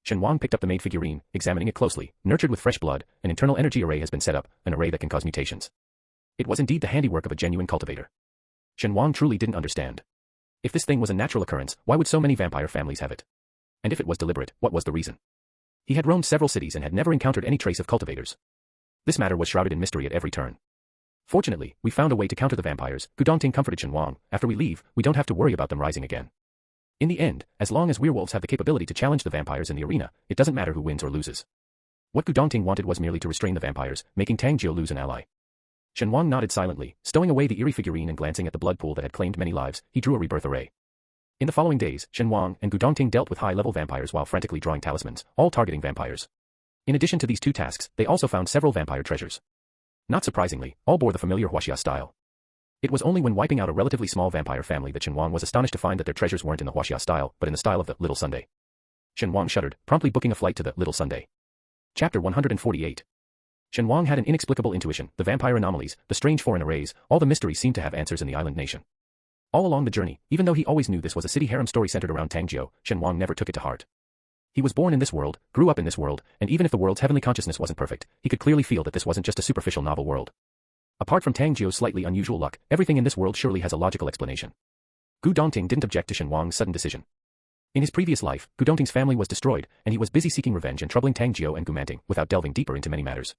Shen Wang picked up the maid figurine, examining it closely. Nurtured with fresh blood, an internal energy array has been set up, an array that can cause mutations. It was indeed the handiwork of a genuine cultivator. Shen Wang truly didn't understand. If this thing was a natural occurrence, why would so many vampire families have it? And if it was deliberate, what was the reason? He had roamed several cities and had never encountered any trace of cultivators. This matter was shrouded in mystery at every turn. Fortunately, we found a way to counter the vampires. Gu Dongting comforted Shen Wang. After we leave, we don't have to worry about them rising again. In the end, as long as werewolves have the capability to challenge the vampires in the arena, it doesn't matter who wins or loses. What Gu Dongting wanted was merely to restrain the vampires, making Tang Jiu lose an ally. Shen Wang nodded silently, stowing away the eerie figurine and glancing at the blood pool that had claimed many lives. He drew a rebirth array. In the following days, Shen Wang and Gu Dongting dealt with high-level vampires while frantically drawing talismans, all targeting vampires. In addition to these two tasks, they also found several vampire treasures. Not surprisingly, all bore the familiar Huaxia style. It was only when wiping out a relatively small vampire family that Shen Wang was astonished to find that their treasures weren't in the Huaxia style, but in the style of the Little Sunday. Shen Wang shuddered, promptly booking a flight to the Little Sunday. Chapter 148. Shen Wang had an inexplicable intuition, the vampire anomalies, the strange foreign arrays, all the mysteries seemed to have answers in the island nation. All along the journey, even though he always knew this was a city harem story centered around Tangjiu, Shen Wang never took it to heart. He was born in this world, grew up in this world, and even if the world's heavenly consciousness wasn't perfect, he could clearly feel that this wasn't just a superficial novel world. Apart from Tangjiu's slightly unusual luck, everything in this world surely has a logical explanation. Gu Dongting didn't object to Shen Wang's sudden decision. In his previous life, Gu Dongting's family was destroyed, and he was busy seeking revenge and troubling Tangjiu and Gu Manting, without delving deeper into many matters.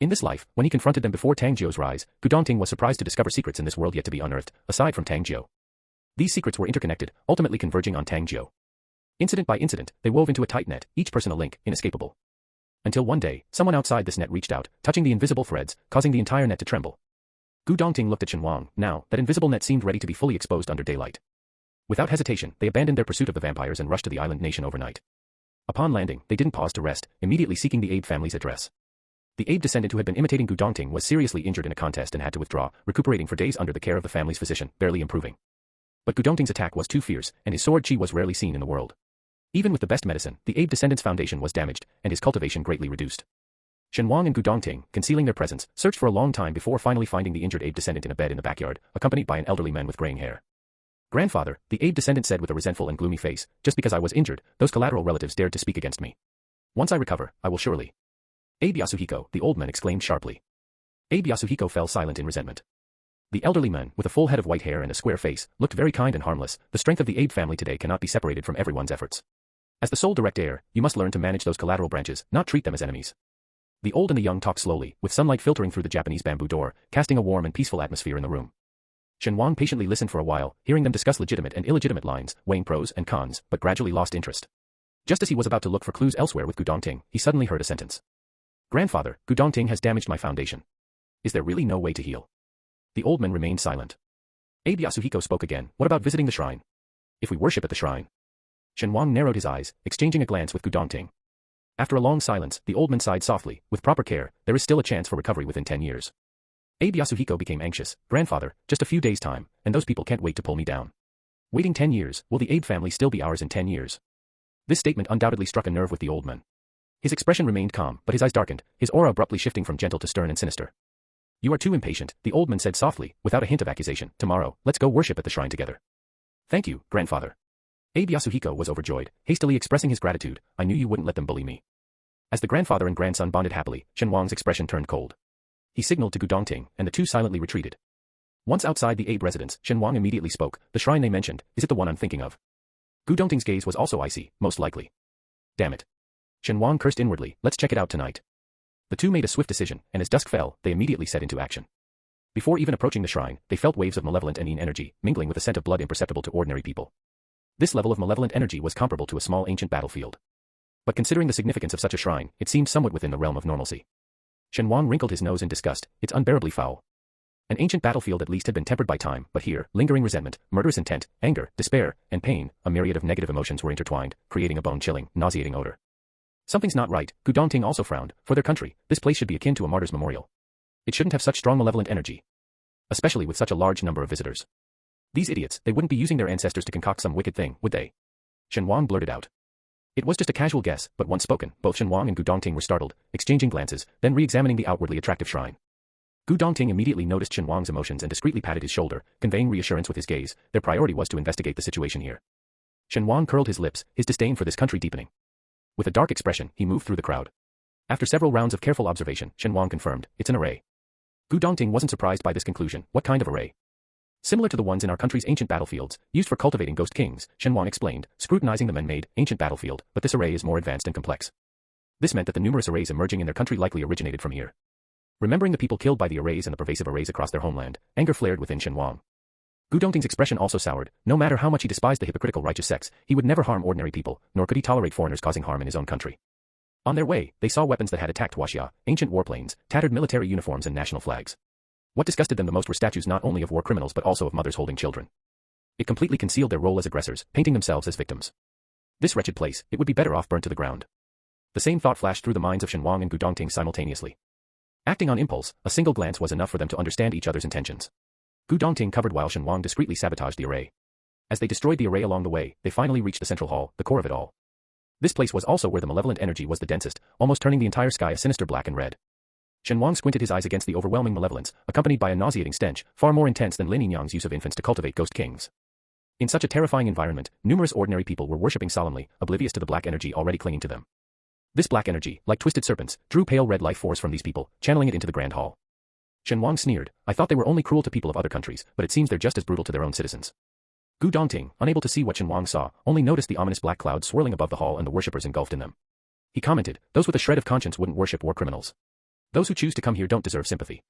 In this life, when he confronted them before Tangjiu's rise, Gu Dongting was surprised to discover secrets in this world yet to be unearthed, aside from Tangjiu. These secrets were interconnected, ultimately converging on Tangjiu. Incident by incident, they wove into a tight net, each person a link, inescapable. Until one day, someone outside this net reached out, touching the invisible threads, causing the entire net to tremble. Gu Dongting looked at Shen Wang. Now, that invisible net seemed ready to be fully exposed under daylight. Without hesitation, they abandoned their pursuit of the vampires and rushed to the island nation overnight. Upon landing, they didn't pause to rest, immediately seeking the Abe family's address. The Abe descendant who had been imitating Gu Dongting was seriously injured in a contest and had to withdraw, recuperating for days under the care of the family's physician, barely improving. But Gu Dongting's attack was too fierce, and his sword chi was rarely seen in the world. Even with the best medicine, the Abe descendant's foundation was damaged, and his cultivation greatly reduced. Shen Wang and Gu Dongting, concealing their presence, searched for a long time before finally finding the injured Abe descendant in a bed in the backyard, accompanied by an elderly man with graying hair. Grandfather, the Abe descendant said with a resentful and gloomy face, just because I was injured, those collateral relatives dared to speak against me. Once I recover, I will surely. Abe Yasuhiko, the old man exclaimed sharply. Abe Yasuhiko fell silent in resentment. The elderly man, with a full head of white hair and a square face, looked very kind and harmless. The strength of the Abe family today cannot be separated from everyone's efforts. As the sole direct heir, you must learn to manage those collateral branches, not treat them as enemies. The old and the young talked slowly, with sunlight filtering through the Japanese bamboo door, casting a warm and peaceful atmosphere in the room. Shen Wang patiently listened for a while, hearing them discuss legitimate and illegitimate lines, weighing pros and cons, but gradually lost interest. Just as he was about to look for clues elsewhere with Gu Dongting, he suddenly heard a sentence. Grandfather, Gu Dongting has damaged my foundation. Is there really no way to heal? The old man remained silent. Abe Yasuhiko spoke again. What about visiting the shrine? If we worship at the shrine. Shen Wang narrowed his eyes, exchanging a glance with Gu Dongting. After a long silence, the old man sighed softly. With proper care, there is still a chance for recovery within 10 years. Abe Yasuhiko became anxious. Grandfather, just a few days' time, and those people can't wait to pull me down. Waiting 10 years, will the Abe family still be ours in 10 years? This statement undoubtedly struck a nerve with the old man. His expression remained calm, but his eyes darkened, his aura abruptly shifting from gentle to stern and sinister. You are too impatient, the old man said softly, without a hint of accusation. Tomorrow, let's go worship at the shrine together. Thank you, grandfather. Abe Yasuhiko was overjoyed, hastily expressing his gratitude. I knew you wouldn't let them bully me. As the grandfather and grandson bonded happily, Shen Wang's expression turned cold. He signaled to Gu Dongting, and the two silently retreated. Once outside the aide residence, Shen Wang immediately spoke. The shrine they mentioned, is it the one I'm thinking of? Gu Dongting's gaze was also icy, most likely. Damn it. Shen Wang cursed inwardly, let's check it out tonight. The two made a swift decision, and as dusk fell, they immediately set into action. Before even approaching the shrine, they felt waves of malevolent and energy, mingling with a scent of blood imperceptible to ordinary people. This level of malevolent energy was comparable to a small ancient battlefield. But considering the significance of such a shrine, it seemed somewhat within the realm of normalcy. Shen Wang wrinkled his nose in disgust, it's unbearably foul. An ancient battlefield at least had been tempered by time, but here, lingering resentment, murderous intent, anger, despair, and pain, a myriad of negative emotions were intertwined, creating a bone-chilling, nauseating odor. Something's not right, Gu Dongting also frowned. For their country, this place should be akin to a martyr's memorial. It shouldn't have such strong malevolent energy. Especially with such a large number of visitors. These idiots, they wouldn't be using their ancestors to concoct some wicked thing, would they? Shen Wang blurted out. It was just a casual guess, but once spoken, both Shen Wang and Gu Dongting were startled, exchanging glances, then re-examining the outwardly attractive shrine. Gu Dongting immediately noticed Shen Wang's emotions and discreetly patted his shoulder, conveying reassurance with his gaze. Their priority was to investigate the situation here. Shen Wang curled his lips, his disdain for this country deepening. With a dark expression, he moved through the crowd. After several rounds of careful observation, Shen Wang confirmed, it's an array. Gu Dongting wasn't surprised by this conclusion. What kind of array? Similar to the ones in our country's ancient battlefields, used for cultivating ghost kings, Shen Wang explained, scrutinizing the man-made, ancient battlefield, but this array is more advanced and complex. This meant that the numerous arrays emerging in their country likely originated from here. Remembering the people killed by the arrays and the pervasive arrays across their homeland, anger flared within Shen Wang. Gu Dongting's expression also soured. No matter how much he despised the hypocritical righteous sects, he would never harm ordinary people, nor could he tolerate foreigners causing harm in his own country. On their way, they saw weapons that had attacked Huaxia, ancient warplanes, tattered military uniforms and national flags. What disgusted them the most were statues not only of war criminals but also of mothers holding children. It completely concealed their role as aggressors, painting themselves as victims. This wretched place, it would be better off burnt to the ground. The same thought flashed through the minds of Shen Wang and Gu Dongting simultaneously. Acting on impulse, a single glance was enough for them to understand each other's intentions. Gu Dongting covered while Shen Wang discreetly sabotaged the array. As they destroyed the array along the way, they finally reached the central hall, the core of it all. This place was also where the malevolent energy was the densest, almost turning the entire sky a sinister black and red. Shen Wang squinted his eyes against the overwhelming malevolence, accompanied by a nauseating stench, far more intense than Lin Yingyang's use of infants to cultivate ghost kings. In such a terrifying environment, numerous ordinary people were worshipping solemnly, oblivious to the black energy already clinging to them. This black energy, like twisted serpents, drew pale red life force from these people, channeling it into the grand hall. Shen Wang sneered, I thought they were only cruel to people of other countries, but it seems they're just as brutal to their own citizens. Gu Dongting, unable to see what Shen Wang saw, only noticed the ominous black cloud swirling above the hall and the worshippers engulfed in them. He commented, those with a shred of conscience wouldn't worship war criminals. Those who choose to come here don't deserve sympathy.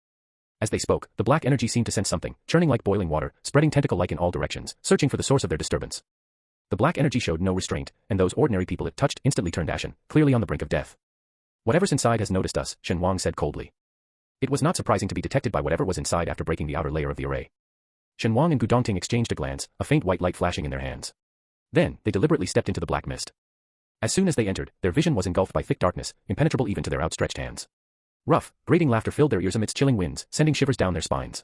As they spoke, the black energy seemed to sense something, churning like boiling water, spreading tentacle-like in all directions, searching for the source of their disturbance. The black energy showed no restraint, and those ordinary people it touched instantly turned ashen, clearly on the brink of death. Whatever's inside has noticed us, Shen Wang said coldly. It was not surprising to be detected by whatever was inside after breaking the outer layer of the array. Shen Wang and Gu Dongting exchanged a glance, a faint white light flashing in their hands. Then, they deliberately stepped into the black mist. As soon as they entered, their vision was engulfed by thick darkness, impenetrable even to their outstretched hands. Rough, grating laughter filled their ears amidst chilling winds, sending shivers down their spines.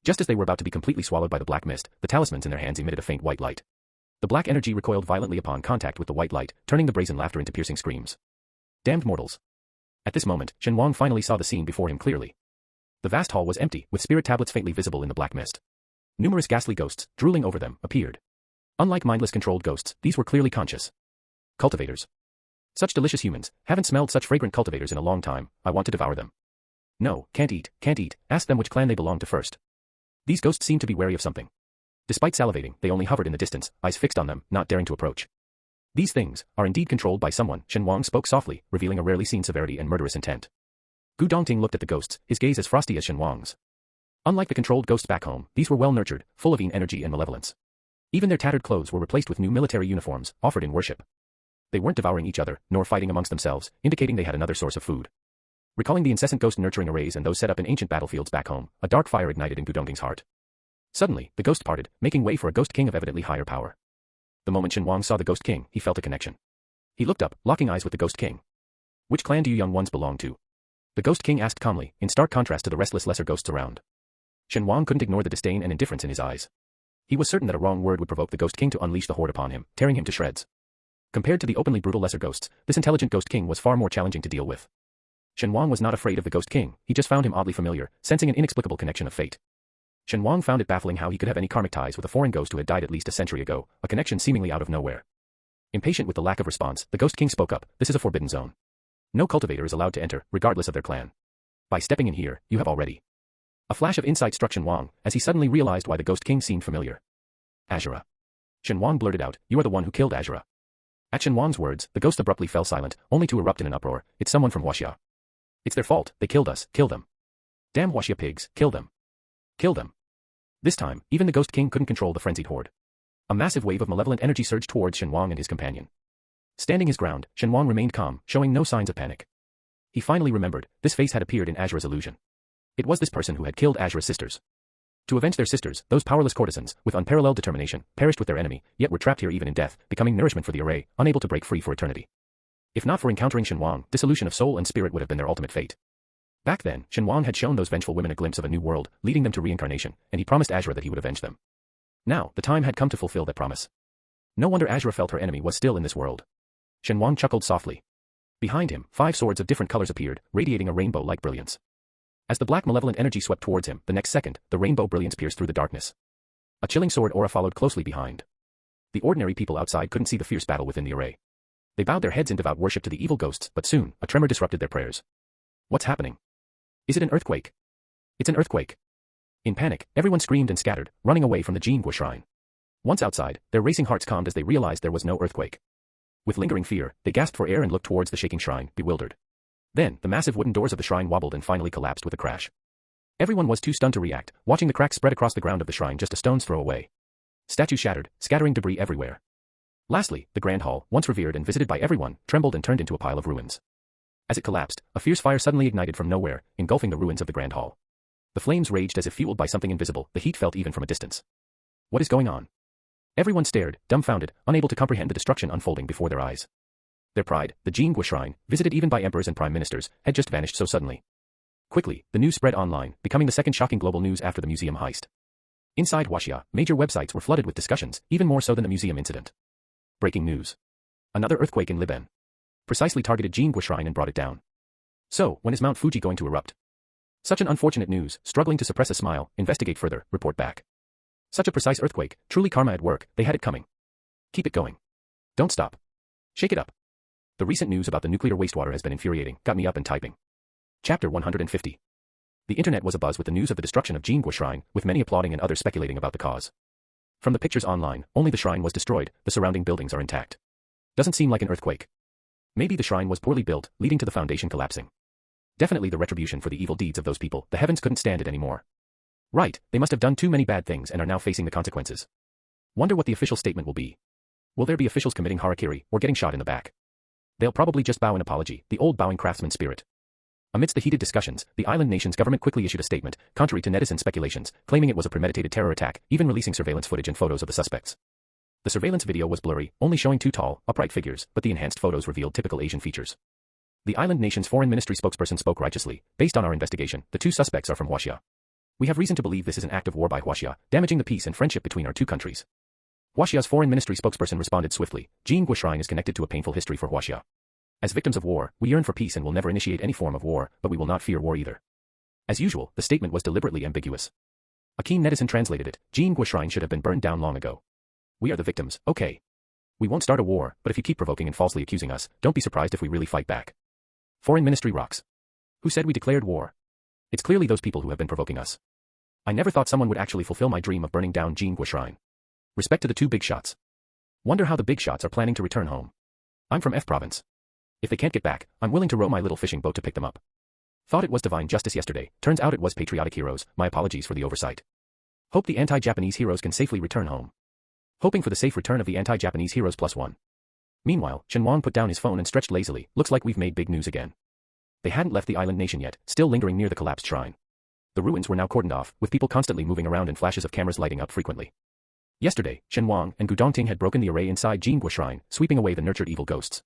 Just as they were about to be completely swallowed by the black mist, the talismans in their hands emitted a faint white light. The black energy recoiled violently upon contact with the white light, turning the brazen laughter into piercing screams. Damned mortals. At this moment, Shen Wang finally saw the scene before him clearly. The vast hall was empty, with spirit tablets faintly visible in the black mist. Numerous ghastly ghosts, drooling over them, appeared. Unlike mindless controlled ghosts, these were clearly conscious. Cultivators. Such delicious humans, haven't smelled such fragrant cultivators in a long time, I want to devour them. No, can't eat, ask them which clan they belong to first. These ghosts seemed to be wary of something. Despite salivating, they only hovered in the distance, eyes fixed on them, not daring to approach. These things are indeed controlled by someone, Shen Wang spoke softly, revealing a rarely seen severity and murderous intent. Gu Dongting looked at the ghosts, his gaze as frosty as Shen Wang's. Unlike the controlled ghosts back home, these were well-nurtured, full of energy and malevolence. Even their tattered clothes were replaced with new military uniforms, offered in worship. They weren't devouring each other, nor fighting amongst themselves, indicating they had another source of food. Recalling the incessant ghost-nurturing arrays and those set up in ancient battlefields back home, a dark fire ignited in Gu Dongting's heart. Suddenly, the ghost parted, making way for a ghost king of evidently higher power. The moment Shen Wang saw the ghost king, he felt a connection. He looked up, locking eyes with the ghost king. Which clan do you young ones belong to? The ghost king asked calmly, in stark contrast to the restless lesser ghosts around. Shen Wang couldn't ignore the disdain and indifference in his eyes. He was certain that a wrong word would provoke the ghost king to unleash the horde upon him, tearing him to shreds. Compared to the openly brutal lesser ghosts, this intelligent ghost king was far more challenging to deal with. Shen Wang was not afraid of the ghost king, he just found him oddly familiar, sensing an inexplicable connection of fate. Shen Wang found it baffling how he could have any karmic ties with a foreign ghost who had died at least a century ago, a connection seemingly out of nowhere. Impatient with the lack of response, the ghost king spoke up, this is a forbidden zone. No cultivator is allowed to enter, regardless of their clan. By stepping in here, you have already. A flash of insight struck Shen Wang, as he suddenly realized why the Ghost King seemed familiar. Azura. Shen Wang blurted out, you are the one who killed Azura. At Shen Wang's words, the ghost abruptly fell silent, only to erupt in an uproar. It's someone from Huaxia. It's their fault, they killed us, kill them. Damn Huaxia pigs, kill them. Kill them. This time, even the Ghost King couldn't control the frenzied horde. A massive wave of malevolent energy surged towards Shen Wang and his companion. Standing his ground, Shen Wang remained calm, showing no signs of panic. He finally remembered, this face had appeared in Azura's illusion. It was this person who had killed Azura's sisters. To avenge their sisters, those powerless courtesans, with unparalleled determination, perished with their enemy, yet were trapped here even in death, becoming nourishment for the array, unable to break free for eternity. If not for encountering Shen Wang, dissolution of soul and spirit would have been their ultimate fate. Back then, Shen Wang had shown those vengeful women a glimpse of a new world, leading them to reincarnation, and he promised Azura that he would avenge them. Now, the time had come to fulfill that promise. No wonder Azura felt her enemy was still in this world. Shen Wang chuckled softly. Behind him, 5 swords of different colors appeared, radiating a rainbow-like brilliance. As the black malevolent energy swept towards him, the next second, the rainbow brilliance pierced through the darkness. A chilling sword aura followed closely behind. The ordinary people outside couldn't see the fierce battle within the array. They bowed their heads in devout worship to the evil ghosts, but soon, a tremor disrupted their prayers. What's happening? Is it an earthquake? It's an earthquake. In panic, everyone screamed and scattered, running away from the Gu shrine. Once outside, their racing hearts calmed as they realized there was no earthquake. With lingering fear, they gasped for air and looked towards the shaking shrine, bewildered. Then, the massive wooden doors of the shrine wobbled and finally collapsed with a crash. Everyone was too stunned to react, watching the cracks spread across the ground of the shrine just a stone's throw away. Statues shattered, scattering debris everywhere. Lastly, the Grand Hall, once revered and visited by everyone, trembled and turned into a pile of ruins. As it collapsed, a fierce fire suddenly ignited from nowhere, engulfing the ruins of the Grand Hall. The flames raged as if fueled by something invisible, the heat felt even from a distance. What is going on? Everyone stared, dumbfounded, unable to comprehend the destruction unfolding before their eyes. Their pride, the Gu shrine, visited even by emperors and prime ministers, had just vanished so suddenly. Quickly, the news spread online, becoming the second shocking global news after the museum heist. Inside Huaxia, major websites were flooded with discussions, even more so than the museum incident. Breaking news. Another earthquake in Liban. Precisely targeted Gu shrine and brought it down. So, when is Mount Fuji going to erupt? Such an unfortunate news, struggling to suppress a smile, investigate further, report back. Such a precise earthquake, truly karma at work, they had it coming. Keep it going. Don't stop. Shake it up. The recent news about the nuclear wastewater has been infuriating, got me up and typing. Chapter 150. The internet was abuzz with the news of the destruction of Gu shrine, with many applauding and others speculating about the cause. From the pictures online, only the shrine was destroyed, the surrounding buildings are intact. Doesn't seem like an earthquake. Maybe the shrine was poorly built, leading to the foundation collapsing. Definitely the retribution for the evil deeds of those people, the heavens couldn't stand it anymore. Right, they must have done too many bad things and are now facing the consequences. Wonder what the official statement will be. Will there be officials committing harakiri, or getting shot in the back? They'll probably just bow in apology, the old bowing craftsman spirit. Amidst the heated discussions, the island nation's government quickly issued a statement, contrary to netizen speculations, claiming it was a premeditated terror attack, even releasing surveillance footage and photos of the suspects. The surveillance video was blurry, only showing 2 tall, upright figures, but the enhanced photos revealed typical Asian features. The island nation's foreign ministry spokesperson spoke righteously. Based on our investigation, the 2 suspects are from Huaxia. We have reason to believe this is an act of war by Huaxia, damaging the peace and friendship between our 2 countries. Huaxia's foreign ministry spokesperson responded swiftly. Gu shrine is connected to a painful history for Huaxia. As victims of war, we yearn for peace and will never initiate any form of war, but we will not fear war either. As usual, the statement was deliberately ambiguous. A keen netizen translated it, Gu shrine should have been burned down long ago. We are the victims, okay. We won't start a war, but if you keep provoking and falsely accusing us, don't be surprised if we really fight back. Foreign ministry rocks. Who said we declared war? It's clearly those people who have been provoking us. I never thought someone would actually fulfill my dream of burning down Gu shrine. Respect to the 2 big shots. Wonder how the big shots are planning to return home. I'm from F province. If they can't get back, I'm willing to row my little fishing boat to pick them up. Thought it was divine justice yesterday, turns out it was patriotic heroes, my apologies for the oversight. Hope the anti-Japanese heroes can safely return home. Hoping for the safe return of the anti-Japanese heroes +1. Meanwhile, Shen Wang put down his phone and stretched lazily, looks like we've made big news again. They hadn't left the island nation yet, still lingering near the collapsed shrine. The ruins were now cordoned off, with people constantly moving around and flashes of cameras lighting up frequently. Yesterday, Shen Wang and Gu Dongting had broken the array inside Gu shrine, sweeping away the nurtured evil ghosts.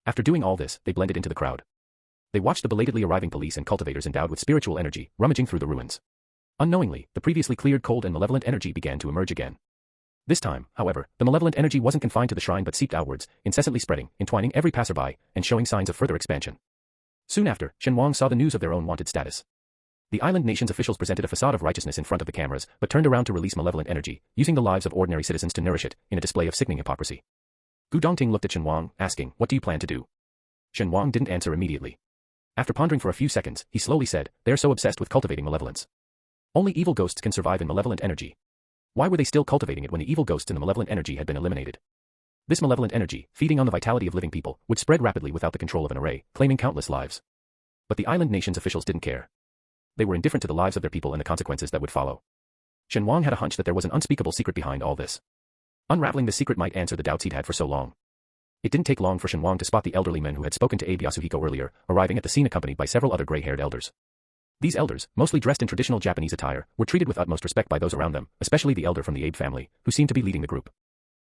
After doing all this, they blended into the crowd. They watched the belatedly arriving police and cultivators endowed with spiritual energy, rummaging through the ruins. Unknowingly, the previously cleared cold and malevolent energy began to emerge again. This time, however, the malevolent energy wasn't confined to the shrine but seeped outwards, incessantly spreading, entwining every passerby, and showing signs of further expansion. Soon after, Shen Wang saw the news of their own wanted status. The island nation's officials presented a facade of righteousness in front of the cameras, but turned around to release malevolent energy, using the lives of ordinary citizens to nourish it, in a display of sickening hypocrisy. Gu Dongting looked at Shen Wang, asking, what do you plan to do? Shen Wang didn't answer immediately. After pondering for a few seconds, he slowly said, "They are so obsessed with cultivating malevolence. Only evil ghosts can survive in malevolent energy. Why were they still cultivating it when the evil ghosts in the malevolent energy had been eliminated? This malevolent energy, feeding on the vitality of living people, would spread rapidly without the control of an array, claiming countless lives. But the island nation's officials didn't care. They were indifferent to the lives of their people and the consequences that would follow." Shen Wang had a hunch that there was an unspeakable secret behind all this. Unraveling the secret might answer the doubts he'd had for so long. It didn't take long for Shen Wang to spot the elderly men who had spoken to Abe Yasuhiko earlier, arriving at the scene accompanied by several other gray-haired elders. These elders, mostly dressed in traditional Japanese attire, were treated with utmost respect by those around them, especially the elder from the Abe family, who seemed to be leading the group.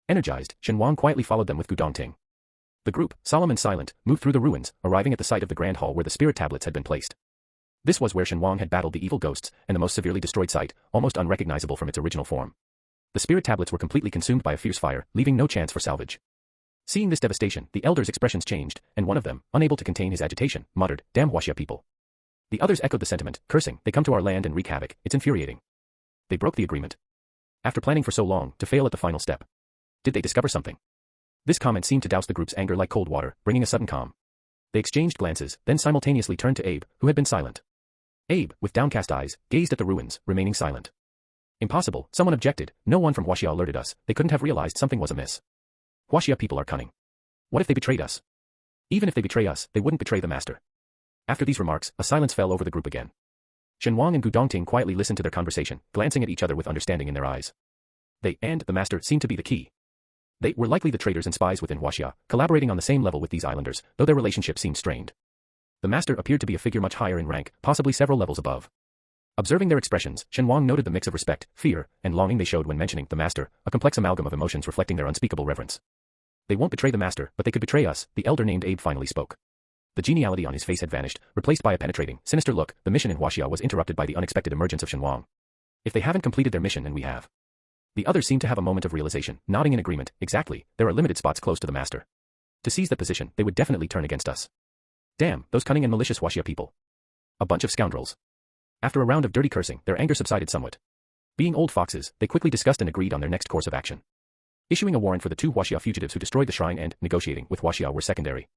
Energized, Shen Wang quietly followed them with Gu Dongting. The group, solemn and silent, moved through the ruins, arriving at the site of the grand hall where the spirit tablets had been placed. This was where Shen Wang had battled the evil ghosts, and the most severely destroyed site, almost unrecognizable from its original form. The spirit tablets were completely consumed by a fierce fire, leaving no chance for salvage. Seeing this devastation, the elders' expressions changed, and one of them, unable to contain his agitation, muttered, "Damn Huaxia people." The others echoed the sentiment, cursing, "They come to our land and wreak havoc, it's infuriating." They broke the agreement. After planning for so long, to fail at the final step. Did they discover something? This comment seemed to douse the group's anger like cold water, bringing a sudden calm. They exchanged glances, then simultaneously turned to Abe, who had been silent. Abe, with downcast eyes, gazed at the ruins, remaining silent. "Impossible," someone objected, "no one from Huaxia alerted us, they couldn't have realized something was amiss. Huaxia people are cunning. What if they betrayed us? Even if they betray us, they wouldn't betray the master." After these remarks, a silence fell over the group again. Shen Wang and Gu Dongting quietly listened to their conversation, glancing at each other with understanding in their eyes. They and the master seemed to be the key. They were likely the traitors and spies within Huaxia, collaborating on the same level with these islanders, though their relationship seemed strained. The master appeared to be a figure much higher in rank, possibly several levels above. Observing their expressions, Shen Wang noted the mix of respect, fear, and longing they showed when mentioning the master, a complex amalgam of emotions reflecting their unspeakable reverence. "They won't betray the master, but they could betray us," the elder named Abe finally spoke. The geniality on his face had vanished, replaced by a penetrating, sinister look. The mission in Huaxia was interrupted by the unexpected emergence of Shen Wang. "If they haven't completed their mission and we have." The others seemed to have a moment of realization, nodding in agreement. "Exactly, there are limited spots close to the master. To seize that position, they would definitely turn against us. Damn, those cunning and malicious Huaxia people. A bunch of scoundrels." After a round of dirty cursing, their anger subsided somewhat. Being old foxes, they quickly discussed and agreed on their next course of action. Issuing a warrant for the 2 Huaxia fugitives who destroyed the shrine and negotiating with Huaxia were secondary.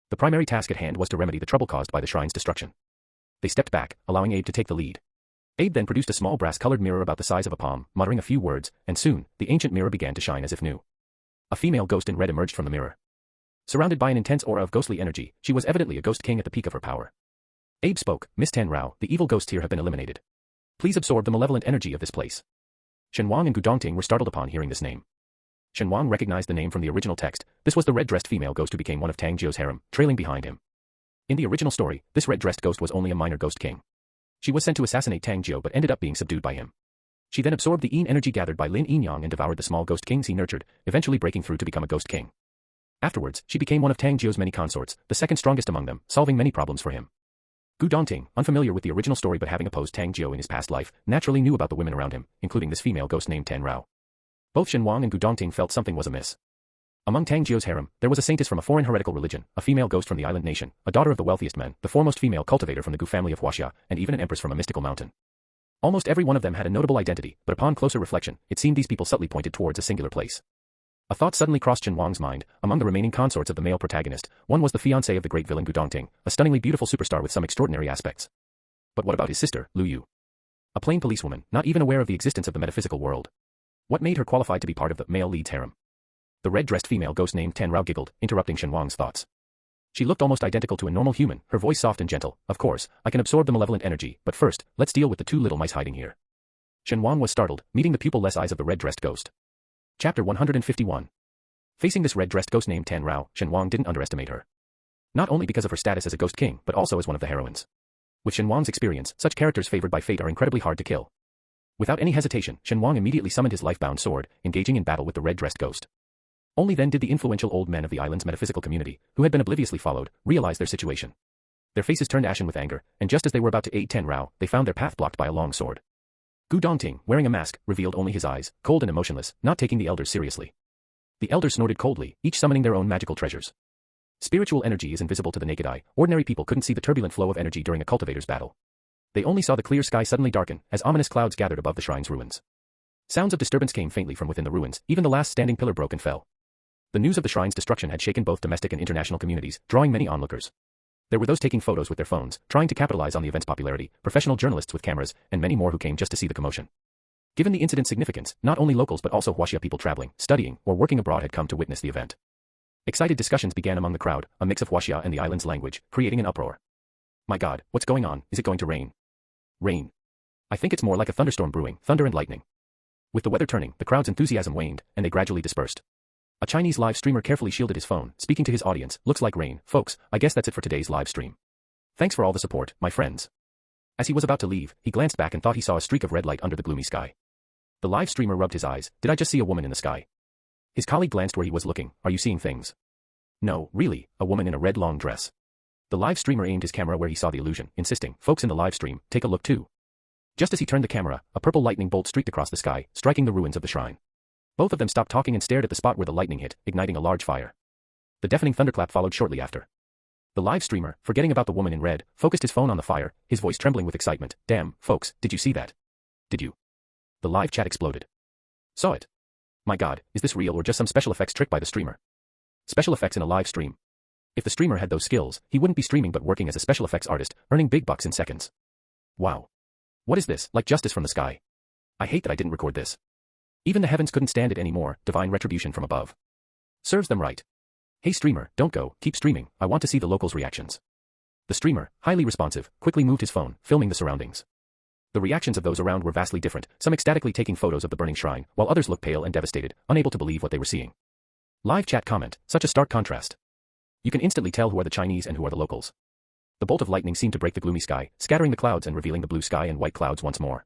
The primary task at hand was to remedy the trouble caused by the shrine's destruction. They stepped back, allowing Abe to take the lead. Abe then produced a small brass-colored mirror about the size of a palm, muttering a few words, and soon, the ancient mirror began to shine as if new. A female ghost in red emerged from the mirror. Surrounded by an intense aura of ghostly energy, she was evidently a ghost king at the peak of her power. Abe spoke, "Miss Tan Rao, the evil ghosts here have been eliminated. Please absorb the malevolent energy of this place." Shen Wang and Gu Dongting were startled upon hearing this name. Shen Wang recognized the name from the original text. This was the red-dressed female ghost who became one of Tang Jiu's harem, trailing behind him. In the original story, this red-dressed ghost was only a minor ghost king. She was sent to assassinate Tang Jiu but ended up being subdued by him. She then absorbed the Yin energy gathered by Lin Yinyang and devoured the small ghost kings he nurtured, eventually breaking through to become a ghost king. Afterwards, she became one of Tang Jiu's many consorts, the second strongest among them, solving many problems for him. Gu Dongting, unfamiliar with the original story but having opposed Tang Jiu in his past life, naturally knew about the women around him, including this female ghost named Tan Rao. Both Shen Wang and Gu Dongting felt something was amiss. Among Tang Jiu's harem, there was a saintess from a foreign heretical religion, a female ghost from the island nation, a daughter of the wealthiest men, the foremost female cultivator from the Gu family of Huaxia, and even an empress from a mystical mountain. Almost every one of them had a notable identity, but upon closer reflection, it seemed these people subtly pointed towards a singular place. A thought suddenly crossed Shen Wang's mind. Among the remaining consorts of the male protagonist, one was the fiancée of the great villain Gu Dongting, a stunningly beautiful superstar with some extraordinary aspects. But what about his sister, Lu Yu? A plain policewoman, not even aware of the existence of the metaphysical world. What made her qualified to be part of the male lead's harem? The red-dressed female ghost named Tan Rao giggled, interrupting Shen Wang's thoughts. She looked almost identical to a normal human, her voice soft and gentle. "Of course, I can absorb the malevolent energy, but first, let's deal with the 2 little mice hiding here." Shen Wang was startled, meeting the pupil-less eyes of the red-dressed ghost. Chapter 151. Facing this red-dressed ghost named Tan Rao, Shen Wang didn't underestimate her. Not only because of her status as a ghost king, but also as one of the heroines. With Shen Wang's experience, such characters favored by fate are incredibly hard to kill. Without any hesitation, Shen Wang immediately summoned his life-bound sword, engaging in battle with the red-dressed ghost. Only then did the influential old men of the island's metaphysical community, who had been obliviously followed, realize their situation. Their faces turned ashen with anger, and just as they were about to aid Tan Rao, they found their path blocked by a long sword. Gu Dongting, wearing a mask, revealed only his eyes, cold and emotionless, not taking the elders seriously. The elders snorted coldly, each summoning their own magical treasures. Spiritual energy is invisible to the naked eye. Ordinary people couldn't see the turbulent flow of energy during a cultivator's battle. They only saw the clear sky suddenly darken, as ominous clouds gathered above the shrine's ruins. Sounds of disturbance came faintly from within the ruins, even the last standing pillar broke and fell. The news of the shrine's destruction had shaken both domestic and international communities, drawing many onlookers. There were those taking photos with their phones, trying to capitalize on the event's popularity, professional journalists with cameras, and many more who came just to see the commotion. Given the incident's significance, not only locals but also Huaxia people traveling, studying, or working abroad had come to witness the event. Excited discussions began among the crowd, a mix of Huaxia and the island's language, creating an uproar. My God, what's going on? Is it going to rain? Rain. I think it's more like a thunderstorm brewing, thunder and lightning. With the weather turning, the crowd's enthusiasm waned, and they gradually dispersed. A Chinese live streamer carefully shielded his phone, speaking to his audience. Looks like rain, folks. I guess that's it for today's live stream. Thanks for all the support, my friends. As he was about to leave, he glanced back and thought he saw a streak of red light under the gloomy sky. The live streamer rubbed his eyes. Did I just see a woman in the sky? His colleague glanced where he was looking. Are you seeing things? No, really, a woman in a red long dress. The live streamer aimed his camera where he saw the illusion, insisting, folks in the live stream, take a look too. Just as he turned the camera, a purple lightning bolt streaked across the sky, striking the ruins of the shrine. Both of them stopped talking and stared at the spot where the lightning hit, igniting a large fire. The deafening thunderclap followed shortly after. The live streamer, forgetting about the woman in red, focused his phone on the fire, his voice trembling with excitement. Damn, folks, did you see that? Did you? The live chat exploded. Saw it. My God, is this real or just some special effects trick by the streamer? Special effects in a live stream. If the streamer had those skills, he wouldn't be streaming but working as a special effects artist, earning big bucks in seconds. Wow. What is this, like justice from the sky? I hate that I didn't record this. Even the heavens couldn't stand it anymore, divine retribution from above. Serves them right. Hey streamer, don't go, keep streaming, I want to see the locals' reactions. The streamer, highly responsive, quickly moved his phone, filming the surroundings. The reactions of those around were vastly different, some ecstatically taking photos of the burning shrine, while others looked pale and devastated, unable to believe what they were seeing. Live chat comment, such a stark contrast. You can instantly tell who are the Chinese and who are the locals. The bolt of lightning seemed to break the gloomy sky, scattering the clouds and revealing the blue sky and white clouds once more.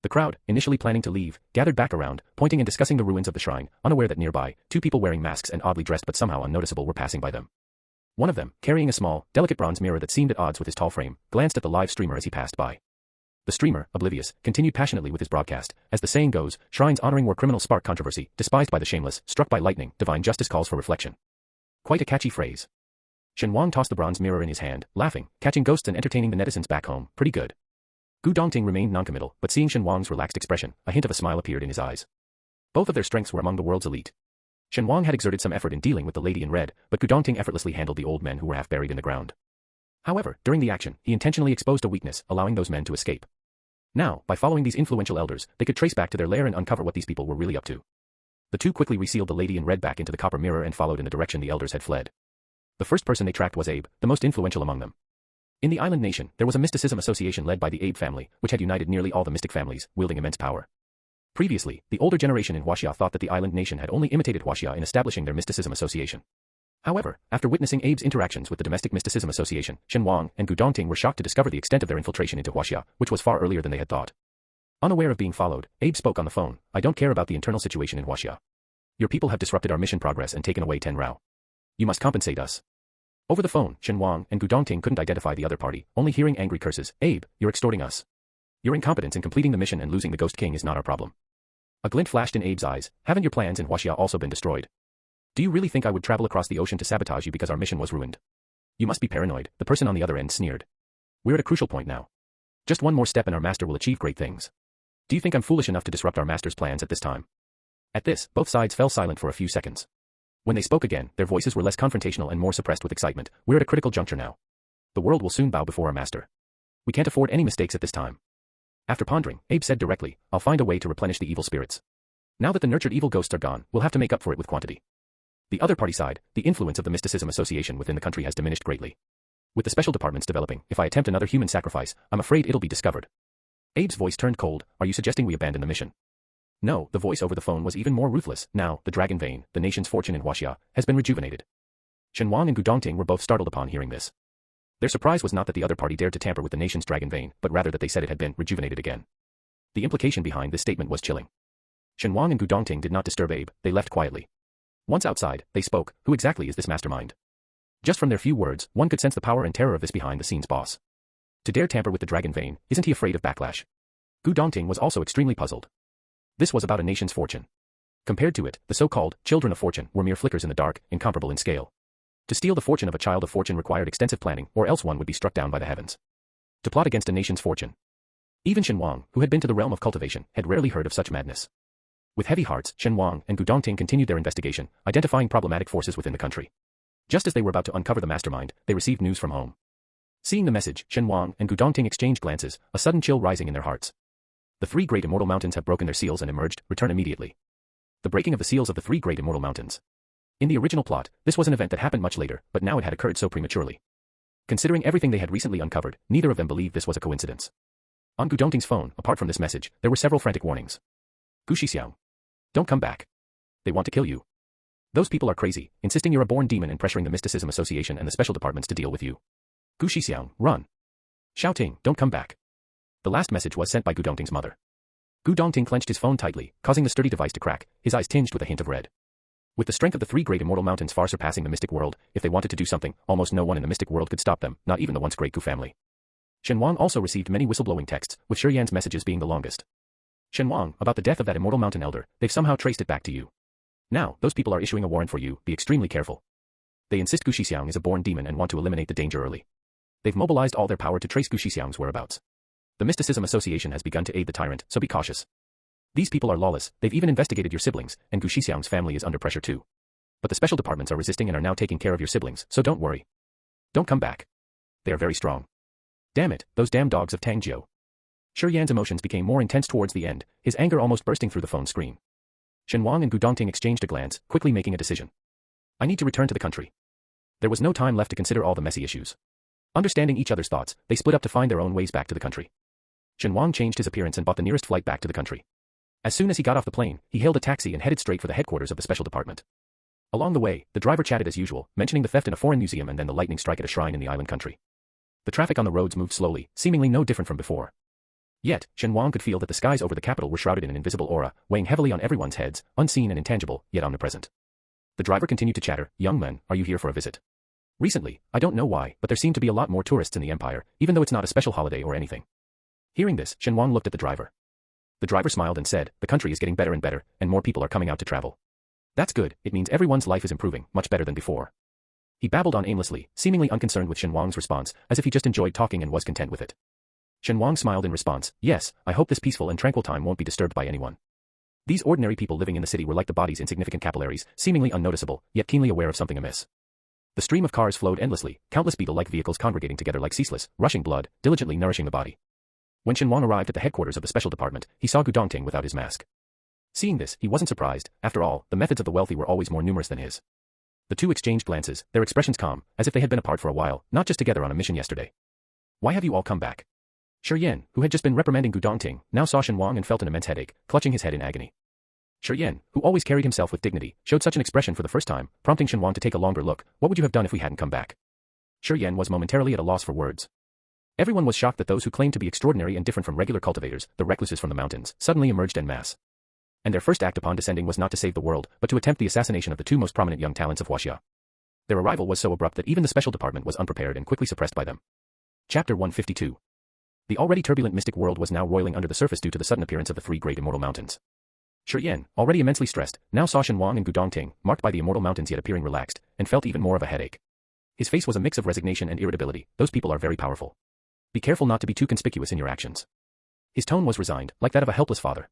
The crowd, initially planning to leave, gathered back around, pointing and discussing the ruins of the shrine, unaware that nearby, two people wearing masks and oddly dressed but somehow unnoticeable were passing by them. One of them, carrying a small, delicate bronze mirror that seemed at odds with his tall frame, glanced at the live streamer as he passed by. The streamer, oblivious, continued passionately with his broadcast. As the saying goes, shrines honoring war criminals spark controversy, despised by the shameless, struck by lightning, divine justice calls for reflection. Quite a catchy phrase. Shen Wang tossed the bronze mirror in his hand, laughing, catching ghosts and entertaining the netizens back home. Pretty good. Gu Dongting remained noncommittal, but seeing Shen Wang's relaxed expression, a hint of a smile appeared in his eyes. Both of their strengths were among the world's elite. Shen Wang had exerted some effort in dealing with the lady in red, but Gu Dongting effortlessly handled the old men who were half buried in the ground. However, during the action, he intentionally exposed a weakness, allowing those men to escape. Now, by following these influential elders, they could trace back to their lair and uncover what these people were really up to. The two quickly resealed the lady in red back into the copper mirror and followed in the direction the elders had fled. The first person they tracked was Abe, the most influential among them. In the island nation, there was a mysticism association led by the Abe family, which had united nearly all the mystic families, wielding immense power. Previously, the older generation in Huaxia thought that the island nation had only imitated Huaxia in establishing their mysticism association. However, after witnessing Abe's interactions with the domestic mysticism association, Shen Wang and Gu Dongting were shocked to discover the extent of their infiltration into Huaxia, which was far earlier than they had thought. Unaware of being followed, Abe spoke on the phone. I don't care about the internal situation in Huaxia. Your people have disrupted our mission progress and taken away 10 Rao. You must compensate us. Over the phone, Shen Wang and Gu Dongting couldn't identify the other party, only hearing angry curses. Abe, you're extorting us. Your incompetence in completing the mission and losing the Ghost King is not our problem. A glint flashed in Abe's eyes. Haven't your plans in Huaxia also been destroyed? Do you really think I would travel across the ocean to sabotage you because our mission was ruined? You must be paranoid, the person on the other end sneered. We're at a crucial point now. Just one more step and our master will achieve great things. Do you think I'm foolish enough to disrupt our master's plans at this time? At this, both sides fell silent for a few seconds. When they spoke again, their voices were less confrontational and more suppressed with excitement. We're at a critical juncture now. The world will soon bow before our master. We can't afford any mistakes at this time. After pondering, Abe said directly, I'll find a way to replenish the evil spirits. Now that the nurtured evil ghosts are gone, we'll have to make up for it with quantity. The other party side, the influence of the mysticism association within the country has diminished greatly. With the special departments developing, if I attempt another human sacrifice, I'm afraid it'll be discovered. Abe's voice turned cold. Are you suggesting we abandon the mission? No, the voice over the phone was even more ruthless. Now, the dragon vein, the nation's fortune in Huaxia, has been rejuvenated. Shen Wang and Gu Dongting were both startled upon hearing this. Their surprise was not that the other party dared to tamper with the nation's dragon vein, but rather that they said it had been rejuvenated again. The implication behind this statement was chilling. Shen Wang and Gu Dongting did not disturb Abe, they left quietly. Once outside, they spoke. Who exactly is this mastermind? Just from their few words, one could sense the power and terror of this behind-the-scenes boss. To dare tamper with the dragon vein, isn't he afraid of backlash? Gu Dongting was also extremely puzzled. This was about a nation's fortune. Compared to it, the so-called children of fortune were mere flickers in the dark, incomparable in scale. To steal the fortune of a child of fortune required extensive planning, or else one would be struck down by the heavens. To plot against a nation's fortune. Even Shen Wang, who had been to the realm of cultivation, had rarely heard of such madness. With heavy hearts, Shen Wang and Gu Dongting continued their investigation, identifying problematic forces within the country. Just as they were about to uncover the mastermind, they received news from home. Seeing the message, Shen Wang and Gu Dongting exchanged glances, a sudden chill rising in their hearts. The three great immortal mountains have broken their seals and emerged, return immediately. The breaking of the seals of the three great immortal mountains. In the original plot, this was an event that happened much later, but now it had occurred so prematurely. Considering everything they had recently uncovered, neither of them believed this was a coincidence. On Gu Dongting's phone, apart from this message, there were several frantic warnings. Gu Shixiang. Don't come back. They want to kill you. Those people are crazy, insisting you're a born demon and pressuring the Mysticism Association and the special departments to deal with you. Gu Shixiang, run. Xiao Ting, don't come back. The last message was sent by Gu Dongting's mother. Gu Dongting clenched his phone tightly, causing the sturdy device to crack, his eyes tinged with a hint of red. With the strength of the three great immortal mountains far surpassing the mystic world, if they wanted to do something, almost no one in the mystic world could stop them, not even the once great Gu family. Shen Wang also received many whistleblowing texts, with Shiyan's messages being the longest. Shen Wang, about the death of that immortal mountain elder, they've somehow traced it back to you. Now, those people are issuing a warrant for you, be extremely careful. They insist Gu Shixiang is a born demon and want to eliminate the danger early. They've mobilized all their power to trace Gu Shixiang's whereabouts. The Mysticism Association has begun to aid the tyrant, so be cautious. These people are lawless, they've even investigated your siblings, and Gu Shixiang's family is under pressure too. But the special departments are resisting and are now taking care of your siblings, so don't worry. Don't come back. They are very strong. Damn it, those damn dogs of Tangjiu. Shiyan's emotions became more intense towards the end, his anger almost bursting through the phone screen. Shen Wang and Gu Dongting exchanged a glance, quickly making a decision. I need to return to the country. There was no time left to consider all the messy issues. Understanding each other's thoughts, they split up to find their own ways back to the country. Shen Wang changed his appearance and bought the nearest flight back to the country. As soon as he got off the plane, he hailed a taxi and headed straight for the headquarters of the special department. Along the way, the driver chatted as usual, mentioning the theft in a foreign museum and then the lightning strike at a shrine in the island country. The traffic on the roads moved slowly, seemingly no different from before. Yet, Shen Wang could feel that the skies over the capital were shrouded in an invisible aura, weighing heavily on everyone's heads, unseen and intangible, yet omnipresent. The driver continued to chatter, young men, are you here for a visit? Recently, I don't know why, but there seem to be a lot more tourists in the empire, even though it's not a special holiday or anything. Hearing this, Shen Wang looked at the driver. The driver smiled and said, the country is getting better and better, and more people are coming out to travel. That's good, it means everyone's life is improving, much better than before. He babbled on aimlessly, seemingly unconcerned with Shen Wang's response, as if he just enjoyed talking and was content with it. Shen Wang smiled in response, yes, I hope this peaceful and tranquil time won't be disturbed by anyone. These ordinary people living in the city were like the body's insignificant capillaries, seemingly unnoticeable, yet keenly aware of something amiss. The stream of cars flowed endlessly, countless beetle-like vehicles congregating together like ceaseless, rushing blood, diligently nourishing the body. When Shen Wang arrived at the headquarters of the special department, he saw Gu Dongting without his mask. Seeing this, he wasn't surprised, after all, the methods of the wealthy were always more numerous than his. The two exchanged glances, their expressions calm, as if they had been apart for a while, not just together on a mission yesterday. Why have you all come back? Shiyan, who had just been reprimanding Gu Dongting, now saw Shen Wang and felt an immense headache, clutching his head in agony. Shiyan, who always carried himself with dignity, showed such an expression for the first time, prompting Shen Wang to take a longer look. What would you have done if we hadn't come back? Shiyan was momentarily at a loss for words. Everyone was shocked that those who claimed to be extraordinary and different from regular cultivators, the recluses from the mountains, suddenly emerged en masse. And their first act upon descending was not to save the world, but to attempt the assassination of the two most prominent young talents of Huaxia. Their arrival was so abrupt that even the special department was unprepared and quickly suppressed by them. Chapter 152. The already turbulent mystic world was now roiling under the surface due to the sudden appearance of the three great immortal mountains. Shiyan, already immensely stressed, now saw Shen Wang and Gu Dongting, marked by the immortal mountains yet appearing relaxed, and felt even more of a headache. His face was a mix of resignation and irritability. Those people are very powerful. Be careful not to be too conspicuous in your actions. His tone was resigned, like that of a helpless father.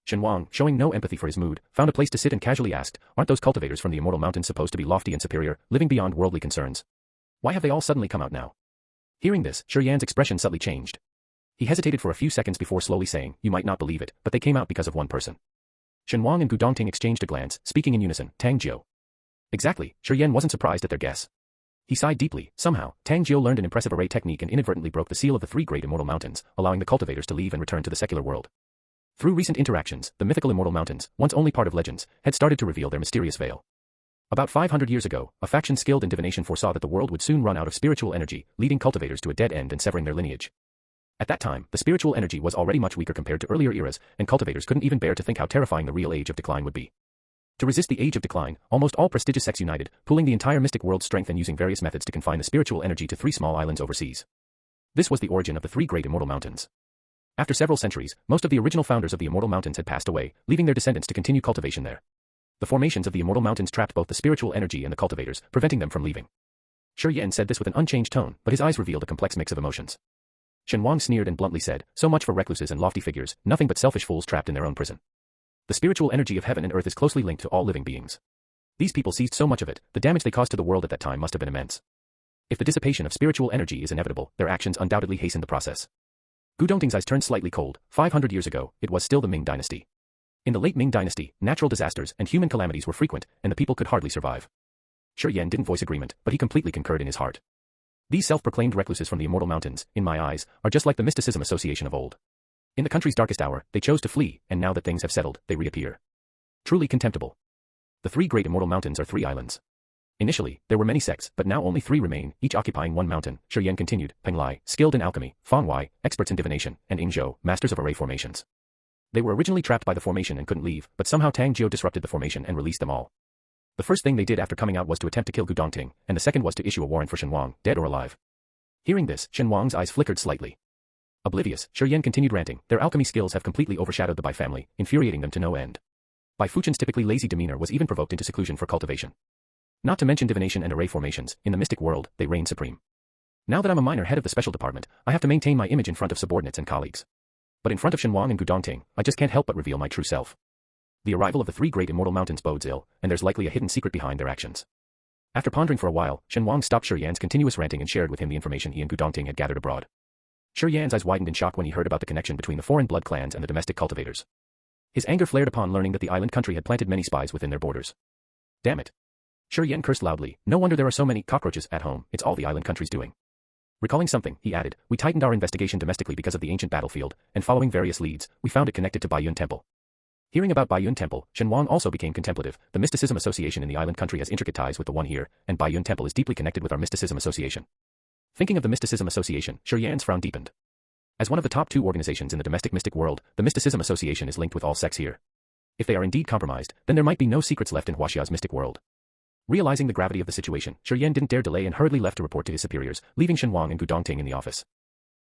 Shen Wang, showing no empathy for his mood, found a place to sit and casually asked, aren't those cultivators from the immortal mountains supposed to be lofty and superior, living beyond worldly concerns? Why have they all suddenly come out now? Hearing this, Shiyan's expression subtly changed. He hesitated for a few seconds before slowly saying, you might not believe it, but they came out because of one person. Shen Wang and Gu Dongting exchanged a glance, speaking in unison, Tang Jiu. Exactly, Shiyan wasn't surprised at their guess. He sighed deeply. Somehow, Tang Jiu learned an impressive array technique and inadvertently broke the seal of the three great immortal mountains, allowing the cultivators to leave and return to the secular world. Through recent interactions, the mythical immortal mountains, once only part of legends, had started to reveal their mysterious veil. About 500 years ago, a faction skilled in divination foresaw that the world would soon run out of spiritual energy, leading cultivators to a dead end and severing their lineage. At that time, the spiritual energy was already much weaker compared to earlier eras, and cultivators couldn't even bear to think how terrifying the real age of decline would be. To resist the age of decline, almost all prestigious sects united, pooling the entire mystic world's strength and using various methods to confine the spiritual energy to 3 small islands overseas. This was the origin of the 3 great immortal mountains. After several centuries, most of the original founders of the immortal mountains had passed away, leaving their descendants to continue cultivation there. The formations of the immortal mountains trapped both the spiritual energy and the cultivators, preventing them from leaving. Shiyan said this with an unchanged tone, but his eyes revealed a complex mix of emotions. Shen Wang sneered and bluntly said, so much for recluses and lofty figures, nothing but selfish fools trapped in their own prison. The spiritual energy of heaven and earth is closely linked to all living beings. These people seized so much of it, the damage they caused to the world at that time must have been immense. If the dissipation of spiritual energy is inevitable, their actions undoubtedly hasten the process. Gu Dongting's eyes turned slightly cold. 500 years ago, it was still the Ming dynasty. In the late Ming dynasty, natural disasters and human calamities were frequent, and the people could hardly survive. Shi Yan didn't voice agreement, but he completely concurred in his heart. These self-proclaimed recluses from the immortal mountains, in my eyes, are just like the mysticism association of old. In the country's darkest hour, they chose to flee, and now that things have settled, they reappear. Truly contemptible. The three great immortal mountains are 3 islands. Initially, there were many sects, but now only 3 remain, each occupying one mountain. Shi Yan continued, Peng Lai, skilled in alchemy, Fang Wei, experts in divination, and Ing Zhou, masters of array formations. They were originally trapped by the formation and couldn't leave, but somehow Tang Jiu disrupted the formation and released them all. The first thing they did after coming out was to attempt to kill Gu Dongting, and the second was to issue a warrant for Shen Wang, dead or alive. Hearing this, Shen Wang's eyes flickered slightly. Oblivious, Shi Yan continued ranting, their alchemy skills have completely overshadowed the Bai family, infuriating them to no end. Bai Fuchen's typically lazy demeanor was even provoked into seclusion for cultivation. Not to mention divination and array formations, in the mystic world, they reign supreme. Now that I'm a minor head of the special department, I have to maintain my image in front of subordinates and colleagues. But in front of Shen Wang and Gu Dongting, I just can't help but reveal my true self. The arrival of the 3 great immortal mountains bodes ill, and there's likely a hidden secret behind their actions. After pondering for a while, Shen Wang stopped Shi Yan's continuous ranting and shared with him the information he and Gu Dongting had gathered abroad. Shi Yan's eyes widened in shock when he heard about the connection between the foreign blood clans and the domestic cultivators. His anger flared upon learning that the island country had planted many spies within their borders. Damn it. Shi Yan cursed loudly, no wonder there are so many cockroaches at home, it's all the island country's doing. Recalling something, he added, we tightened our investigation domestically because of the ancient battlefield, and following various leads, we found it connected to Baiyun Temple. Hearing about Baiyun Temple, Shen Wang also became contemplative. The mysticism association in the island country has intricate ties with the one here, and Baiyun Temple is deeply connected with our mysticism association. Thinking of the mysticism association, Shi Yan's frown deepened. As one of the top 2 organizations in the domestic mystic world, the mysticism association is linked with all sects here. If they are indeed compromised, then there might be no secrets left in Huaxia's mystic world. Realizing the gravity of the situation, Shi Yan didn't dare delay and hurriedly left to report to his superiors, leaving Shen Wang and Gu Dongting in the office.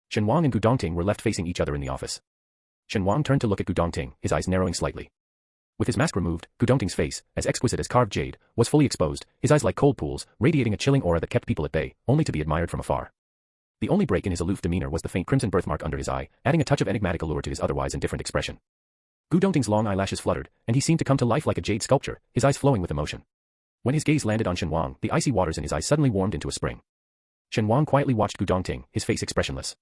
Shen Wang and Gu Dongting were left facing each other in the office. Shen Wang turned to look at Gu Dongting, his eyes narrowing slightly. With his mask removed, Gu Dongting's face, as exquisite as carved jade, was fully exposed, his eyes like cold pools, radiating a chilling aura that kept people at bay, only to be admired from afar. The only break in his aloof demeanor was the faint crimson birthmark under his eye, adding a touch of enigmatic allure to his otherwise indifferent expression. Gu Dongting's long eyelashes fluttered, and he seemed to come to life like a jade sculpture, his eyes flowing with emotion. When his gaze landed on Shen Wang, the icy waters in his eyes suddenly warmed into a spring. Shen Wang quietly watched Gu Dongting, his face expressionless.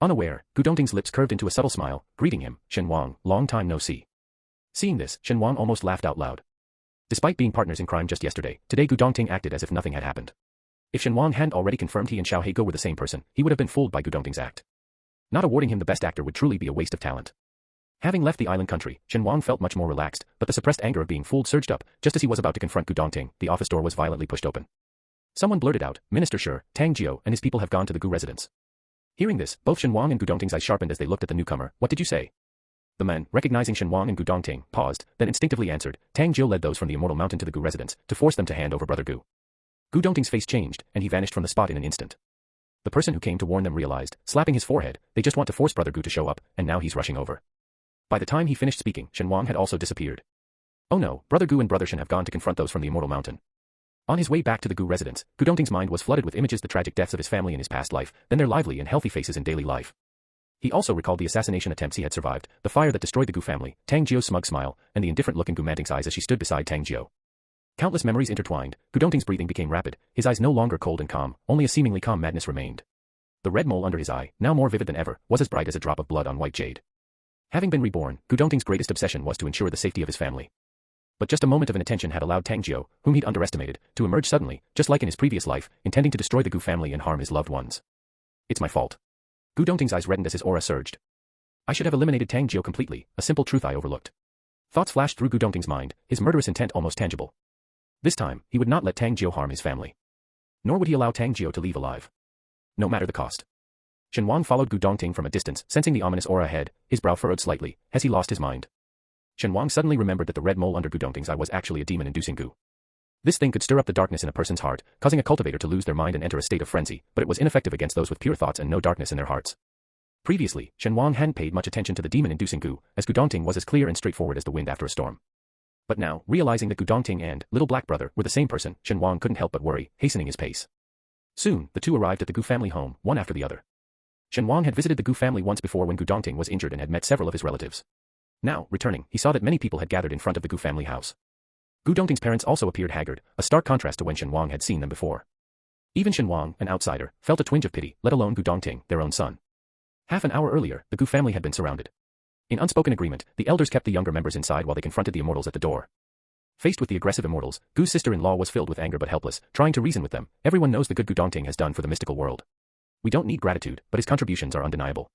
Unaware, Gu Dongting's lips curved into a subtle smile, greeting him, Shen Wang, long time no see. Seeing this, Shen Wang almost laughed out loud. Despite being partners in crime just yesterday, today Gu Dongting acted as if nothing had happened. If Shen Wang hadn't already confirmed he and Xiao Heigo were the same person, he would have been fooled by Gu Dongting's act. Not awarding him the best actor would truly be a waste of talent. Having left the island country, Shen Wang felt much more relaxed, but the suppressed anger of being fooled surged up. Just as he was about to confront Gu Dongting, the office door was violently pushed open. Someone blurted out, Minister Shi, Tang Jiu and his people have gone to the Gu residence. Hearing this, both Shen Wang and Gu Dongting's eyes sharpened as they looked at the newcomer. What did you say? The men, recognizing Shen Wang and Gu Dongting, paused, then instinctively answered, Tang Jiu led those from the immortal mountain to the Gu residence, to force them to hand over Brother Gu. Gu Dongting's face changed, and he vanished from the spot in an instant. The person who came to warn them realized, slapping his forehead, they just want to force Brother Gu to show up, and now he's rushing over. By the time he finished speaking, Shen Wang had also disappeared. Oh no, Brother Gu and Brother Shen have gone to confront those from the immortal mountain. On his way back to the Gu residence, Gu Dongting's mind was flooded with images the tragic deaths of his family in his past life, then their lively and healthy faces in daily life. He also recalled the assassination attempts he had survived, the fire that destroyed the Gu family, Tang Jiu's smug smile, and the indifferent look in Gu Manting's eyes as she stood beside Tang Jiu. Countless memories intertwined, Gu Dongting's breathing became rapid, his eyes no longer cold and calm, only a seemingly calm madness remained. The red mole under his eye, now more vivid than ever, was as bright as a drop of blood on white jade. Having been reborn, Gu Dongting's greatest obsession was to ensure the safety of his family. But just a moment of inattention had allowed Tang Jiu, whom he'd underestimated, to emerge suddenly, just like in his previous life, intending to destroy the Gu family and harm his loved ones. It's my fault. Gu Dongting's eyes reddened as his aura surged. I should have eliminated Tang Jiu completely, a simple truth I overlooked. Thoughts flashed through Gu Dongting's mind, his murderous intent almost tangible. This time, he would not let Tang Jiu harm his family. Nor would he allow Tang Jiu to leave alive. No matter the cost. Shen Wang followed Gu Dongting from a distance, sensing the ominous aura ahead, his brow furrowed slightly. Has he lost his mind? Shen Wang suddenly remembered that the red mole under Gu Dongting's eye was actually a demon-inducing Gu. This thing could stir up the darkness in a person's heart, causing a cultivator to lose their mind and enter a state of frenzy, but it was ineffective against those with pure thoughts and no darkness in their hearts. Previously, Shen Wang hadn't paid much attention to the demon-inducing Gu, as Gu Dongting was as clear and straightforward as the wind after a storm. But now, realizing that Gu Dongting and Little Black Brother were the same person, Shen Wang couldn't help but worry, hastening his pace. Soon, the two arrived at the Gu family home, one after the other. Shen Wang had visited the Gu family once before when Gu Dongting was injured and had met several of his relatives. Now, returning, he saw that many people had gathered in front of the Gu family house. Gu Dongting's parents also appeared haggard, a stark contrast to when Shen Wang had seen them before. Even Shen Wang, an outsider, felt a twinge of pity, let alone Gu Dongting, their own son. Half an hour earlier, the Gu family had been surrounded. In unspoken agreement, the elders kept the younger members inside while they confronted the immortals at the door. Faced with the aggressive immortals, Gu's sister-in-law was filled with anger but helpless, trying to reason with them. Everyone knows the good Gu Dongting has done for the mystical world. We don't need gratitude, but his contributions are undeniable.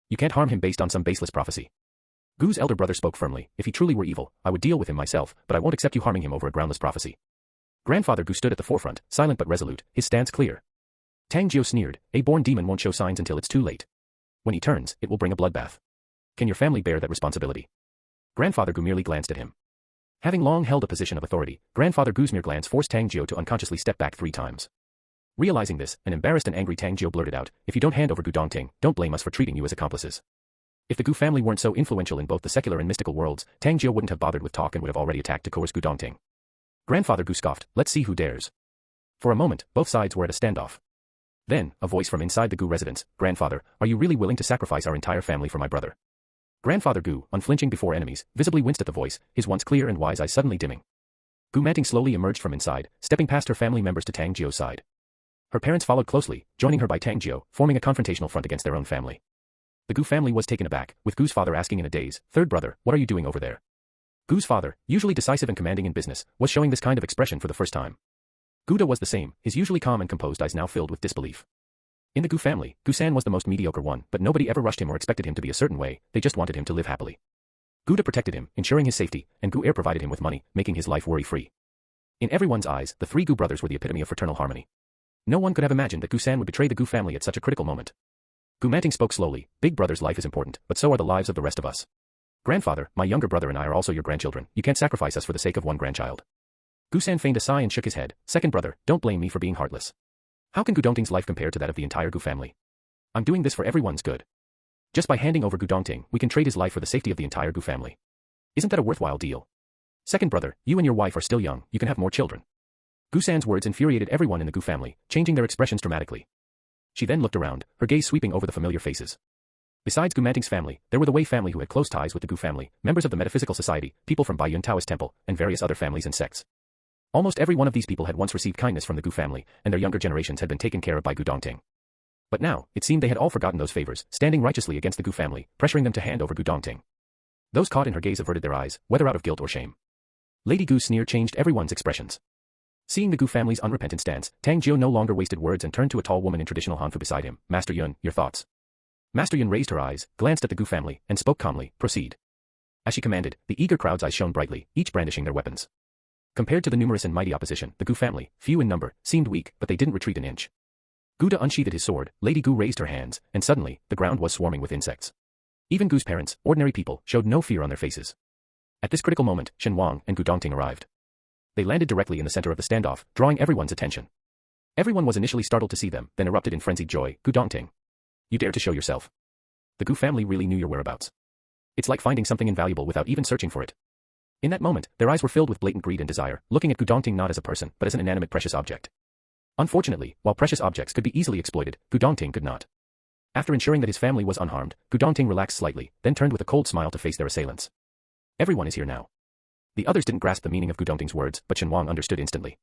You can't harm him based on some baseless prophecy. Gu's elder brother spoke firmly. If he truly were evil, I would deal with him myself, but I won't accept you harming him over a groundless prophecy. Grandfather Gu stood at the forefront, silent but resolute, his stance clear. Tang Jiu sneered, a born demon won't show signs until it's too late. When he turns, it will bring a bloodbath. Can your family bear that responsibility? Grandfather Gu merely glanced at him. Having long held a position of authority, Grandfather Gu's mere glance forced Tang Jiu to unconsciously step back 3 times. Realizing this, an embarrassed and angry Tang Jiu blurted out, if you don't hand over Gu Dongting, don't blame us for treating you as accomplices. If the Gu family weren't so influential in both the secular and mystical worlds, Tang Jiu wouldn't have bothered with talk and would have already attacked to coerce Gu Dongting. Grandfather Gu scoffed, let's see who dares. For a moment, both sides were at a standoff. Then, a voice from inside the Gu residence, Grandfather, are you really willing to sacrifice our entire family for my brother? Grandfather Gu, unflinching before enemies, visibly winced at the voice, his once clear and wise eyes suddenly dimming. Gu Dongting slowly emerged from inside, stepping past her family members to Tang Jiu's side. Her parents followed closely, joining her by Tang Jiu, forming a confrontational front against their own family. The Gu family was taken aback, with Gu's father asking in a daze, third brother, what are you doing over there? Gu's father, usually decisive and commanding in business, was showing this kind of expression for the first time. Guda was the same, his usually calm and composed eyes now filled with disbelief. In the Gu family, Gu-san was the most mediocre one, but nobody ever rushed him or expected him to be a certain way, they just wanted him to live happily. Guda protected him, ensuring his safety, and Gu heir provided him with money, making his life worry-free. In everyone's eyes, the 3 Gu brothers were the epitome of fraternal harmony. No one could have imagined that Gu-san would betray the Gu family at such a critical moment. Gu Dongting spoke slowly, big brother's life is important, but so are the lives of the rest of us. Grandfather, my younger brother and I are also your grandchildren, you can't sacrifice us for the sake of one grandchild. Gu-san feigned a sigh and shook his head, second brother, don't blame me for being heartless. How can Gu Dongting's life compare to that of the entire Gu family? I'm doing this for everyone's good. Just by handing over Gu Dongting, we can trade his life for the safety of the entire Gu family. Isn't that a worthwhile deal? Second brother, you and your wife are still young, you can have more children. Gu-san's words infuriated everyone in the Gu family, changing their expressions dramatically. She then looked around, her gaze sweeping over the familiar faces. Besides Gu Dongting's family, there were the Wei family who had close ties with the Gu family, members of the Metaphysical Society, people from Baiyun Taoist Temple, and various other families and sects. Almost every one of these people had once received kindness from the Gu family, and their younger generations had been taken care of by Gu Dongting. But now, it seemed they had all forgotten those favors, standing righteously against the Gu family, pressuring them to hand over Gu Dongting. Those caught in her gaze averted their eyes, whether out of guilt or shame. Lady Gu's sneer changed everyone's expressions. Seeing the Gu family's unrepentant stance, Tang Jiu no longer wasted words and turned to a tall woman in traditional Hanfu beside him, Master Yun, your thoughts. Master Yun raised her eyes, glanced at the Gu family, and spoke calmly, proceed. As she commanded, the eager crowd's eyes shone brightly, each brandishing their weapons. Compared to the numerous and mighty opposition, the Gu family, few in number, seemed weak, but they didn't retreat an inch. Guda unsheathed his sword, Lady Gu raised her hands, and suddenly, the ground was swarming with insects. Even Gu's parents, ordinary people, showed no fear on their faces. At this critical moment, Shen Wang and Gu Dongting arrived. They landed directly in the center of the standoff, drawing everyone's attention. Everyone was initially startled to see them, then erupted in frenzied joy, Gu Dongting. You dare to show yourself. The Gu family really knew your whereabouts. It's like finding something invaluable without even searching for it. In that moment, their eyes were filled with blatant greed and desire, looking at Gu Dongting not as a person, but as an inanimate precious object. Unfortunately, while precious objects could be easily exploited, Gu Dongting could not. After ensuring that his family was unharmed, Gu Dongting relaxed slightly, then turned with a cold smile to face their assailants. Everyone is here now. The others didn't grasp the meaning of Gu Dongting's words, but Shen Wang understood instantly.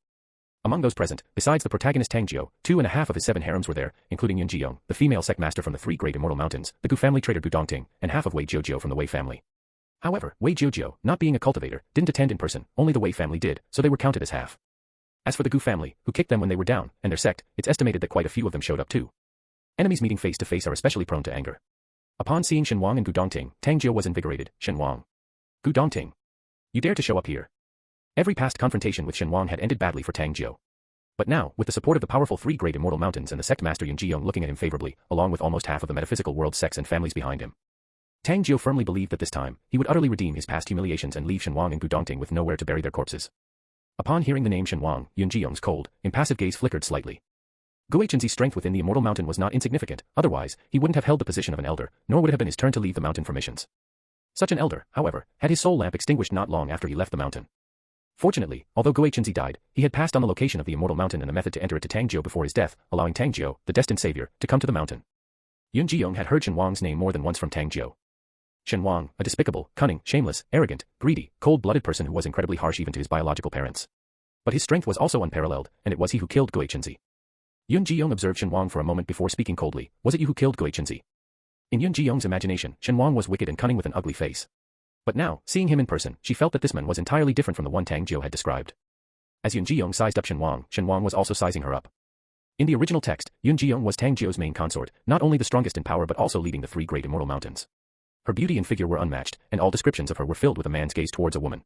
Among those present, besides the protagonist Tang Jiu, 2.5 of his 7 harems were there, including Yun Jiyong, the female sect master from the 3 great immortal mountains, the Gu family trader Gu Dongting, and half of Wei Jiujiu from the Wei family. However, Wei Jiujiu, not being a cultivator, didn't attend in person, only the Wei family did, so they were counted as half. As for the Gu family, who kicked them when they were down, and their sect, it's estimated that quite a few of them showed up too. Enemies meeting face to face are especially prone to anger. Upon seeing Shen Wang and Gu Dongting, Tang Jiu was invigorated. Shen Wang. Gu Dongting. You dare to show up here. Every past confrontation with Shen Wang had ended badly for Tang Jiu. But now, with the support of the powerful 3 great immortal mountains and the sect master Yun Jiyong looking at him favorably, along with almost half of the metaphysical world's sects and families behind him, Tang Jiu firmly believed that this time, he would utterly redeem his past humiliations and leave Shen Wang and Gu Dongting with nowhere to bury their corpses. Upon hearing the name Shen Wang, Yun Jiyong's cold, impassive gaze flickered slightly. Gu Hengzi's strength within the immortal mountain was not insignificant, otherwise, he wouldn't have held the position of an elder, nor would it have been his turn to leave the mountain for missions. Such an elder, however, had his soul lamp extinguished not long after he left the mountain. Fortunately, although Gu Hengzi died, he had passed on the location of the immortal mountain and the method to enter it to Tang Jiu before his death, allowing Tang Jiu, the destined savior, to come to the mountain. Yun Jiyong had heard Shen Wang's name more than once from Tang Jiu. Shen Wang, a despicable, cunning, shameless, arrogant, greedy, cold-blooded person who was incredibly harsh even to his biological parents. But his strength was also unparalleled, and it was he who killed Gu Dongting. Yun Jiyong observed Shen Wang for a moment before speaking coldly. Was it you who killed Gu Dongting? In Yun Jiyong's imagination, Shen Wang was wicked and cunning with an ugly face. But now, seeing him in person, she felt that this man was entirely different from the one Tang Jiu had described. As Yun Jiyong sized up Shen Wang was also sizing her up. In the original text, Yun Jiyong was Tang Jiu's main consort, not only the strongest in power but also leading the three great immortal mountains. Her beauty and figure were unmatched, and all descriptions of her were filled with a man's gaze towards a woman.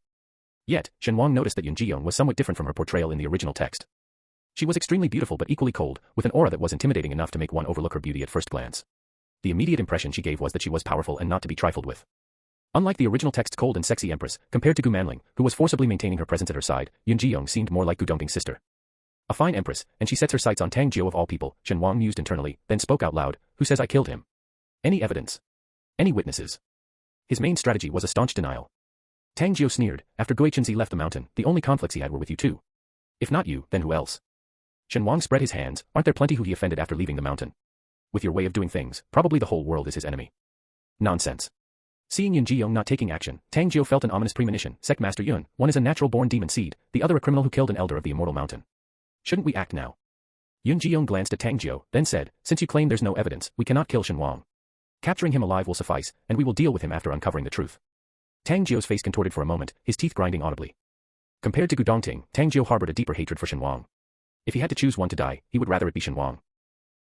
Yet, Shen Wang noticed that Yun Jiyong was somewhat different from her portrayal in the original text. She was extremely beautiful but equally cold, with an aura that was intimidating enough to make one overlook her beauty at first glance. The immediate impression she gave was that she was powerful and not to be trifled with. Unlike the original text's cold and sexy empress, compared to Gu Manling, who was forcibly maintaining her presence at her side, Yun Jiyong seemed more like Gu Dongting's sister. A fine empress, and she sets her sights on Tang Jiu of all people, Shen Wang mused internally, then spoke out loud. Who says I killed him? Any evidence? Any witnesses? His main strategy was a staunch denial. Tang Jiu sneered. After Gu Dongting left the mountain, the only conflicts he had were with you two. If not you, then who else? Shen Wang spread his hands. Aren't there plenty who he offended after leaving the mountain? With your way of doing things, probably the whole world is his enemy. Nonsense. Seeing Yun Jiyong not taking action, Tang Jiu felt an ominous premonition. Sect Master Yun, one is a natural-born demon seed, the other a criminal who killed an elder of the immortal mountain. Shouldn't we act now? Yun Jiyong glanced at Tang Jiu, then said, since you claim there's no evidence, we cannot kill Shen Wang. Capturing him alive will suffice, and we will deal with him after uncovering the truth. Tang Jiu's face contorted for a moment, his teeth grinding audibly. Compared to Gu Dongting, Tang Jiu harbored a deeper hatred for Shen Wang. If he had to choose one to die, he would rather it be Shen Wang.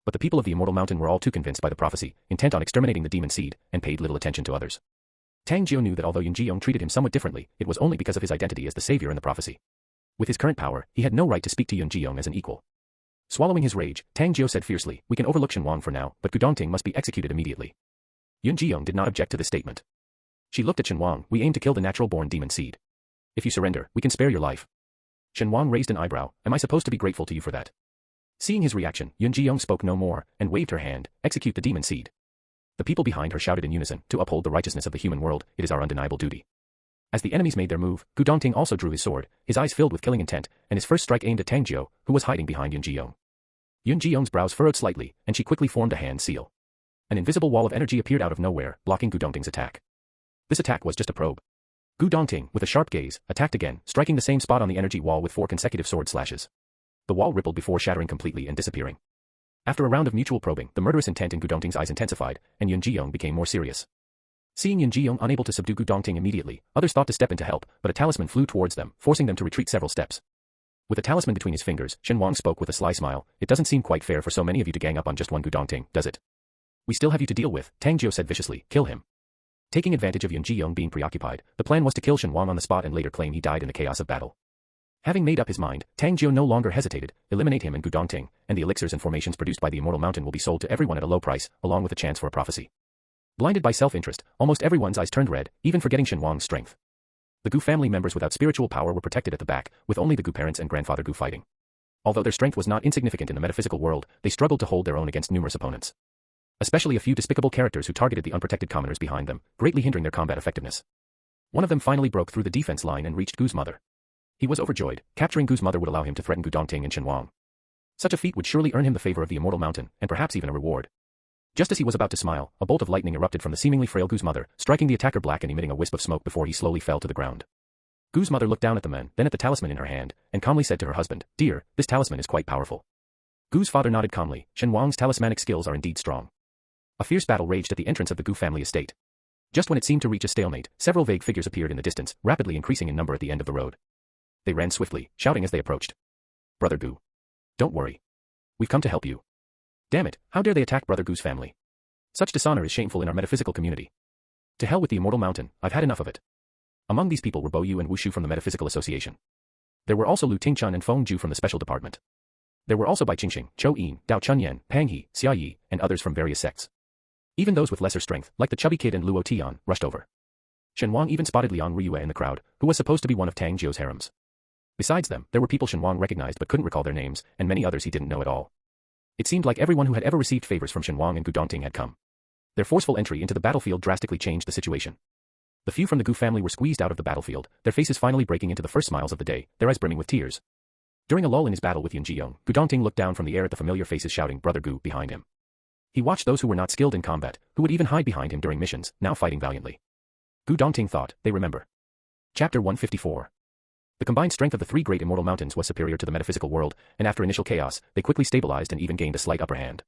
But the people of the immortal mountain were all too convinced by the prophecy, intent on exterminating the demon seed, and paid little attention to others. Tang Jiu knew that although Yun Jiyong treated him somewhat differently, it was only because of his identity as the savior in the prophecy. With his current power, he had no right to speak to Yun Jiyong as an equal. Swallowing his rage, Tang Jiu said fiercely, we can overlook Shen Wang for now, but Gu Dongting must be executed immediately. Yun Jiyong did not object to this statement. She looked at Shen Wang. We aim to kill the natural-born demon seed. If you surrender, we can spare your life. Shen Wang raised an eyebrow. Am I supposed to be grateful to you for that? Seeing his reaction, Yun Jiyong spoke no more, and waved her hand. Execute the demon seed. The people behind her shouted in unison, to uphold the righteousness of the human world, it is our undeniable duty. As the enemies made their move, Gu Dongting also drew his sword, his eyes filled with killing intent, and his first strike aimed at Tang Jiu, who was hiding behind Yun Jiyong. Yun Jiyong's brows furrowed slightly, and she quickly formed a hand seal. An invisible wall of energy appeared out of nowhere, blocking Gu Dongting's attack. This attack was just a probe. Gu Dongting, with a sharp gaze, attacked again, striking the same spot on the energy wall with 4 consecutive sword slashes. The wall rippled before shattering completely and disappearing. After a round of mutual probing, the murderous intent in Gu Dongting's eyes intensified, and Yun Jiyong became more serious. Seeing Yun Jiyong unable to subdue Gu Dongting immediately, others thought to step in to help, but a talisman flew towards them, forcing them to retreat several steps. With a talisman between his fingers, Shen Wang spoke with a sly smile. It doesn't seem quite fair for so many of you to gang up on just one Gu Dongting, does it? We still have you to deal with, Tang Jiu said viciously. Kill him. Taking advantage of Yun Jiyong being preoccupied, the plan was to kill Shen Wang on the spot and later claim he died in the chaos of battle. Having made up his mind, Tang Jiu no longer hesitated. Eliminate him and Gu Dongting, and the elixirs and formations produced by the immortal mountain will be sold to everyone at a low price, along with a chance for a prophecy. Blinded by self-interest, almost everyone's eyes turned red, even forgetting Shen Wang's strength. The Gu family members without spiritual power were protected at the back, with only the Gu parents and grandfather Gu fighting. Although their strength was not insignificant in the metaphysical world, they struggled to hold their own against numerous opponents. Especially a few despicable characters who targeted the unprotected commoners behind them, greatly hindering their combat effectiveness. One of them finally broke through the defense line and reached Gu's mother. He was overjoyed. Capturing Gu's mother would allow him to threaten Gu Dongting and Shen Wang. Such a feat would surely earn him the favor of the immortal mountain, and perhaps even a reward. Just as he was about to smile, a bolt of lightning erupted from the seemingly frail Gu's mother, striking the attacker black and emitting a wisp of smoke before he slowly fell to the ground. Gu's mother looked down at the man, then at the talisman in her hand, and calmly said to her husband, Dear, this talisman is quite powerful. Gu's father nodded calmly. Shen Wang's talismanic skills are indeed strong. A fierce battle raged at the entrance of the Gu family estate. Just when it seemed to reach a stalemate, several vague figures appeared in the distance, rapidly increasing in number at the end of the road. They ran swiftly, shouting as they approached. Brother Gu. Don't worry. We've come to help you. Damn it, how dare they attack Brother Gu's family? Such dishonor is shameful in our metaphysical community. To hell with the immortal mountain, I've had enough of it. Among these people were Bo Yu and Wu Shu from the Metaphysical Association. There were also Lu Tingchun and Feng Ju from the Special Department. There were also Bai Qingxing, Chou Yin, Dao Chunyan, Pang He, Xia Yi, and others from various sects. Even those with lesser strength, like the chubby kid and Luo Tian, rushed over. Shen Wang even spotted Liang Ryue in the crowd, who was supposed to be one of Tang Jiu's harems. Besides them, there were people Shen Wang recognized but couldn't recall their names, and many others he didn't know at all. It seemed like everyone who had ever received favors from Shen Wang and Gu Dongting had come. Their forceful entry into the battlefield drastically changed the situation. The few from the Gu family were squeezed out of the battlefield, their faces finally breaking into the first smiles of the day, their eyes brimming with tears. During a lull in his battle with Yun Jiyong, Gu Dongting looked down from the air at the familiar faces shouting Brother Gu behind him. He watched those who were not skilled in combat, who would even hide behind him during missions, now fighting valiantly. Gu Dongting thought, they remember. Chapter 154. The combined strength of the three great immortal mountains was superior to the metaphysical world, and after initial chaos, they quickly stabilized and even gained a slight upper hand.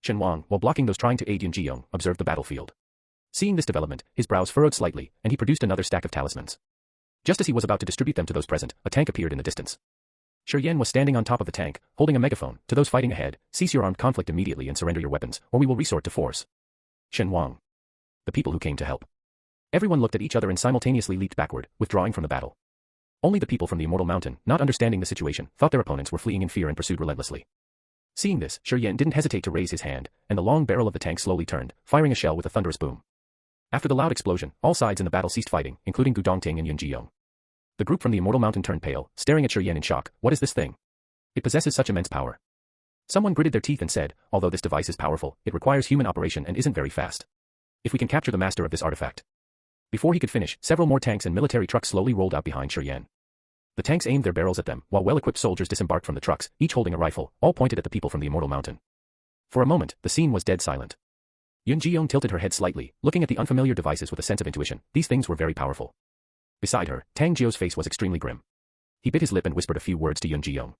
Shen Wang, while blocking those trying to aid Yunjiyong, observed the battlefield. Seeing this development, his brows furrowed slightly, and he produced another stack of talismans. Just as he was about to distribute them to those present, a tank appeared in the distance. Shi Yan was standing on top of the tank, holding a megaphone. To those fighting ahead, cease your armed conflict immediately and surrender your weapons, or we will resort to force. Shen Wang. The people who came to help. Everyone looked at each other and simultaneously leaped backward, withdrawing from the battle. Only the people from the Immortal Mountain, not understanding the situation, thought their opponents were fleeing in fear and pursued relentlessly. Seeing this, Shi Yan didn't hesitate to raise his hand, and the long barrel of the tank slowly turned, firing a shell with a thunderous boom. After the loud explosion, all sides in the battle ceased fighting, including Gu Dongting and Yunjiyong. The group from the Immortal Mountain turned pale, staring at Shi Yan in shock. What is this thing? It possesses such immense power. Someone gritted their teeth and said, although this device is powerful, it requires human operation and isn't very fast. If we can capture the master of this artifact. Before he could finish, several more tanks and military trucks slowly rolled out behind Shi Yan. The tanks aimed their barrels at them, while well-equipped soldiers disembarked from the trucks, each holding a rifle, all pointed at the people from the Immortal Mountain. For a moment, the scene was dead silent. Yunjiyong tilted her head slightly, looking at the unfamiliar devices with a sense of intuition. These things were very powerful. Beside her, Tang Jiu's face was extremely grim. He bit his lip and whispered a few words to Yunjiyong.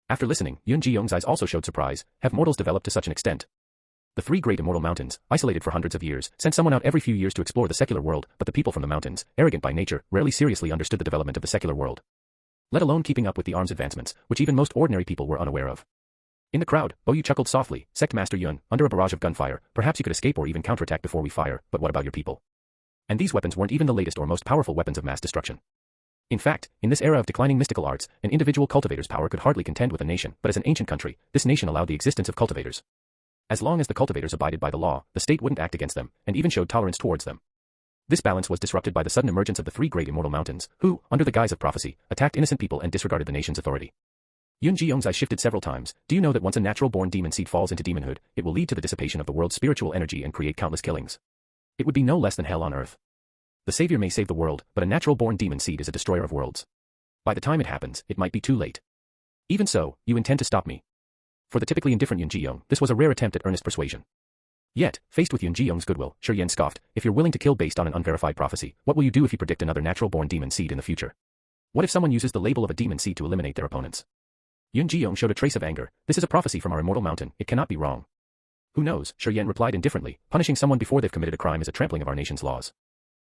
After listening, Yunjiyong's eyes also showed surprise. Have mortals developed to such an extent? The three great immortal mountains, isolated for hundreds of years, sent someone out every few years to explore the secular world, but the people from the mountains, arrogant by nature, rarely seriously understood the development of the secular world. Let alone keeping up with the arms advancements, which even most ordinary people were unaware of. In the crowd, Boyu chuckled softly. Sect Master Yun, under a barrage of gunfire, perhaps you could escape or even counterattack before we fire, but what about your people? And these weapons weren't even the latest or most powerful weapons of mass destruction. In fact, in this era of declining mystical arts, an individual cultivator's power could hardly contend with a nation, but as an ancient country, this nation allowed the existence of cultivators. As long as the cultivators abided by the law, the state wouldn't act against them, and even showed tolerance towards them. This balance was disrupted by the sudden emergence of the three great immortal mountains, who, under the guise of prophecy, attacked innocent people and disregarded the nation's authority. Yunjiyong's eyes shifted several times. Do you know that once a natural-born demon seed falls into demonhood, it will lead to the dissipation of the world's spiritual energy and create countless killings? It would be no less than hell on earth. The savior may save the world, but a natural-born demon seed is a destroyer of worlds. By the time it happens, it might be too late. Even so, you intend to stop me. For the typically indifferent Yunjiyong, this was a rare attempt at earnest persuasion. Yet, faced with Yunjiyong's goodwill, Shi Yan scoffed, if you're willing to kill based on an unverified prophecy, what will you do if you predict another natural-born demon seed in the future? What if someone uses the label of a demon seed to eliminate their opponents? Yunjiyong showed a trace of anger. This is a prophecy from our immortal mountain, it cannot be wrong. Who knows, Shi Yan replied indifferently, punishing someone before they've committed a crime is a trampling of our nation's laws.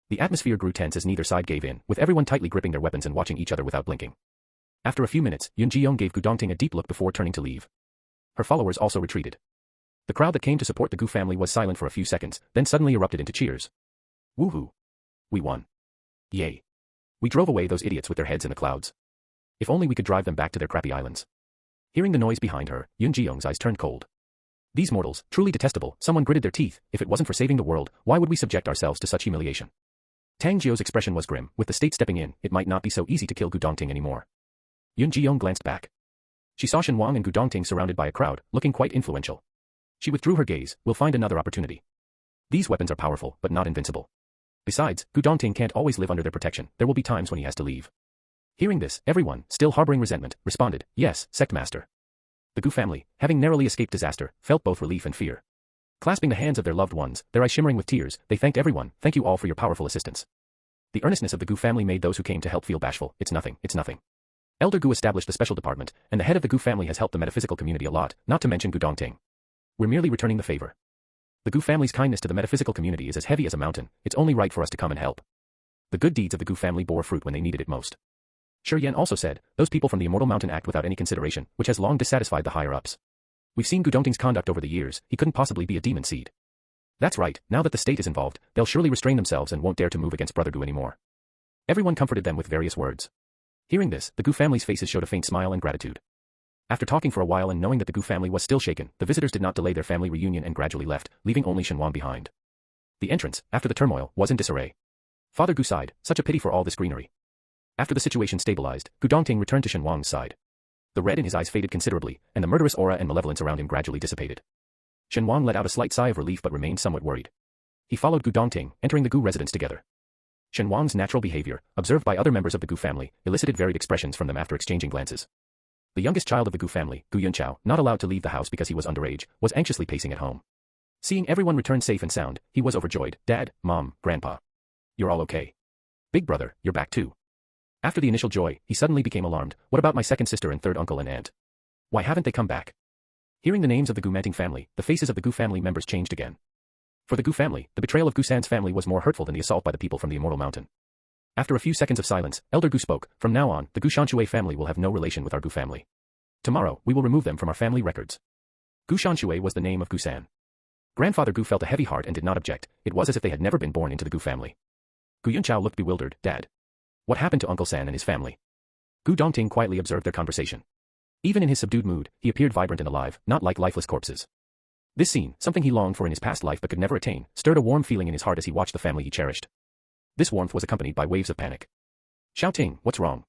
The atmosphere grew tense as neither side gave in, with everyone tightly gripping their weapons and watching each other without blinking. After a few minutes, Yunjiyong gave Gu Dongting a deep look before turning to leave. Her followers also retreated. The crowd that came to support the Gu family was silent for a few seconds, then suddenly erupted into cheers. Woohoo! We won. Yay! We drove away those idiots with their heads in the clouds. If only we could drive them back to their crappy islands. Hearing the noise behind her, Yunjiyong's eyes turned cold. These mortals, truly detestable, someone gritted their teeth. If it wasn't for saving the world, why would we subject ourselves to such humiliation? Tang Jiu's expression was grim. With the state stepping in, it might not be so easy to kill Gu Dongting anymore. Yunjiyong glanced back. She saw Shen Wang and Gu Dongting surrounded by a crowd, looking quite influential. She withdrew her gaze. We'll find another opportunity. These weapons are powerful, but not invincible. Besides, Gu Dongting can't always live under their protection. There will be times when he has to leave. Hearing this, everyone, still harboring resentment, responded, yes, Sect Master. The Gu family, having narrowly escaped disaster, felt both relief and fear. Clasping the hands of their loved ones, their eyes shimmering with tears, they thanked everyone. Thank you all for your powerful assistance. The earnestness of the Gu family made those who came to help feel bashful. It's nothing, it's nothing. Elder Gu established the special department, and the head of the Gu family has helped the metaphysical community a lot, not to mention Gu Dongting. We're merely returning the favor. The Gu family's kindness to the metaphysical community is as heavy as a mountain. It's only right for us to come and help. The good deeds of the Gu family bore fruit when they needed it most. Shi Yan also said, those people from the Immortal Mountain act without any consideration, which has long dissatisfied the higher-ups. We've seen Gu Dongting's conduct over the years, he couldn't possibly be a demon seed. That's right, now that the state is involved, they'll surely restrain themselves and won't dare to move against Brother Gu anymore. Everyone comforted them with various words. Hearing this, the Gu family's faces showed a faint smile and gratitude. After talking for a while and knowing that the Gu family was still shaken, the visitors did not delay their family reunion and gradually left, leaving only Shen Wang behind. The entrance, after the turmoil, was in disarray. Father Gu sighed, such a pity for all this greenery. After the situation stabilized, Gu Dongting returned to Shen Wang's side. The red in his eyes faded considerably, and the murderous aura and malevolence around him gradually dissipated. Shen Wang let out a slight sigh of relief but remained somewhat worried. He followed Gu Dongting, entering the Gu residence together. Shen Wang's natural behavior, observed by other members of the Gu family, elicited varied expressions from them after exchanging glances. The youngest child of the Gu family, Gu Yunqiao, not allowed to leave the house because he was underage, was anxiously pacing at home. Seeing everyone return safe and sound, he was overjoyed. Dad, Mom, Grandpa. You're all okay. Big brother, you're back too. After the initial joy, he suddenly became alarmed. What about my second sister and third uncle and aunt? Why haven't they come back? Hearing the names of the Gu Dongting family, the faces of the Gu family members changed again. For the Gu family, the betrayal of Gu San's family was more hurtful than the assault by the people from the Immortal Mountain. After a few seconds of silence, Elder Gu spoke. From now on, the Gu Shanshui family will have no relation with our Gu family. Tomorrow, we will remove them from our family records. Gu Shanshui was the name of Gu San. Grandfather Gu felt a heavy heart and did not object. It was as if they had never been born into the Gu family. Gu Yunchao looked bewildered. Dad. What happened to Uncle San and his family? Gu Dongting quietly observed their conversation. Even in his subdued mood, he appeared vibrant and alive, not like lifeless corpses. This scene, something he longed for in his past life but could never attain, stirred a warm feeling in his heart as he watched the family he cherished. This warmth was accompanied by waves of panic. Xiao Ting, what's wrong?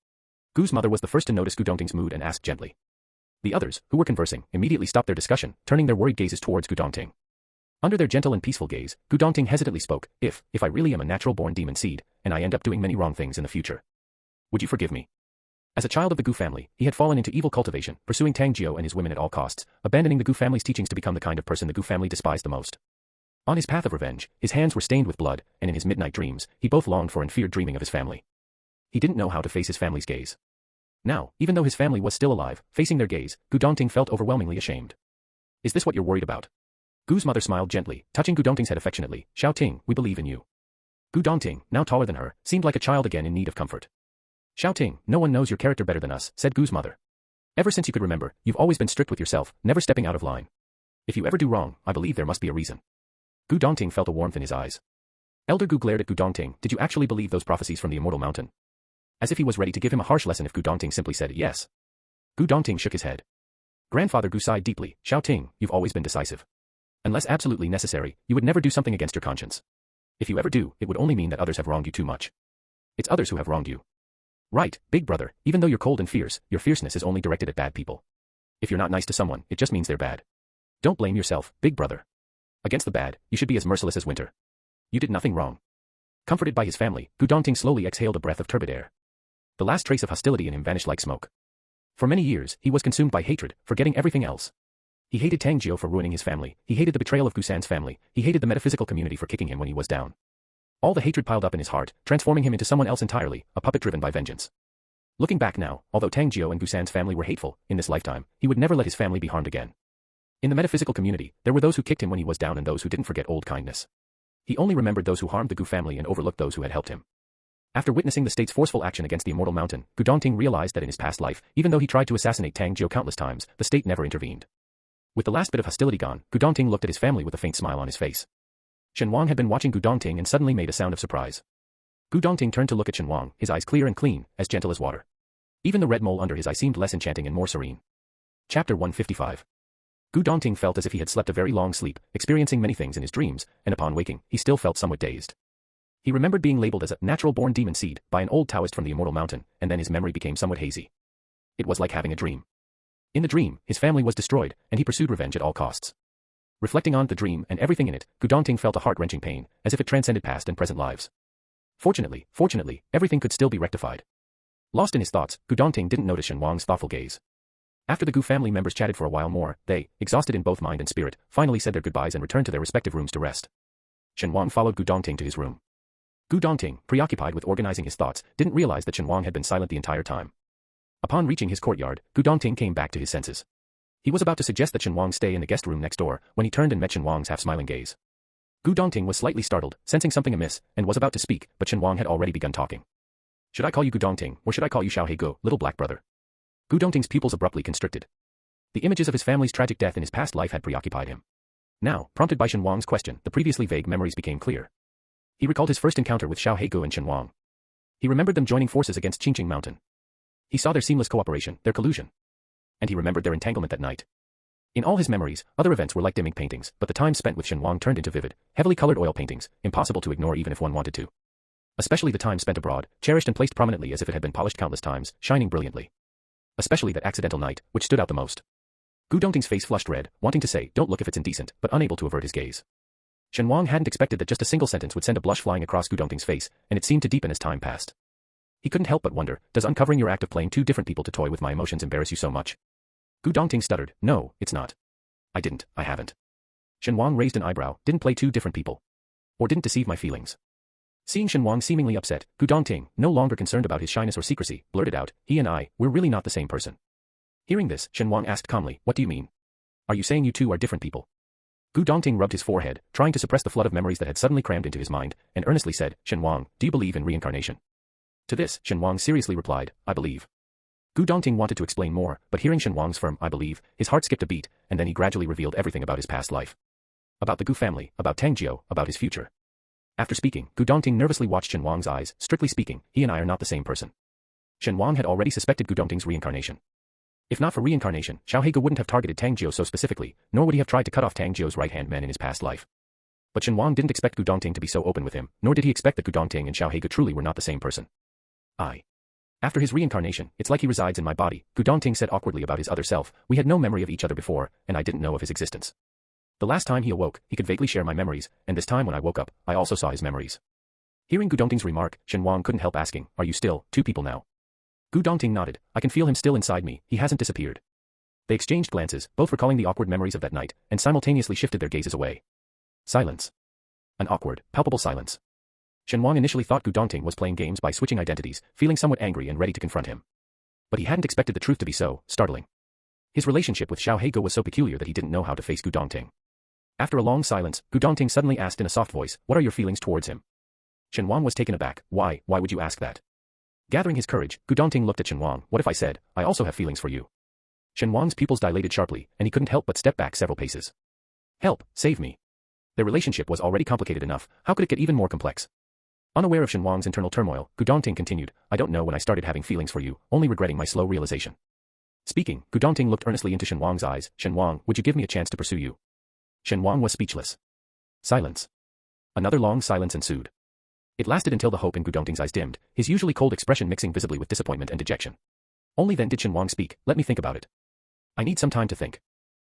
Gu's mother was the first to notice Gu Dongting's mood and asked gently. The others, who were conversing, immediately stopped their discussion, turning their worried gazes towards Gu Dongting. Under their gentle and peaceful gaze, Gu Dongting hesitantly spoke. If I really am a natural-born demon seed, and I end up doing many wrong things in the future, would you forgive me? As a child of the Gu family, he had fallen into evil cultivation, pursuing Tang Jiao and his women at all costs, abandoning the Gu family's teachings to become the kind of person the Gu family despised the most. On his path of revenge, his hands were stained with blood, and in his midnight dreams, he both longed for and feared dreaming of his family. He didn't know how to face his family's gaze. Now, even though his family was still alive, facing their gaze, Gu Dongting felt overwhelmingly ashamed. Is this what you're worried about? Gu's mother smiled gently, touching Gu Dongting's head affectionately. Xiao Ting, we believe in you. Gu Dongting, now taller than her, seemed like a child again in need of comfort. Xiao Ting, no one knows your character better than us, said Gu's mother. Ever since you could remember, you've always been strict with yourself, never stepping out of line. If you ever do wrong, I believe there must be a reason. Gu Dongting felt a warmth in his eyes. Elder Gu glared at Gu Dongting. Did you actually believe those prophecies from the Immortal Mountain? As if he was ready to give him a harsh lesson if Gu Dongting simply said yes. Gu Dongting shook his head. Grandfather Gu sighed deeply. Xiao Ting, you've always been decisive. Unless absolutely necessary, you would never do something against your conscience. If you ever do, it would only mean that others have wronged you too much. It's others who have wronged you. Right, big brother, even though you're cold and fierce, your fierceness is only directed at bad people. If you're not nice to someone, it just means they're bad. Don't blame yourself, big brother. Against the bad, you should be as merciless as winter. You did nothing wrong. Comforted by his family, Gu Dongting slowly exhaled a breath of turbid air. The last trace of hostility in him vanished like smoke. For many years, he was consumed by hatred, forgetting everything else. He hated Tang Jiao for ruining his family, he hated the betrayal of Gu San's family, he hated the metaphysical community for kicking him when he was down. All the hatred piled up in his heart, transforming him into someone else entirely, a puppet driven by vengeance. Looking back now, although Tang Jiao and Gu San's family were hateful, in this lifetime, he would never let his family be harmed again. In the metaphysical community, there were those who kicked him when he was down and those who didn't forget old kindness. He only remembered those who harmed the Gu family and overlooked those who had helped him. After witnessing the state's forceful action against the Immortal Mountain, Gu Dongting realized that in his past life, even though he tried to assassinate Tang Jiao countless times, the state never intervened. With the last bit of hostility gone, Gu Dongting looked at his family with a faint smile on his face. Shen Wang had been watching Gu Dongting and suddenly made a sound of surprise. Gu Dongting turned to look at Shen Wang, his eyes clear and clean, as gentle as water. Even the red mole under his eye seemed less enchanting and more serene. Chapter 155. Gu Dongting felt as if he had slept a very long sleep, experiencing many things in his dreams, and upon waking, he still felt somewhat dazed. He remembered being labeled as a natural-born demon seed by an old Taoist from the Immortal Mountain, and then his memory became somewhat hazy. It was like having a dream. In the dream, his family was destroyed, and he pursued revenge at all costs. Reflecting on the dream and everything in it, Gu Dongting felt a heart-wrenching pain, as if it transcended past and present lives. Fortunately, everything could still be rectified. Lost in his thoughts, Gu Dongting didn't notice Shen Wang's thoughtful gaze. After the Gu family members chatted for a while more, they, exhausted in both mind and spirit, finally said their goodbyes and returned to their respective rooms to rest. Shen Wang followed Gu Dongting to his room. Gu Dongting, preoccupied with organizing his thoughts, didn't realize that Shen Wang had been silent the entire time. Upon reaching his courtyard, Gu Dongting came back to his senses. He was about to suggest that Shen Wang stay in the guest room next door, when he turned and met Shen Wang's half-smiling gaze. Gu Dongting was slightly startled, sensing something amiss, and was about to speak, but Shen Wang had already begun talking. Should I call you Gu Dongting, or should I call you Xiao Gu, little black brother? Gu Dongting's pupils abruptly constricted. The images of his family's tragic death in his past life had preoccupied him. Now, prompted by Shen Wang's question, the previously vague memories became clear. He recalled his first encounter with Xiao Gu and Shen Wang. He remembered them joining forces against Qingqing Mountain. He saw their seamless cooperation, their collusion. And he remembered their entanglement that night. In all his memories, other events were like dimming paintings, but the time spent with Shen Wang turned into vivid, heavily colored oil paintings, impossible to ignore even if one wanted to. Especially the time spent abroad, cherished and placed prominently as if it had been polished countless times, shining brilliantly. Especially that accidental night, which stood out the most. Gu Dongting's face flushed red, wanting to say, don't look if it's indecent, but unable to avert his gaze. Shen Wang hadn't expected that just a single sentence would send a blush flying across Gu Dongting's face, and it seemed to deepen as time passed. He couldn't help but wonder, does uncovering your act of playing two different people to toy with my emotions embarrass you so much? Gu Dongting stuttered, no, it's not. I haven't. Shen Wang raised an eyebrow, didn't play two different people. Or didn't deceive my feelings. Seeing Shen Wang seemingly upset, Gu Dongting, no longer concerned about his shyness or secrecy, blurted out, we're really not the same person. Hearing this, Shen Wang asked calmly, what do you mean? Are you saying you two are different people? Gu Dongting rubbed his forehead, trying to suppress the flood of memories that had suddenly crammed into his mind, and earnestly said, Shen Wang, do you believe in reincarnation? To this, Shen Wang seriously replied, I believe. Gu Dongting wanted to explain more, but hearing Shen Wang's firm, I believe, his heart skipped a beat, and then he gradually revealed everything about his past life. About the Gu family, about Tang Jiu, about his future. After speaking, Gu Dongting nervously watched Shen Wang's eyes. Strictly speaking, he and I are not the same person. Shen Wang had already suspected Gu Dongting's reincarnation. If not for reincarnation, Xiao Heiga wouldn't have targeted Tang Jiu so specifically, nor would he have tried to cut off Tang Jiu's right-hand man in his past life. But Shen Wang didn't expect Gu Dongting to be so open with him, nor did he expect that Gu Dongting and Xiao Heiga truly were not the same person. After his reincarnation, it's like he resides in my body, Gu Dongting said awkwardly about his other self. We had no memory of each other before, and I didn't know of his existence. The last time he awoke, he could vaguely share my memories, and this time when I woke up, I also saw his memories. Hearing Gu Dongting's remark, Shen Wang couldn't help asking, are you still two people now? Gu Dongting nodded. I can feel him still inside me, he hasn't disappeared. They exchanged glances, both recalling the awkward memories of that night, and simultaneously shifted their gazes away. Silence. An awkward, palpable silence. Shen Wang initially thought Gu Dongting was playing games by switching identities, feeling somewhat angry and ready to confront him. But he hadn't expected the truth to be so startling. His relationship with Xiao Heiga was so peculiar that he didn't know how to face Gu Dongting. After a long silence, Gu Dongting suddenly asked in a soft voice, what are your feelings towards him? Shen Wang was taken aback. Why would you ask that? Gathering his courage, Gu Dongting looked at Shen Wang. What if I said, I also have feelings for you? Shen Wang's pupils dilated sharply, and he couldn't help but step back several paces. Help, save me. Their relationship was already complicated enough, how could it get even more complex? Unaware of Shen Wang's internal turmoil, Gu Dongting continued, I don't know when I started having feelings for you, only regretting my slow realization. Speaking, Gu Dongting looked earnestly into Shen Wang's eyes. Shen Wang, would you give me a chance to pursue you? Shen Wang was speechless. Silence. Another long silence ensued. It lasted until the hope in Gu Dongting's eyes dimmed, his usually cold expression mixing visibly with disappointment and dejection. Only then did Shen Wang speak, let me think about it. I need some time to think.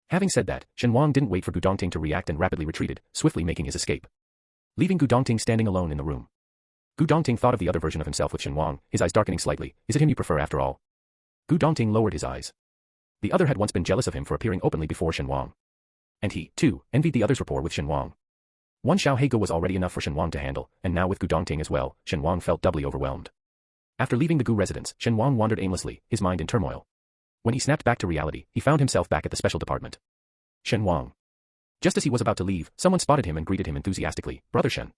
Having said that, Shen Wang didn't wait for Gu Dongting to react and rapidly retreated, swiftly making his escape. Leaving Gu Dongting standing alone in the room. Gu Dongting thought of the other version of himself with Shen Wang, his eyes darkening slightly. Is it him you prefer after all? Gu Dongting lowered his eyes. The other had once been jealous of him for appearing openly before Shen Wang. And he, too, envied the other's rapport with Shen Wang. One Xiao Heiga was already enough for Shen Wang to handle, and now with Gu Dongting as well, Shen Wang felt doubly overwhelmed. After leaving the Gu residence, Shen Wang wandered aimlessly, his mind in turmoil. When he snapped back to reality, he found himself back at the special department. Shen Wang. Just as he was about to leave, someone spotted him and greeted him enthusiastically. Brother Shen.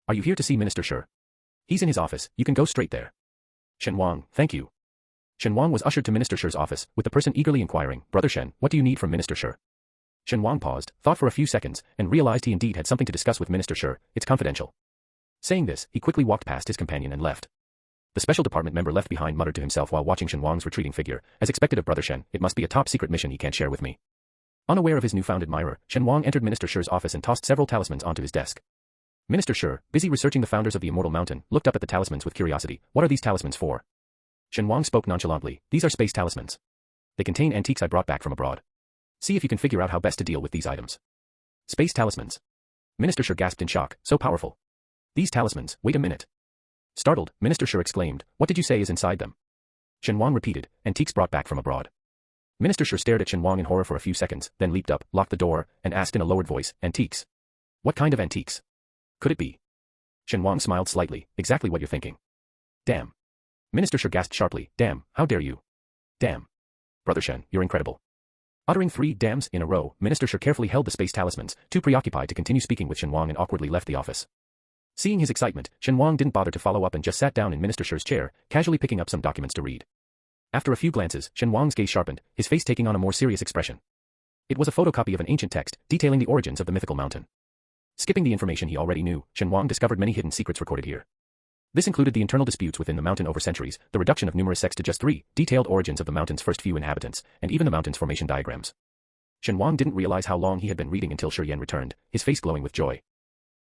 Are you here to see Minister Shi? He's in his office, you can go straight there. Shen Wang, thank you. Shen Wang was ushered to Minister Shi's office, with the person eagerly inquiring, Brother Shen, what do you need from Minister Shi? Shen Wang paused, thought for a few seconds, and realized he indeed had something to discuss with Minister Shi. It's confidential. Saying this, he quickly walked past his companion and left. The special department member left behind muttered to himself while watching Shen Wang's retreating figure, as expected of Brother Shen, it must be a top-secret mission he can't share with me. Unaware of his newfound admirer, Shen Wang entered Minister Shi's office and tossed several talismans onto his desk. Minister Shi, busy researching the founders of the Immortal Mountain, looked up at the talismans with curiosity. What are these talismans for? Shen Wang spoke nonchalantly. These are space talismans. They contain antiques I brought back from abroad. See if you can figure out how best to deal with these items. Space talismans. Minister Shi gasped in shock. So powerful. These talismans, wait a minute. Startled, Minister Shi exclaimed, what did you say is inside them? Shen Wang repeated, antiques brought back from abroad. Minister Shi stared at Shen Wang in horror for a few seconds, then leaped up, locked the door, and asked in a lowered voice, antiques? What kind of antiques? Could it be? Shen Wang smiled slightly, exactly what you're thinking. Damn. Minister Shi gasped sharply, damn, how dare you? Damn. Brother Shen, you're incredible. Uttering 3 damns in a row, Minister Shi carefully held the space talismans, too preoccupied to continue speaking with Shen Wang and awkwardly left the office. Seeing his excitement, Shen Wang didn't bother to follow up and just sat down in Minister Shi's chair, casually picking up some documents to read. After a few glances, Shen Wang's gaze sharpened, his face taking on a more serious expression. It was a photocopy of an ancient text, detailing the origins of the mythical mountain. Skipping the information he already knew, Shen Wang discovered many hidden secrets recorded here. This included the internal disputes within the mountain over centuries, the reduction of numerous sects to just 3, detailed origins of the mountain's first few inhabitants, and even the mountain's formation diagrams. Shen Wang didn't realize how long he had been reading until Shi Yan returned, his face glowing with joy.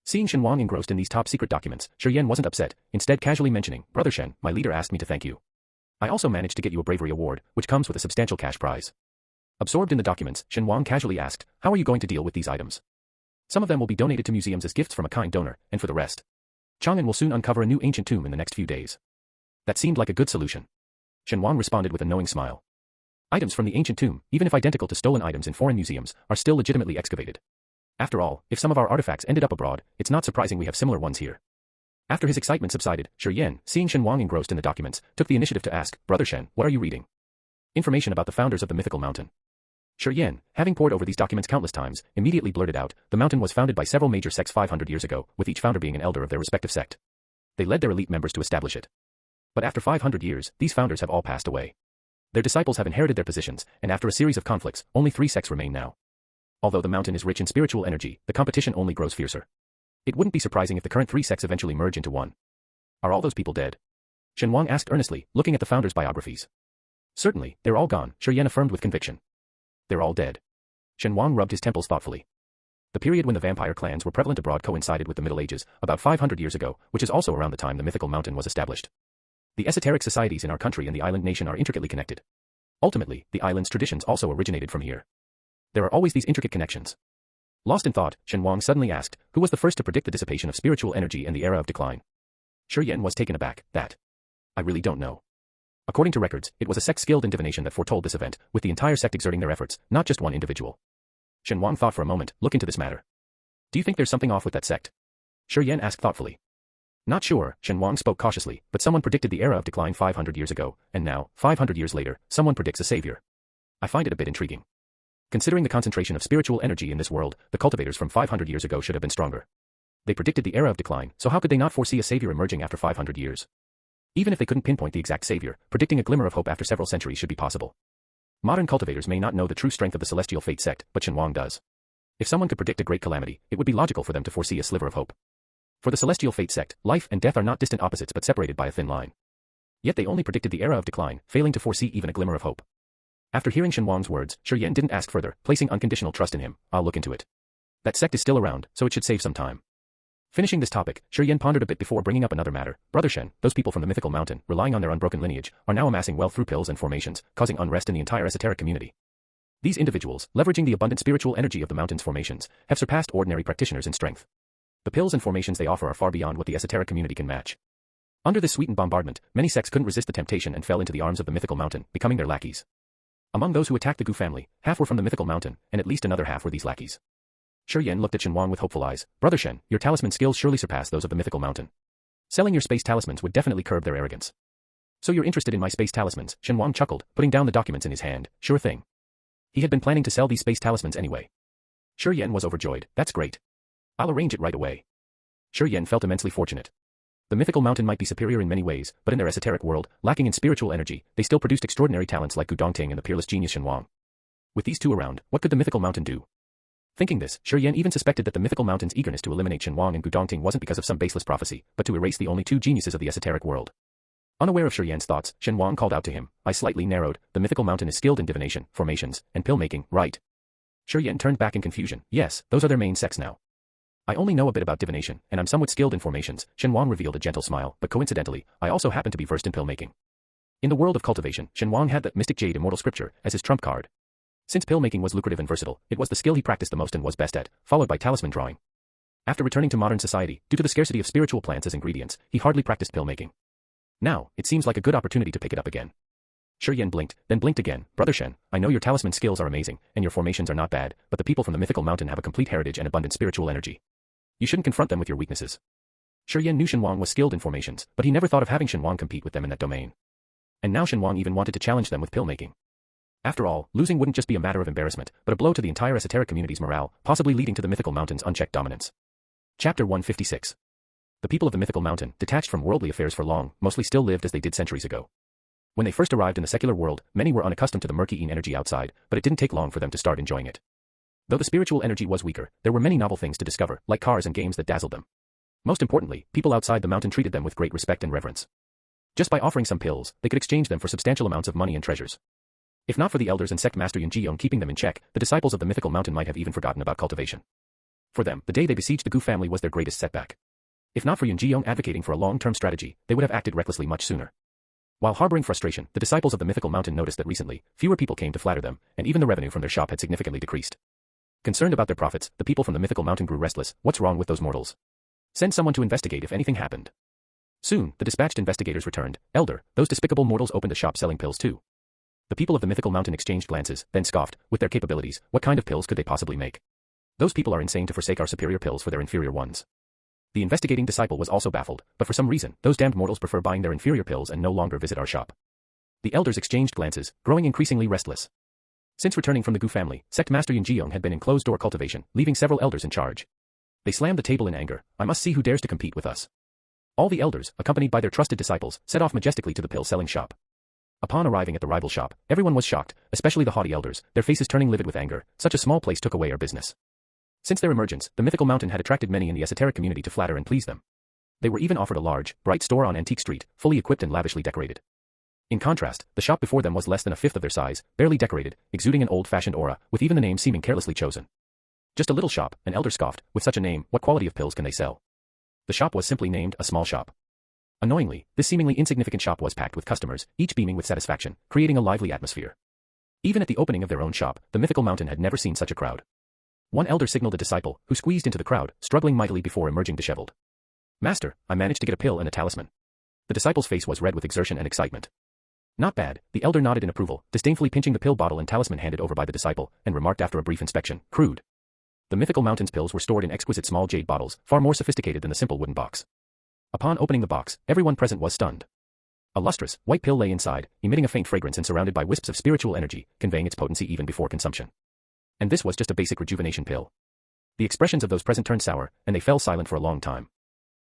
Seeing Shen Wang engrossed in these top-secret documents, Shi Yan wasn't upset, instead casually mentioning, Brother Shen, my leader asked me to thank you. I also managed to get you a bravery award, which comes with a substantial cash prize. Absorbed in the documents, Shen Wang casually asked, how are you going to deal with these items? Some of them will be donated to museums as gifts from a kind donor, and for the rest, Chang'an will soon uncover a new ancient tomb in the next few days. That seemed like a good solution. Shen Wang responded with a knowing smile. Items from the ancient tomb, even if identical to stolen items in foreign museums, are still legitimately excavated. After all, if some of our artifacts ended up abroad, it's not surprising we have similar ones here. After his excitement subsided, Shi, seeing Shen Wang engrossed in the documents, took the initiative to ask, "Brother Shen, what are you reading?" "Information about the founders of the mythical mountain." Shi, having pored over these documents countless times, immediately blurted out, "The mountain was founded by several major sects 500 years ago, with each founder being an elder of their respective sect. They led their elite members to establish it. But after 500 years, these founders have all passed away. Their disciples have inherited their positions, and after a series of conflicts, only 3 sects remain now. Although the mountain is rich in spiritual energy, the competition only grows fiercer. It wouldn't be surprising if the current 3 sects eventually merge into one." "Are all those people dead?" Shen Wang asked earnestly, looking at the founders' biographies. "Certainly, they're all gone," Shi affirmed with conviction. "They're all dead." Shen Wang rubbed his temples thoughtfully. The period when the vampire clans were prevalent abroad coincided with the Middle Ages, about 500 years ago, which is also around the time the mythical mountain was established. The esoteric societies in our country and the island nation are intricately connected. Ultimately, the island's traditions also originated from here. There are always these intricate connections. Lost in thought, Shen Wang suddenly asked, "Who was the first to predict the dissipation of spiritual energy and the era of decline?" Shi was taken aback. "That. I really don't know. According to records, it was a sect skilled in divination that foretold this event, with the entire sect exerting their efforts, not just one individual." Shen Wang thought for a moment, "Look into this matter." "Do you think there's something off with that sect?" Shi asked thoughtfully. "Not sure," Shen Wang spoke cautiously, "but someone predicted the era of decline 500 years ago, and now, 500 years later, someone predicts a savior. I find it a bit intriguing. Considering the concentration of spiritual energy in this world, the cultivators from 500 years ago should have been stronger. They predicted the era of decline, so how could they not foresee a savior emerging after 500 years? Even if they couldn't pinpoint the exact savior, predicting a glimmer of hope after several centuries should be possible. Modern cultivators may not know the true strength of the celestial fate sect, but Shen Wang does. If someone could predict a great calamity, it would be logical for them to foresee a sliver of hope. For the celestial fate sect, life and death are not distant opposites but separated by a thin line. Yet they only predicted the era of decline, failing to foresee even a glimmer of hope." After hearing Shen Wang's words, Shi didn't ask further, placing unconditional trust in him. "I'll look into it. That sect is still around, so it should save some time." Finishing this topic, Shi pondered a bit before bringing up another matter. "Brother Shen, those people from the mythical mountain, relying on their unbroken lineage, are now amassing wealth through pills and formations, causing unrest in the entire esoteric community. These individuals, leveraging the abundant spiritual energy of the mountain's formations, have surpassed ordinary practitioners in strength. The pills and formations they offer are far beyond what the esoteric community can match. Under this sweetened bombardment, many sects couldn't resist the temptation and fell into the arms of the mythical mountain, becoming their lackeys. Among those who attacked the Gu family, half were from the mythical mountain, and at least another half were these lackeys." Shi looked at Shen Wang with hopeful eyes. "Brother Shen, your talisman skills surely surpass those of the mythical mountain. Selling your space talismans would definitely curb their arrogance." "So you're interested in my space talismans?" Shen Wang chuckled, putting down the documents in his hand. "Sure thing." He had been planning to sell these space talismans anyway. Shi was overjoyed. "That's great. I'll arrange it right away." Shi felt immensely fortunate. The mythical mountain might be superior in many ways, but in their esoteric world, lacking in spiritual energy, they still produced extraordinary talents like Gu Dongting and the peerless genius Shen Wang. With these two around, what could the mythical mountain do? Thinking this, Shi even suspected that the mythical mountain's eagerness to eliminate Shen Wang and Gu Dongting wasn't because of some baseless prophecy, but to erase the only 2 geniuses of the esoteric world. Unaware of Shi thoughts, Shen Wang called out to him. "I slightly narrowed. The mythical mountain is skilled in divination, formations, and pill making, right?" Shi turned back in confusion. "Yes, those are their main sects now." "I only know a bit about divination, and I'm somewhat skilled in formations," Shen Wang revealed a gentle smile, "but coincidentally, I also happen to be versed in pill making." In the world of cultivation, Shen Wang had the Mystic Jade Immortal Scripture as his trump card. Since pill making was lucrative and versatile, it was the skill he practiced the most and was best at, followed by talisman drawing. After returning to modern society, due to the scarcity of spiritual plants as ingredients, he hardly practiced pill making. Now, it seems like a good opportunity to pick it up again. Shi blinked, then blinked again. "Brother Shen, I know your talisman skills are amazing, and your formations are not bad, but the people from the mythical mountain have a complete heritage and abundant spiritual energy. You shouldn't confront them with your weaknesses." Shi knew Shen Wang was skilled in formations, but he never thought of having Shen Wang compete with them in that domain. And now Shen Wang even wanted to challenge them with pill making. After all, losing wouldn't just be a matter of embarrassment, but a blow to the entire esoteric community's morale, possibly leading to the mythical mountain's unchecked dominance. Chapter 156. The people of the mythical mountain, detached from worldly affairs for long, mostly still lived as they did centuries ago. When they first arrived in the secular world, many were unaccustomed to the murky energy outside, but it didn't take long for them to start enjoying it. Though the spiritual energy was weaker, there were many novel things to discover, like cars and games that dazzled them. Most importantly, people outside the mountain treated them with great respect and reverence. Just by offering some pills, they could exchange them for substantial amounts of money and treasures. If not for the elders and sect master Yunjiong keeping them in check, the disciples of the mythical mountain might have even forgotten about cultivation. For them, the day they besieged the Gu family was their greatest setback. If not for Yunjiong advocating for a long-term strategy, they would have acted recklessly much sooner. While harboring frustration, the disciples of the mythical mountain noticed that recently, fewer people came to flatter them, and even the revenue from their shop had significantly decreased. Concerned about their profits, the people from the mythical mountain grew restless. "What's wrong with those mortals? Send someone to investigate if anything happened." Soon, the dispatched investigators returned. "Elder, those despicable mortals opened a shop selling pills too." The people of the mythical mountain exchanged glances, then scoffed. With their capabilities, what kind of pills could they possibly make? Those people are insane to forsake our superior pills for their inferior ones. The investigating disciple was also baffled, but for some reason, those damned mortals prefer buying their inferior pills and no longer visit our shop. The elders exchanged glances, growing increasingly restless. Since returning from the Gu family, Sect Master Yin Jiong had been in closed-door cultivation, leaving several elders in charge. They slammed the table in anger. I must see who dares to compete with us. All the elders, accompanied by their trusted disciples, set off majestically to the pill-selling shop. Upon arriving at the rival shop, everyone was shocked, especially the haughty elders, their faces turning livid with anger. Such a small place took away our business. Since their emergence, the mythical mountain had attracted many in the esoteric community to flatter and please them. They were even offered a large, bright store on Antique Street, fully equipped and lavishly decorated. In contrast, the shop before them was less than a fifth of their size, barely decorated, exuding an old-fashioned aura, with even the name seeming carelessly chosen. Just a little shop, an elder scoffed. With such a name, what quality of pills can they sell? The shop was simply named a small shop. Annoyingly, this seemingly insignificant shop was packed with customers, each beaming with satisfaction, creating a lively atmosphere. Even at the opening of their own shop, the mythical mountain had never seen such a crowd. One elder signaled a disciple, who squeezed into the crowd, struggling mightily before emerging disheveled. Master, I managed to get a pill and a talisman. The disciple's face was red with exertion and excitement. Not bad, the elder nodded in approval, disdainfully pinching the pill bottle and talisman handed over by the disciple, and remarked after a brief inspection, crude. The mythical mountain's pills were stored in exquisite small jade bottles, far more sophisticated than the simple wooden box. Upon opening the box, everyone present was stunned. A lustrous, white pill lay inside, emitting a faint fragrance and surrounded by wisps of spiritual energy, conveying its potency even before consumption. And this was just a basic rejuvenation pill. The expressions of those present turned sour, and they fell silent for a long time.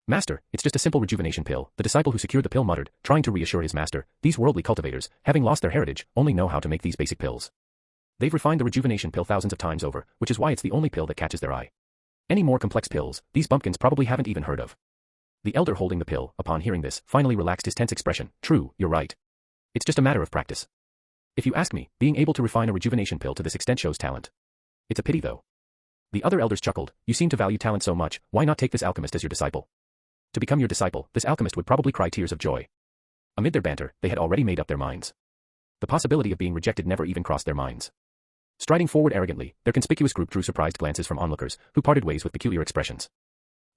Master, it's just a simple rejuvenation pill, the disciple who secured the pill muttered, trying to reassure his master. These worldly cultivators, having lost their heritage, only know how to make these basic pills. They've refined the rejuvenation pill thousands of times over, which is why it's the only pill that catches their eye. Any more complex pills, these bumpkins probably haven't even heard of. The elder holding the pill, upon hearing this, finally relaxed his tense expression. True, you're right. It's just a matter of practice. If you ask me, being able to refine a rejuvenation pill to this extent shows talent. It's a pity though. The other elders chuckled. You seem to value talent so much, why not take this alchemist as your disciple? To become your disciple, this alchemist would probably cry tears of joy. Amid their banter, they had already made up their minds. The possibility of being rejected never even crossed their minds. Striding forward arrogantly, their conspicuous group drew surprised glances from onlookers, who parted ways with peculiar expressions.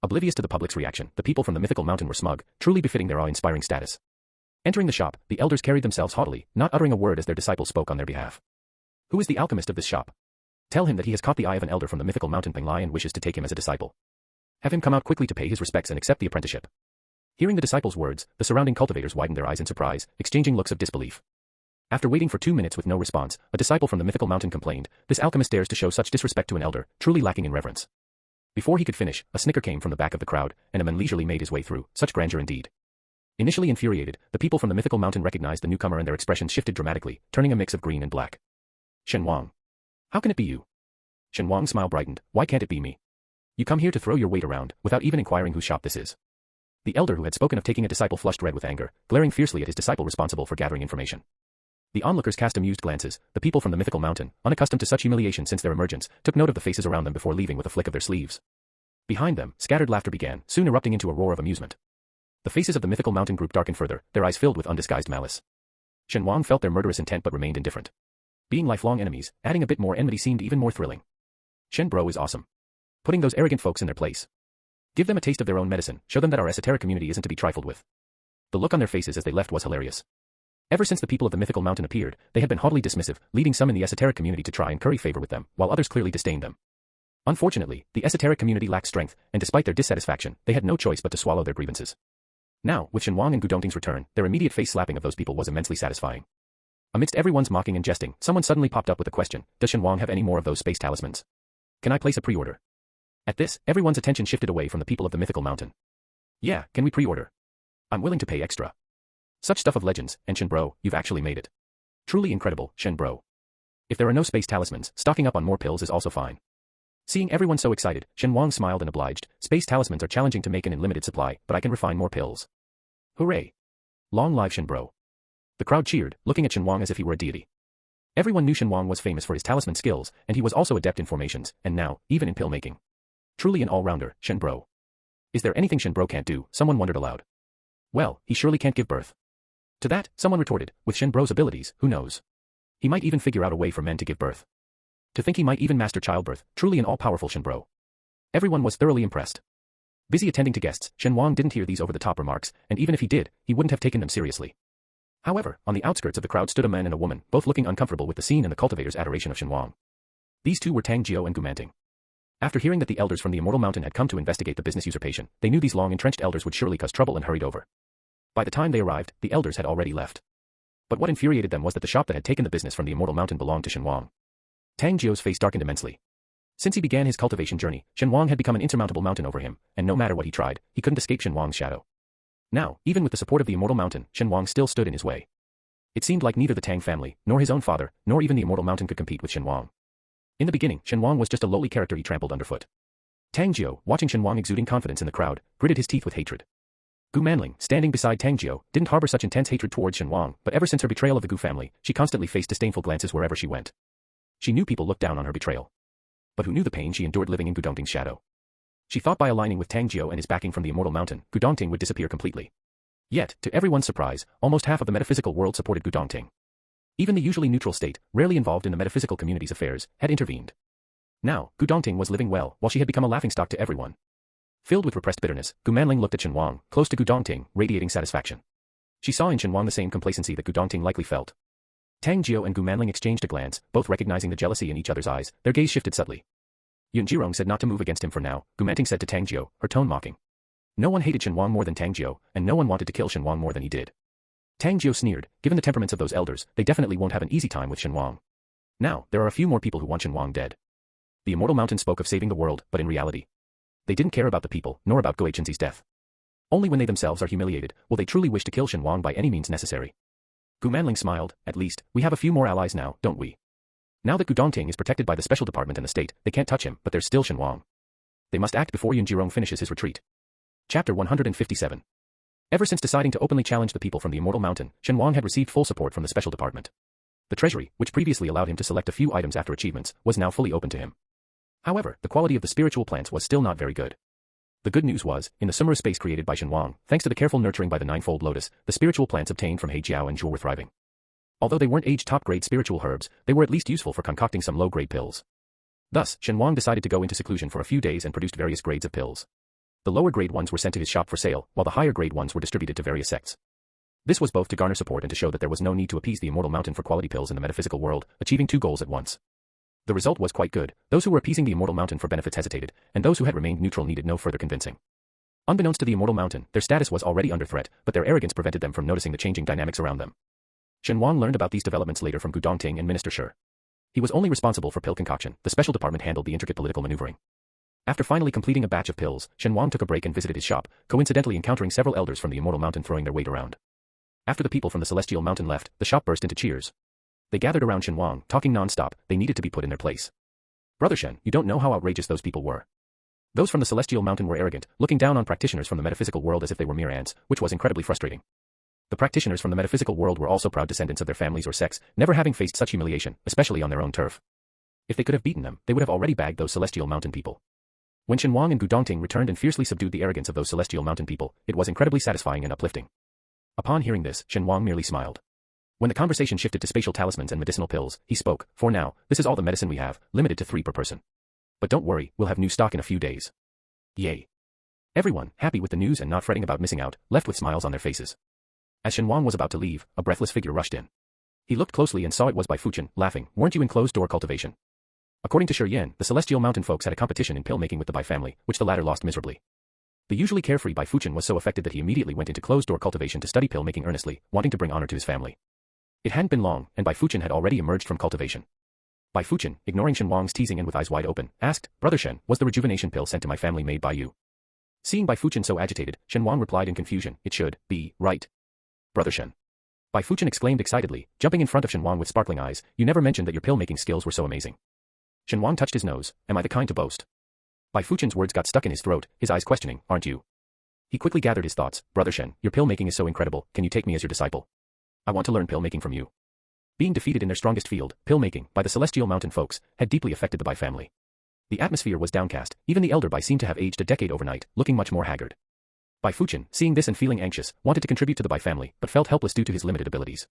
Oblivious to the public's reaction, the people from the mythical mountain were smug, truly befitting their awe-inspiring status. Entering the shop, the elders carried themselves haughtily, not uttering a word as their disciple spoke on their behalf. Who is the alchemist of this shop? Tell him that he has caught the eye of an elder from the mythical mountain Penglai and wishes to take him as a disciple. Have him come out quickly to pay his respects and accept the apprenticeship. Hearing the disciple's words, the surrounding cultivators widened their eyes in surprise, exchanging looks of disbelief. After waiting for 2 minutes with no response, a disciple from the mythical mountain complained, this alchemist dares to show such disrespect to an elder, truly lacking in reverence. Before he could finish, a snicker came from the back of the crowd, and a man leisurely made his way through. Such grandeur indeed. Initially infuriated, the people from the mythical mountain recognized the newcomer and their expressions shifted dramatically, turning a mix of green and black. Shen Wang. How can it be you? Shen Wang's smile brightened. Why can't it be me? You come here to throw your weight around, without even inquiring whose shop this is. The elder who had spoken of taking a disciple flushed red with anger, glaring fiercely at his disciple responsible for gathering information. The onlookers cast amused glances. The people from the mythical mountain, unaccustomed to such humiliation since their emergence, took note of the faces around them before leaving with a flick of their sleeves. Behind them, scattered laughter began, soon erupting into a roar of amusement. The faces of the mythical mountain group darkened further, their eyes filled with undisguised malice. Shen Wang felt their murderous intent but remained indifferent. Being lifelong enemies, adding a bit more enmity seemed even more thrilling. Shen Bro is awesome. Putting those arrogant folks in their place. Give them a taste of their own medicine, show them that our esoteric community isn't to be trifled with. The look on their faces as they left was hilarious. Ever since the people of the mythical mountain appeared, they had been haughtily dismissive, leading some in the esoteric community to try and curry favor with them, while others clearly disdained them. Unfortunately, the esoteric community lacked strength, and despite their dissatisfaction, they had no choice but to swallow their grievances. Now, with Shen Wang and Gu Dongting's return, their immediate face-slapping of those people was immensely satisfying. Amidst everyone's mocking and jesting, someone suddenly popped up with a question. Does Shen Wang have any more of those space talismans? Can I place a pre-order? At this, everyone's attention shifted away from the people of the mythical mountain. Yeah, can we pre-order? I'm willing to pay extra. Such stuff of legends, and Shen Bro, you've actually made it. Truly incredible, Shen Bro. If there are no space talismans, stocking up on more pills is also fine. Seeing everyone so excited, Shen Wang smiled and obliged. Space talismans are challenging to make and in limited supply, but I can refine more pills. Hooray! Long live Shen Bro. The crowd cheered, looking at Shen Wang as if he were a deity. Everyone knew Shen Wang was famous for his talisman skills, and he was also adept in formations, and now, even in pill making. Truly an all-rounder, Shen Bro. Is there anything Shen Bro can't do? Someone wondered aloud. Well, he surely can't give birth. To that, someone retorted, with Shen Bro's abilities, who knows? He might even figure out a way for men to give birth. To think he might even master childbirth, truly an all-powerful Shen Bro. Everyone was thoroughly impressed. Busy attending to guests, Shen Wang didn't hear these over-the-top remarks, and even if he did, he wouldn't have taken them seriously. However, on the outskirts of the crowd stood a man and a woman, both looking uncomfortable with the scene and the cultivator's adoration of Shen Wang. These two were Tang Jiao and Gu Manting. After hearing that the elders from the Immortal Mountain had come to investigate the business usurpation, they knew these long-entrenched elders would surely cause trouble and hurried over. By the time they arrived, the elders had already left. But what infuriated them was that the shop that had taken the business from the Immortal Mountain belonged to Shen Wang. Tang Jiu's face darkened immensely. Since he began his cultivation journey, Shen Wang had become an insurmountable mountain over him, and no matter what he tried, he couldn't escape Shen Wang's shadow. Now, even with the support of the Immortal Mountain, Shen Wang still stood in his way. It seemed like neither the Tang family, nor his own father, nor even the Immortal Mountain could compete with Shen Wang. In the beginning, Shen Wang was just a lowly character he trampled underfoot. Tang Jiu, watching Shen Wang exuding confidence in the crowd, gritted his teeth with hatred. Gu Manling, standing beside Tang Jiu, didn't harbor such intense hatred towards Shen Wang, but ever since her betrayal of the Gu family, she constantly faced disdainful glances wherever she went. She knew people looked down on her betrayal. But who knew the pain she endured living in Gu Dongting's shadow? She thought by aligning with Tang Jiu and his backing from the Immortal Mountain, Gu Dongting would disappear completely. Yet, to everyone's surprise, almost half of the metaphysical world supported Gu Dongting. Even the usually neutral state, rarely involved in the metaphysical community's affairs, had intervened. Now, Gu Dongting was living well, while she had become a laughingstock to everyone. Filled with repressed bitterness, Gu Manling looked at Shen Wang, close to Gu Dongting, radiating satisfaction. She saw in Shen Wang the same complacency that Gu Dongting likely felt. Tang Jiu and Gu Manling exchanged a glance, both recognizing the jealousy in each other's eyes. Their gaze shifted subtly. Yun Jirong said not to move against him for now, Gu Manting said to Tang Jiu, her tone mocking. No one hated Shen Wang more than Tang Jiu, and no one wanted to kill Shen Wang more than he did. Tang Jiu sneered, given the temperaments of those elders, they definitely won't have an easy time with Shen Wang. Now, there are a few more people who want Shen Wang dead. The Immortal Mountain spoke of saving the world, but in reality, they didn't care about the people, nor about Guo Chenzi's death. Only when they themselves are humiliated, will they truly wish to kill Shen Wang by any means necessary. Gu Manling smiled, at least, we have a few more allies now, don't we? Now that Gu Dongting is protected by the special department and the state, they can't touch him, but there's still Shen Wang. They must act before Yun Jirong finishes his retreat. Chapter 157. Ever since deciding to openly challenge the people from the Immortal Mountain, Shen Wang had received full support from the special department. The treasury, which previously allowed him to select a few items after achievements, was now fully open to him. However, the quality of the spiritual plants was still not very good. The good news was, in the summer space created by Shen Wang, thanks to the careful nurturing by the ninefold lotus, the spiritual plants obtained from He Jiao and Zhuo were thriving. Although they weren't aged top-grade spiritual herbs, they were at least useful for concocting some low-grade pills. Thus, Shen Wang decided to go into seclusion for a few days and produced various grades of pills. The lower-grade ones were sent to his shop for sale, while the higher-grade ones were distributed to various sects. This was both to garner support and to show that there was no need to appease the Immortal Mountain for quality pills in the metaphysical world, achieving two goals at once. The result was quite good. Those who were appeasing the Immortal Mountain for benefits hesitated, and those who had remained neutral needed no further convincing. Unbeknownst to the Immortal Mountain, their status was already under threat, but their arrogance prevented them from noticing the changing dynamics around them. Shen Wang learned about these developments later from Gu Dongting and Minister Shi. He was only responsible for pill concoction, the special department handled the intricate political maneuvering. After finally completing a batch of pills, Shen Wang took a break and visited his shop, coincidentally encountering several elders from the Immortal Mountain throwing their weight around. After the people from the Celestial Mountain left, the shop burst into cheers. They gathered around Shen Wang, talking non-stop. They needed to be put in their place. Brother Shen, you don't know how outrageous those people were. Those from the Celestial Mountain were arrogant, looking down on practitioners from the metaphysical world as if they were mere ants, which was incredibly frustrating. The practitioners from the metaphysical world were also proud descendants of their families or sects, never having faced such humiliation, especially on their own turf. If they could have beaten them, they would have already bagged those Celestial Mountain people. When Shen Wang and Gu Dongting returned and fiercely subdued the arrogance of those Celestial Mountain people, it was incredibly satisfying and uplifting. Upon hearing this, Shen Wang merely smiled. When the conversation shifted to spatial talismans and medicinal pills, he spoke, for now, this is all the medicine we have, limited to 3 per person. But don't worry, we'll have new stock in a few days. Yay. Everyone, happy with the news and not fretting about missing out, left with smiles on their faces. As Shen Wang was about to leave, a breathless figure rushed in. He looked closely and saw it was Bai Fuchen, laughing, weren't you in closed-door cultivation? According to Shi Yan, the Celestial Mountain folks had a competition in pill-making with the Bai family, which the latter lost miserably. The usually carefree Bai Fuchen was so affected that he immediately went into closed-door cultivation to study pill-making earnestly, wanting to bring honor to his family. It hadn't been long, and Bai Fuchen had already emerged from cultivation. Bai Fuchen, ignoring Shen Wang's teasing and with eyes wide open, asked, Brother Shen, was the rejuvenation pill sent to my family made by you? Seeing Bai Fuchen so agitated, Shen Wang replied in confusion, it should be, right. Brother Shen. Bai Fuchen exclaimed excitedly, jumping in front of Shen Wang with sparkling eyes, you never mentioned that your pill-making skills were so amazing. Shen Wang touched his nose, am I the kind to boast? Bai Fuchen's words got stuck in his throat, his eyes questioning, aren't you? He quickly gathered his thoughts, Brother Shen, your pill-making is so incredible, can you take me as your disciple? I want to learn pill-making from you. Being defeated in their strongest field, pill-making, by the Celestial Mountain folks, had deeply affected the Bai family. The atmosphere was downcast, even the elder Bai seemed to have aged a decade overnight, looking much more haggard. Bai Fuchen, seeing this and feeling anxious, wanted to contribute to the Bai family, but felt helpless due to his limited abilities.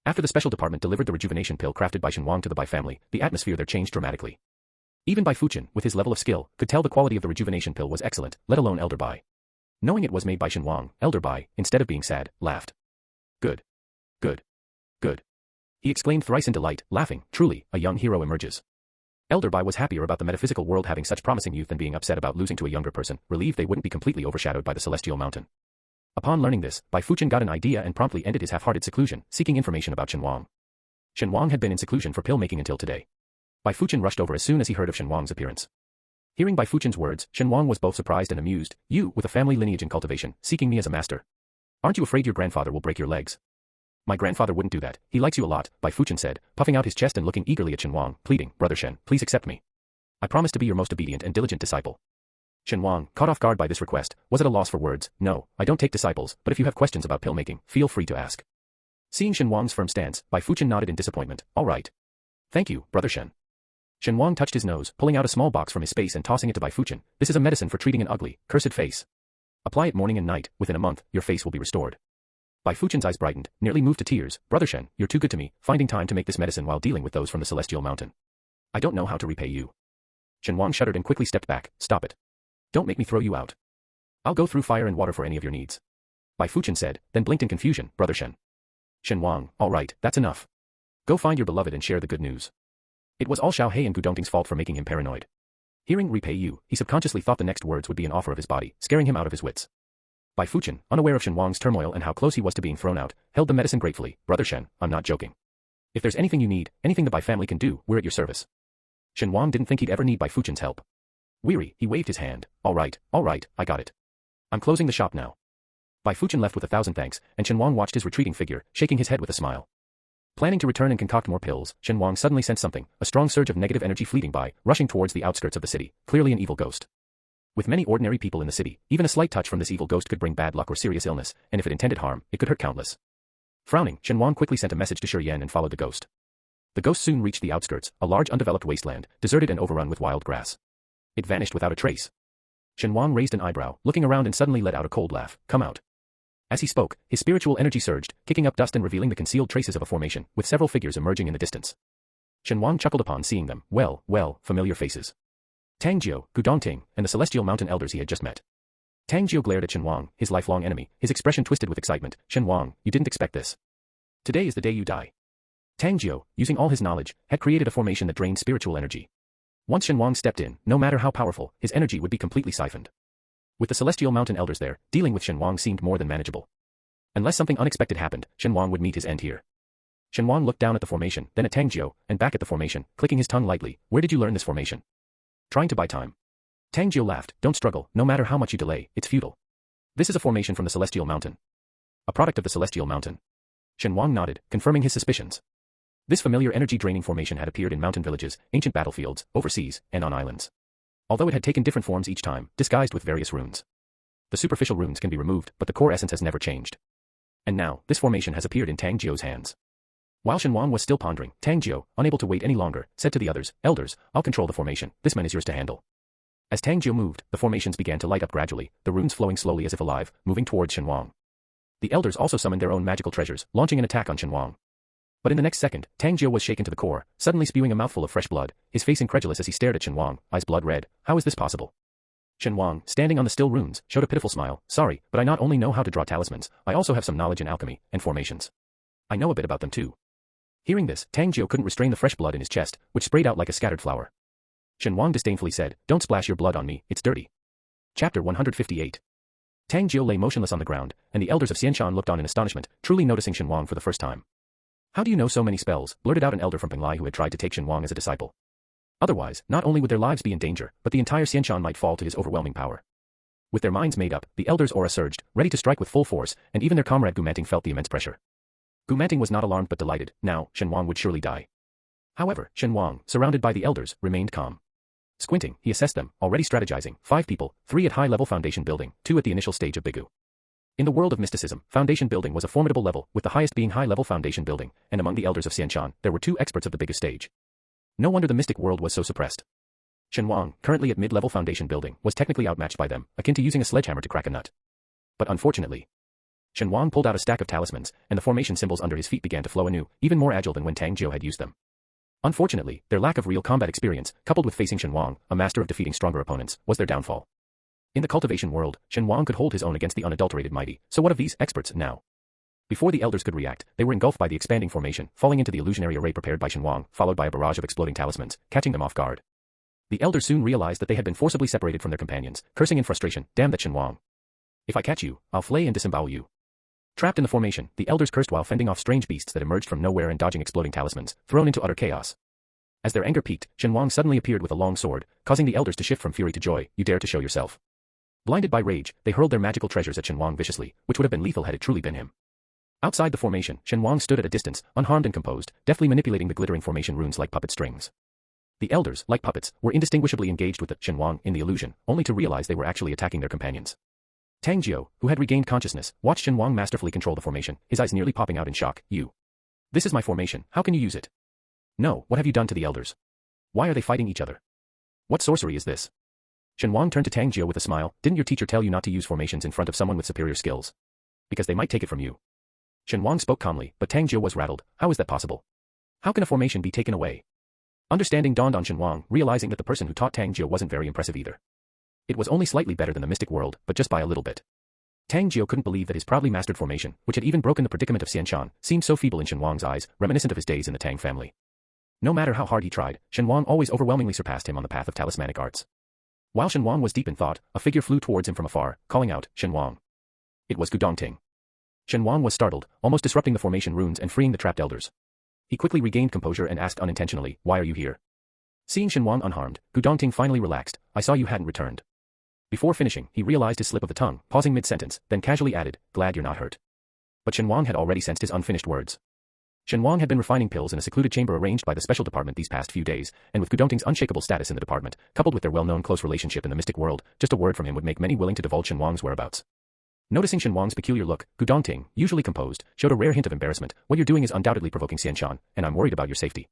After the special department delivered the rejuvenation pill crafted by Shen Wang to the Bai family, the atmosphere there changed dramatically. Even Bai Fuchen, with his level of skill, could tell the quality of the rejuvenation pill was excellent, let alone Elder Bai. Knowing it was made by Shen Wang, Elder Bai, instead of being sad, laughed. Good. Good. Good. He exclaimed thrice in delight, laughing, truly, a young hero emerges. Elder Bai was happier about the metaphysical world having such promising youth than being upset about losing to a younger person, relieved they wouldn't be completely overshadowed by the celestial mountain. Upon learning this, Bai Fuchen got an idea and promptly ended his half-hearted seclusion, seeking information about Shen Wang. Shen Wang had been in seclusion for pill-making until today. Bai Fuchen rushed over as soon as he heard of Shen Wang's appearance. Hearing Bai Fuchen's words, Shen Wang was both surprised and amused. You, with a family lineage in cultivation, seeking me as a master. Aren't you afraid your grandfather will break your legs? My grandfather wouldn't do that, he likes you a lot, Bai Fuchen said, puffing out his chest and looking eagerly at Shen Wang, pleading, Brother Shen, please accept me. I promise to be your most obedient and diligent disciple. Shen Wang, caught off guard by this request, was at a loss for words. No, I don't take disciples, but if you have questions about pill-making, feel free to ask. Seeing Shen Wang's firm stance, Bai Fuchen nodded in disappointment. All right. Thank you, Brother Shen. Shen Wang touched his nose, pulling out a small box from his space and tossing it to Bai Fuchen. This is a medicine for treating an ugly, cursed face. Apply it morning and night. Within a month, your face will be restored. Bai Fuchen's eyes brightened, nearly moved to tears. Brother Shen, you're too good to me, finding time to make this medicine while dealing with those from the celestial mountain. I don't know how to repay you. Shen Wang shuddered and quickly stepped back. Stop it. Don't make me throw you out. I'll go through fire and water for any of your needs. Bai Fuchen said, then blinked in confusion. Brother Shen. Shen Wang, all right, that's enough. Go find your beloved and share the good news. It was all Xiao He and Gu Dongting's fault for making him paranoid. Hearing repay you, he subconsciously thought the next words would be an offer of his body, scaring him out of his wits. Bai Fuchen, unaware of Shen Wang's turmoil and how close he was to being thrown out, held the medicine gratefully. Brother Shen, I'm not joking. If there's anything you need, anything the Bai family can do, we're at your service. Shen Wang didn't think he'd ever need Bai Fuchen's help. Weary, he waved his hand. All right, I got it. I'm closing the shop now. Bai Fuchen left with 1,000 thanks, and Shen Wang watched his retreating figure, shaking his head with a smile. Planning to return and concoct more pills, Shen Wang suddenly sensed something, a strong surge of negative energy fleeting by, rushing towards the outskirts of the city, clearly an evil ghost. With many ordinary people in the city, even a slight touch from this evil ghost could bring bad luck or serious illness, and if it intended harm, it could hurt countless. Frowning, Shen Wang quickly sent a message to Shi Yan and followed the ghost. The ghost soon reached the outskirts, a large undeveloped wasteland, deserted and overrun with wild grass. It vanished without a trace. Shen Wang raised an eyebrow, looking around and suddenly let out a cold laugh. Come out. As he spoke, his spiritual energy surged, kicking up dust and revealing the concealed traces of a formation, with several figures emerging in the distance. Shen Wang chuckled upon seeing them. Well, familiar faces. Tang Jiu, Gu Dongting, and the celestial mountain elders he had just met. Tang Jiu glared at Shen Wang, his lifelong enemy, his expression twisted with excitement. Shen Wang, you didn't expect this. Today is the day you die. Tang Jiu, using all his knowledge, had created a formation that drained spiritual energy. Once Shen Wang stepped in, no matter how powerful, his energy would be completely siphoned. With the celestial mountain elders there, dealing with Shen Wang seemed more than manageable. Unless something unexpected happened, Shen Wang would meet his end here. Shen Wang looked down at the formation, then at Tang Jiu, and back at the formation, clicking his tongue lightly. Where did you learn this formation? Trying to buy time. Tang Jiu laughed. Don't struggle, no matter how much you delay, it's futile. This is a formation from the celestial mountain. A product of the celestial mountain. Shen Wang nodded, confirming his suspicions. This familiar energy-draining formation had appeared in mountain villages, ancient battlefields, overseas, and on islands. Although it had taken different forms each time, disguised with various runes. The superficial runes can be removed, but the core essence has never changed. And now, this formation has appeared in Tang Jiu's hands. While Shen Wang was still pondering, Tang Jiu, unable to wait any longer, said to the others, Elders, I'll control the formation, this man is yours to handle. As Tang Jiu moved, the formations began to light up gradually, the runes flowing slowly as if alive, moving towards Shen Wang. The elders also summoned their own magical treasures, launching an attack on Shen Wang. But in the next second, Tang Jiu was shaken to the core, suddenly spewing a mouthful of fresh blood, his face incredulous as he stared at Shen Wang, eyes blood red. How is this possible? Shen Wang, standing on the still runes, showed a pitiful smile. Sorry, but I not only know how to draw talismans, I also have some knowledge in alchemy and formations. I know a bit about them too. Hearing this, Tang Jiu couldn't restrain the fresh blood in his chest, which sprayed out like a scattered flower. Shen Wang disdainfully said, Don't splash your blood on me, it's dirty. Chapter 158. Tang Jiu lay motionless on the ground, and the elders of Xianshan looked on in astonishment, truly noticing Shen Wang for the first time. How do you know so many spells? Blurted out an elder from Penglai who had tried to take Shen Wang as a disciple. Otherwise, not only would their lives be in danger, but the entire Xianshan might fall to his overwhelming power. With their minds made up, the elders' aura surged, ready to strike with full force, and even their comrade Gu Dongting felt the immense pressure. Gu Dongting was not alarmed but delighted. Now, Shen Wang would surely die. However, Shen Wang, surrounded by the elders, remained calm. Squinting, he assessed them, already strategizing, 5 people, 3 at high-level foundation building, 2 at the initial stage of Bigu. In the world of mysticism, foundation building was a formidable level, with the highest being high-level foundation building, and among the elders of Xianshan, there were 2 experts of the biggest stage. No wonder the mystic world was so suppressed. Shen Wang, currently at mid-level foundation building, was technically outmatched by them, akin to using a sledgehammer to crack a nut. But unfortunately, Shen Wang pulled out a stack of talismans, and the formation symbols under his feet began to flow anew, even more agile than when Tang Jiu had used them. Unfortunately, their lack of real combat experience, coupled with facing Shen Wang, a master of defeating stronger opponents, was their downfall. In the cultivation world, Shen Wang could hold his own against the unadulterated mighty, so what of these experts now? Before the elders could react, they were engulfed by the expanding formation, falling into the illusionary array prepared by Shen Wang, followed by a barrage of exploding talismans, catching them off guard. The elders soon realized that they had been forcibly separated from their companions, cursing in frustration, "Damn that Shen Wang. If I catch you, I'll flay and disembowel you." Trapped in the formation, the elders cursed while fending off strange beasts that emerged from nowhere and dodging exploding talismans, thrown into utter chaos. As their anger peaked, Shen Wang suddenly appeared with a long sword, causing the elders to shift from fury to joy. "You dare to show yourself." Blinded by rage, they hurled their magical treasures at Shen Wang viciously, which would have been lethal had it truly been him. Outside the formation, Shen Wang stood at a distance, unharmed and composed, deftly manipulating the glittering formation runes like puppet strings. The elders, like puppets, were indistinguishably engaged with the Shen Wang in the illusion, only to realize they were actually attacking their companions. Tang Jiu, who had regained consciousness, watched Shen Wang masterfully control the formation, his eyes nearly popping out in shock. "You. This is my formation, how can you use it?" "No, what have you done to the elders? Why are they fighting each other? What sorcery is this?" Shen Wang turned to Tang Jiu with a smile. "Didn't your teacher tell you not to use formations in front of someone with superior skills? Because they might take it from you." Shen Wang spoke calmly, but Tang Jiu was rattled. "How is that possible? How can a formation be taken away?" Understanding dawned on Shen Wang, realizing that the person who taught Tang Jiu wasn't very impressive either. It was only slightly better than the mystic world, but just by a little bit. Tang Jiu couldn't believe that his proudly mastered formation, which had even broken the predicament of Xian Shan, seemed so feeble in Shen Wang's eyes, reminiscent of his days in the Tang family. No matter how hard he tried, Shen Wang always overwhelmingly surpassed him on the path of talismanic arts. While Shen Wang was deep in thought, a figure flew towards him from afar, calling out, "Shen Wang." It was Gu Dongting. Shen Wang was startled, almost disrupting the formation runes and freeing the trapped elders. He quickly regained composure and asked unintentionally, "Why are you here?" Seeing Shen Wang unharmed, Gu Dongting finally relaxed. "I saw you hadn't returned." Before finishing, he realized his slip of the tongue, pausing mid-sentence, then casually added, "Glad you're not hurt." But Shen Wang had already sensed his unfinished words. Shen Wang had been refining pills in a secluded chamber arranged by the special department these past few days, and with Gu Dongting's unshakable status in the department, coupled with their well-known close relationship in the mystic world, just a word from him would make many willing to divulge Shen Wang's whereabouts. Noticing Shen Wang's peculiar look, Gu Dongting, usually composed, showed a rare hint of embarrassment. "What you're doing is undoubtedly provoking Xian Shan, and I'm worried about your safety."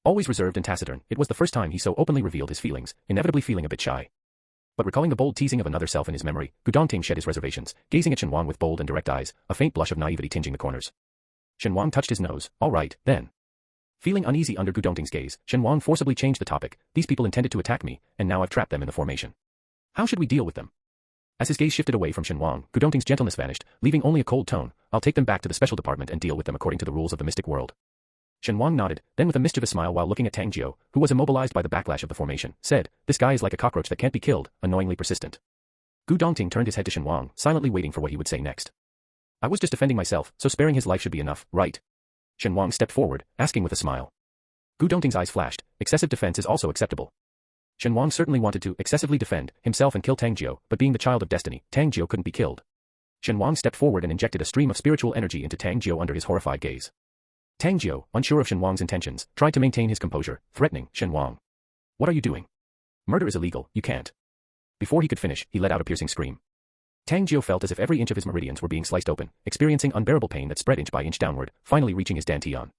Always reserved and taciturn, it was the first time he so openly revealed his feelings, inevitably feeling a bit shy. But recalling the bold teasing of another self in his memory, Gu Dongting shed his reservations, gazing at Shen Wang with bold and direct eyes, a faint blush of naivety tinging the corners. Shen Wang touched his nose. "All right, then." Feeling uneasy under Gu Dongting's gaze, Shen Wang forcibly changed the topic. "These people intended to attack me, and now I've trapped them in the formation. How should we deal with them?" As his gaze shifted away from Shen Wang, Gu Dongting's gentleness vanished, leaving only a cold tone. "I'll take them back to the special department and deal with them according to the rules of the mystic world." Shen Wang nodded, then with a mischievous smile while looking at Tang Jiu, who was immobilized by the backlash of the formation, said, "This guy is like a cockroach that can't be killed, annoyingly persistent." Gu Dongting turned his head to Shen Wang, silently waiting for what he would say next. "I was just defending myself, so sparing his life should be enough, right?" Shen Wang stepped forward, asking with a smile. Gu Dongting's eyes flashed. Excessive defense is also acceptable. Shen Wang certainly wanted to excessively defend himself and kill Tang Jiu, but being the child of destiny, Tang Jiu couldn't be killed. Shen Wang stepped forward and injected a stream of spiritual energy into Tang Jiu under his horrified gaze. Tang Jiu, unsure of Shen Wang's intentions, tried to maintain his composure, threatening, "Shen Wang. What are you doing? Murder is illegal, you can't." Before he could finish, he let out a piercing scream. Tang Jiu felt as if every inch of his meridians were being sliced open, experiencing unbearable pain that spread inch by inch downward, finally reaching his dantian.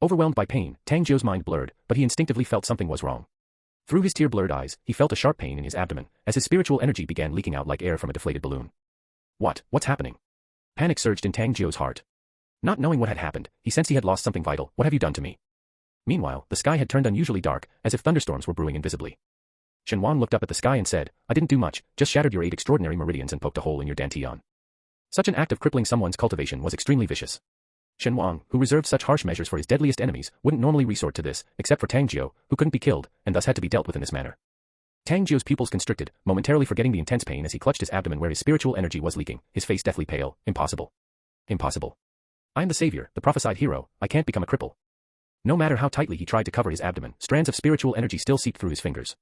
Overwhelmed by pain, Tang Jiu's mind blurred, but he instinctively felt something was wrong. Through his tear-blurred eyes, he felt a sharp pain in his abdomen, as his spiritual energy began leaking out like air from a deflated balloon. What's happening? Panic surged in Tang Jiu's heart. Not knowing what had happened, he sensed he had lost something vital. "What have you done to me?" Meanwhile, the sky had turned unusually dark, as if thunderstorms were brewing invisibly. Shen Wang looked up at the sky and said, "I didn't do much, just shattered your 8 extraordinary meridians and poked a hole in your dantian." Such an act of crippling someone's cultivation was extremely vicious. Shen Wang, who reserved such harsh measures for his deadliest enemies, wouldn't normally resort to this, except for Tang Jiu, who couldn't be killed, and thus had to be dealt with in this manner. Tang Jiu's pupils constricted, momentarily forgetting the intense pain as he clutched his abdomen where his spiritual energy was leaking, his face deathly pale. "Impossible. Impossible. I am the savior, the prophesied hero, I can't become a cripple." No matter how tightly he tried to cover his abdomen, strands of spiritual energy still seeped through his fingers.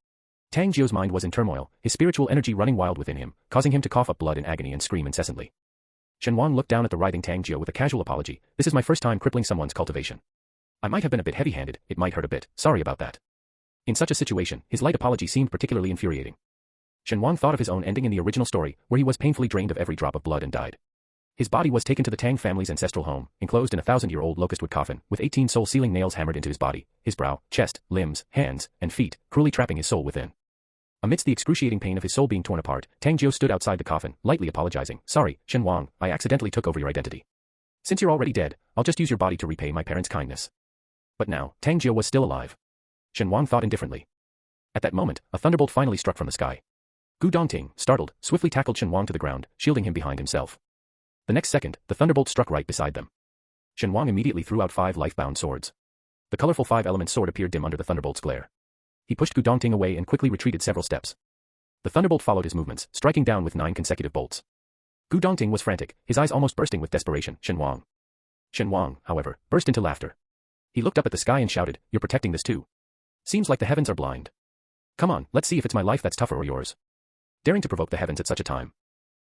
Tang Jiu's mind was in turmoil, his spiritual energy running wild within him, causing him to cough up blood in agony and scream incessantly. Shen Wang looked down at the writhing Tang Jiu with a casual apology. "This is my first time crippling someone's cultivation. I might have been a bit heavy-handed, it might hurt a bit, sorry about that." In such a situation, his light apology seemed particularly infuriating. Shen Wang thought of his own ending in the original story, where he was painfully drained of every drop of blood and died. His body was taken to the Tang family's ancestral home, enclosed in a 1,000-year-old locust wood coffin, with 18 soul-sealing nails hammered into his body, his brow, chest, limbs, hands, and feet, cruelly trapping his soul within. Amidst the excruciating pain of his soul being torn apart, Tang Jiu stood outside the coffin, lightly apologizing. "Sorry, Shen Wang, I accidentally took over your identity. Since you're already dead, I'll just use your body to repay my parents' kindness." But now, Tang Jiu was still alive. Shen Wang thought indifferently. At that moment, a thunderbolt finally struck from the sky. Gu Dongting, startled, swiftly tackled Shen Wang to the ground, shielding him behind himself. The next second, the thunderbolt struck right beside them. Shen Wang immediately threw out 5 life-bound swords. The colorful 5-element sword appeared dim under the thunderbolt's glare. He pushed Gu Dongting away and quickly retreated several steps. The thunderbolt followed his movements, striking down with 9 consecutive bolts. Gu Dongting was frantic, his eyes almost bursting with desperation. Shen Wang, however, burst into laughter. He looked up at the sky and shouted, "You're protecting this too? Seems like the heavens are blind. Come on, let's see if it's my life that's tougher or yours." Daring to provoke the heavens at such a time.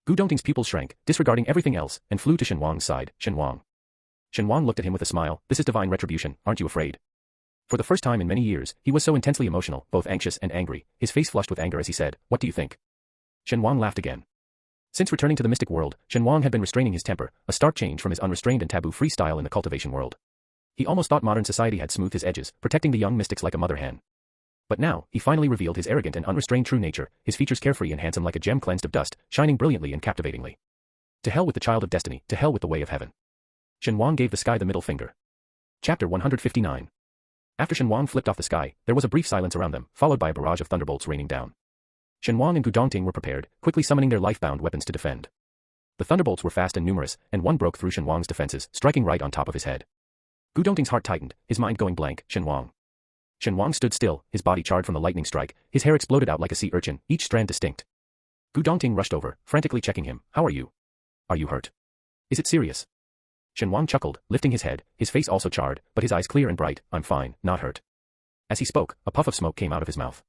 Gu Dongting's pupils shrank, disregarding everything else, and flew to Shen Wang's side. Shen Wang looked at him with a smile. "This is divine retribution, aren't you afraid?" For the first time in many years, he was so intensely emotional, both anxious and angry, his face flushed with anger as he said, "What do you think?" Shen Wang laughed again. Since returning to the mystic world, Shen Wang had been restraining his temper, a stark change from his unrestrained and taboo-free style in the cultivation world. He almost thought modern society had smoothed his edges, protecting the young mystics like a mother hen. But now, he finally revealed his arrogant and unrestrained true nature, his features carefree and handsome like a gem cleansed of dust, shining brilliantly and captivatingly. To hell with the child of destiny, to hell with the way of heaven. Shen Wang gave the sky the middle finger. Chapter 159. After Shen Wang flipped off the sky, there was a brief silence around them, followed by a barrage of thunderbolts raining down. Shen Wang and Gu Dongting were prepared, quickly summoning their life-bound weapons to defend. The thunderbolts were fast and numerous, and one broke through Shen Wang's defenses, striking right on top of his head. Gu Dongting's heart tightened, his mind going blank. Shen Wang stood still, his body charred from the lightning strike, his hair exploded out like a sea urchin, each strand distinct. Gu Dongting rushed over, frantically checking him. "How are you? Are you hurt? Is it serious?" Shen Wang chuckled, lifting his head, his face also charred, but his eyes clear and bright. "I'm fine, not hurt." As he spoke, a puff of smoke came out of his mouth.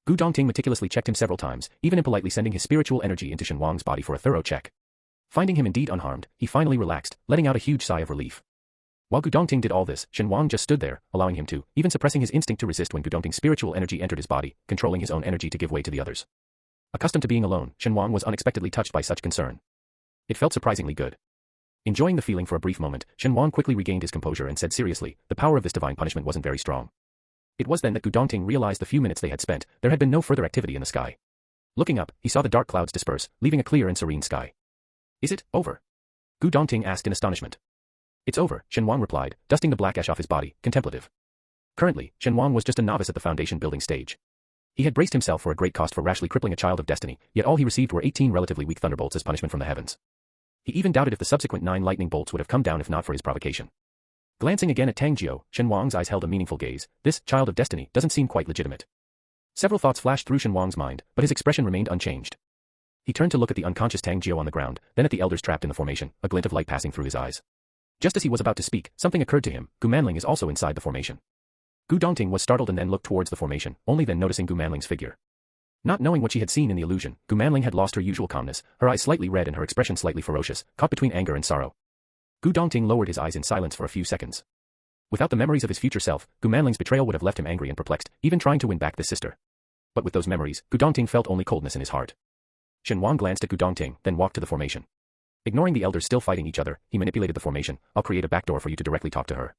Gu Dongting meticulously checked him several times, even impolitely sending his spiritual energy into Shen Wang's body for a thorough check. Finding him indeed unharmed, he finally relaxed, letting out a huge sigh of relief. While Gu Dongting did all this, Shen Wang just stood there, allowing him to, even suppressing his instinct to resist when Gu Dongting's spiritual energy entered his body, controlling his own energy to give way to the others. Accustomed to being alone, Shen Wang was unexpectedly touched by such concern. It felt surprisingly good. Enjoying the feeling for a brief moment, Shen Wang quickly regained his composure and said seriously, "The power of this divine punishment wasn't very strong." It was then that Gu Dongting realized the few minutes they had spent, there had been no further activity in the sky. Looking up, he saw the dark clouds disperse, leaving a clear and serene sky. "Is it over?" Gu Dongting asked in astonishment. "It's over," Shen Wang replied, dusting the black ash off his body, contemplative. Currently, Shen Wang was just a novice at the foundation building stage. He had braced himself for a great cost for rashly crippling a child of destiny, yet all he received were 18 relatively weak thunderbolts as punishment from the heavens. He even doubted if the subsequent 9 lightning bolts would have come down if not for his provocation. Glancing again at Tang Jiao, Shen Wang's eyes held a meaningful gaze. This child of destiny doesn't seem quite legitimate. Several thoughts flashed through Shen Wang's mind, but his expression remained unchanged. He turned to look at the unconscious Tang Jiao on the ground, then at the elders trapped in the formation, a glint of light passing through his eyes. Just as he was about to speak, something occurred to him. Gu Manling is also inside the formation. Gu Dongting was startled and then looked towards the formation, only then noticing Gu Manling's figure. Not knowing what she had seen in the illusion, Gu Manling had lost her usual calmness, her eyes slightly red and her expression slightly ferocious, caught between anger and sorrow. Gu Dongting lowered his eyes in silence for a few seconds. Without the memories of his future self, Gu Manling's betrayal would have left him angry and perplexed, even trying to win back this sister. But with those memories, Gu Dongting felt only coldness in his heart. Shen Wang glanced at Gu Dongting, then walked to the formation. Ignoring the elders still fighting each other, he manipulated the formation. "I'll create a backdoor for you to directly talk to her."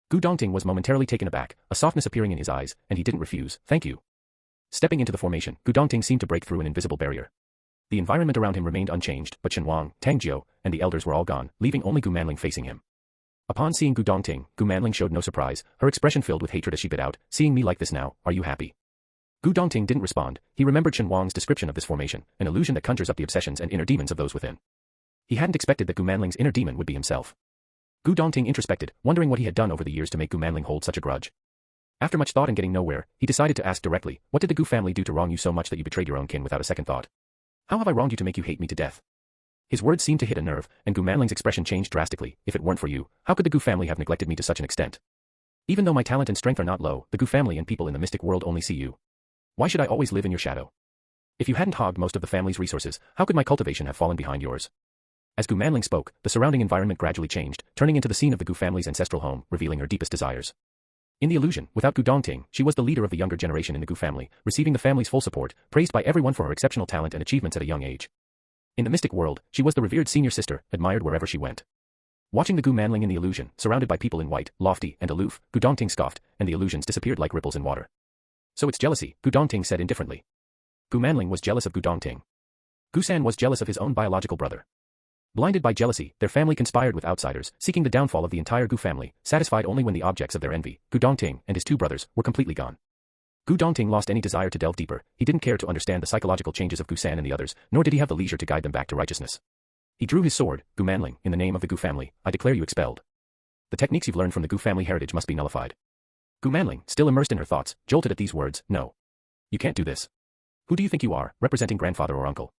Gu Dongting was momentarily taken aback, a softness appearing in his eyes, and he didn't refuse. "Thank you." Stepping into the formation, Gu Dongting seemed to break through an invisible barrier. The environment around him remained unchanged, but Shen Wang, Tang Jiao, and the elders were all gone, leaving only Gu Manling facing him. Upon seeing Gu Dongting, Gu Manling showed no surprise, her expression filled with hatred as she bit out, "Seeing me like this now, are you happy?" Gu Dongting didn't respond. He remembered Shen Wang's description of this formation, an illusion that conjures up the obsessions and inner demons of those within. He hadn't expected that Gu Manling's inner demon would be himself. Gu Dongting introspected, wondering what he had done over the years to make Gu Manling hold such a grudge. After much thought and getting nowhere, he decided to ask directly, "What did the Gu family do to wrong you so much that you betrayed your own kin without a second thought? How have I wronged you to make you hate me to death?" His words seemed to hit a nerve, and Gu Manling's expression changed drastically. "If it weren't for you, how could the Gu family have neglected me to such an extent? Even though my talent and strength are not low, the Gu family and people in the mystic world only see you. Why should I always live in your shadow? If you hadn't hogged most of the family's resources, how could my cultivation have fallen behind yours?" As Gu Manling spoke, the surrounding environment gradually changed, turning into the scene of the Gu family's ancestral home, revealing her deepest desires. In the illusion, without Gu Dongting, she was the leader of the younger generation in the Gu family, receiving the family's full support, praised by everyone for her exceptional talent and achievements at a young age. In the mystic world, she was the revered senior sister, admired wherever she went. Watching the Gu Manling in the illusion, surrounded by people in white, lofty, and aloof, Gu Dongting scoffed, and the illusions disappeared like ripples in water. "So it's jealousy," Gu Dongting said indifferently. Gu Manling was jealous of Gu Dongting. Gu-san was jealous of his own biological brother. Blinded by jealousy, their family conspired with outsiders, seeking the downfall of the entire Gu family, satisfied only when the objects of their envy, Gu Dongting and his 2 brothers, were completely gone. Gu Dongting lost any desire to delve deeper. He didn't care to understand the psychological changes of Gu-san and the others, nor did he have the leisure to guide them back to righteousness. He drew his sword. Gu Manling, in the name of the Gu family, I declare you expelled. The techniques you've learned from the Gu family heritage must be nullified. Gu Manling, still immersed in her thoughts, jolted at these words. No. You can't do this. Who do you think you are, representing grandfather or uncle?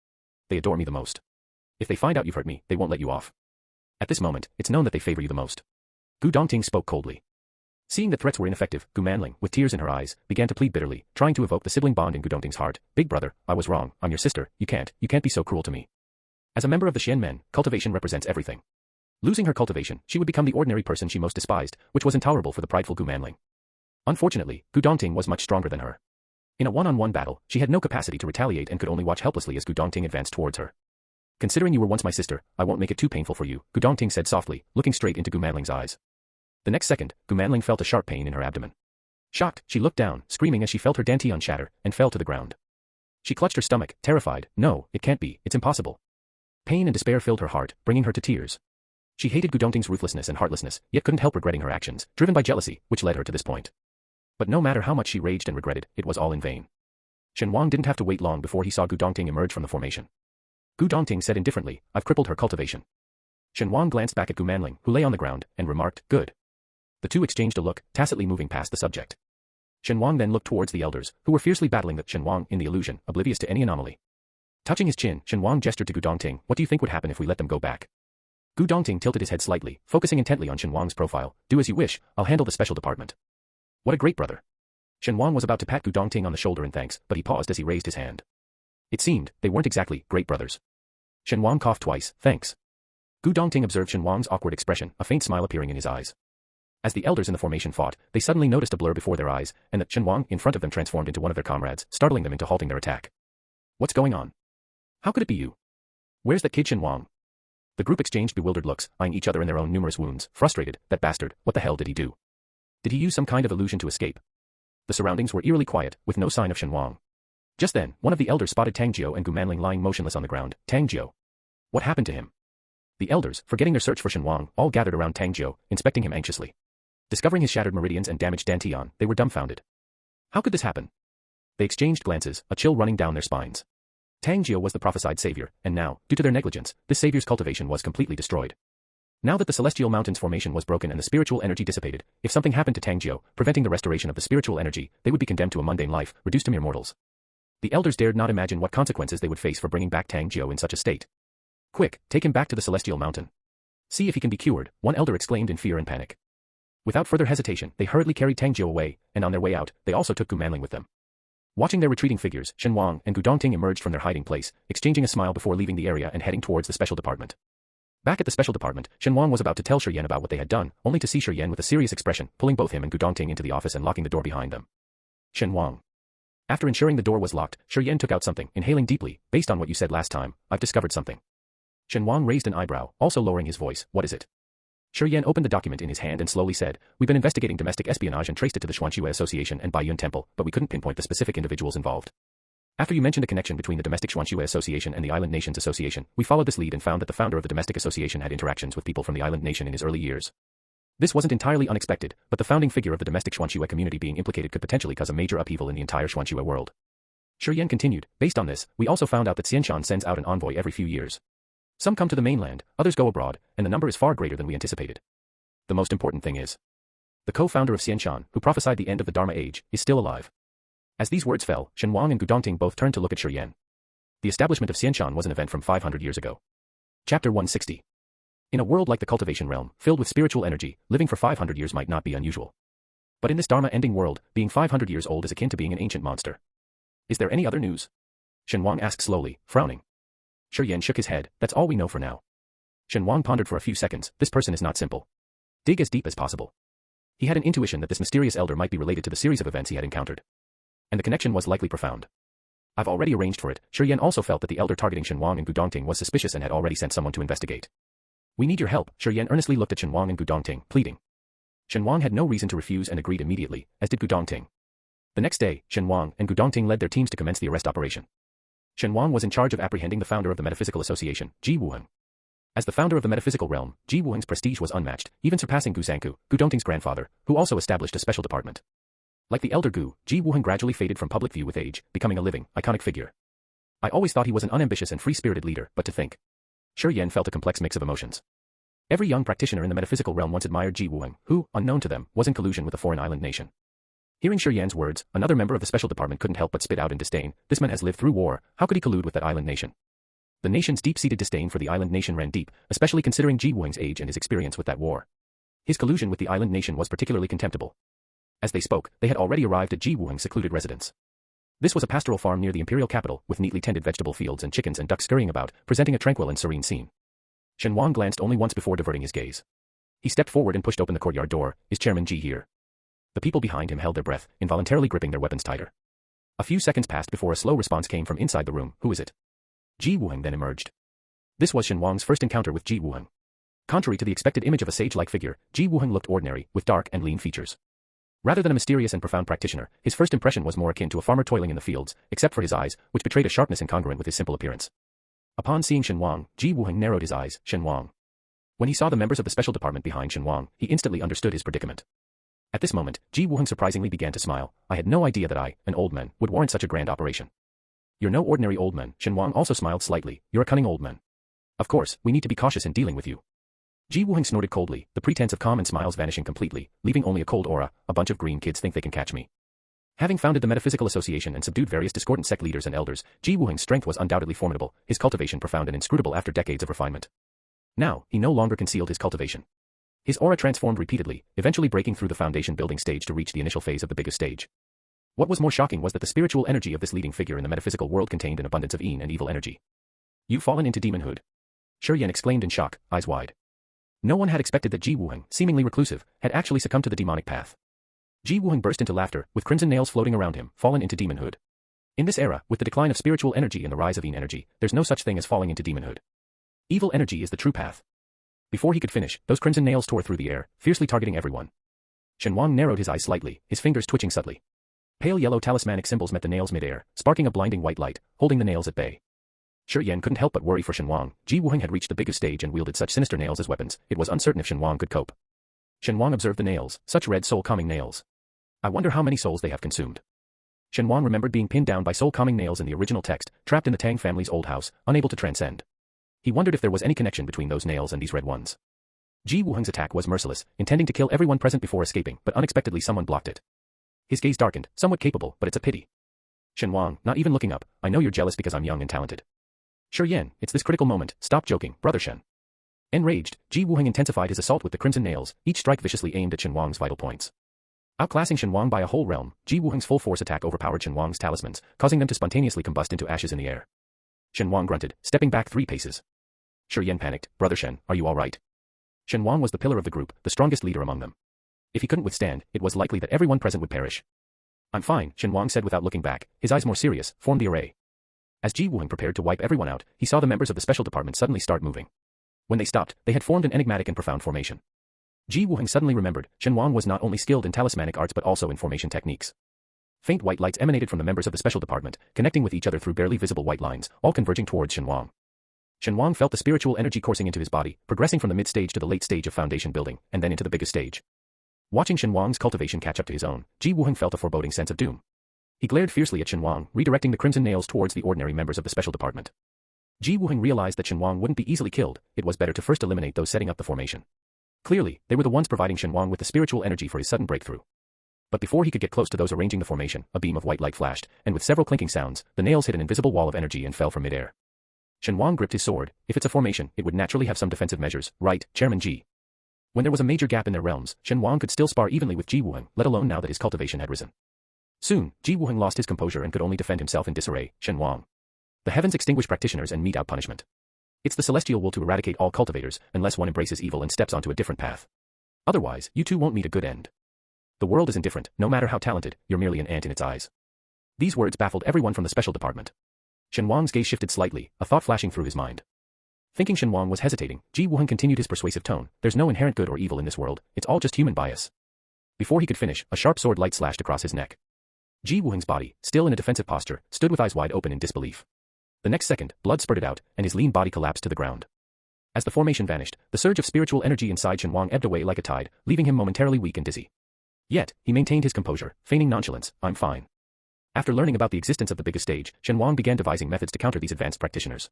They adore me the most. If they find out you've hurt me, they won't let you off. At this moment, it's known that they favor you the most. Gu Dongting spoke coldly. Seeing that threats were ineffective, Gu Manling, with tears in her eyes, began to plead bitterly, trying to evoke the sibling bond in Gu Dongting's heart. Big brother, I was wrong. I'm your sister. You can't be so cruel to me. As a member of the Shen men, cultivation represents everything. Losing her cultivation, she would become the ordinary person she most despised, which was intolerable for the prideful Gu Manling. Unfortunately, Gu Dongting was much stronger than her. In a one-on-one battle, she had no capacity to retaliate and could only watch helplessly as Gu Dongting advanced towards her. Considering you were once my sister, I won't make it too painful for you, Gu Dongting said softly, looking straight into Gu Manling's eyes. The next second, Gu Manling felt a sharp pain in her abdomen. Shocked, she looked down, screaming as she felt her dantian shatter, and fell to the ground. She clutched her stomach, terrified. No, it can't be, it's impossible. Pain and despair filled her heart, bringing her to tears. She hated Gu Dongting's ruthlessness and heartlessness, yet couldn't help regretting her actions, driven by jealousy, which led her to this point. But no matter how much she raged and regretted, it was all in vain. Shen Wang didn't have to wait long before he saw Gu Dongting emerge from the formation. Gu Dongting said indifferently, I've crippled her cultivation. Shen Wang glanced back at Gu Manling, who lay on the ground, and remarked, good. The two exchanged a look, tacitly moving past the subject. Shen Wang then looked towards the elders, who were fiercely battling the Shen Wang in the illusion, oblivious to any anomaly. Touching his chin, Shen Wang gestured to Gu Dongting, what do you think would happen if we let them go back? Gu Dongting tilted his head slightly, focusing intently on Shen Wang's profile. Do as you wish, I'll handle the special department. What a great brother. Shen Wang was about to pat Gu Dongting on the shoulder in thanks, but he paused as he raised his hand. It seemed, they weren't exactly great brothers. Shen Wang coughed twice, thanks. Gu Dongting observed Shen Wang's awkward expression, a faint smile appearing in his eyes. As the elders in the formation fought, they suddenly noticed a blur before their eyes, and that Shen Wang in front of them transformed into one of their comrades, startling them into halting their attack. What's going on? How could it be you? Where's that kid Shen Wang? The group exchanged bewildered looks, eyeing each other in their own numerous wounds, frustrated. That bastard, what the hell did he do? Did he use some kind of illusion to escape? The surroundings were eerily quiet, with no sign of Shen Wang. Just then, one of the elders spotted Tang Jiao and Gu Manling lying motionless on the ground. Tang Jiao. What happened to him? The elders, forgetting their search for Shen Wang, all gathered around Tang Jiao, inspecting him anxiously. Discovering his shattered meridians and damaged dantian, they were dumbfounded. How could this happen? They exchanged glances, a chill running down their spines. Tang Jiao was the prophesied savior, and now, due to their negligence, this savior's cultivation was completely destroyed. Now that the celestial mountain's formation was broken and the spiritual energy dissipated, if something happened to Tang Jiao, preventing the restoration of the spiritual energy, they would be condemned to a mundane life, reduced to mere mortals. The elders dared not imagine what consequences they would face for bringing back Tang Jiao in such a state. Quick, take him back to the celestial mountain. See if he can be cured, one elder exclaimed in fear and panic. Without further hesitation, they hurriedly carried Tang Jiao away, and on their way out, they also took Gu Manling with them. Watching their retreating figures, Shen Wang and Gu Dongting emerged from their hiding place, exchanging a smile before leaving the area and heading towards the special department. Back at the special department, Shen Wang was about to tell Shi Yan about what they had done, only to see Shi Yan with a serious expression, pulling both him and Gu Dongting into the office and locking the door behind them. Shen Wang. After ensuring the door was locked, Shi Yan took out something, inhaling deeply. Based on what you said last time, I've discovered something. Shen Wang raised an eyebrow, also lowering his voice. What is it? Shi Yan opened the document in his hand and slowly said, we've been investigating domestic espionage and traced it to the Xuanxue Association and Baiyun Temple, but we couldn't pinpoint the specific individuals involved. After you mentioned a connection between the Domestic Xuanxue Association and the Island Nations Association, we followed this lead and found that the founder of the Domestic Association had interactions with people from the Island Nation in his early years. This wasn't entirely unexpected, but the founding figure of the domestic Xuanxue community being implicated could potentially cause a major upheaval in the entire Xuanxue world. Shi Yan continued, based on this, we also found out that Xianshan sends out an envoy every few years. Some come to the mainland, others go abroad, and the number is far greater than we anticipated. The most important thing is, the co-founder of Xianshan, who prophesied the end of the Dharma age, is still alive. As these words fell, Shen Wang and Gu Dongting both turned to look at Shi Yan. The establishment of Xianshan was an event from 500 years ago. Chapter 160. In a world like the cultivation realm, filled with spiritual energy, living for 500 years might not be unusual. But in this Dharma-ending world, being 500 years old is akin to being an ancient monster. Is there any other news? Shen Wang asked slowly, frowning. Shi Yan shook his head, that's all we know for now. Shen Wang pondered for a few seconds, this person is not simple. Dig as deep as possible. He had an intuition that this mysterious elder might be related to the series of events he had encountered. And the connection was likely profound. I've already arranged for it. Shi Yan also felt that the elder targeting Shen Wang and Gu Dongting was suspicious and had already sent someone to investigate. We need your help. Shi Yan earnestly looked at Shen Wang and Gu Dongting, pleading. Shen Wang had no reason to refuse and agreed immediately, as did Gu Dongting. The next day, Shen Wang and Gu Dongting led their teams to commence the arrest operation. Shen Wang was in charge of apprehending the founder of the Metaphysical Association, Ji Wuheng. As the founder of the metaphysical realm, Ji Wuheng's prestige was unmatched, even surpassing Gu Zangku, Gu Dongting's grandfather, who also established a special department. Like the elder Gu, Ji Wuheng gradually faded from public view with age, becoming a living, iconic figure. I always thought he was an unambitious and free-spirited leader, but to think. Shi Yan felt a complex mix of emotions. Every young practitioner in the metaphysical realm once admired Gu Dongting, who, unknown to them, was in collusion with a foreign island nation. Hearing Shi Yan's words, another member of the special department couldn't help but spit out in disdain. This man has lived through war, how could he collude with that island nation? The nation's deep-seated disdain for the island nation ran deep, especially considering Gu Dongting's age and his experience with that war. His collusion with the island nation was particularly contemptible. As they spoke, they had already arrived at Gu Dongting's secluded residence. This was a pastoral farm near the imperial capital, with neatly tended vegetable fields and chickens and ducks scurrying about, presenting a tranquil and serene scene. Shen Wang glanced only once before diverting his gaze. He stepped forward and pushed open the courtyard door. Is Chairman Ji here? The people behind him held their breath, involuntarily gripping their weapons tighter. A few seconds passed before a slow response came from inside the room. Who is it? Gu Dongting then emerged. This was Shen Wang's first encounter with Gu Dongting. Contrary to the expected image of a sage-like figure, Gu Dongting looked ordinary, with dark and lean features. Rather than a mysterious and profound practitioner, his first impression was more akin to a farmer toiling in the fields, except for his eyes, which betrayed a sharpness incongruent with his simple appearance. Upon seeing Shen Wang, Gu Dongting narrowed his eyes. Shen Wang. When he saw the members of the special department behind Shen Wang, he instantly understood his predicament. At this moment, Gu Dongting surprisingly began to smile. I had no idea that I, an old man, would warrant such a grand operation. You're no ordinary old man. Shen Wang also smiled slightly. You're a cunning old man. Of course, we need to be cautious in dealing with you. Gu Dongting snorted coldly, the pretense of calm and smiles vanishing completely, leaving only a cold aura. A bunch of green kids think they can catch me. Having founded the Metaphysical Association and subdued various discordant sect leaders and elders, Gu Dongting's strength was undoubtedly formidable, his cultivation profound and inscrutable after decades of refinement. Now, he no longer concealed his cultivation. His aura transformed repeatedly, eventually breaking through the foundation building stage to reach the initial phase of the biggest stage. What was more shocking was that the spiritual energy of this leading figure in the metaphysical world contained an abundance of yin and evil energy. You've fallen into demonhood. Shi Yan exclaimed in shock, eyes wide. No one had expected that Gu Dongting, seemingly reclusive, had actually succumbed to the demonic path. Gu Dongting burst into laughter, with crimson nails floating around him, fallen into demonhood. In this era, with the decline of spiritual energy and the rise of yin energy, there's no such thing as falling into demonhood. Evil energy is the true path. Before he could finish, those crimson nails tore through the air, fiercely targeting everyone. Shen Wang narrowed his eyes slightly, his fingers twitching subtly. Pale yellow talismanic symbols met the nails mid-air, sparking a blinding white light, holding the nails at bay. Shi Yan couldn't help but worry for Shen Wang. Gu Dongting had reached the biggest stage and wielded such sinister nails as weapons, it was uncertain if Shen Wang could cope. Shen Wang observed the nails, such red soul-calming nails. I wonder how many souls they have consumed. Shen Wang remembered being pinned down by soul-calming nails in the original text, trapped in the Tang family's old house, unable to transcend. He wondered if there was any connection between those nails and these red ones. Gu Dongting's attack was merciless, intending to kill everyone present before escaping, but unexpectedly someone blocked it. His gaze darkened, somewhat capable, but it's a pity. Shen Wang, not even looking up, I know you're jealous because I'm young and talented. Shi Yan, it's this critical moment, stop joking, brother Shen. Enraged, Gu Dongting intensified his assault with the crimson nails, each strike viciously aimed at Shen Wang's vital points. Outclassing Shen Wang by a whole realm, Gu Dongting's full force attack overpowered Shen Wang's talismans, causing them to spontaneously combust into ashes in the air. Shen Wang grunted, stepping back 3 paces. Shi Yan panicked, brother Shen, are you alright? Shen Wang was the pillar of the group, the strongest leader among them. If he couldn't withstand, it was likely that everyone present would perish. I'm fine, Shen Wang said without looking back, his eyes more serious, formed the array. As Gu Dongting prepared to wipe everyone out, he saw the members of the special department suddenly start moving. When they stopped, they had formed an enigmatic and profound formation. Gu Dongting suddenly remembered, Shen Wang was not only skilled in talismanic arts but also in formation techniques. Faint white lights emanated from the members of the special department, connecting with each other through barely visible white lines, all converging towards Shen Wang. Shen Wang felt the spiritual energy coursing into his body, progressing from the mid-stage to the late stage of foundation building, and then into the biggest stage. Watching Shen Wang's cultivation catch up to his own, Gu Dongting felt a foreboding sense of doom. He glared fiercely at Shen Wang, redirecting the crimson nails towards the ordinary members of the special department. Gu Dongting realized that Shen Wang wouldn't be easily killed, it was better to first eliminate those setting up the formation. Clearly, they were the ones providing Shen Wang with the spiritual energy for his sudden breakthrough. But before he could get close to those arranging the formation, a beam of white light flashed, and with several clinking sounds, the nails hit an invisible wall of energy and fell from mid-air. Shen Wang gripped his sword. If it's a formation, it would naturally have some defensive measures, right, Chairman Ji? When there was a major gap in their realms, Shen Wang could still spar evenly with Gu Dongting, let alone now that his cultivation had risen. Soon, Gu Dongting lost his composure and could only defend himself in disarray. Shen Wang. The heavens extinguish practitioners and mete out punishment. It's the celestial will to eradicate all cultivators, unless one embraces evil and steps onto a different path. Otherwise, you two won't meet a good end. The world is indifferent, no matter how talented, you're merely an ant in its eyes. These words baffled everyone from the special department. Shen Wang's gaze shifted slightly, a thought flashing through his mind. Thinking Shen Wang was hesitating, Gu Dongting continued his persuasive tone, there's no inherent good or evil in this world, it's all just human bias. Before he could finish, a sharp sword light slashed across his neck. Gu Dongting's body, still in a defensive posture, stood with eyes wide open in disbelief. The next second, blood spurted out, and his lean body collapsed to the ground. As the formation vanished, the surge of spiritual energy inside Shen Wang ebbed away like a tide, leaving him momentarily weak and dizzy. Yet, he maintained his composure, feigning nonchalance, I'm fine. After learning about the existence of the biggest stage, Shen Wang began devising methods to counter these advanced practitioners.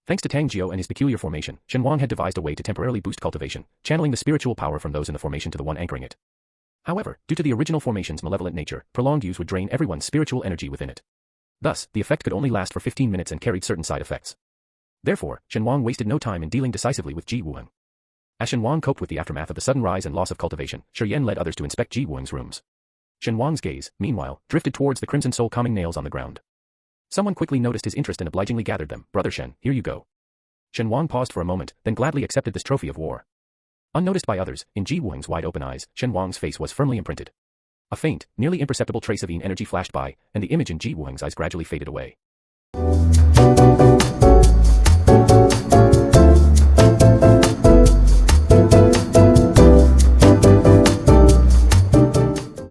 Thanks to Tang Jiao and his peculiar formation, Shen Wang had devised a way to temporarily boost cultivation, channeling the spiritual power from those in the formation to the one anchoring it. However, due to the original formation's malevolent nature, prolonged use would drain everyone's spiritual energy within it. Thus, the effect could only last for 15 minutes and carried certain side effects. Therefore, Shen Wang wasted no time in dealing decisively with Ji Wuang. As Shen Wang coped with the aftermath of the sudden rise and loss of cultivation, Shi Yan led others to inspect Ji Wuang's rooms. Shen Wang's gaze, meanwhile, drifted towards the crimson soul calming nails on the ground. Someone quickly noticed his interest and obligingly gathered them. Brother Shen, here you go. Shen Wang paused for a moment, then gladly accepted this trophy of war. Unnoticed by others, in Ji Wuang's wide-open eyes, Shen Wang's face was firmly imprinted. A faint, nearly imperceptible trace of yin energy flashed by, and the image in Ji Wuang's eyes gradually faded away.